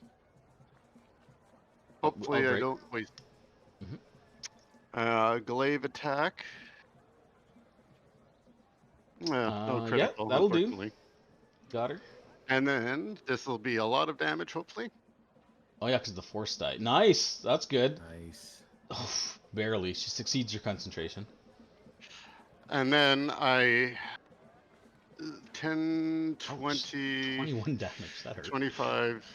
Hopefully I don't waste. Glaive attack. No critical, yeah, that'll unfortunately. do. Got her. And then this will be a lot of damage, hopefully. Oh yeah, because the force die. Nice. That's good. Nice. Oh, barely. She succeeds your concentration. And then I 10, 20, 21 damage. That hurt. 25,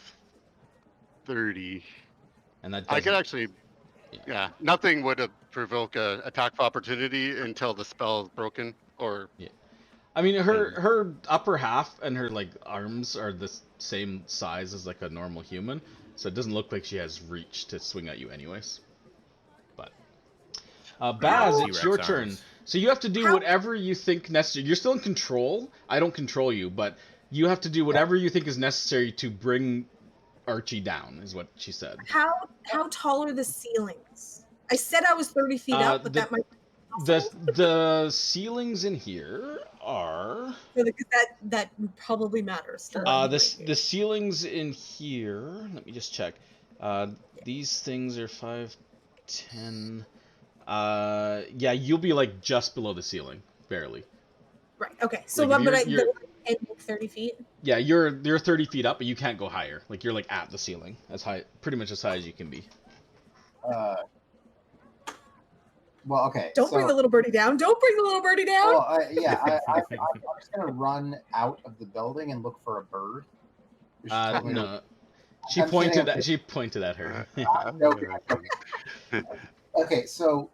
30. And that I could actually, yeah, nothing would provoke a attack of opportunity until the spell is broken. Or yeah, I mean her upper half and her like arms are the same size as like a normal human, so it doesn't look like she has reach to swing at you anyways. But Baz, it's your turn. So you have to do whatever you think necessary. You're still in control. I don't control you, but you have to do whatever you think is necessary to bring Archie down, is what she said. How tall are the ceilings? I said I was 30 feet up, but that might the ceilings in here are that probably matters. The ceilings in here, let me just check. These things are 5, 10. Yeah, you'll be like just below the ceiling, barely. Right. Okay. So, like but I 30 feet. Yeah, you're 30 feet up, but you can't go higher. Like you're like at the ceiling, as high, pretty much as high as you can be. Well, okay. Don't bring the little birdie down. Don't bring the little birdie down. Well, I'm just gonna run out of the building and look for a bird. No. She pointed at her. Okay, so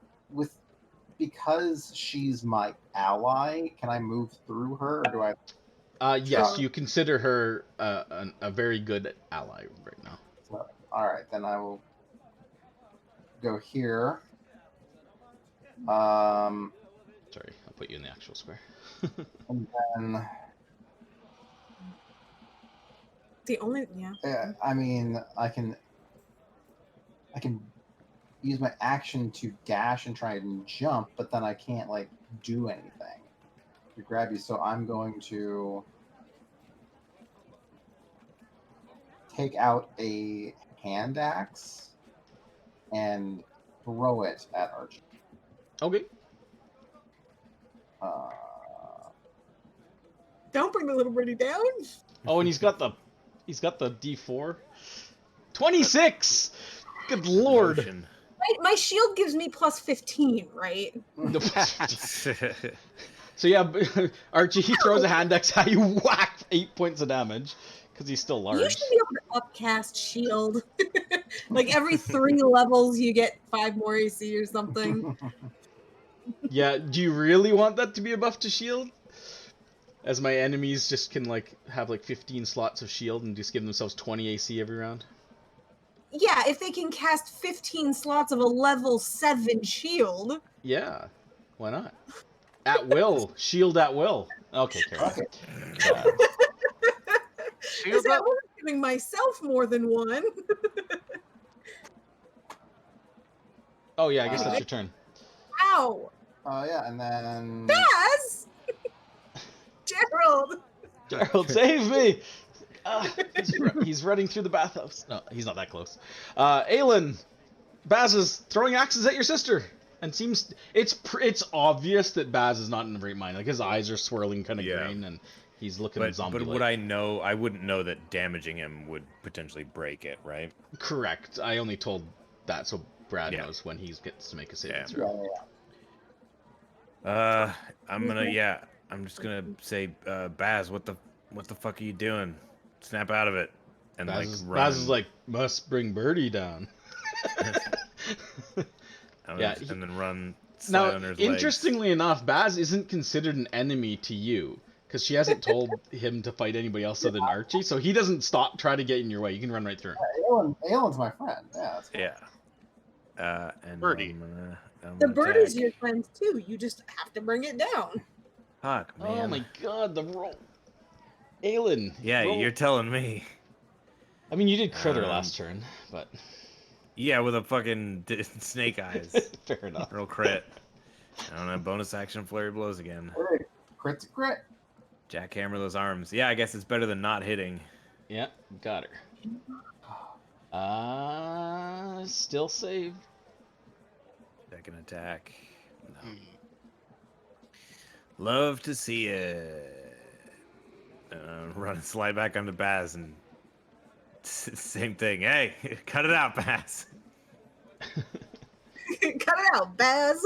because she's my ally, can I move through her, or do I? Yes, Sure. you consider her a very good ally right now. So, all right, then I will go here. Sorry, I'll put you in the actual square. And then The only I mean, I can use my action to dash and try and jump, but then I can't like do anything to grab you. So I'm going to take out a hand axe and throw it at Archie. Okay. don't bring the little birdie down. Oh, and he's got the D4. 26. Good lord. Motion. My shield gives me plus 15, right? So yeah, Archie, he throws a hand axe at you, whack, 8 points of damage, because he's still large. You should be able to upcast shield. Like every 3 levels, you get 5 more AC or something. Yeah, do you really want that to be a buff to shield? As my enemies just can like have like 15 slots of shield and just give themselves 20 AC every round. Yeah, if they can cast 15 slots of a level 7 shield. Yeah, why not? At will, shield at will. Okay, Karen. Okay. Is that what I'm giving myself more than one? Oh yeah, I guess that's your turn. Ow! Yeah, and then Baz! Gerald! Gerald, save me! He's running through the bathhouse. No, he's not that close. Aelin, Baz is throwing axes at your sister, and seems it's obvious that Baz is not in the right mind. Like his eyes are swirling, kind of green, and he's looking zombie. But would I know? I wouldn't know that damaging him would potentially break it, right? Correct. I only told that so Brad knows when he gets to make a saving throw. I'm just gonna say, Baz, what the fuck are you doing? Snap out of it. And Baz is like, must bring Birdie down. And then run. Now, on his interestingly enough, Baz isn't considered an enemy to you because she hasn't told him to fight anybody else other than Archie, so he doesn't try to get in your way. You can run right through him. Aelin's my friend. Yeah. That's cool. Yeah. And Birdie. The birdie's your friend too. You just have to bring it down. Fuck, man. Oh my god, the roll. Aelin. Yeah, roll. you're telling me. I mean, you did critter last turn, but... Yeah, with a fucking snake eyes. Fair enough. Real crit. I don't know, bonus action flurry blows again. Crit's crit. Jackhammer those arms. Yeah, I guess it's better than not hitting. Yeah, got her. Still saved. Second attack. No. Love to see it. Run and slide back onto Baz and same thing. Hey, cut it out, Baz. Cut it out, Baz.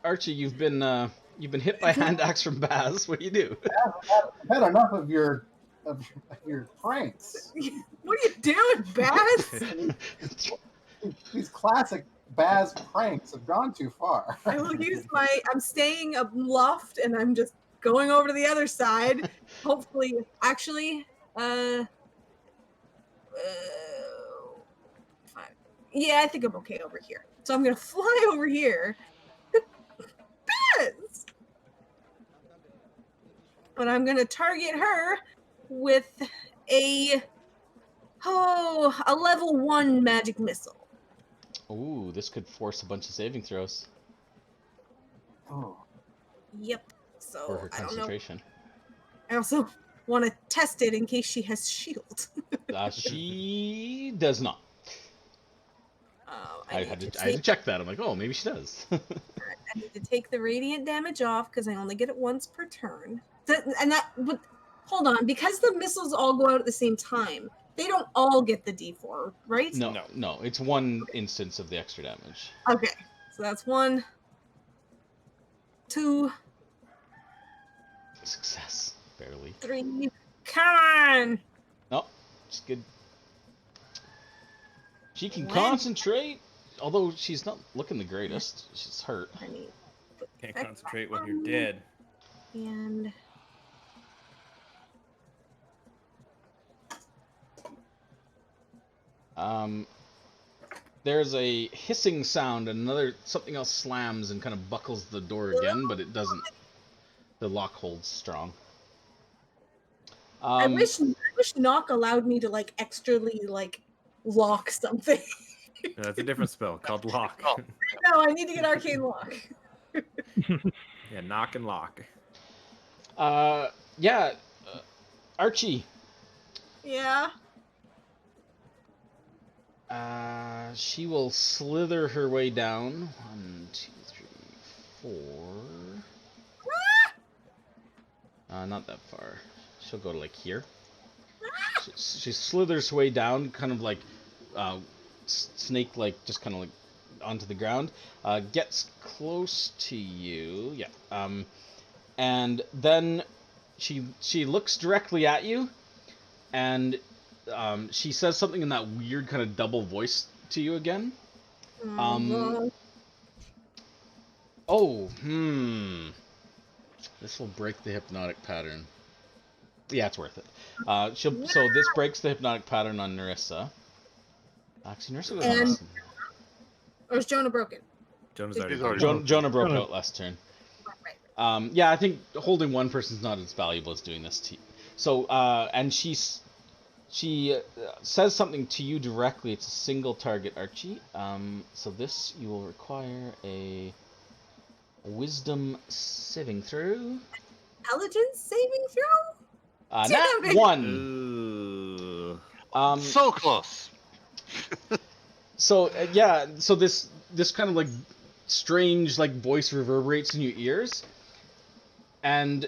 Archie, you've been hit by hand axe from Baz. What do you do? I've had enough of your pranks. What are you doing, Baz? These classic Baz pranks have gone too far. I will use I'm staying aloft and I'm just going over to the other side. Hopefully, actually, fine. Yeah, I think I'm okay over here. So I'm gonna fly over here. Baz! But I'm gonna target her with a level 1 magic missile. Ooh, this could force a bunch of saving throws. Oh. Yep. For So her I don't know. concentration. I also want to test it in case she has shield. She does not. I had to check that. I'm like, oh, maybe she does. I need to take the radiant damage off because I only get it once per turn. But hold on, because the missiles all go out at the same time, they don't all get the D4, right? No. It's one instance of the extra damage. Okay, so that's 1, 2, Success, barely. 3. Come on! No, just good. She can concentrate. although she's not looking the greatest, she's hurt. I need Can't concentrate when you're dead. and There's a hissing sound, and something else slams and kind of buckles the door again, but it doesn't. The lock holds strong. I wish knock allowed me to like extrally like lock something. No, that's a different spell called lock. No, I need to get arcane lock. Yeah, knock and lock. Yeah, Archie. Yeah. She will slither her way down. 1, 2, 3, 4. Not that far. She'll go to like here. She slithers her way down, kind of like snake, like just kind of like onto the ground. Gets close to you. Yeah. And then she looks directly at you, and she says something in that weird kind of double voice to you again. This will break the hypnotic pattern. Yeah, it's worth it. So this breaks the hypnotic pattern on Nerissa. Actually, Nerissa doesn't And- listen. Or is Jonah broken? Jonah's He's already. already- Jonah broke Jonah. out last turn. Right. Yeah, I think holding one person's not as valuable as doing this to you. So, and she says something to you directly. It's a single target, Archie. So this you will require a wisdom saving throw. Intelligence saving throw? Nat Damn it. 1. Ooh. So close. So this kind of like strange like voice reverberates in your ears, and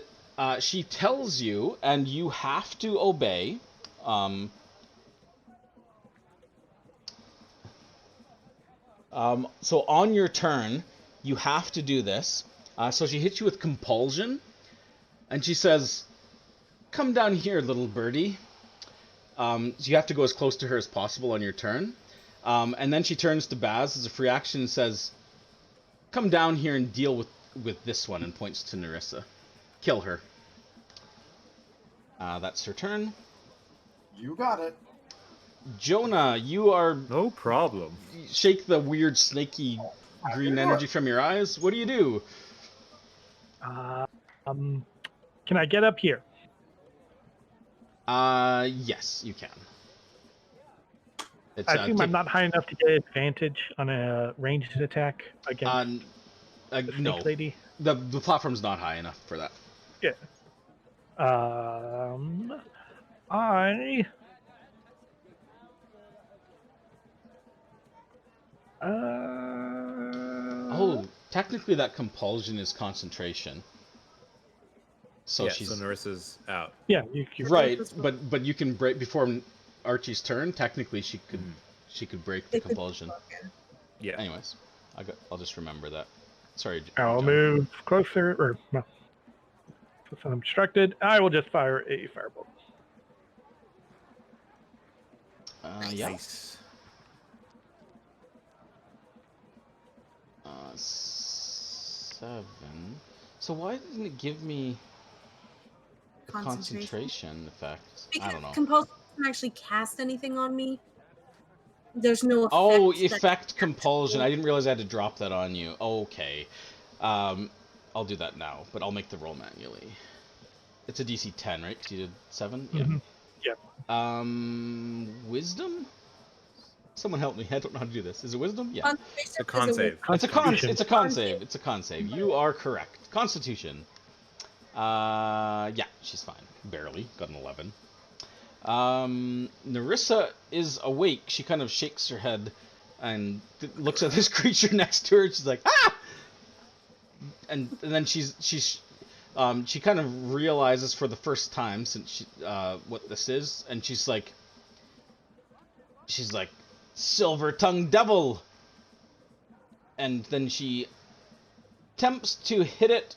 she tells you, and you have to obey. So on your turn, you have to do this. So she hits you with compulsion, and she says, "Come down here, little birdie." So you have to go as close to her as possible on your turn. And then she turns to Baz as a free action and says, "Come down here and deal with this one," and points to Nerissa. Kill her. That's her turn. You got it. Jonah, you are... No problem. Shake the weird snaky green energy from your eyes. What do you do? Can I get up here? Yes, you can. It's, I assume I'm not high enough to get advantage on a ranged attack against the snake no. lady. The platform's not high enough for that. Yeah. Oh, technically that compulsion is concentration. So yeah, she's so Narissa's out. Yeah, right, but you can break before Archie's turn. Technically, she could break the It could- compulsion. Yeah. Anyways, I'll just remember that. Sorry. I'll John. move closer, or no. Since I'm obstructed, I will just fire a firebolt. Yeah. Nice. 7. So why didn't it give me a concentration effect? I don't know. Compulsion doesn't actually cast anything on me. There's no effect. Oh, that- effect compulsion. I didn't realize I had to drop that on you. Okay. I'll do that now, but I'll make the roll manually. It's a DC 10, right? Because you did 7? Yeah. Mhm. Wisdom? Someone help me. I don't know how to do this. Is it wisdom? Yeah. Concentration The con is a save. It's a con. Constitution. It's a con save. It's a con save. You are correct. Constitution. Yeah, she's fine. Barely got an 11. Nerissa is awake. She kind of shakes her head and looks at this creature next to her. She's like, "Ah!" And then she kind of realizes for the first time since she what this is, and she's like, "Silver-tongued devil!" And then she attempts to hit it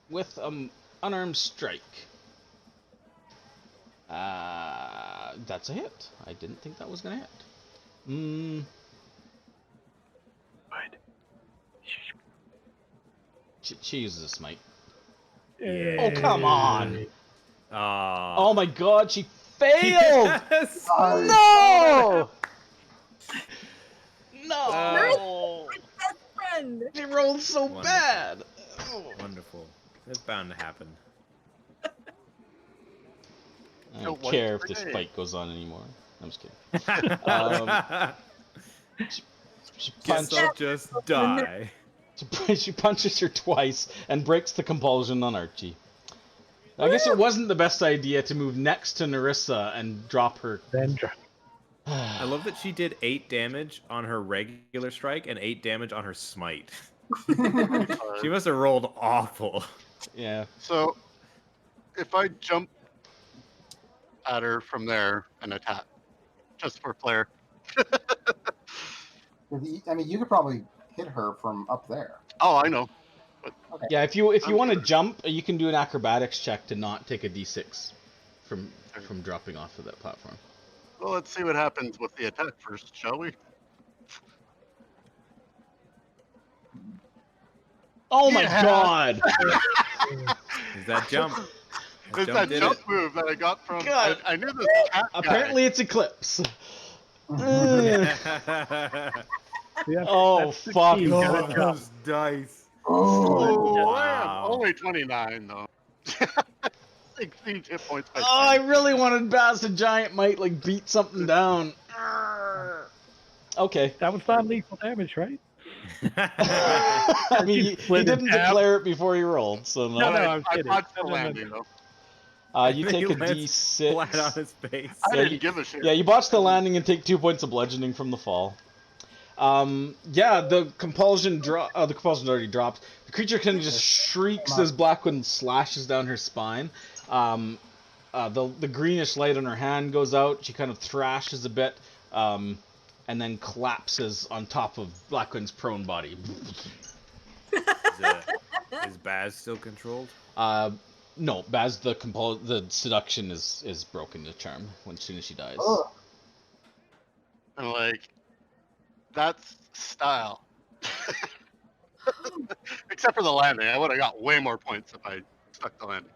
with unarmed strike. That's a hit. I didn't think that was gonna hit. She uses a smite. Yay. Oh, come on! Aw. Oh my god, she failed! Yes! No! No! Best friend. She rolled so Wonderful. bad! Oh. Wonderful. It's bound to happen. I No, don't once care per if this day. fight goes on anymore. I'm just kidding. She Guess punches. I'll just die. She punches her twice and breaks the compulsion on Archie. I guess it wasn't the best idea to move next to Narissa and drop her. Then drop. I love that she did 8 damage on her regular strike and 8 damage on her smite. She must have rolled awful. Yeah. So, if I jump at her from there and attack, just for flair. I mean, you could probably hit her from up there. Oh, I know. Yeah, if you I'm want to sure. jump, you can do an acrobatics check to not take a d6 from dropping off of that platform. Well, let's see what happens with the attack first, shall we? Oh my Yeah. god! Is that jump? There's Jump that did jump it. move that I got from. God. I knew this cat guy. Apparently it's Eclipse. Yeah, Oh, that's the fuck. key. Oh, Gotta jump. those dice. Oh, Wow. only 29 though. 16 hit points. By Oh, I 10. really wanted Baz the Giant might like beat something down. Okay. That was not lethal damage, right? I mean, he Split in didn't half. declare it before he rolled, so no. No, I I'm kidding. dodged the No. landing though. You take a He lands flat on d6. his face. I Yeah, didn't give a shit. Yeah, you botch the landing and take 2 points of bludgeoning from the fall. Yeah, the compulsion's already dropped. The creature kind of just shrieks as Blackwind slashes down her spine. The greenish light on her hand goes out. She kind of thrashes a bit, and then collapses on top of Blackwind's prone body. Is Baz still controlled? No, Baz, the seduction is broken to charm as soon as she dies. Ugh. And like, that's style. Except for the landing. I would have got way more points if I stuck the landing.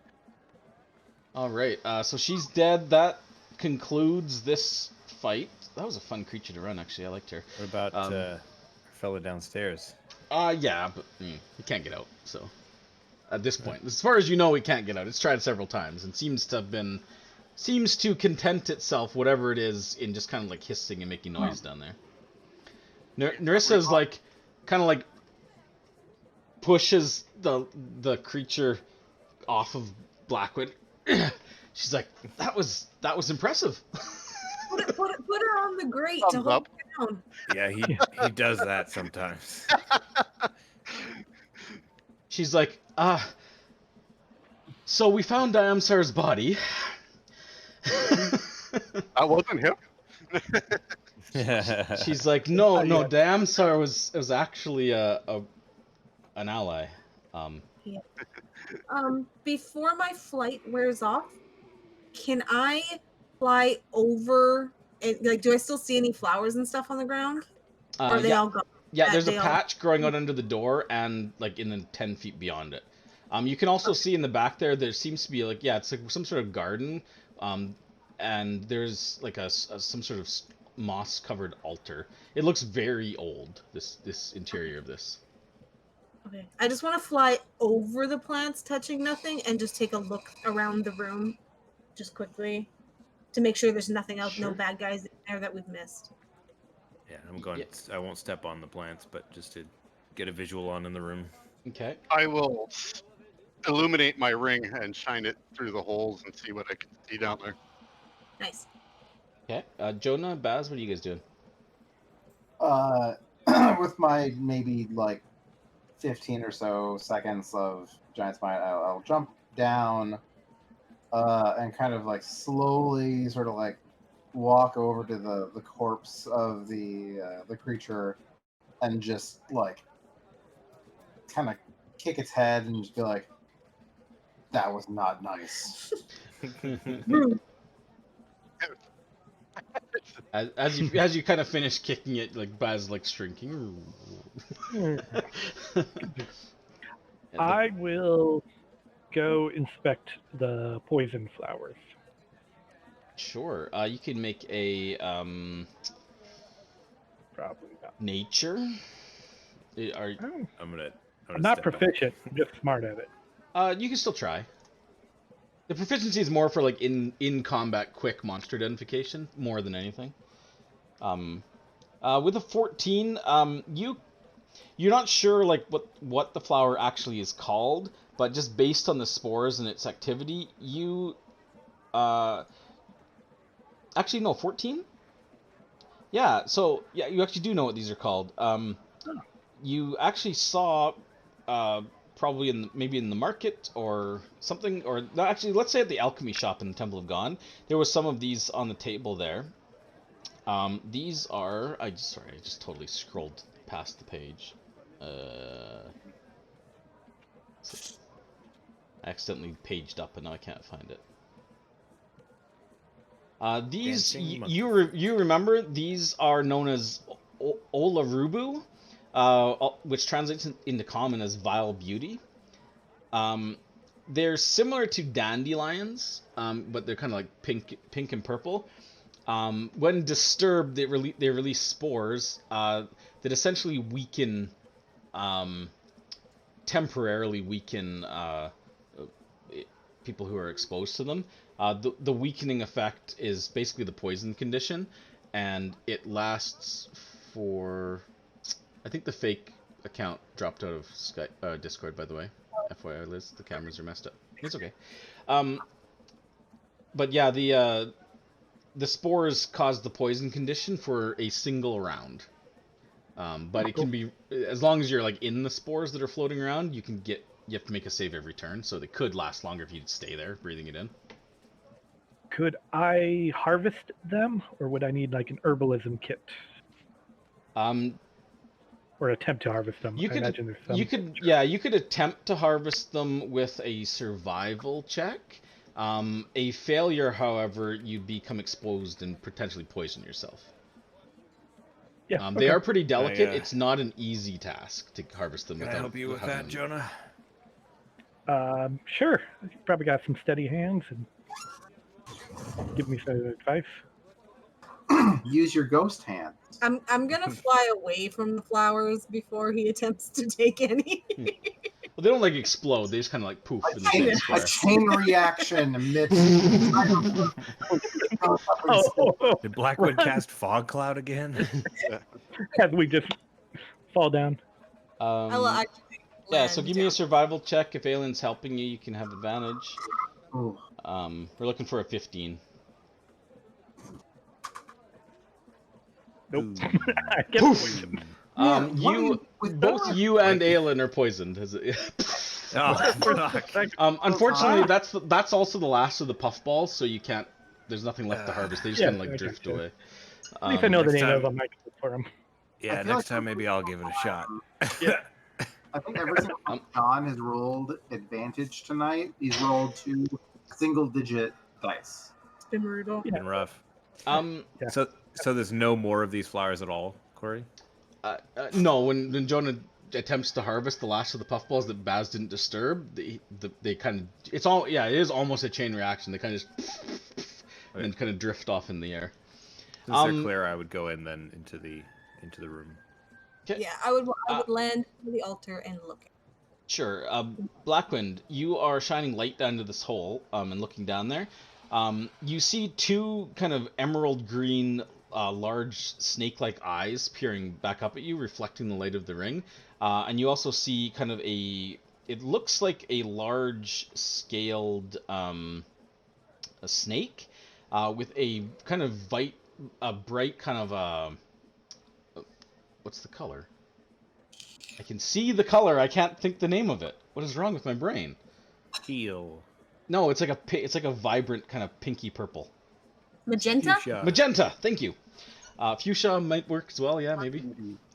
All right, so she's dead. That concludes this fight. That was a fun creature to run, actually. I liked her. What about our fella downstairs? Yeah, but he can't get out. So at this point, as far as you know, he can't get out. It's tried several times and seems to content itself, whatever it is, in just kind of like hissing and making noise down there. Narissa's like, kind of like pushes the creature off of Blackwood. She's like, that was impressive. Put her on the grate to Thumbs hold up. her down. Yeah, he does that sometimes. She's like, so we found Diamsar's body. That wasn't him. She's like, no, Diamsar was actually an ally. Before my flight wears off, can I fly over? Like, do I still see any flowers and stuff on the ground? Or are they all gone? Yeah, there's a they all- patch growing out under the door and like in the 10 feet beyond it. You can also see in the back there seems to be like, it's like some sort of garden. And there's like some sort of moss covered altar. It looks very old, this interior of this. Okay. I just want to fly over the plants, touching nothing, and just take a look around the room, just quickly, to make sure there's nothing else, no Sure. bad guys in there that we've missed. Yeah, I'm going. I won't step on the plants, but just to get a visual on in the room. Okay. I will illuminate my ring and shine it through the holes and see what I can see down there. Nice. Okay. Jonah, Baz, what are you guys doing? With my maybe like 15 or so seconds of Giant Smite, I'll jump down and kind of like slowly sort of like walk over to the corpse of the creature and just like kind of kick its head and just be like, that was not nice. As you kind of finish kicking it, like Baz like shrinking. I will go inspect the poison flowers. Sure. You can make a Probably not. nature. Are I'm I'm not step back. proficient. I'm just smart at it. you can still try. The proficiency is more for like in combat quick monster identification more than anything. With a 14, you're not sure like what the flower actually is called, but just based on the spores and its activity, you actually no 14. Yeah, so yeah, you actually do know what these are called. You actually saw probably maybe in the market or something, or no, actually let's say at the alchemy shop in the Temple of Gone, there was some of these on the table there. These are I just totally scrolled past the page. I accidentally paged up and now I can't find it. These Dancing monkey you remember these are known as Olarubu, which translates into common as vile beauty. They're similar to dandelions, but they're kind of like pink and purple. When disturbed, they release spores that essentially temporarily weaken people who are exposed to them. The weakening effect is basically the poison condition, and it lasts for... I think the fake account dropped out of Discord, by the way. FYI, Liz, the cameras are messed up. It's okay. But yeah, the spores cause the poison condition for a single round. But it can be, as long as you're like in the spores that are floating around, you have to make a save every turn, so they could last longer if you'd stay there, breathing it in. Could I harvest them, or would I need like an herbalism kit? Or attempt to harvest them? I imagine there's some. You could attempt to harvest them with a survival check. A failure, however, you become exposed and potentially poison yourself. Yeah, They okay. are pretty delicate. It's not an easy task to harvest them. Can I help you with that, Jonah? Sure. You probably got some steady hands and give me some advice. Use your ghost hand. I'm gonna fly away from the flowers before he attempts to take any. Well, they don't like explode. They just kind of like poof in the same A square. chain reaction amidst. Did Blackwood cast fog cloud again? As we just fall down. I'll actually Yeah, so land give me a down. survival check. If alien's helping you, you can have advantage. Ooh. We're looking for a 15. Nope. Ooh. I get poisoned. Both you and Aelin are poisoned. Oh, fuck. Unfortunately, that's also the last of the puffballs, so you can't. There's nothing left to harvest. They just Yeah, kind of like I drift gotcha. away. At least I know the next name time- of them. I can look for them. Yeah, feel next like- time maybe I'll give it a shot. Yeah. I think ever since John has rolled advantage tonight, he's rolled 2 single-digit dice. It's been brutal. Yeah. Been rough. Um, Yeah. So there's no more of these flowers at all, Corey? no, when Jonah attempts to harvest the last of the puffballs that Baz didn't disturb, they kind of it is almost a chain reaction. They kind of just and kind of drift off in the air. Since they're clear, I would go in then into the room. Okay. Yeah, I would land to the altar and look. Sure. Blackwind, you are shining light down to this hole and looking down there. You see 2 kind of emerald green, large snake-like eyes peering back up at you, reflecting the light of the ring. And you also see kind of it looks like a large scaled a snake with a kind of bright kind of what's the color? I can see the color. I can't think the name of it. What is wrong with my brain? Teal. No, it's like a vibrant kind of pinky purple. Magenta? Fuchsia. Magenta. Thank you. Fuchsia might work as well. Yeah, maybe.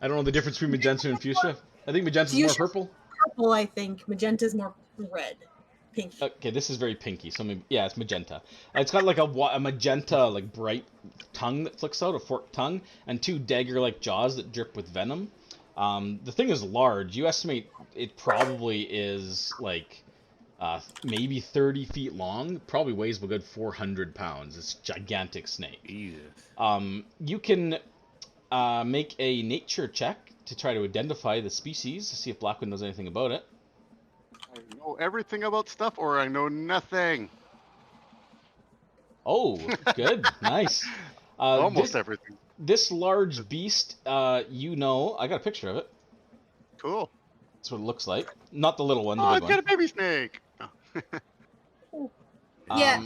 I don't know the difference between magenta and fuchsia. I think magenta's more Fuchsia. purple. Purple, I think. Magenta's more red. Pink. Okay, this is very pinky. So maybe, yeah, it's magenta. It's got like a magenta, like bright tongue that flicks out, a forked tongue, and 2 dagger-like jaws that drip with venom. The thing is large. You estimate it probably is like maybe 30 feet long. Probably weighs a good 400 pounds. It's a gigantic snake. Jesus. You can make a nature check to try to identify the species to see if Blackwood knows anything about it. I know everything about stuff, or I know nothing. Oh, good, nice. Almost everything. This large beast, you know, I got a picture of it. Cool. That's what it looks like. Not the little one, the Oh, big it's got a one. baby snake. Yeah.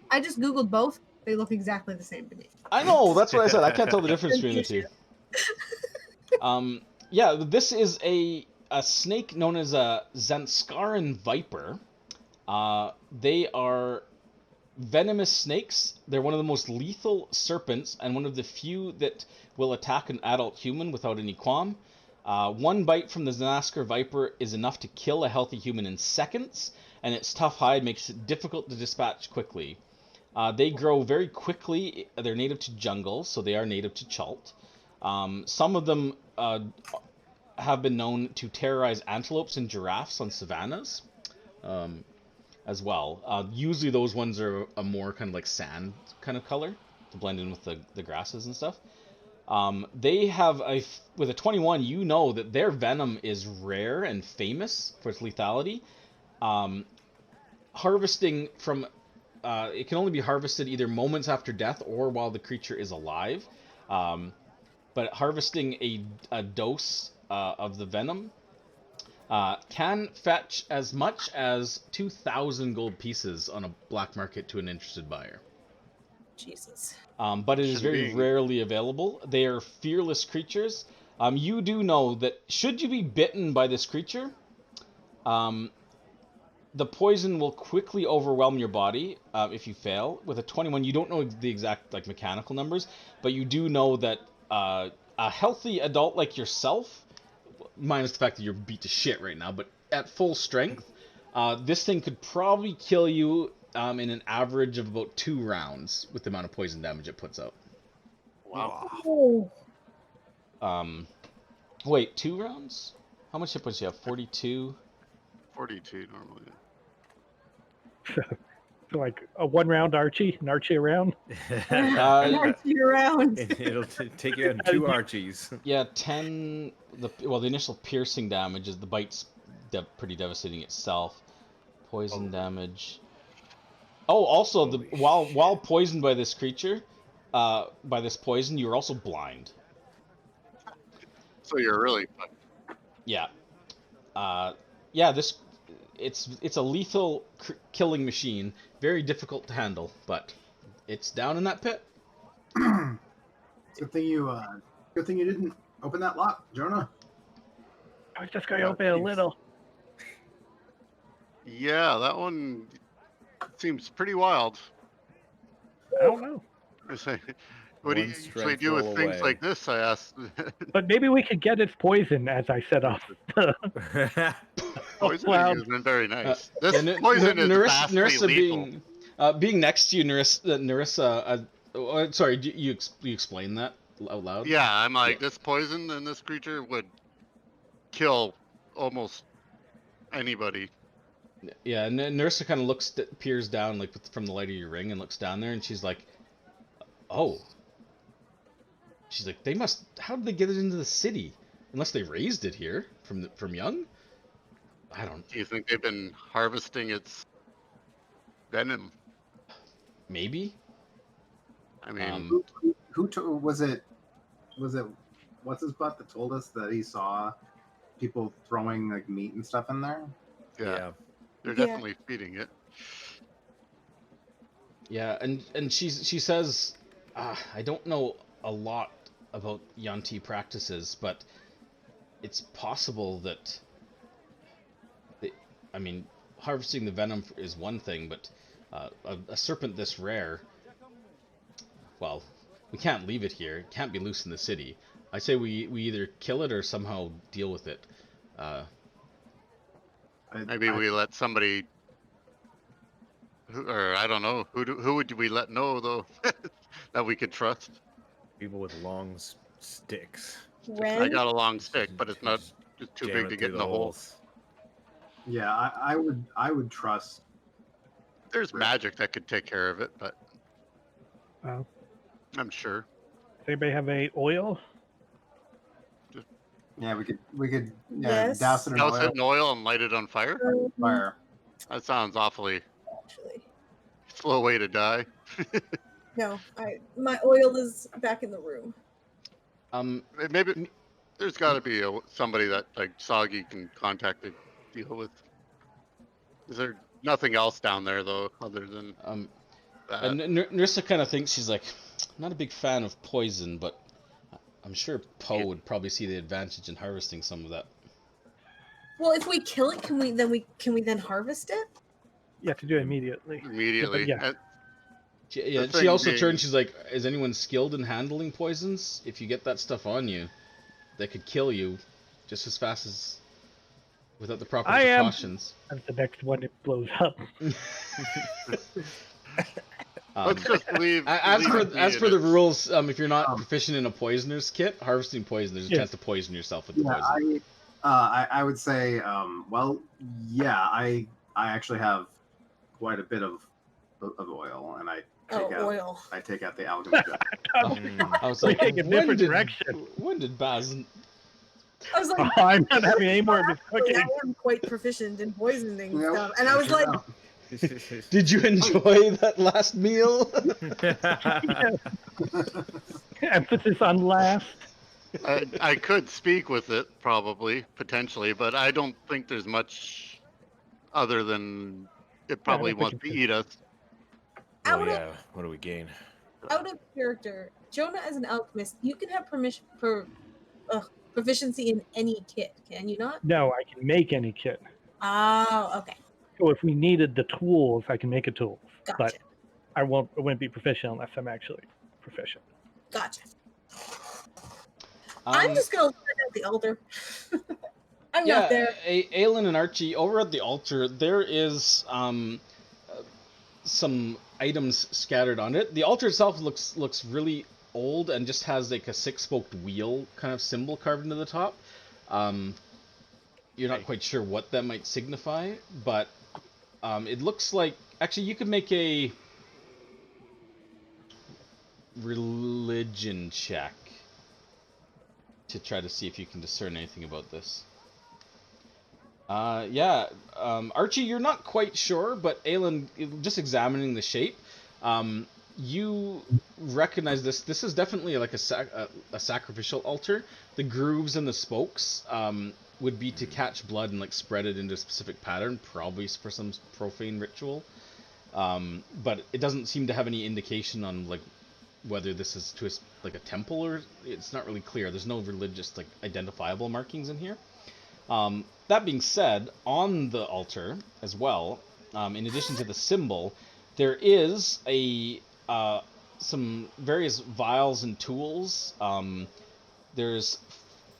I just googled both. They look exactly the same to me. I know, that's what I said. I can't tell the difference between the two. Yeah, this is a snake known as a Zanskaran viper. They are venomous snakes. They're one of the most lethal serpents and one of the few that will attack an adult human without any qualm. One bite from the Zanskaran viper is enough to kill a healthy human in seconds, and its tough hide makes it difficult to dispatch quickly. They grow very quickly. They're native to jungle, so they are native to Chult. Some of them have been known to terrorize antelopes and giraffes on savannas as well. Usually those ones are a more kind of like sand kind of color to blend in with the grasses and stuff. They have with a 21, you know that their venom is rare and famous for its lethality. Harvesting from it can only be harvested either moments after death or while the creature is alive. But harvesting a dose of the venom can fetch as much as 2,000 gold pieces on a black market to an interested buyer. Jesus. But it is very rarely available. They are fearless creatures. You do know that should you be bitten by this creature, the poison will quickly overwhelm your body if you fail. With a 21, you don't know the exact like mechanical numbers, but you do know that a healthy adult like yourself, minus the fact that you're beat to shit right now, but at full strength, this thing could probably kill you in an average of about 2 rounds with the amount of poison damage it puts out. Wow. Oh. Wait, 2 rounds? How much hit points do you have? 42? 42 normally. So like a 1 round Archie, an Archie around. Archie around. It'll take you on 2 Archies. Yeah, 10. The initial piercing damage is the bite's pretty devastating itself. Poison damage. Oh, also while poisoned by this creature, by this poison, you're also blind. So you're really. Yeah. Yeah. It's a lethal killing machine. Very difficult to handle, but it's down in that pit. Good thing you didn't open that lock, Jonah. I was just going to open it a little. Yeah, that one seems pretty wild. I don't know. What do you One usually strength do with roll things away. like this? I asked. But maybe we could get its poison as I set off. Poisoning Wow. has been very nice. This Yeah, poison is vastly Narissa lethal. being next to you, Narissa. Sorry, you explain that out loud? Yeah, I'm like, Yeah. this poison in this creature would kill almost anybody. Yeah, and Narissa kind of peers down like from the light of your ring and looks down there, and she's like, "Oh." She's like, "They must. How did they get it into the city? Unless they raised it here from young. I don't. Do you think they've been harvesting its venom? Maybe. I mean, Was it what's his butt that told us that he saw people throwing like meat and stuff in there? yeah, they're Yeah. definitely feeding it. Yeah, and she says, I don't know a lot about Yanti practices, but it's possible that I mean, harvesting the venom is one thing, but a serpent this rare, well, we can't leave it here. It can't be loose in the city. I say we either kill it or somehow deal with it. Maybe we let somebody, or I don't know, who would we let know though that we could trust? People with long sticks. I Ren? got a long stick, but it's not just too Jam big it to through get in the hole. holes. Yeah, I would trust. There's Right. magic that could take care of it, but Well, I'm sure. does anybody have a oil? Yeah, we could Yes. douse it in Douse oil. it in oil and light it on fire? Fire. That sounds awfully Actually, slow way to die. no. My oil is back in the room. Maybe there's got to be somebody that like Soggy can contact to deal with. Is there nothing else down there though, other than that? And Narissa kind of thinks, she's like, I'm not a big fan of poison, but I'm sure Poe would probably see the advantage in harvesting some of that. Well, if we kill it, can we then harvest it? You have to do it immediately. Immediately. Yeah. She thing also being- turns, she's like, is anyone skilled in handling poisons? If you get that stuff on you, they could kill you just as fast as without the proper I am. precautions. That's the next one that blows up. Let's just leave. As leave for it be as it for the is. rules, if you're not proficient in a poisoner's kit, harvesting poison, there's a Yeah. chance to poison yourself with the Yeah, poison. I would say, well, yeah, I actually have quite a bit of oil, and I Oil. take out the alchemy jar. I was We're like, taking a when different did, direction. when did Baz? I was like, I'm not having any more of this actually, cooking. I am quite proficient in poisoning Yep, stuff, and I was like, Did you enjoy that last meal? Emphasis on last. I could speak with it probably, potentially, but I don't think there's much other than it probably think wants it's to just- eat us. Oh out of yeah, what do we gain? out of character, Jonah as an alchemist, you can have proficiency in any kit, can you not? No, I can make any kit. Oh, okay, So if we needed the tools, I can make a tool. gotcha, But I wouldn't be proficient unless I'm actually proficient. gotcha. I'm just gonna look at the altar. I'm not there. Aelin and Archie, over at the altar, there is some items scattered on it. The altar itself looks really old and just has like a six-spoked wheel kind of symbol carved into the top. You're not quite sure what that might signify, but it looks like, actually, you could make a religion check to try to see if you can discern anything about this. Archie, you're not quite sure, but Aelin, just examining the shape, you recognize this. This is definitely like a sacrificial altar. The grooves and the spokes would be to catch blood and like spread it into a specific pattern, probably for some profane ritual. But it doesn't seem to have any indication on like whether this is to like a temple or it's not really clear. There's no religious like identifiable markings in here. That being said, on the altar as well, in addition to the symbol, there is some various vials and tools. There's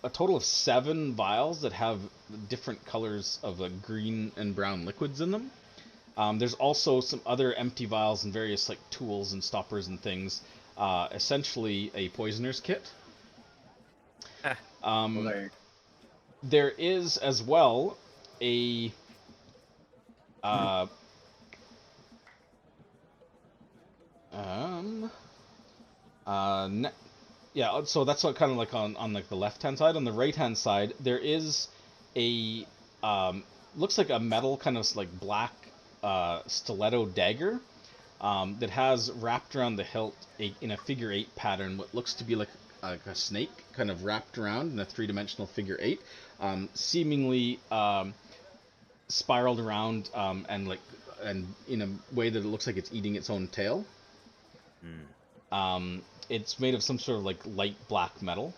a total of 7 vials that have different colors of green and brown liquids in them. There's also some other empty vials and various like tools and stoppers and things. Essentially a poisoner's kit. There is as well a so that's what kind of like on like the left hand side. On the right hand side there is a looks like a metal kind of like black stiletto dagger that has wrapped around the hilt in a figure 8 pattern what looks to be like a snake kind of wrapped around in a 3-dimensional figure 8, seemingly spiraled around and in a way that it looks like it's eating its own tail. It's made of some sort of like light black metal.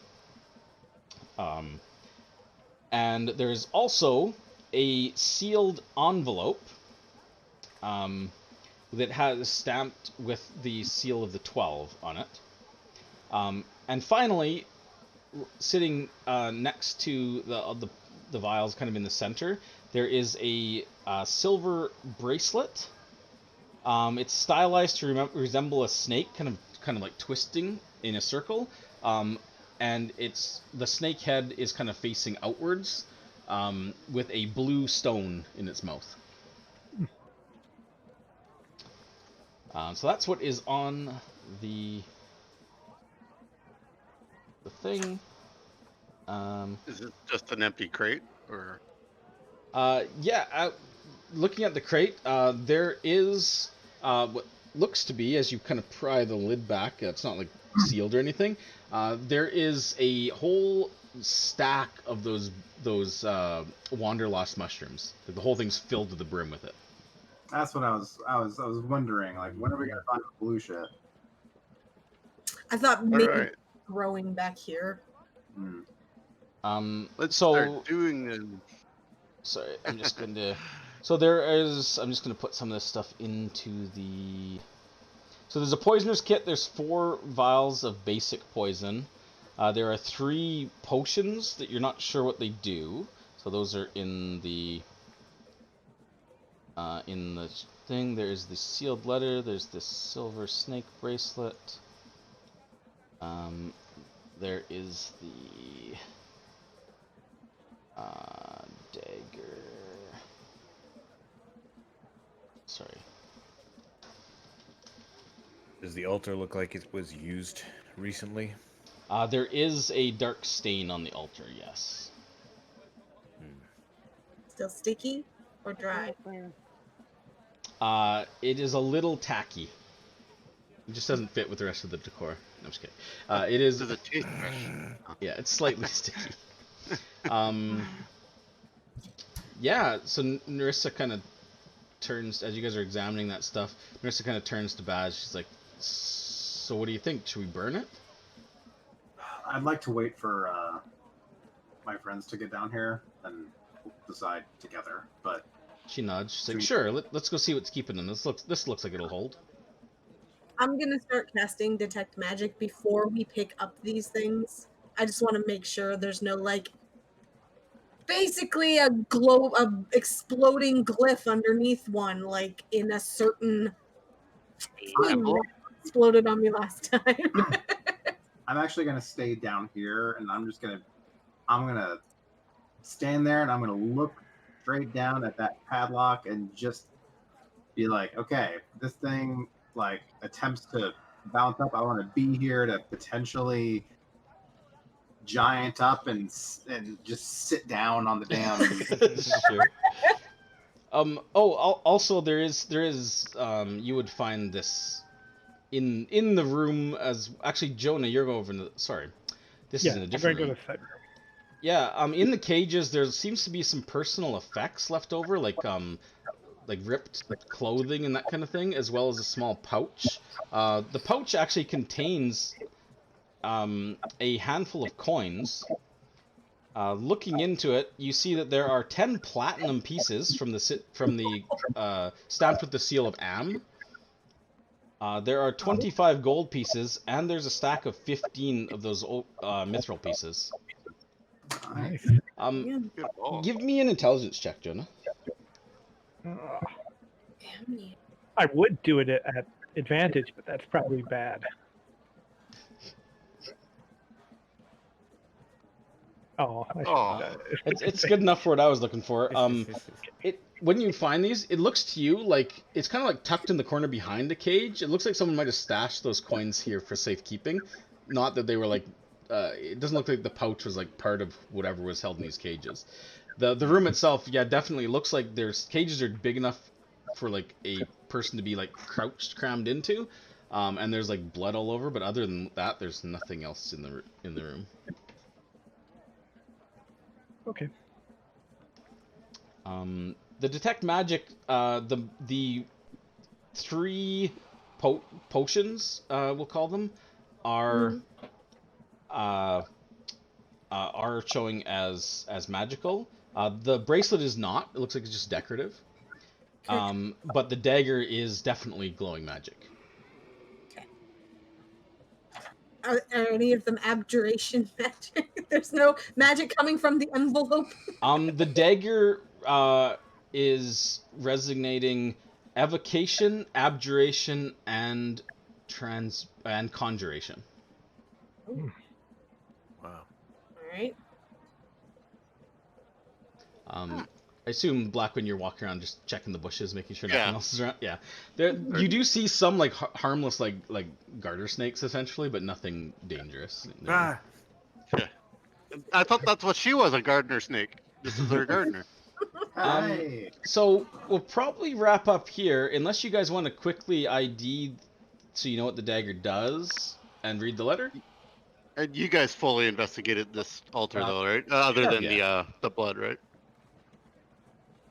And there's also a sealed envelope that has stamped with the seal of the 12 on it. And finally, sitting next to the vials, kind of in the center, there is a silver bracelet. It's stylized to resemble a snake, kind of like twisting in a circle. and the snake head is kind of facing outwards, with a blue stone in its mouth. So that's what is on the thing. Is it just an empty crate, or? Yeah. Looking at the crate, there is what looks to be, as you kind of pry the lid back. It's not like sealed or anything. There is a whole stack of those wanderlost mushrooms. The whole thing's filled to the brim with it. That's what I was wondering. Like, when are we gonna find the blue shit? I thought maybe Alright. growing back here. Let's So start doing them. sorry, I'm just going to. So I'm just going to put some of this stuff into the. So there's a poisoner's kit. There's 4 vials of basic poison. There are 3 potions that you're not sure what they do. So those are in the thing. There's the sealed letter. There's this silver snake bracelet. There is the dagger. Sorry. Does the altar look like it was used recently? There is a dark stain on the altar, yes. Still sticky or dry? It is a little tacky. It just doesn't fit with the rest of the decor. No, I'm just kidding. It is. Does it taste fresh? Yeah, it's slightly sticky. Yeah, so Narissa kind of turns, as you guys are examining that stuff, Narissa kind of turns to Baz. She's like, so what do you think? Should we burn it? I'd like to wait for my friends to get down here and we'll decide together. But She nods. She's like, sure, let's go see what's keeping them. This looks like it'll hold. I'm gonna start casting detect magic before we pick up these things. I just want to make sure there's no like, basically a exploding glyph underneath one, like in a certain thing that exploded on me last time. I'm actually gonna stay down here, and I'm gonna stand there, and I'm gonna look straight down at that padlock, and just be like, okay, this thing like attempts to bounce up. I want to be here to potentially giant up and just sit down on the damn. Sure. Also there is you would find this in the room as actually Jonah, you're over in the sorry. This is in a different room. I'm going to go to the side room. Yeah, in the cages there seems to be some personal effects left over, like ripped clothing and that kind of thing, as well as a small pouch. The pouch actually contains a handful of coins. Looking into it, you see that there are 10 platinum pieces from the stamped with the seal of Am. There are 25 gold pieces, and there's a stack of 15 of those mithril pieces. Nice. Good ball. Give me an intelligence check, Jonah. I would do it at advantage, but that's probably bad. Oh, I should It's good enough for what I was looking for. When you find these, it looks to you like it's kind of like tucked in the corner behind the cage. It looks like someone might have stashed those coins here for safekeeping. Not that they were like. It doesn't look like the pouch was like part of whatever was held in these cages. The room itself, yeah, definitely looks like there's cages are big enough for like a person to be like crammed into, and there's like blood all over. But other than that, there's nothing else in the room. Okay. The detect magic, the 3 potions, we'll call them, are showing as magical. The bracelet is not. It looks like it's just decorative. But the dagger is definitely glowing magic. Are any of them abjuration magic? There's no magic coming from the envelope. The dagger is resonating evocation, abjuration, and conjuration. right. I assume Black, when you're walking around just checking the bushes, making sure nothing Yeah. else is around. Yeah, there you do see some like harmless like garter snakes essentially, but nothing dangerous. Ah, I thought that's what she was, a gardener snake. This is her gardener. Hi. So we'll probably wrap up here, unless you guys want to quickly ID so you know what the dagger does and read the letter. And you guys fully investigated this altar, though, right? Other sure. than Yeah. the blood, right?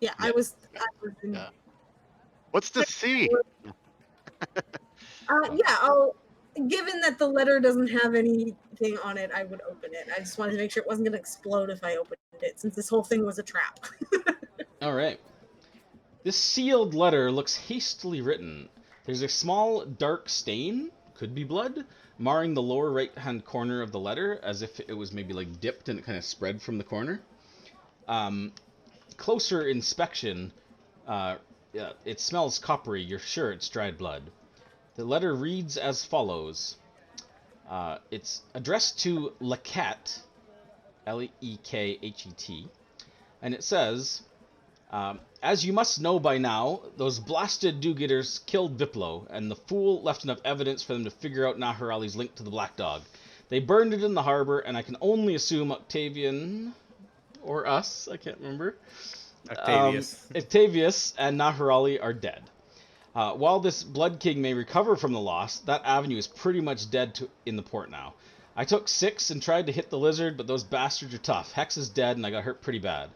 Yeah, Yeah. I was in, Yeah. What's the C? given that the letter doesn't have anything on it, I would open it. I just wanted to make sure it wasn't going to explode if I opened it, since this whole thing was a trap. All right. This sealed letter looks hastily written. There's a small dark stain, could be blood, marring the lower right-hand corner of the letter, as if it was maybe like dipped and it kind of spread from the corner. Closer inspection, it smells coppery. You're sure it's dried blood. The letter reads as follows. It's addressed to Lekhet, Lekhet, and it says, as you must know by now, those blasted do-getters killed Viplo, and the fool left enough evidence for them to figure out Naharali's link to the Black Dog. They burned it in the harbor, and I can only assume Octavian, or us, I can't remember, Octavius and Naharali are dead. While this Blood King may recover from the loss, that avenue is pretty much dead in the port now. I took 6 and tried to hit the lizard, but those bastards are tough. Hex is dead, and I got hurt pretty bad.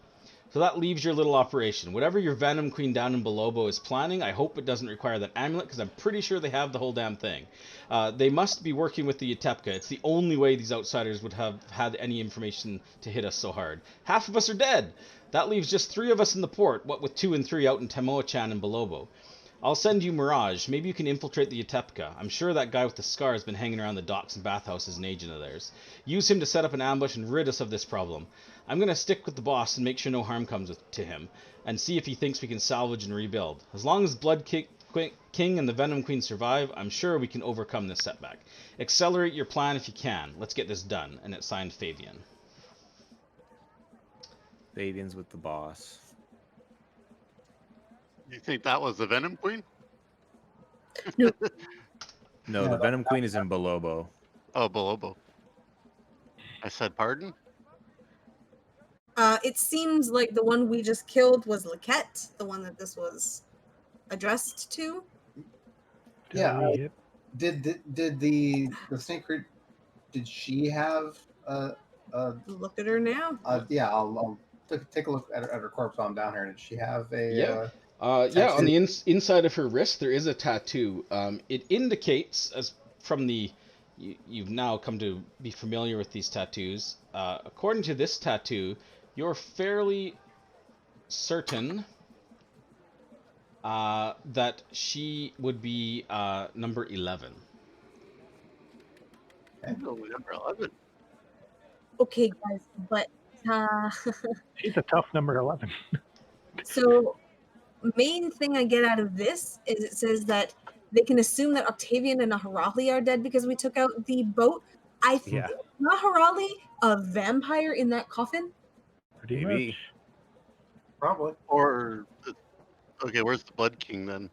So that leaves your little operation. Whatever your Venom Queen down in Belobo is planning, I hope it doesn't require that amulet, because I'm pretty sure they have the whole damn thing. They must be working with the Yatepka. It's the only way these outsiders would have had any information to hit us so hard. Half of us are dead! That leaves just 3 of us in the port, what with 2 and 3 out in Temoachan and Belobo. I'll send you Mirage. Maybe you can infiltrate the Yatepka. I'm sure that guy with the scar has been hanging around the docks and bathhouse as an agent of theirs. Use him to set up an ambush and rid us of this problem. I'm going to stick with the boss and make sure no harm comes to him, and see if he thinks we can salvage and rebuild. As long as Blood King and the Venom Queen survive, I'm sure we can overcome this setback. Accelerate your plan if you can. Let's get this done. And it's signed Fabian. Fabian's with the boss. You think that was the Venom Queen? No, Yeah, the Venom Queen is in Belobo. Oh, Belobo. I said pardon? It seems like the one we just killed was Lekhet, the one that this was addressed to. Yeah, We- Did the snake creature, did she have Look at her now. yeah, I'll take a look at her corpse while I'm down here. Did she have a Yeah. Yeah, on the inside of her wrist, there is a tattoo. It indicates, as from the... You've now come to be familiar with these tattoos. According to this tattoo, you're fairly certain that she would be number 11. Oh, number 11. Okay, guys, but She's a tough number 11. so main thing I get out of this is it says that they can assume that Octavian and Naharali are dead because we took out the boat. I think Yeah. Naharali a vampire in that coffin. Pretty Maybe. much. probably. Or, okay, where's the Blood King then?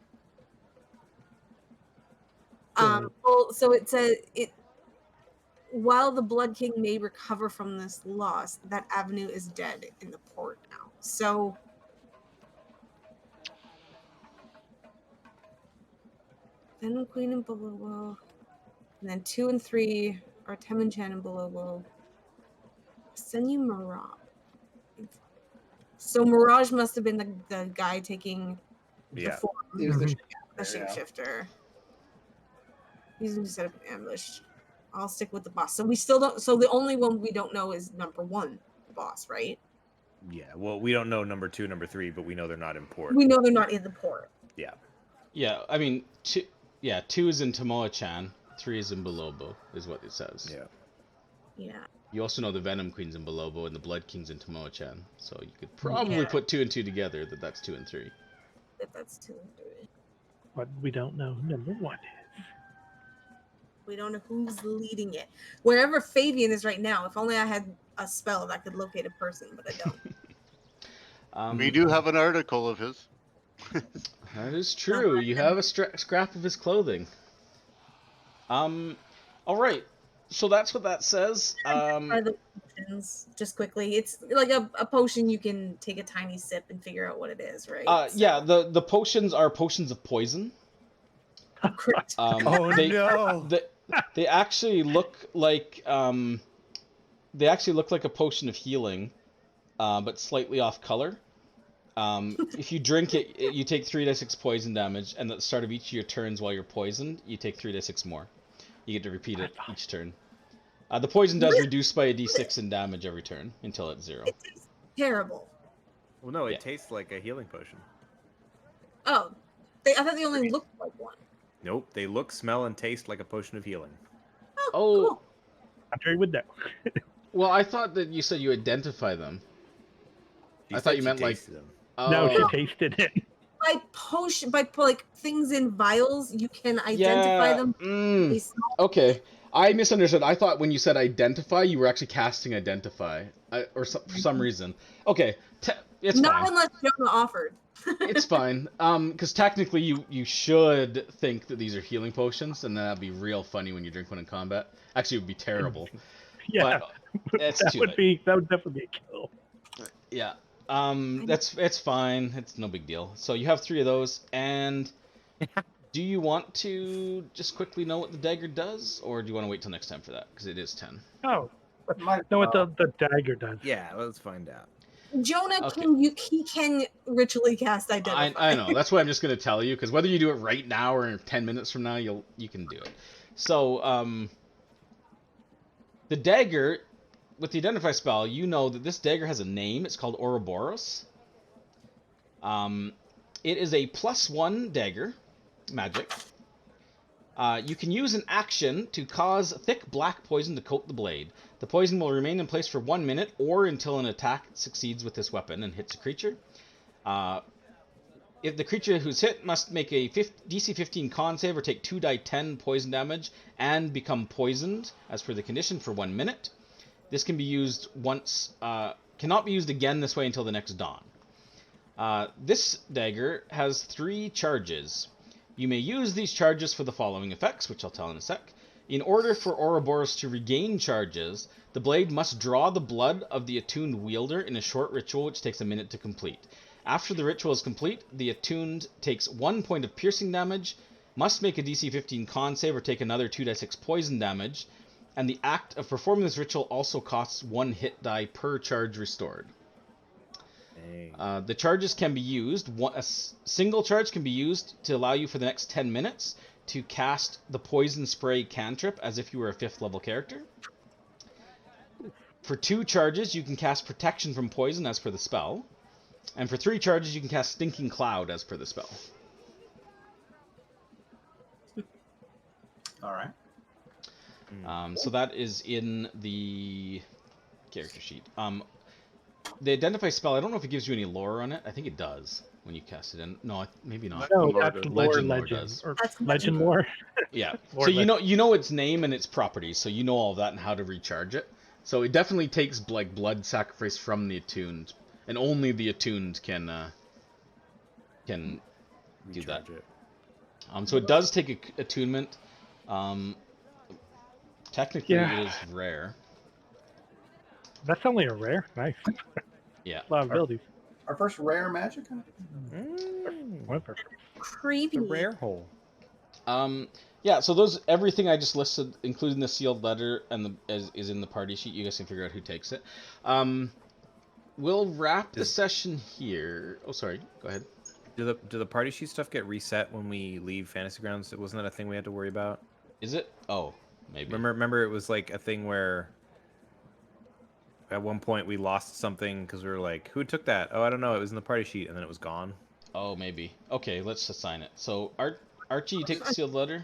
Well, so it says it. While the Blood King may recover from this loss, that avenue is dead in the port now. So Venom Queen and Belobo, and then 2 and 3 are Temoachan and Belobo. Send you Mirage. So Mirage must have been the guy taking the Yeah. form, It was the Mhm. the yeah. shapeshifter. Using to set up an ambush. I'll stick with the boss. So we still don't. So the only one we don't know is number 1, the boss, right? Yeah. Well, we don't know number 2, number 3, but we know they're not in port. We know they're not in the port. Yeah. Yeah, I mean, 2 is in Temoachan, 3 is in Belobo, is what it says. Yeah. Yeah. You also know the Venom Queen's in Belobo and the Blood King's in Temoachan, so you could probably Yeah. put 2 and 2 together, that's 2 and 3. That's 2 and 3. But we don't know number 1 is. We don't know who's leading it. Wherever Fabian is right now, if only I had a spell that could locate a person, but I don't. We do have an article of his. That is true. You have a scrap of his clothing. All right. So that's what that says. Try the potions just quickly. It's like a potion you can take a tiny sip and figure out what it is, right? Yeah. The potions are potions of poison. Correct. No! They actually look like a potion of healing, but slightly off color. If you drink it, you take 3d6 poison damage, and at the start of each of your turns while you're poisoned, you take 3d6 more. You get to repeat it each turn. The poison does reduce by a d6 in damage every turn until it's 0. It tastes terrible. Well, no, it tastes like a healing potion. Oh, I thought they only looked like one. Nope, they look, smell, and taste like a potion of healing. Oh, Cool. Andre would know. well, I thought that you said you identify them. She I said thought you she meant like. tasted them. No, she Oh, tasted it. By like things in vials, you can identify them. They smell. Okay, I misunderstood. I thought when you said identify, you were actually casting identify, for some reason. Okay, it's Not fine. unless Jonah offered. It's fine. Because technically you should think that these are healing potions, and that'd be real funny when you drink one in combat. Actually, it would be terrible. Yeah, But it's that too would late. that would definitely be a kill. Yeah. It's fine. It's no big deal. So you have 3 of those, and do you want to just quickly know what the dagger does, or do you want to wait till next time for that? Because it is 10. Oh, Might know what well. the dagger does. Yeah, let's find out. Jonah Okay. he can ritually cast identify. I know. That's why I'm just going to tell you, because whether you do it right now or in 10 minutes from now, you can do it. So, the dagger, with the identify spell, you know that this dagger has a name. It's called Ouroboros. It is a +1 dagger, magic. You can use an action to cause thick black poison to coat the blade. The poison will remain in place for 1 minute or until an attack succeeds with this weapon and hits a creature. If the creature who's hit must make a DC 15 con save or take 2d10 poison damage and become poisoned, as per the condition, for 1 minute. This can be used once, cannot be used again this way until the next dawn. This dagger has 3 charges. You may use these charges for the following effects, which I'll tell in a sec. In order for Ouroboros to regain charges, the blade must draw the blood of the attuned wielder in a short ritual which takes a minute to complete. After the ritual is complete, the attuned takes 1 point of piercing damage, must make a DC 15 con save or take another 2d6 poison damage, and the act of performing this ritual also costs 1 hit die per charge restored. The charges can be used. A single charge can be used to allow you for the next 10 minutes to cast the poison spray cantrip as if you were a 5th level character. For 2 charges, you can cast protection from poison as per the spell. And for 3 charges, you can cast stinking cloud as per the spell. All right. So that is in the character sheet. The identify spell, I don't know if it gives you any lore on it. I think it does when you cast it in. No, maybe not. No, Lore that's does. lore Legend lore legend. does. Or That's legend legend lore. Yeah. Lore So you know its name and its properties, so you know all of that and how to recharge it. So it definitely takes like blood sacrifice from the attuned, and only the attuned can do that. Recharge it. So it does take attunement. Technically, Yeah. it is rare. That's only a rare. Nice. Yeah. A lot of abilities. Our first rare magic. One person. Creepy. The rare hole. Yeah. So everything I just listed, including the sealed letter, and is in the party sheet. You guys can figure out who takes it. We'll wrap the session here. Oh, sorry. Go ahead. Do the party sheet stuff get reset when we leave Fantasy Grounds? Wasn't that a thing we had to worry about? Is it? Oh, maybe. Remember it was like a thing where at one point we lost something because we were like, who took that? Oh, I don't know. It was in the party sheet and then it was gone. Oh, maybe. Okay, let's assign it. So, Archie, you take the sealed letter.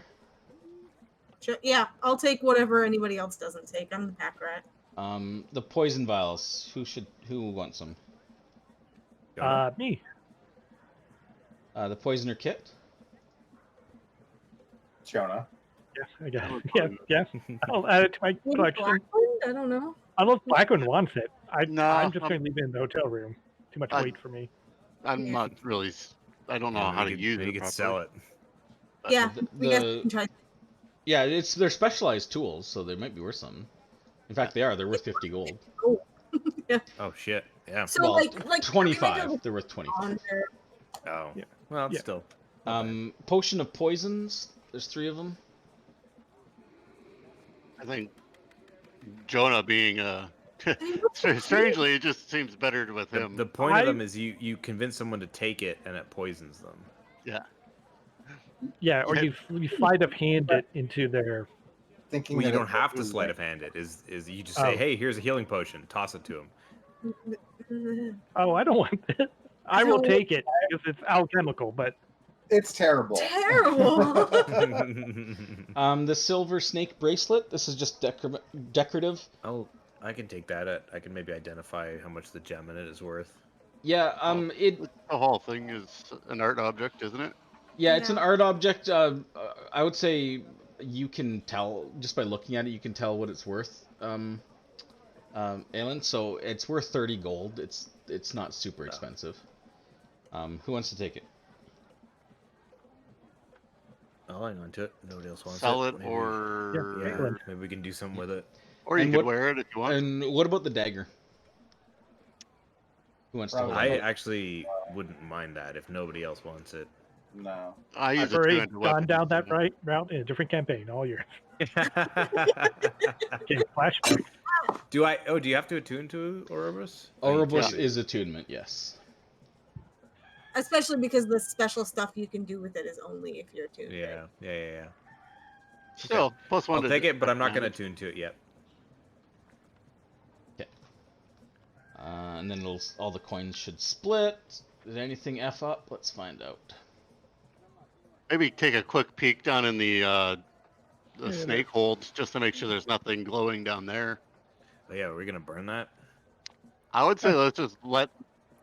Sure, yeah, I'll take whatever anybody else doesn't take. I'm the pack rat. The poison vials. Who wants them? Me. The poisoner kit. Jonah. Yeah, I guess. Yeah. I'll add it to my Maybe collection. Blackwood? I don't know. Unless Blackman wants it, No, I'm just going to leave it in the hotel room. Too much weight for me. I'm Yeah. not really. I don't know how to use maybe it you could properly. sell it. Yeah, we guys The can try. yeah, they're specialized tools, so they might be worth something. In fact, they are. They're worth 50 gold. Oh shit! Yeah. So Well, like 25. They're worth 25. on there. Oh. Yeah. Well, it's Yeah. still. not bad. Potion of poisons. There's 3 of them. I think Jonah being strangely, it just seems better with him. The point of them is you convince someone to take it and it poisons them. Yeah. Yeah, or you sleight of hand it into their. Thinking Well, you that don't it have to was sleight like- of hand it. Is you just say, Oh. hey, here's a healing potion, toss it to him. Oh, I don't want this. I will take it because it's alchemical, but It's terrible. Terrible. The silver snake bracelet. This is just decorative. Oh, I can take that. I can maybe identify how much the gem in it is worth. Yeah. The whole thing is an art object, isn't it? Yeah, it's an Yeah. art object. I would say you can tell just by looking at it. You can tell what it's worth. Alan. So it's worth 30 gold. It's not super expensive. Who wants to take it? I'll hang on to it. Nobody else wants Sell it. it, Maybe- or Yeah, maybe we can do something with it. or you And could what- wear it if you want. And what about the dagger? Who wants to hold Probably. I it? actually wouldn't mind that if nobody else wants it. No. I use I've it already to gone down that route in a different campaign all year. Okay, flashback. Do you have to attune to Ouroboros? Ouroboros Yeah. is attunement, yes. Especially because the special stuff you can do with it is only if you're tuned. Yeah. Still, plus one. I'll to take it, but I'm not going to damage. attune to it yet. And then all the coins should split. Did anything F up? Let's find out. Maybe take a quick peek down in the Yeah, snake holds just to make sure there's nothing glowing down there. But yeah, are we going to burn that? I would say let's just let.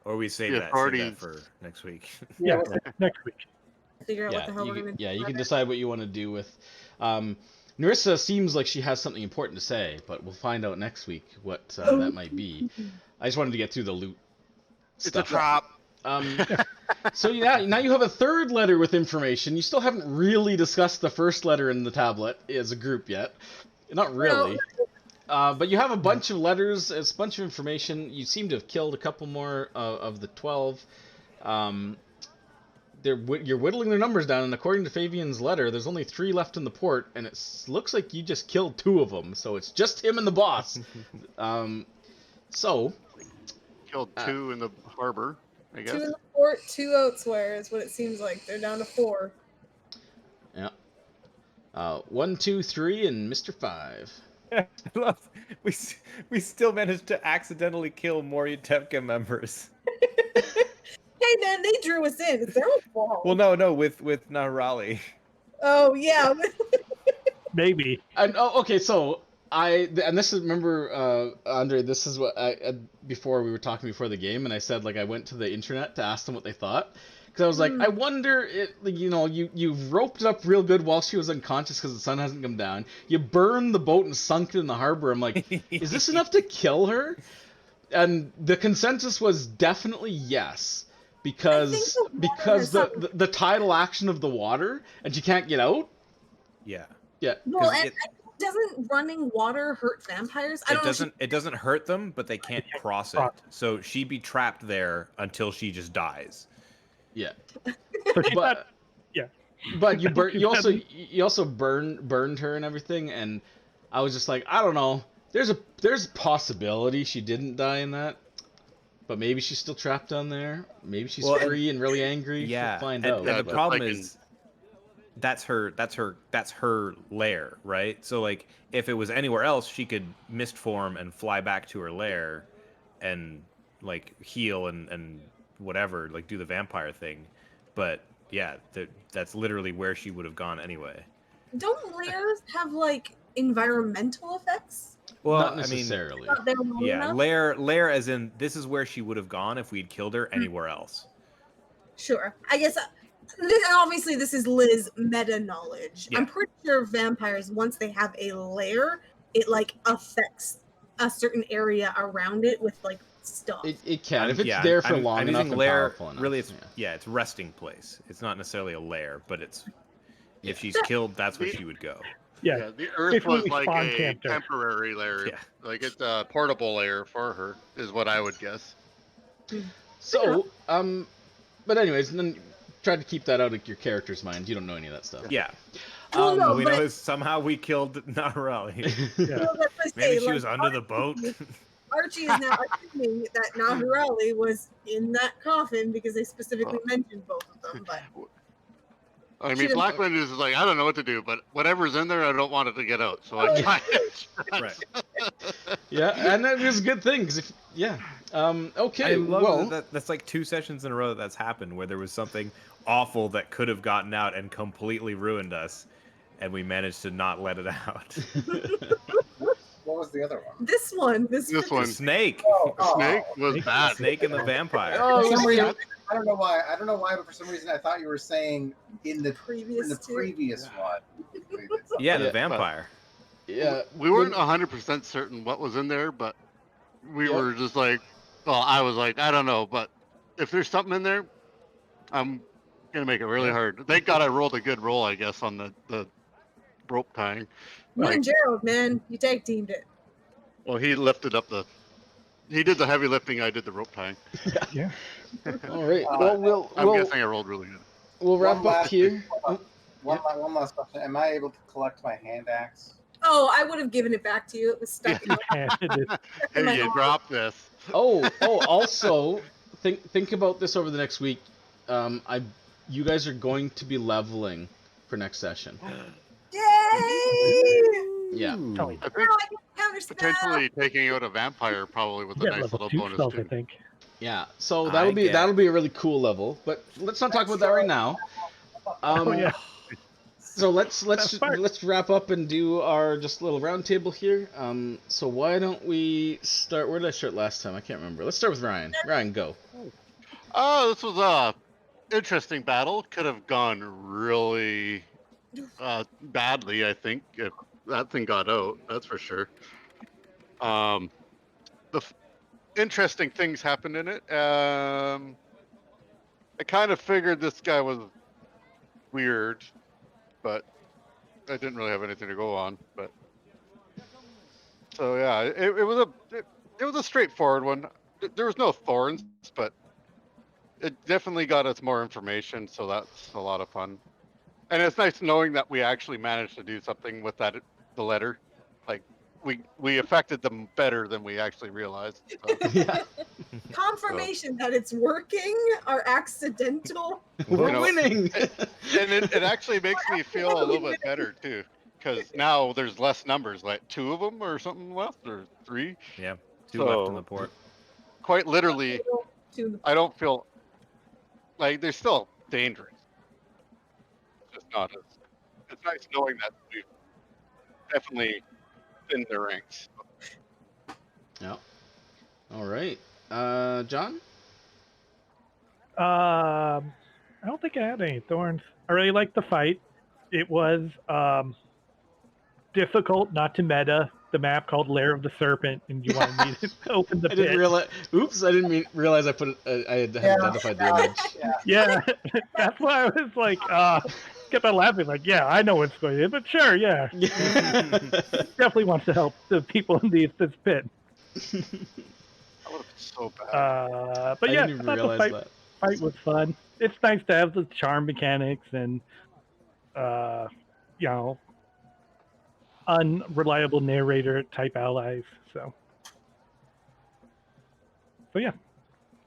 Or we save The that authorities- for next week? Yeah, next week. Figure out what Yeah, the hell we're you, gonna do. yeah, you can about it. decide what you want to do with. Narissa seems like she has something important to say, but we'll find out next week what that might be. I just wanted to get through the loot It's a stuff. trap. So now you have a third letter with information. You still haven't really discussed the first letter in the tablet as a group yet. Not really. But you have a bunch of letters. It's a bunch of information. You seem to have killed a couple more of the 12. You're whittling their numbers down, and according to Fabian's letter, there's only 3 left in the port, and it looks like you just killed 2 of them. So it's just him and the boss. So Killed 2 in the harbor, I 2 guess. in the port, 2 elsewhere is what it seems like. They're down to 4. yeah, 1, 2, 3, and Mr. 5. We still managed to accidentally kill more Utepka members. Hey man, they drew us in. It's their own fault. Well, no, with Nahrali. Oh yeah. Maybe. And okay, so and this is, remember, Andre, this is what before we were talking before the game, and I said, like, I went to the internet to ask them what they thought, because I was like, I wonder, you've roped it up real good while she was unconscious because the sun hasn't come down. You burned the boat and sunk it in the harbor. I'm like, is this enough to kill her? And the consensus was definitely yes, because the tidal action of the water, and she can't get out. Yeah. Yeah. Well, 'Cause and doesn't running water hurt vampires? I It don't doesn't. It doesn't hurt them, but they can't cross it. So she'd be trapped there until she just dies. Yeah. So she's not. But you also burned her and everything, and I was just like, I don't know. There's a possibility she didn't die in that, but maybe she's still trapped down there. Maybe she's free and really angry. Yeah. We'll find and, out. and the but- problem like is, that's her lair, right? So like, if it was anywhere else, she could mist form and fly back to her lair, and like heal and whatever, like do the vampire thing. But yeah, that's literally where she would have gone anyway. Don't lairs have like environmental effects? Well, Not I mean, necessarily. Not there long yeah, enough? lair as in this is where she would have gone if we'd killed her anywhere else. Sure. I guess obviously this is Liz meta knowledge. Yeah. I'm pretty sure vampires, once they have a lair, it like affects a certain area around it with like stuff. It can I'm- if it's yeah, there for I'm long enough using and lair. powerful enough. Really, it's it's resting place. It's not necessarily a lair, but it's Yeah. if she's killed, that's where she would go. Yeah. the Earth Basically, was we like spawn a camped her. temporary lair. Yeah. Like it's a portable lair for her, is what I would guess. So, but anyways, and then try to keep that out of your character's mind. You don't know any of that stuff. Yeah. Well, no, All we but know is somehow we killed Naharali. Yeah. well, that's what I Maybe say, she like, was under the boat. Archie is now assuming that Naharali was in that coffin because they specifically mentioned both of them. But I She mean, didn't- Blackland is like, I don't know what to do, but whatever's in there, I don't want it to get out. So I try Right. Yeah, and that is a good thing because if okay, I love well, that's like 2 sessions in a row that's happened where there was something awful that could have gotten out and completely ruined us, and we managed to not let it out. What was the other one? this one, This The one, snake. Snake was Snake. bad. Snake and the vampire. Oh, For some yeah. reason, I don't know why. But for some reason, I thought you were saying in the previous to previous one. Yeah, the Yeah. vampire. yeah, We weren't 100% certain what was in there, but we Yep. were just like, well, I was like, I don't know, but if there's something in there, I'm gonna make it really Yeah. hard. Thank God I rolled a good roll, I guess, on the rope tying. you and Gerald, man, you tag teamed it. Well, he lifted up he did the heavy lifting. I did the rope tying. Yeah. all right. Uh, Well, I'm we'll guessing I rolled really good. we'll wrap One up last- here. One last question. Am I able to collect my hand axe? Oh, I would have given it back to you. It was stuck in my And it is- in my Hey, you arm. dropped this. Also, think about this over the next week. You guys are going to be leveling for next session. Yay! Yeah. Totally. I think Oh, I can counter spell. potentially taking out a vampire probably was a Yeah, nice level little 2 bonus spells, I too. think. Yeah. So I that'll get- be a really cool level. But let's not talk about that right now. Oh, yeah. So let's That's smart. let's wrap up and do our just little round table here. So why don't we start? Where did I start last time? I can't remember. Let's start with Ryan. Ryan, go. Oh, this was a interesting battle. Could have gone really badly, I think, if that thing got out. That's for sure. Interesting things happened in it. I kind of figured this guy was weird, but I didn't really have anything to go on. But so yeah, it was a straightforward one. There was no thorns, but it definitely got us more information, so that's a lot of fun. And it's nice knowing that we actually managed to do something with the letter. Like we affected them better than we actually realized. So. Yeah. Confirmation that it's working are accidental. We're know, winning. And it actually makes me feel a little bit better too, because now there's less numbers, like 2 of them or something left, or 3. Yeah. 2 left in So- the port. Quite literally, I don't feel like they're still dangerous. It's just not as. It's nice knowing that we've definitely thinned their ranks. Yeah. All right. John? I don't think I had any thorns. I really liked the fight. It was difficult not to meta the map called Lair of the Serpent, and you wanted me to open the I didn't pit. realize. Oops! I didn't realize I put. I had identified the image. Yeah, that's why I was like, kept on laughing. Like, yeah, I know what's going on, but sure, yeah, definitely wants to help the people in this pit. That would have been so bad. But I yeah, didn't even I thought the realize fight, that. fight was fun. It's nice to have the charm mechanics and, unreliable narrator type allies. So yeah,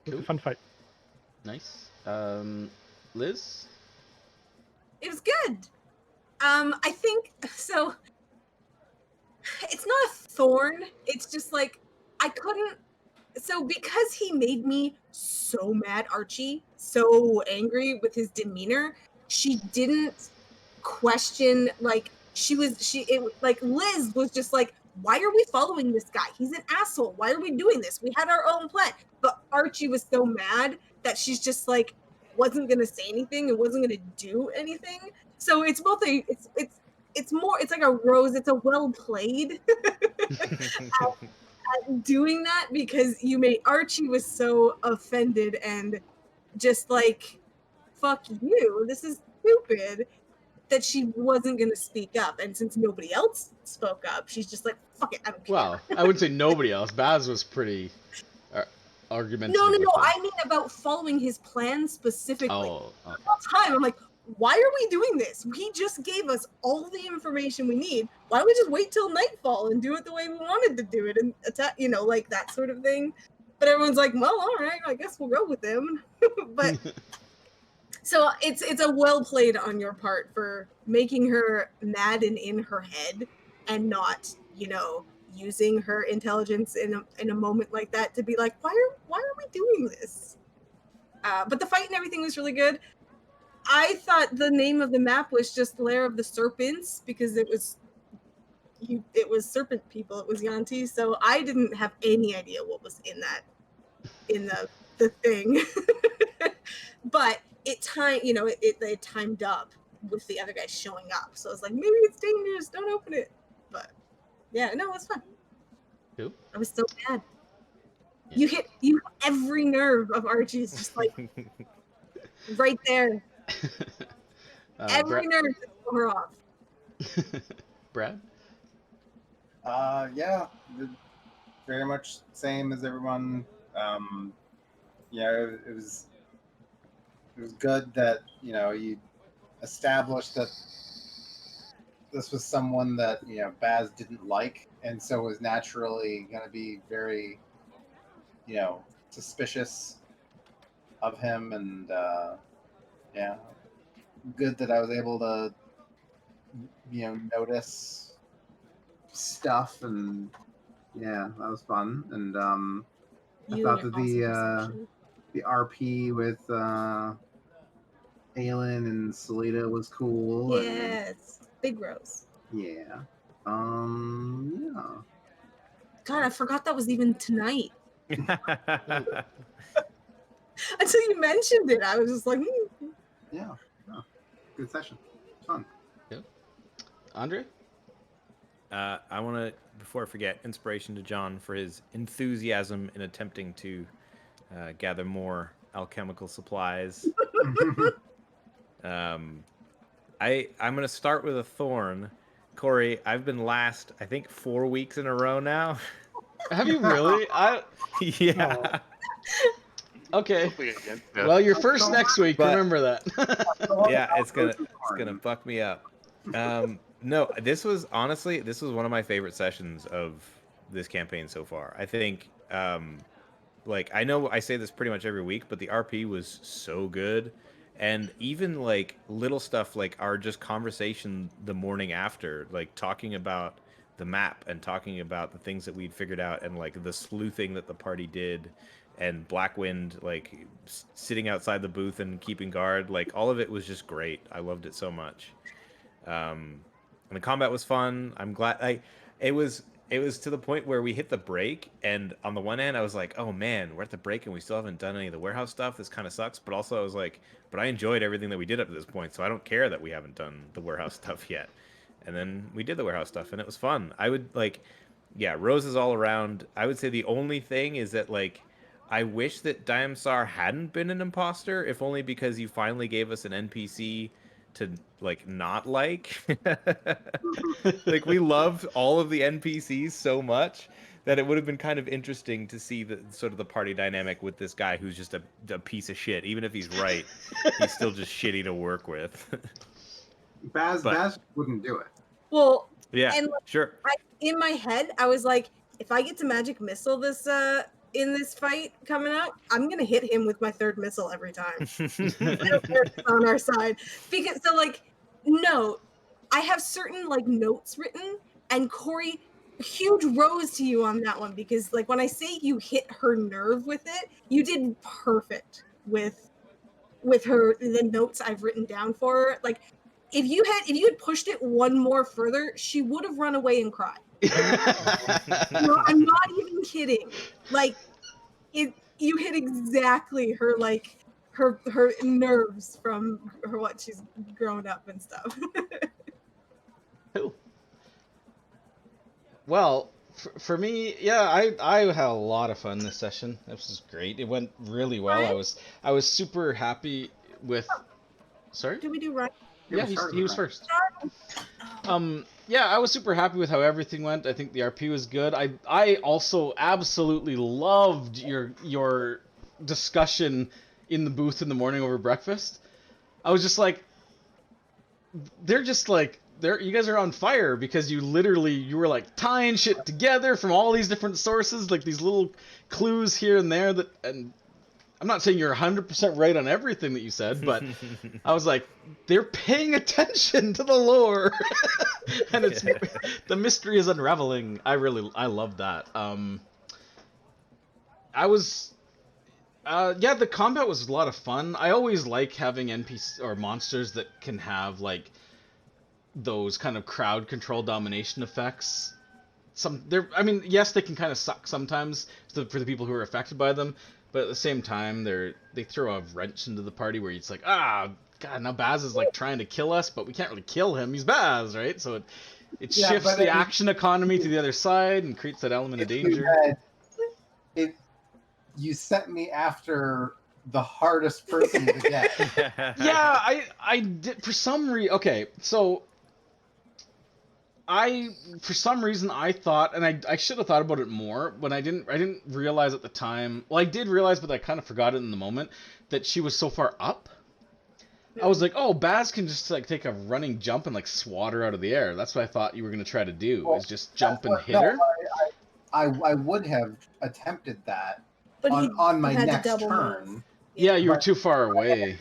it was Cool. a fun fight. Nice. Liz? It was good. I think so. It's not a thorn. It's just like I couldn't. So because he made me so mad, Archie, so angry with his demeanor, she didn't question. Like Liz was just like, why are we following this guy? He's an asshole. Why are we doing this? We had our own plan. But Archie was so mad that she's just like wasn't gonna say anything and wasn't gonna do anything. So it's both it's like a rose. It's a well played at doing that because you made Archie was so offended and just like, fuck you, this is stupid, that she wasn't going to speak up. And since nobody else spoke up, she's just like, fuck it, I don't care. Well, I wouldn't say nobody else. Baz was pretty argumentative. No, with it. I mean about following his plan specifically. Oh, okay. The whole time, I'm like, why are we doing this? He just gave us all the information we need. Why don't we just wait till nightfall and do it the way we wanted to do it and attack, like that sort of thing. But everyone's like, well, all right, I guess we'll go with him. But so it's a well played on your part for making her mad and in her head and not, using her intelligence in a moment like that to be like, why are we doing this? But the fight and everything was really good. I thought the name of the map was just Lair of the Serpents because it was serpent people. It was Yanti, so I didn't have any idea what was in the thing. But it timed up with the other guy showing up, so I was like, maybe it's dangerous. Don't open it. But yeah, no, it was fun. Cool. I was so mad. You hit every nerve of Archie's, just like right there. Every nerve to throw her off. Brad? Yeah, very much same as everyone. It was good that you established that this was someone that Baz didn't like, and so was naturally going to be very suspicious of him, and good that I was able to notice stuff, and yeah, that was fun. And I thought that the RP with Aelin and Salida was cool. Yes, Big Rose. Yeah. Yeah. God, I forgot that was even tonight. Until you mentioned it, I was just like, Yeah. Good session. Fun. Yep. Andre? I want to, before I forget, inspiration to John for his enthusiasm in attempting to gather more alchemical supplies. I'm going to start with a thorn. Corey, I've been last, I think, 4 weeks in a row now. Have you really? Yeah. Okay. Well, you're first next week. Remember that. Yeah, it's gonna buck me up. No, this was one of my favorite sessions of this campaign so far. I think, I know I say this pretty much every week, but the RP was so good. And even little stuff like our just conversation the morning after, talking about the map and talking about the things that we'd figured out and the sleuthing that the party did, and Blackwind sitting outside the booth and keeping guard, all of it was just great. I loved it so much. And the combat was fun. I'm glad it was to the point where we hit the break, and on the one hand I was like, oh man, we're at the break and we still haven't done any of the warehouse stuff. This kind of sucks. But also I was like, but I enjoyed everything that we did up to this point, so I don't care that we haven't done the warehouse stuff yet. And then we did the warehouse stuff and it was fun. I would roses all around. I would say the only thing is that I wish that Diamsar hadn't been an imposter, if only because you finally gave us an NPC to not we loved all of the NPCs so much that it would have been kind of interesting to see the sort of the party dynamic with this guy who's just a piece of shit. Even if he's right, he's still just shitty to work with. Baz wouldn't do it. well, Yeah, and sure. in my head, I was like, if I get to magic missile this in this fight coming up, I'm gonna hit him with my third missile every time. I don't care if it's on our side, because no, I have certain notes written, and Corey, huge rose to you on that one, because when I say you hit her nerve with it, you did perfect with her, the notes I've written down for her. If you had pushed it one more further, she would have run away and cried. No, I'm not even kidding. You hit exactly her her nerves from her what she's grown up and stuff. Cool. Well, For me, yeah, I had a lot of fun this session. This was great. It went really well. Ryan? I was super happy with. Sorry. Did we do right? Yeah, we started he with was Ryan. first. Yeah, I was super happy with how everything went. I think the RP was good. I also absolutely loved your discussion in the booth in the morning over breakfast. I was just like, they're just like you guys are on fire because you were like tying shit together from all these different sources, like these little clues here and there and I'm not saying you're 100% right on everything that you said, but I was like, they're paying attention to the lore, and it's the mystery is unraveling. I love that. I was, yeah, the combat was a lot of fun. I always like having NPC or monsters that can have like those kind of crowd control domination effects. I mean, yes, they can kind of suck sometimes for the people who are affected by them, but at the same time, they throw a wrench into the party where it's like, God, now Baz is like trying to kill us, but we can't really kill him. He's Baz, right? So it Yeah, shifts but the I mean, action economy to the other side and creates that element of if danger. you sent me after the hardest person to get. Yeah, I did for some reason. Okay, so for some reason I thought, and I should have thought about it more, but I didn't realize at the time. Well, I did realize, but I kind of forgot it in the moment that she was so far up. I was like, oh, Baz can just like take a running jump and like swat her out of the air. That's what I thought you were gonna try to do, Well, is just jump and hit her. I would have attempted that But on my had to next double turn. move. Yeah, you were But- too far away.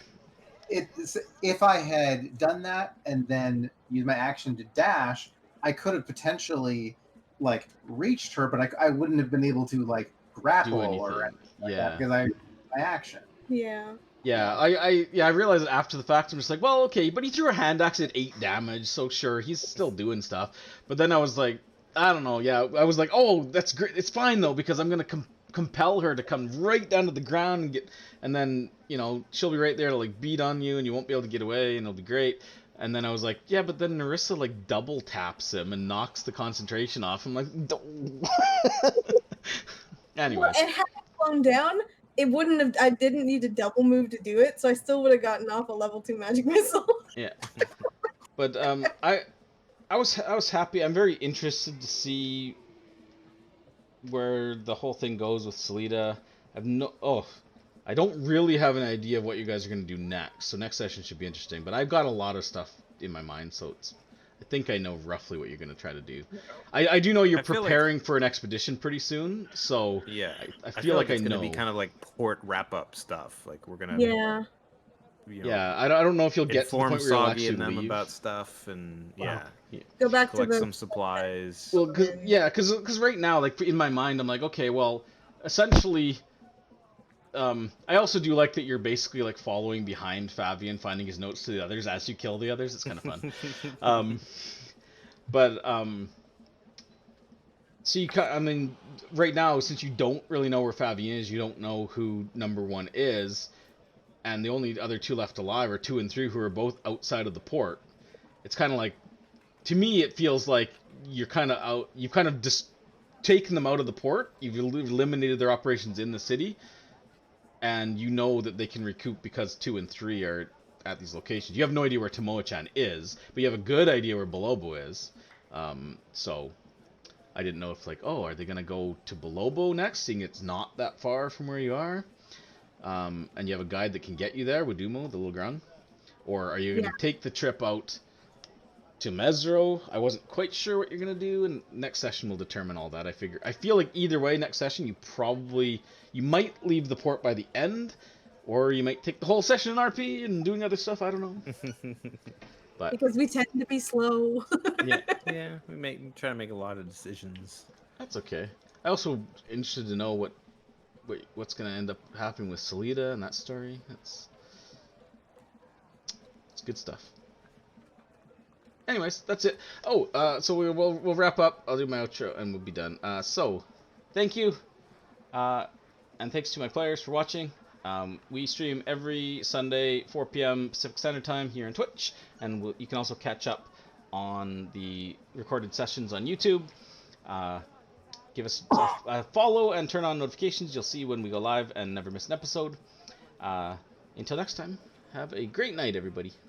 If I had done that and then used my action to dash, I could have potentially like reached her, but I wouldn't have been able to like grapple Do anything. or anything like Yeah. that because I my action. Yeah. Yeah, I realized it after the fact. I'm just like, well, okay, but he threw a hand axe at 8 damage, so sure, he's still doing stuff. But then I was like, I don't know, yeah, I was like, oh, that's great. It's fine though, because I'm gonna compel her to come right down to the ground and then she'll be right there to like beat on you, and you won't be able to get away, and it'll be great. And then I was like, yeah, but then Narissa like double taps him and knocks the concentration off. I'm like, anyway. Well, and had it flown down, it wouldn't have. I didn't need to double move to do it, so I still would have gotten off a level 2 magic missile. Yeah, but I was happy. I'm very interested to see where the whole thing goes with Salida. I don't really have an idea of what you guys are going to do next. So next session should be interesting. But I've got a lot of stuff in my mind, so I think I know roughly what you're going to try to do. I do know you're preparing for an expedition pretty soon, so yeah, I feel like it's I know. going to be kind of like port wrap-up stuff. Like we're going to Yeah. Yeah, I don't know if you'll get to the inform point where you'll Soggy actually and them leave. about stuff, and Go back to collect the some supplies. Well, because right now, like in my mind, I'm like, okay, well, essentially, I also do like that you're basically like following behind Fabian, finding his notes to the others as you kill the others. It's kind of fun. So I mean, right now, since you don't really know where Fabian is, you don't know who number 1 is, and the only other 2 left alive are 2 and 3, who are both outside of the port. It's kind of like, to me, it feels like you're kind of out. You've kind of just taken them out of the port. You've eliminated their operations in the city, and you know that they can recoup because 2 and 3 are at these locations. You have no idea where Tomoe-chan is, but you have a good idea where Bolobo is. So I didn't know if like, oh, are they gonna go to Bolobo next, seeing it's not that far from where you are? And you have a guide that can get you there, Wadumo, the little grung? Or are you going to take the trip out to Mesro? I wasn't quite sure what you're going to do, and next session will determine all that. I feel like either way, next session, you might leave the port by the end, or you might take the whole session in RP and doing other stuff, I don't know. But because we tend to be slow. yeah, we try to make a lot of decisions. That's okay. I also interested to know what's going to end up happening with Salida and that story. It's good stuff. Anyways, that's it. Oh, so we'll wrap up. I'll do my outro and we'll be done. So, thank you, and thanks to my players for watching. We stream every Sunday, 4 p.m. Pacific Standard Time here on Twitch, and you can also catch up on the recorded sessions on YouTube. give us a follow and turn on notifications. You'll see when we go live and never miss an episode. Until next time, have a great night, everybody.